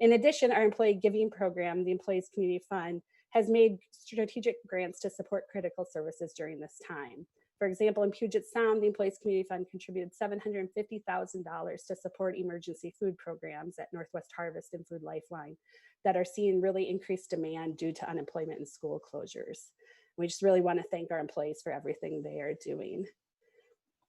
In addition, our employee giving program, the Employees Community Fund, has made strategic grants to support critical services during this time. For example, in Puget Sound, the Employees Community Fund contributed $750,000 to support emergency food programs at Northwest Harvest and Food Lifeline that are seeing really increased demand due to unemployment and school closures. We just really want to thank our employees for everything they are doing.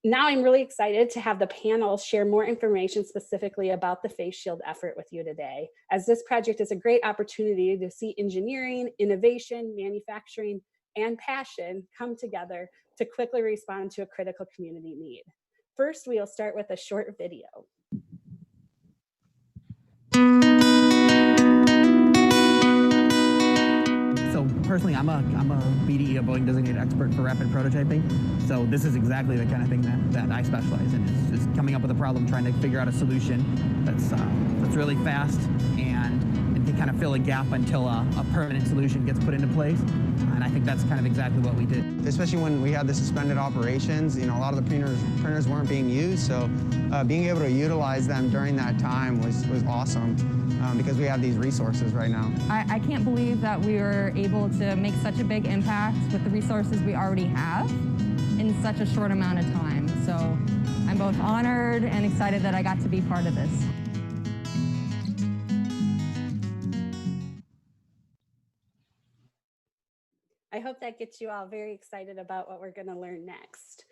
Now I'm really excited to have the panel share more information specifically about the face shield effort with you today, as this project is a great opportunity to see engineering, innovation, manufacturing, and passion come together to quickly respond to a critical community need. First, we'll start with a short video. So personally, I'm a BDE, a Boeing designated expert for rapid prototyping. So this is exactly the kind of thing that I specialize in. It's just coming up with a problem, trying to figure out a solution that's really fast and can kind of fill a gap until a permanent solution gets put into place. And I think that's kind of exactly what we did. Especially when we had the suspended operations, you know, a lot of the printers weren't being used. So being able to utilize them during that time was awesome. Because we have these resources right now. I can't believe that we were able to make such a big impact with the resources we already have in such a short amount of time. So I'm both honored and excited that I got to be part of this. I hope that gets you all very excited about what we're going to learn next.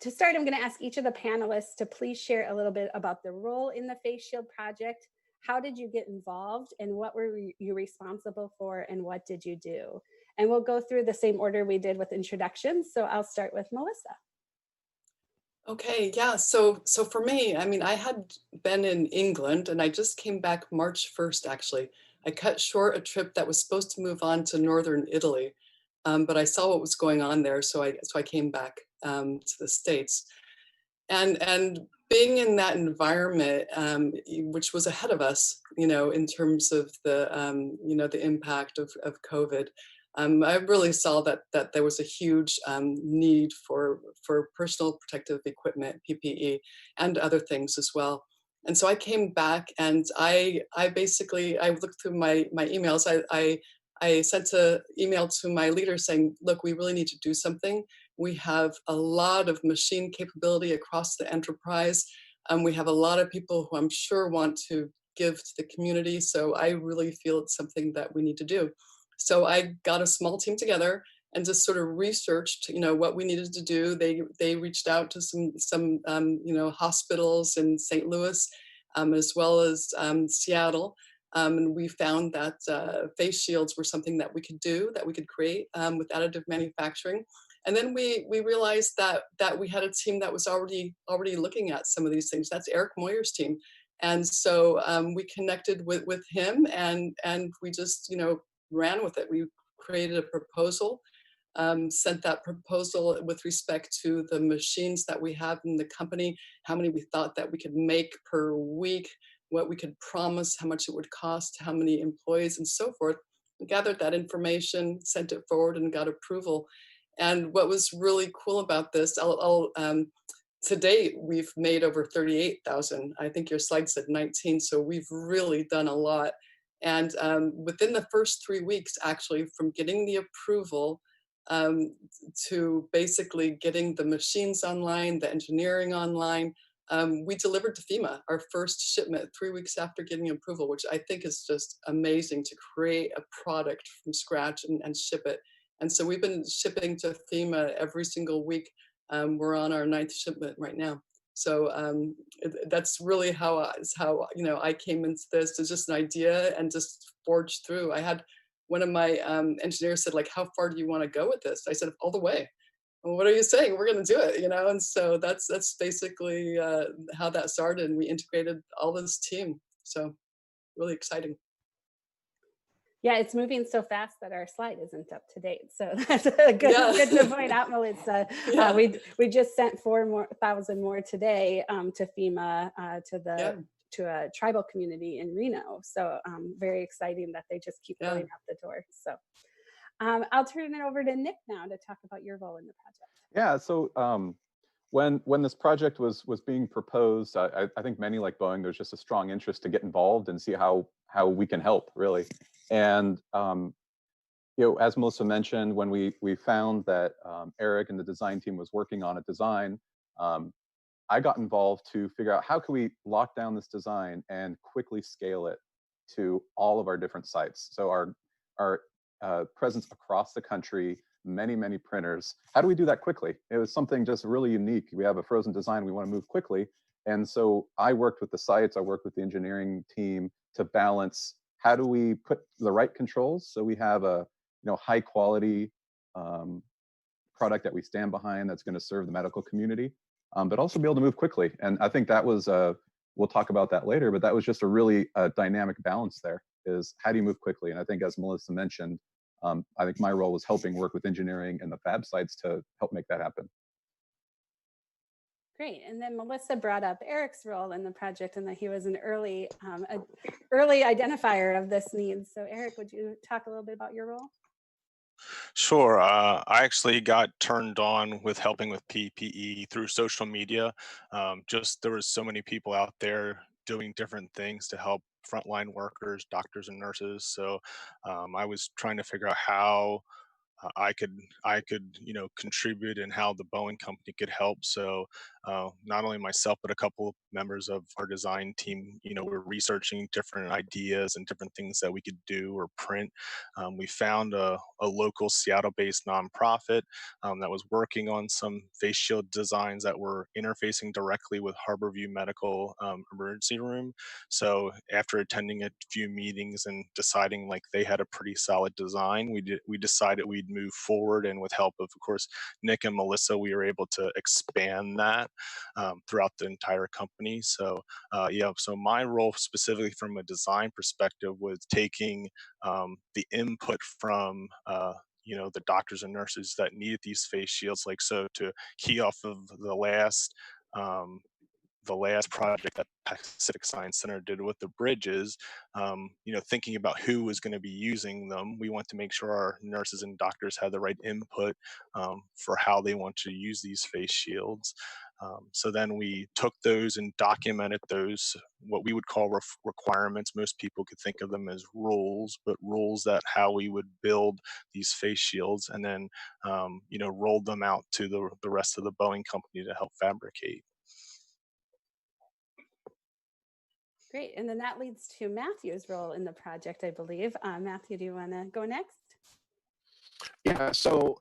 To start, I'm going to ask each of the panelists to please share a little bit about their role in the Face Shield project. How did you get involved, and what were you responsible for, and what did you do? And we'll go through the same order we did with introductions. So I'll start with Melissa. Okay, yeah, so for me, I mean, I had been in England and I just came back March 1st, actually. I cut short a trip that was supposed to move on to northern Italy, but I saw what was going on there, so I came back to the States. And being in that environment, which was ahead of us, you know, in terms of the, you know, the impact of COVID, I really saw that there was a huge need for personal protective equipment, PPE, and other things as well. And so I came back and I basically looked through my emails. I sent an email to my leader saying, look, we really need to do something. We have a lot of machine capability across the enterprise. We have a lot of people who I'm sure want to give to the community. So I really feel it's something that we need to do. So I got a small team together and just sort of researched, you know, what we needed to do. They reached out to some you know, hospitals in St. Louis, as well as Seattle. And we found that face shields were something that we could do, that we could create with additive manufacturing. And then we realized that we had a team that was already looking at some of these things. That's Eric Moyer's team. And so we connected with him and we just, you know, ran with it. We created a proposal, sent that proposal with respect to the machines that we have in the company, how many we thought that we could make per week, what we could promise, how much it would cost, how many employees, and so forth. We gathered that information, sent it forward, and got approval. And what was really cool about this, to date, we've made over 38,000. I think your slide said 19, so we've really done a lot. And within the first 3 weeks, actually, from getting the approval to basically getting the machines online, the engineering online, we delivered to FEMA our first shipment 3 weeks after getting approval, which I think is just amazing to create a product from scratch and ship it. And so we've been shipping to FEMA every single week. We're on our 9th shipment right now. So that's really how you know, I came into this. It's just an idea and just forged through. I had one of my engineers said, like, how far do you want to go with this? I said, all the way. Well, what are you saying? We're going to do it, you know? And so that's basically how that started. And we integrated all this team. So really exciting. Yeah, it's moving so fast that our slide isn't up to date. So that's a good to point out, Melissa. We just sent 4,000 more today to FEMA to a tribal community in Reno. So very exciting that they just keep going out the door. So I'll turn it over to Nick now to talk about your role in the project. Yeah, so when this project was being proposed, I think many like Boeing, there's just a strong interest to get involved and see how we can help, really. And As Melissa mentioned, when we found that Eric and the design team was working on a design, I got involved to figure out how can we lock down this design and quickly scale it to all of our different sites. So our presence across the country, many printers. How do we do that quickly? It was something just really unique. We have a frozen design, we want to move quickly. And so I worked with the sites, I worked with the engineering team to balance how do we put the right controls so we have a high quality product that we stand behind that's going to serve the medical community, but also be able to move quickly. And I think that was, we'll talk about that later, but that was just a really dynamic balance there, is how do you move quickly? And I think as Melissa mentioned, I think my role was helping work with engineering and the fab sites to help make that happen. Great. And then Melissa brought up Eric's role in the project and that he was an early identifier of this need. So Eric, would you talk a little bit about your role? Sure. I actually got turned on with helping with PPE through social media. Just there was so many people out there doing different things to help frontline workers, doctors and nurses. So I was trying to figure out how I could contribute and how the Boeing company could help. So not only myself but a couple of members of our design team, we're researching different ideas and different things that we could do or print. We found a local Seattle-based nonprofit that was working on some face shield designs that were interfacing directly with Harborview Medical Emergency Room. So after attending a few meetings and deciding like they had a pretty solid design, we decided we'd move forward, and with help of course Nick and Melissa, we were able to expand that throughout the entire company. So so my role specifically from a design perspective was taking the input from the doctors and nurses that needed these face shields, like so to key off of the last project that Pacific Science Center did with the bridges, thinking about who was going to be using them, we want to make sure our nurses and doctors had the right input for how they want to use these face shields. So then we took those and documented those, what we would call requirements. Most people could think of them as rules, but rules that how we would build these face shields, and then rolled them out to the rest of the Boeing company to help fabricate. Great. And then that leads to Matthew's role in the project, I believe. Matthew, do you want to go next? Yeah, so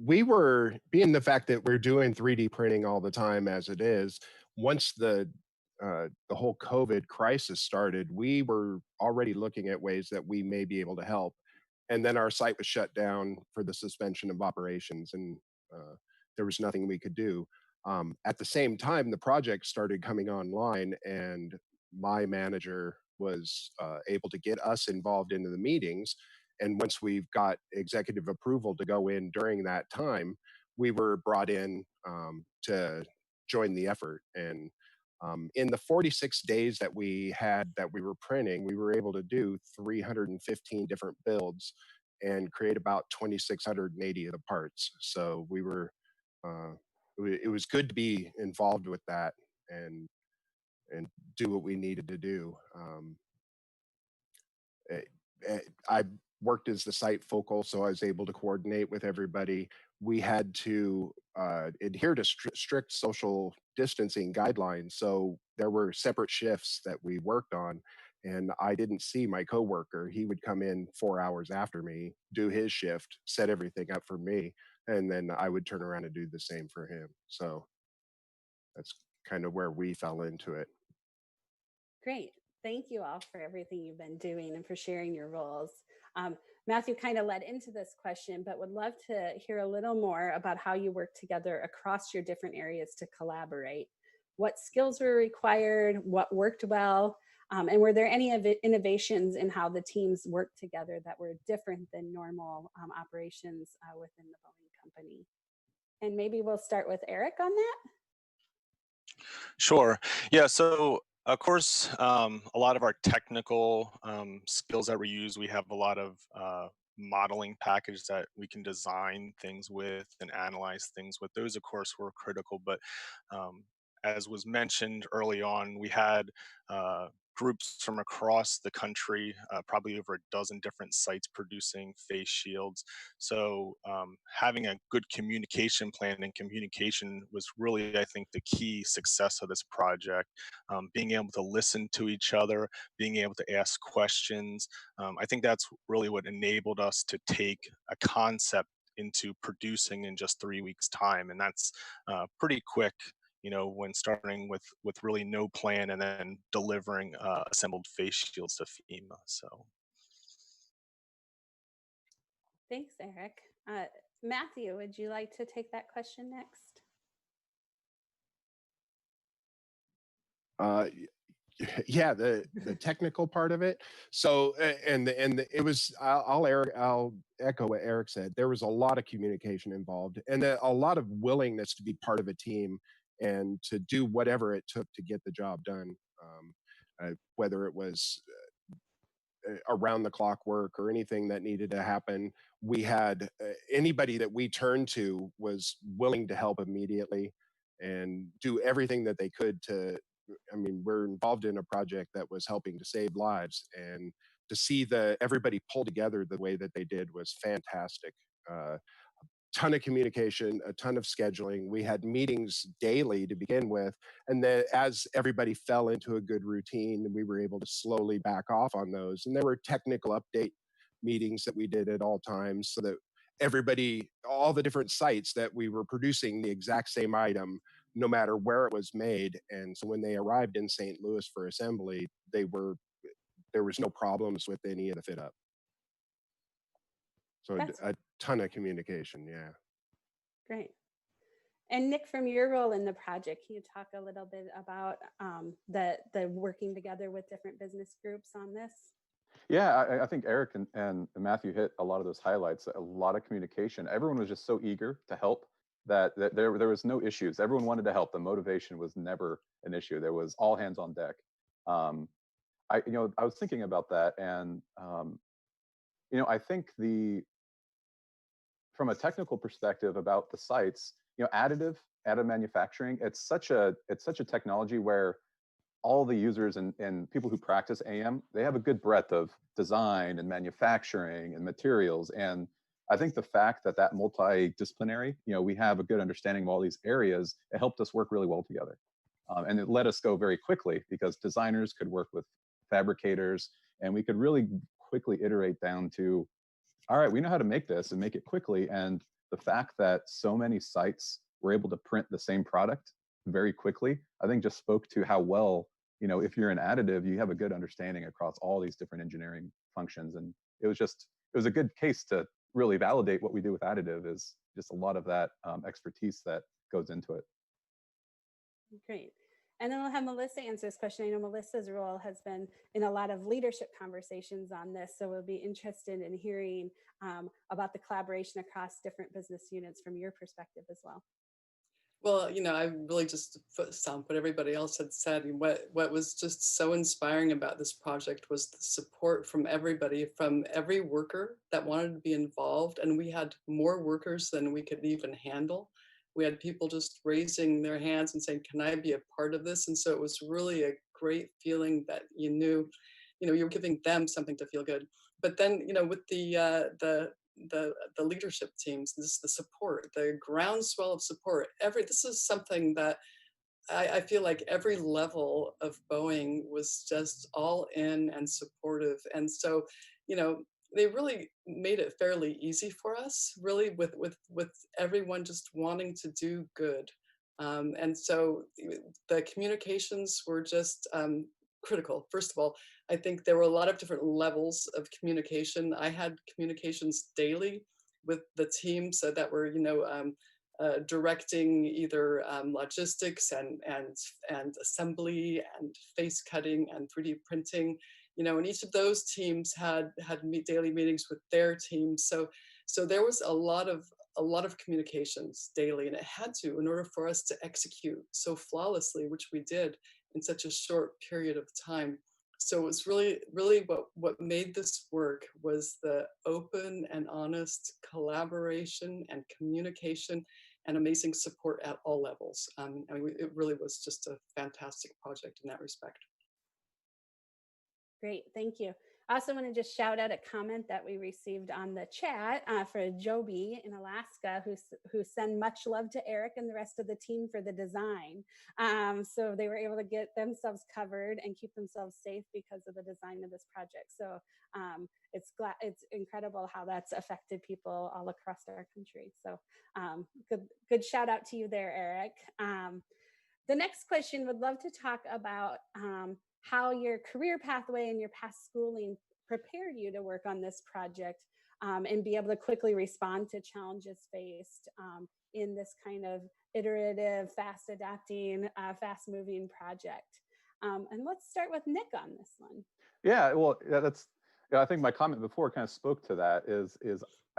we were, being the fact that we're doing 3D printing all the time as it is, once the whole COVID crisis started, we were already looking at ways that we may be able to help. And then our site was shut down for the suspension of operations, and there was nothing we could do. At the same time, the project started coming online, and my manager was able to get us involved into the meetings. And once we've got executive approval to go in during that time, we were brought in to join the effort. And in the 46 days that we were printing, we were able to do 315 different builds and create about 2,680 of the parts. So we were, it was good to be involved with that and do what we needed to do. I worked as the site focal, so I was able to coordinate with everybody. We had to adhere to strict social distancing guidelines, so there were separate shifts that we worked on, and I didn't see my coworker. He would come in 4 hours after me, do his shift, set everything up for me, and then I would turn around and do the same for him. So that's kind of where we fell into it. Great. Thank you all for everything you've been doing and for sharing your roles. Matthew kind of led into this question, but would love to hear a little more about how you work together across your different areas to collaborate. What skills were required? What worked well? And were there any innovations in how the teams worked together that were different than normal operations within the Boeing company? And maybe we'll start with Eric on that. Sure. Yeah. So of course, a lot of our technical skills that we use, we have a lot of modeling packages that we can design things with and analyze things with. Those, of course, were critical. But as was mentioned early on, we had groups from across the country, probably over a dozen different sites producing face shields. So having a good communication plan and communication was really, I think, the key success of this project. Being able to listen to each other, being able to ask questions. I think that's really what enabled us to take a concept into producing in just 3 weeks time. And that's pretty quick, when starting with really no plan and then delivering assembled face shields to FEMA. So Thanks, Eric. Matthew, would you like to take that question next? Yeah, the technical part of it. So and it was I'll echo what Eric said. There was a lot of communication involved and a lot of willingness to be part of a team and to do whatever it took to get the job done. Whether it was around the clock work or anything that needed to happen, we had anybody that we turned to was willing to help immediately and do everything that they could to. I mean, we're involved in a project that was helping to save lives, and to see everybody pull together the way that they did was fantastic. Ton of communication, a ton of scheduling. We had meetings daily to begin with, and then as everybody fell into a good routine, we were able to slowly back off on those. And there were technical update meetings that we did at all times, so that everybody, all the different sites, that we were producing the exact same item no matter where it was made. And so when they arrived in St. Louis for assembly, there was no problems with any of the fit up. So a ton of communication, yeah. Great. And Nick, from your role in the project, can you talk a little bit about the working together with different business groups on this? Yeah, I think Eric and Matthew hit a lot of those highlights, a lot of communication. Everyone was just so eager to help that there was no issues. Everyone wanted to help. The motivation was never an issue. There was all hands on deck. I was thinking about that, and I think from a technical perspective about the sites, additive manufacturing, it's such a technology where all the users and people who practice AM, they have a good breadth of design and manufacturing and materials. And I think the fact that multidisciplinary, we have a good understanding of all these areas, it helped us work really well together. And it let us go very quickly because designers could work with fabricators, and we could really quickly iterate down to, all right, we know how to make this and make it quickly. And the fact that so many sites were able to print the same product very quickly, I think just spoke to how well, if you're an additive, you have a good understanding across all these different engineering functions. And it was a good case to really validate what we do with additive is just a lot of that expertise that goes into it. Great. And then we'll have Melissa answer this question. I know Melissa's role has been in a lot of leadership conversations on this, so we'll be interested in hearing about the collaboration across different business units from your perspective as well. Well, I really just summed what everybody else had said. And what was just so inspiring about this project was the support from everybody, from every worker that wanted to be involved. And we had more workers than we could even handle. We had people just raising their hands and saying, can I be a part of this? And so it was really a great feeling that you knew, you're giving them something to feel good. But then, with the leadership teams, the support, the groundswell of support, this is something that I feel like every level of Boeing was just all in and supportive. And so, they really made it fairly easy for us, really, with everyone just wanting to do good. And so the communications were just critical. First of all, I think there were a lot of different levels of communication. I had communications daily with the teams that were, directing either logistics and assembly and face cutting and 3D printing. And each of those teams had daily meetings with their teams. So there was a lot of communications daily, and it had to, in order for us to execute so flawlessly, which we did in such a short period of time. So it was really what made this work was the open and honest collaboration and communication and amazing support at all levels. It really was just a fantastic project in that respect. Great, thank you. I also want to just shout out a comment that we received on the chat for Joby in Alaska, who send much love to Eric and the rest of the team for the design. So they were able to get themselves covered and keep themselves safe because of the design of this project. So it's incredible how that's affected people all across our country. So good shout out to you there, Eric. The next question, would love to talk about how your career pathway and your past schooling prepared you to work on this project and be able to quickly respond to challenges faced in this kind of iterative, fast adapting, fast moving project. And let's start with Nick on this one. Yeah, well, that's, I think my comment before kind of spoke to that is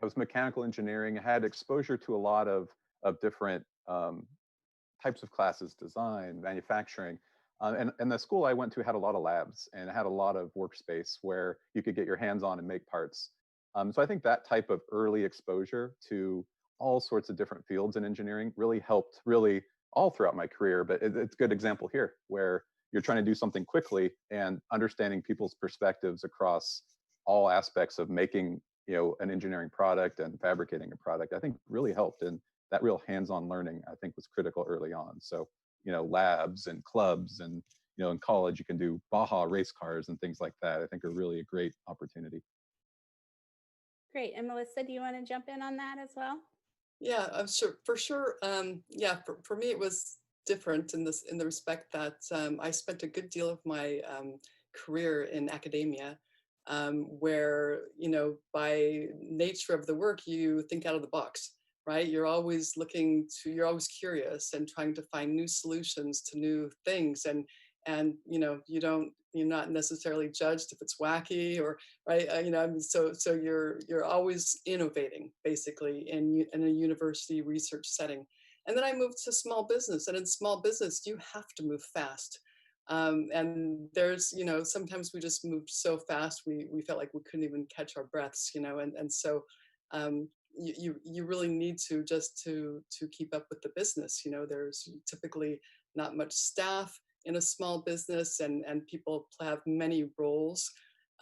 I was mechanical engineering, had exposure to a lot of different types of classes, design, manufacturing. And the school I went to had a lot of labs and had a lot of workspace where you could get your hands on and make parts. So I think that type of early exposure to all sorts of different fields in engineering really helped really all throughout my career. But it's a good example here where you're trying to do something quickly and understanding people's perspectives across all aspects of making, an engineering product and fabricating a product, I think really helped. And that real hands-on learning, I think, was critical early on. So, labs and clubs and, in college, you can do Baja race cars and things like that, I think are really a great opportunity. Great. And Melissa, do you want to jump in on that as well? Yeah, I'm sure, for sure. Yeah, for me, it was different in the respect that I spent a good deal of my career in academia, where, by nature of the work, you think out of the box. Right? You're always you're always curious and trying to find new solutions to new things. And you're not necessarily judged if it's wacky or, right? So you're always innovating basically in a university research setting. And then I moved to small business, and in small business, you have to move fast. And there's, sometimes we just moved so fast, we felt like we couldn't even catch our breaths, and so, you really need to just to keep up with the business. There's typically not much staff in a small business, and people have many roles.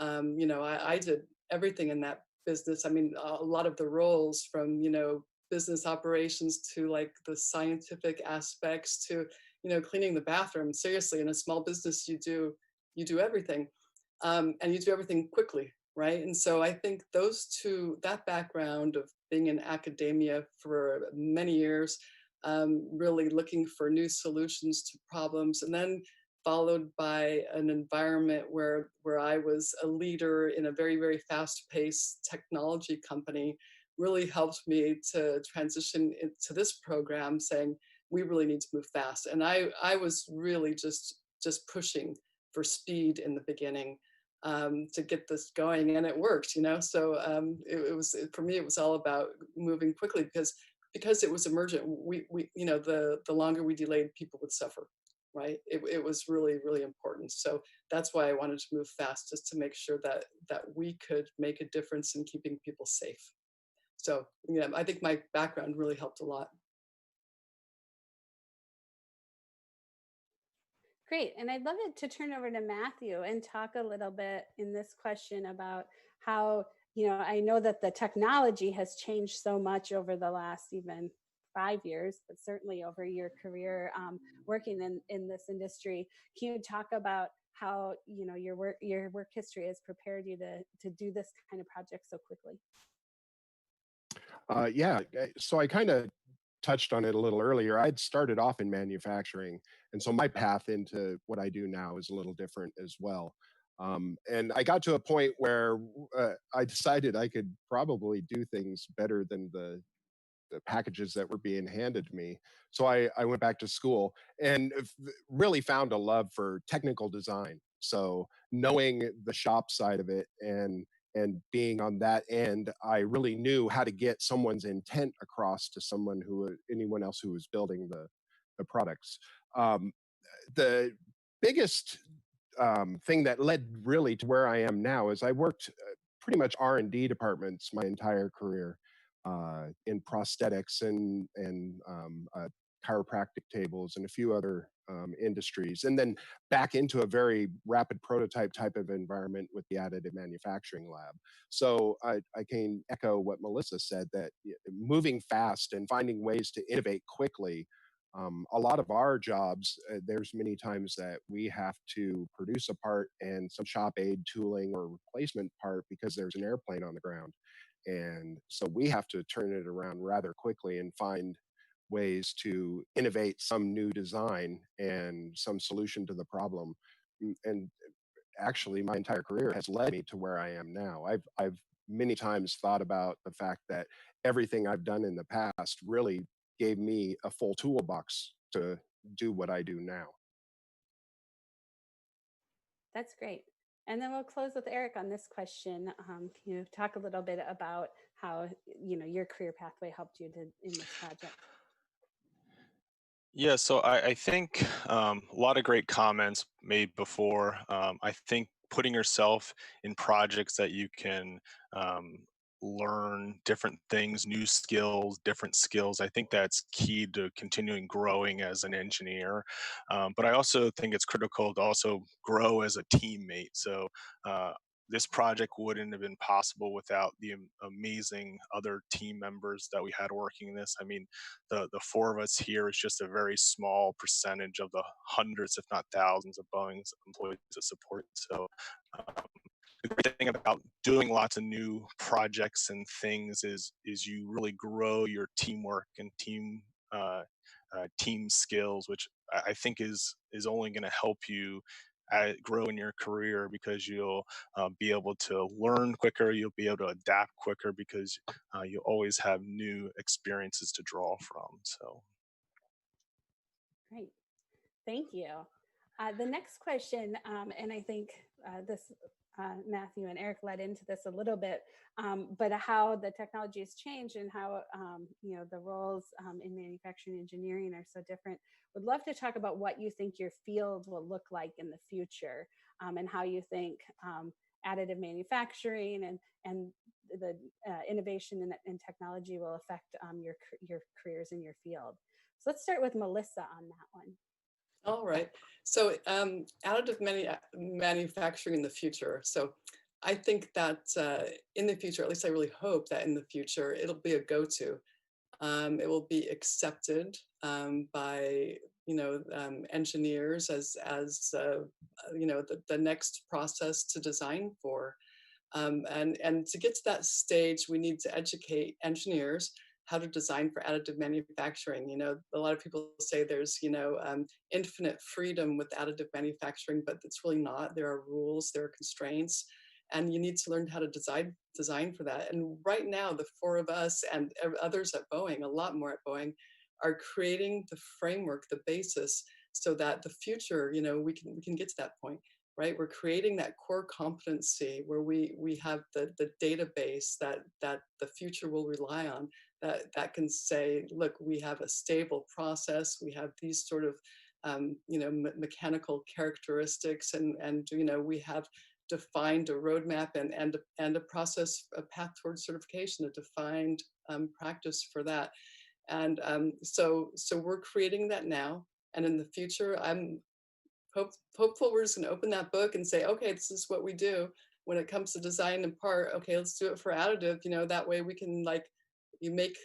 I did everything in that business. I mean, a lot of the roles from, business operations to like the scientific aspects to, cleaning the bathroom. Seriously, in a small business, you do everything, and you do everything quickly. Right. And so I think that background of being in academia for many years, really looking for new solutions to problems, and then followed by an environment where I was a leader in a very, very fast-paced technology company, really helped me to transition into this program, saying we really need to move fast. And I was really just pushing for speed in the beginning. To get this going, and it worked, so it was, for me, it was all about moving quickly because it was emergent. We the longer we delayed, people would suffer, right? It was really, really important. So that's why I wanted to move fast, just to make sure that we could make a difference in keeping people safe. So I think my background really helped a lot. Great. And I'd love it to turn over to Matthew and talk a little bit in this question about how, I know that the technology has changed so much over the last even 5 years, but certainly over your career working in this industry. Can you talk about how, your work history has prepared you to do this kind of project so quickly? Yeah, so I kind of touched on it a little earlier. I'd started off in manufacturing, and so my path into what I do now is a little different as well. And I got to a point where I decided I could probably do things better than the packages that were being handed to me. So I went back to school and really found a love for technical design. So knowing the shop side of it and being on that end, I really knew how to get someone's intent across to anyone else who was building the products. The biggest thing that led really to where I am now is I worked pretty much R&D departments my entire career in prosthetics and chiropractic tables and a few other industries, and then back into a very rapid prototype type of environment with the additive manufacturing lab. So I can echo what Melissa said, that moving fast and finding ways to innovate quickly. A lot of our jobs, there's many times that we have to produce a part and some shop aid tooling or replacement part because there's an airplane on the ground. And so we have to turn it around rather quickly and find ways to innovate some new design and some solution to the problem. And actually, my entire career has led me to where I am now. I've many times thought about the fact that everything I've done in the past really gave me a full toolbox to do what I do now. That's great. And then we'll close with Eric on this question. Can you talk a little bit about how your career pathway helped you in this project? Yeah, so I think a lot of great comments made before. I think putting yourself in projects that you can learn different things, new skills, different skills, I think that's key to continuing growing as an engineer. But I also think it's critical to also grow as a teammate. So this project wouldn't have been possible without the amazing other team members that we had working this. I mean, the four of us here is just a very small percentage of the hundreds, if not thousands, of Boeing's employees that support. So the great thing about doing lots of new projects and things is you really grow your teamwork and team skills, which I think is only going to help you grow in your career, because you'll be able to learn quicker, you'll be able to adapt quicker, because you always have new experiences to draw from. So Great, thank you. The next question, and I think this Matthew and Eric led into this a little bit, but how the technology has changed and how the roles in manufacturing engineering are so different. Would love to talk about what you think your field will look like in the future, and how you think additive manufacturing and the innovation and technology will affect your careers in your field. So let's start with Melissa on that one. All right. So additive manufacturing in the future. So I think that in the future, at least I really hope that in the future, it'll be a go-to. It will be accepted by engineers as the next process to design for. And to get to that stage, we need to educate engineers how to design for additive manufacturing. A lot of people say there's, infinite freedom with additive manufacturing, but it's really not. There are rules, there are constraints, and you need to learn how to design for that. And right now, the four of us and others at Boeing, a lot more at Boeing, are creating the framework, the basis, so that the future, we can get to that point. Right, we're creating that core competency where we have the database that the future will rely on, that can say, look, we have a stable process, we have these sort of mechanical characteristics, and we have defined a roadmap and a process, a path towards certification, a defined practice for that. And so we're creating that now, and in the future, I'm hopeful we're just going to open that book and say, okay, this is what we do when it comes to design and part. Okay, let's do it for additive. That way we can you make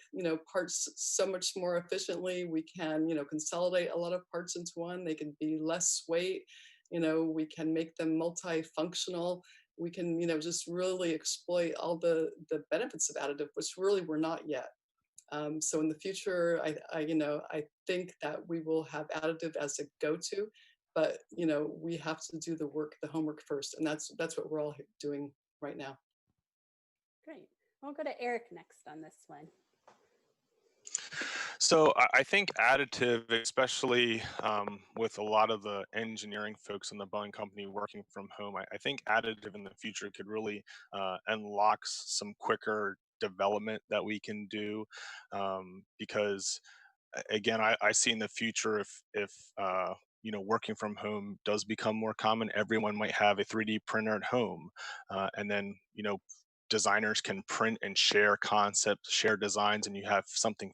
parts so much more efficiently. We can consolidate a lot of parts into one. They can be less weight. We can make them multifunctional. We can just really exploit all the benefits of additive, which really we're not yet. So in the future, I think that we will have additive as a go-to. But we have to do the work, the homework first, and that's what we're all doing right now. Great. We'll go to Eric next on this one. So I think additive, especially with a lot of the engineering folks in the Boeing company working from home, I think additive in the future could really unlock some quicker development that we can do, because again, I see in the future if working from home does become more common, everyone might have a 3D printer at home, and then designers can print and share concepts, share designs, and you have something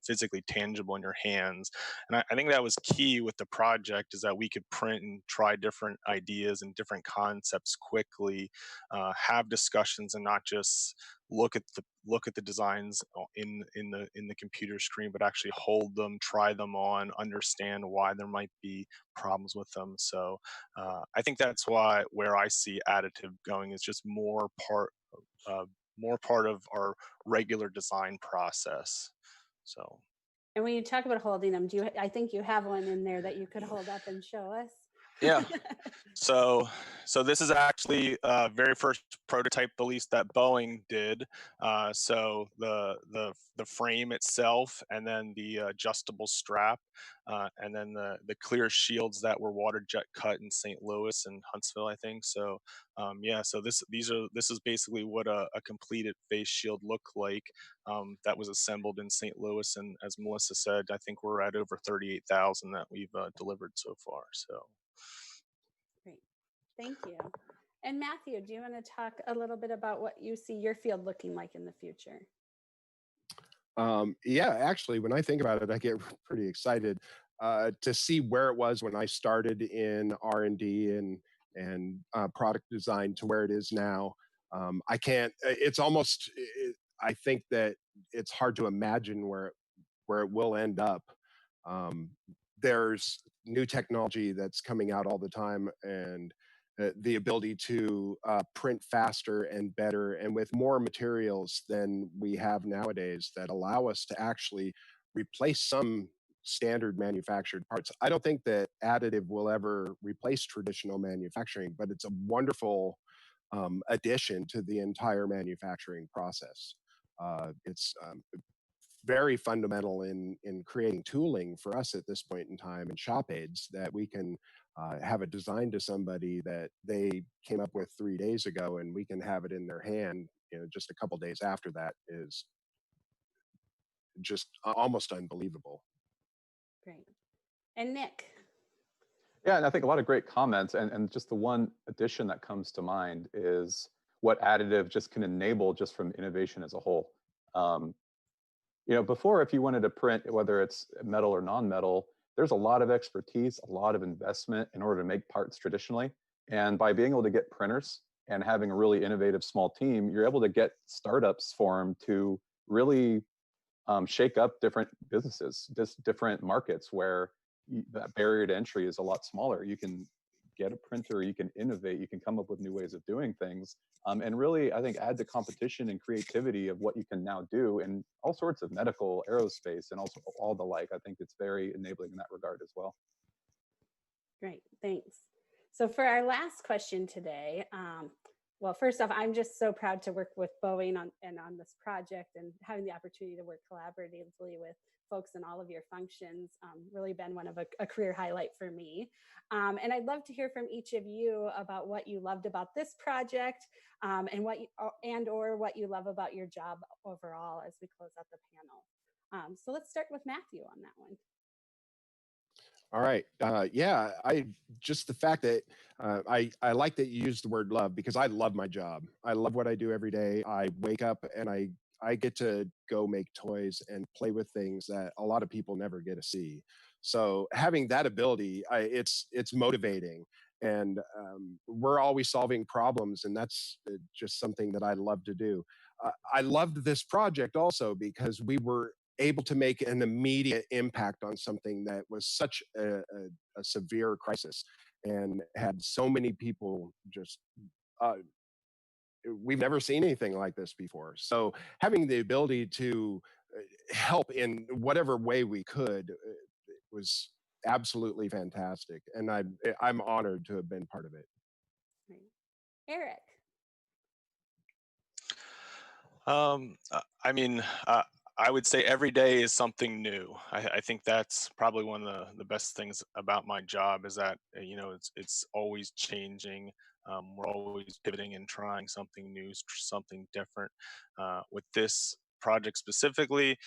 physically tangible in your hands. And I think that was key with the project, is that we could print and try different ideas and different concepts quickly, have discussions, and not just look at the designs in the computer screen, but actually hold them, try them on, understand why there might be problems with them. So I think that's where I see additive going, is just more part of our regular design process. So. And when you talk about holding them, I think you have one in there that you could hold up and show us? Yeah. So this is actually very first prototype release that Boeing did. So the frame itself, and then the adjustable strap, and then the clear shields that were water jet cut in St. Louis and Huntsville, I think. So yeah. So this is basically what a completed face shield looked like, that was assembled in St. Louis. And as Melissa said, I think we're at over 38,000 that we've delivered so far. So. Great, thank you. And Matthew, do you want to talk a little bit about what you see your field looking like in the future? Yeah, actually, when I think about it, I get pretty excited to see where it was when I started in R&D and product design to where it is now. I can't. It's almost. I think that it's hard to imagine where it will end up. There's new technology that's coming out all the time, and the ability to print faster and better and with more materials than we have nowadays that allow us to actually replace some standard manufactured parts. I don't think that additive will ever replace traditional manufacturing, but it's a wonderful addition to the entire manufacturing process. It's very fundamental in creating tooling for us at this point in time, and shop aids that we can have a design to somebody that they came up with 3 days ago, and we can have it in their hand, just a couple days after. That is just almost unbelievable. Great. And Nick? Yeah, and I think a lot of great comments, and just the one addition that comes to mind is what additive just can enable just from innovation as a whole. Before, if you wanted to print, whether it's metal or non-metal, there's a lot of expertise, a lot of investment in order to make parts traditionally. And by being able to get printers and having a really innovative small team, you're able to get startups formed to really shake up different businesses, just different markets where that barrier to entry is a lot smaller. You can get a printer, you can innovate, you can come up with new ways of doing things, and really, I think, add the competition and creativity of what you can now do in all sorts of medical, aerospace, and also all the like. I think it's very enabling in that regard as well. Great, thanks. So for our last question today, well, first off, I'm just so proud to work with Boeing on this project, and having the opportunity to work collaboratively with folks in all of your functions, really been one of a career highlight for me. And I'd love to hear from each of you about what you loved about this project, and what you love about your job overall as we close out the panel. So let's start with Matthew on that one. All right. Yeah, just the fact that I like that you used the word love, because I love my job. I love what I do every day. I wake up and I get to go make toys and play with things that a lot of people never get to see. So having that ability, it's motivating, and we're always solving problems, and that's just something that I love to do. I loved this project also because we were able to make an immediate impact on something that was such a severe crisis, and had so many people just we've never seen anything like this before. So having the ability to help in whatever way we could was absolutely fantastic, and I'm honored to have been part of it. Eric? I mean, I would say every day is something new. I think that's probably one of the best things about my job, is that it's always changing. We're always pivoting and trying something new, something different. With this project specifically,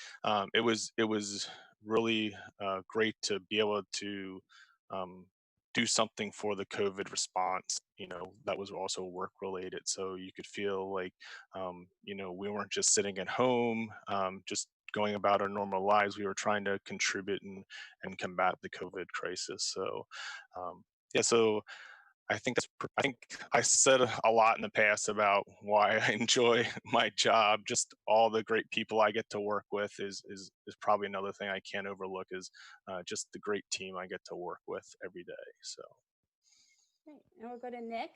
it was really great to be able to do something for the COVID response, that was also work related. So you could feel like, we weren't just sitting at home, just going about our normal lives, we were trying to contribute and combat the COVID crisis. So, yeah, so I think I said a lot in the past about why I enjoy my job. Just all the great people I get to work with is probably another thing I can't overlook, is just the great team I get to work with every day. So. Great. And we'll go to Nick.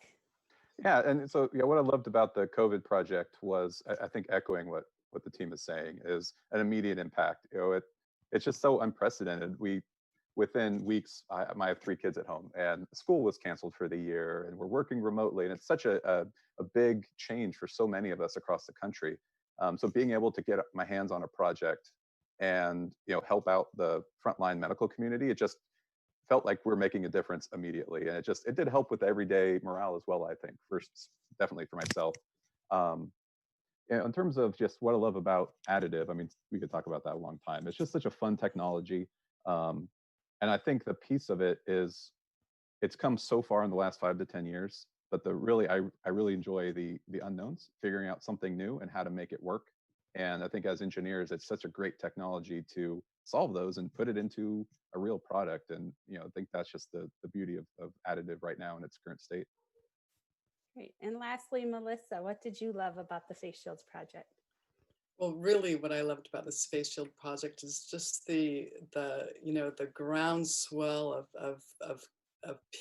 Yeah, and so yeah, what I loved about the COVID project was, I think echoing what the team is saying, is an immediate impact. You know, it's just so unprecedented. Within weeks, I have 3 kids at home, and school was canceled for the year, and we're working remotely, and it's such a big change for so many of us across the country. So being able to get my hands on a project and help out the frontline medical community, it just felt like we're making a difference immediately, and it did help with everyday morale as well. I think definitely for myself. In terms of just what I love about additive, I mean, we could talk about that a long time. It's just such a fun technology. And I think the piece of it is it's come so far in the last 5 to 10 years, but I really enjoy the unknowns, figuring out something new and how to make it work. And I think as engineers, it's such a great technology to solve those and put it into a real product. And I think that's just the beauty of additive right now in its current state. Great. And lastly, Melissa, what did you love about the Face Shields project? Well, really, what I loved about the Space Shield project is just the groundswell of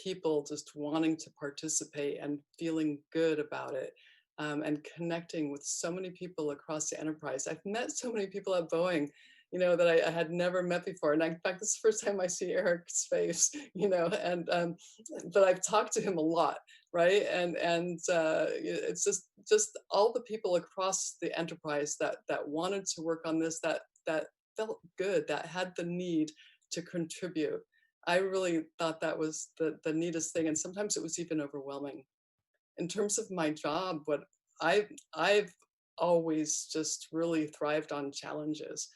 people just wanting to participate and feeling good about it, and connecting with so many people across the enterprise. I've met so many people at Boeing, that I had never met before. And in fact, this is the first time I see Eric's face, but I've talked to him a lot, right? And it's just all the people across the enterprise that wanted to work on this, that felt good, that had the need to contribute. I really thought that was the neatest thing. And sometimes it was even overwhelming. In terms of my job, what I've always just really thrived on challenges.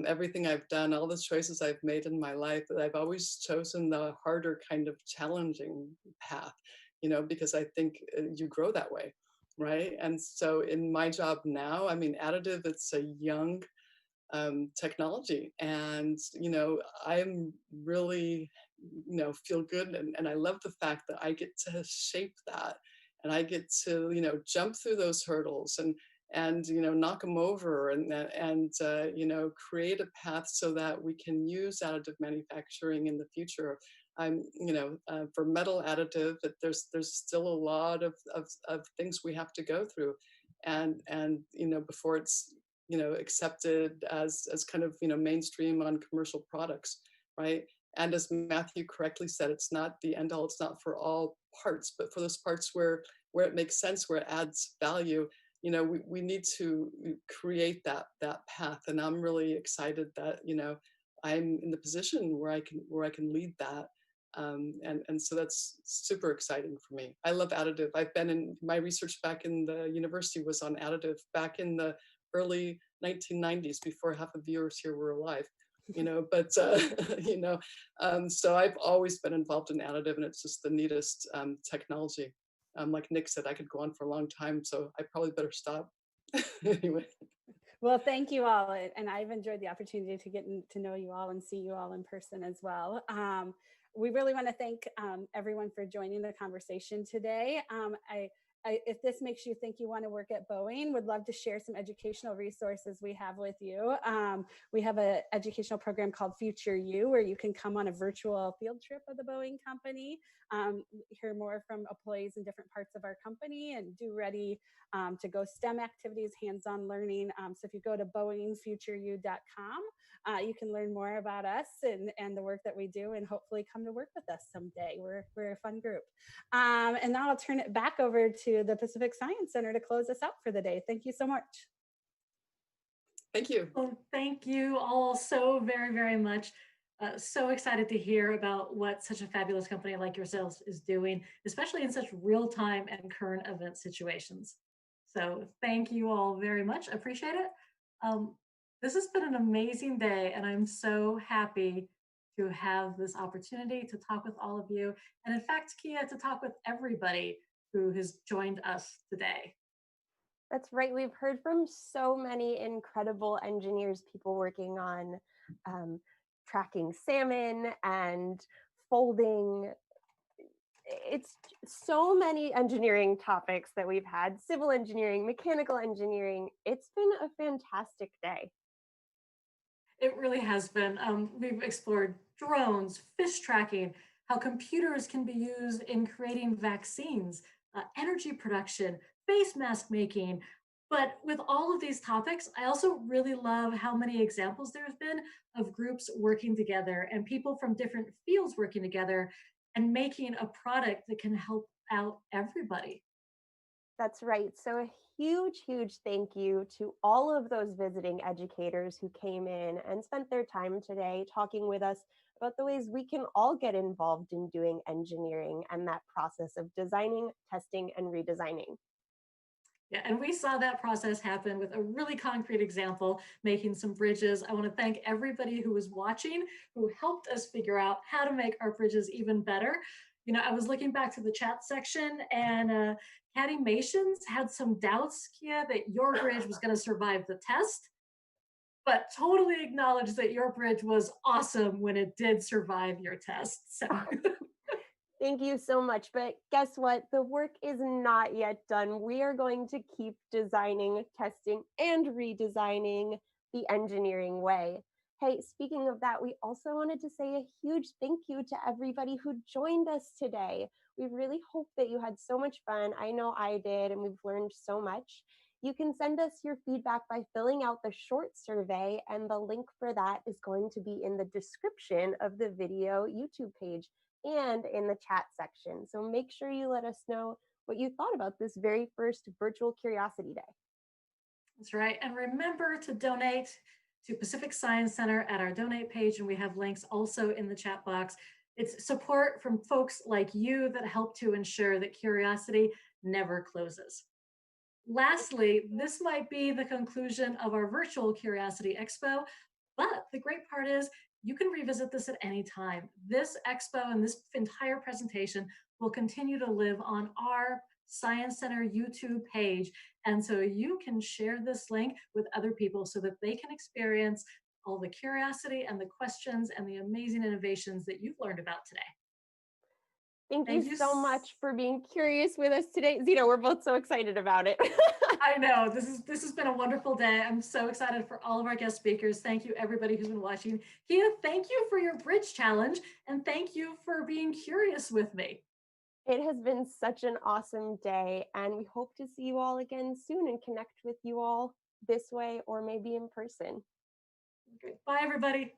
Everything I've done, all the choices I've made in my life, I've always chosen the harder kind of challenging path, because I think you grow that way, right? And so in my job now, I mean, additive, it's a young technology, and I'm really feel good, and I love the fact that I get to shape that, and I get to jump through those hurdles and knock them over, and create a path so that we can use additive manufacturing in the future. I'm for metal additive, that there's still a lot of things we have to go through, and before it's accepted as kind of mainstream on commercial products, right? And as Matthew correctly said, it's not the end all, it's not for all parts, but for those parts where it makes sense, where it adds value, we need to create that path. And I'm really excited that I'm in the position where I can lead that. And so that's super exciting for me. I love additive. I've been in my research back in the university was on additive back in the early 1990s, before half of viewers here were alive, but so I've always been involved in additive, and it's just the neatest technology. Like Nick said, I could go on for a long time, so I probably better stop. Anyway. Well, thank you all. And I've enjoyed the opportunity to get to know you all and see you all in person as well. We really want to thank everyone for joining the conversation today. If this makes you think you want to work at Boeing, would love to share some educational resources we have with you. We have an educational program called Future You, where you can come on a virtual field trip of the Boeing company, hear more from employees in different parts of our company, and do ready to go STEM activities, hands-on learning. So if you go to boeingfutureyou.com, you can learn more about us and the work that we do, and hopefully come to work with us someday. We're a fun group. And now I'll turn it back over to the Pacific Science Center to close us out for the day. Thank you so much. Thank you. Well, thank you all so very, very much. So excited to hear about what such a fabulous company like yourselves is doing, especially in such real-time and current event situations. So thank you all very much. Appreciate it. This has been an amazing day, and I'm so happy to have this opportunity to talk with all of you. And in fact, Kia, to talk with everybody who has joined us today. That's right. We've heard from so many incredible engineers, people working on tracking salmon and folding. It's so many engineering topics that we've had, civil engineering, mechanical engineering. It's been a fantastic day. It really has been. We've explored drones, fish tracking, how computers can be used in creating vaccines, energy production, face mask making. But with all of these topics, I also really love how many examples there have been of groups working together and people from different fields working together and making a product that can help out everybody. That's right. So a huge, huge thank you to all of those visiting educators who came in and spent their time today talking with us about the ways we can all get involved in doing engineering and that process of designing, testing, and redesigning. Yeah, and we saw that process happen with a really concrete example, making some bridges. I want to thank everybody who was watching, who helped us figure out how to make our bridges even better. You know, I was looking back to the chat section and Catimations had some doubts, Kia, that your bridge was going to survive the test, but totally acknowledged that your bridge was awesome when it did survive your test. So. Thank you so much. But guess what? The work is not yet done. We are going to keep designing, testing, and redesigning the engineering way. Hey, speaking of that, we also wanted to say a huge thank you to everybody who joined us today. We really hope that you had so much fun. I know I did, and we've learned so much. You can send us your feedback by filling out the short survey, and the link for that is going to be in the description of the video YouTube page and in the chat section. So make sure you let us know what you thought about this very first Virtual Curiosity Day. That's right. And remember to donate to Pacific Science Center at our donate page, and we have links also in the chat box. It's support from folks like you that help to ensure that curiosity never closes. Lastly, this might be the conclusion of our virtual Curiosity Expo, but the great part is you can revisit this at any time. This expo and this entire presentation will continue to live on our Science Center YouTube page. And so you can share this link with other people so that they can experience all the curiosity and the questions and the amazing innovations that you've learned about today. Thank you so much for being curious with us today. Zita, we're both so excited about it. I know, this has been a wonderful day. I'm so excited for all of our guest speakers. Thank you, everybody who's been watching. Kia, thank you for your bridge challenge, and thank you for being curious with me. It has been such an awesome day, and we hope to see you all again soon and connect with you all this way or maybe in person. Okay. Bye, everybody.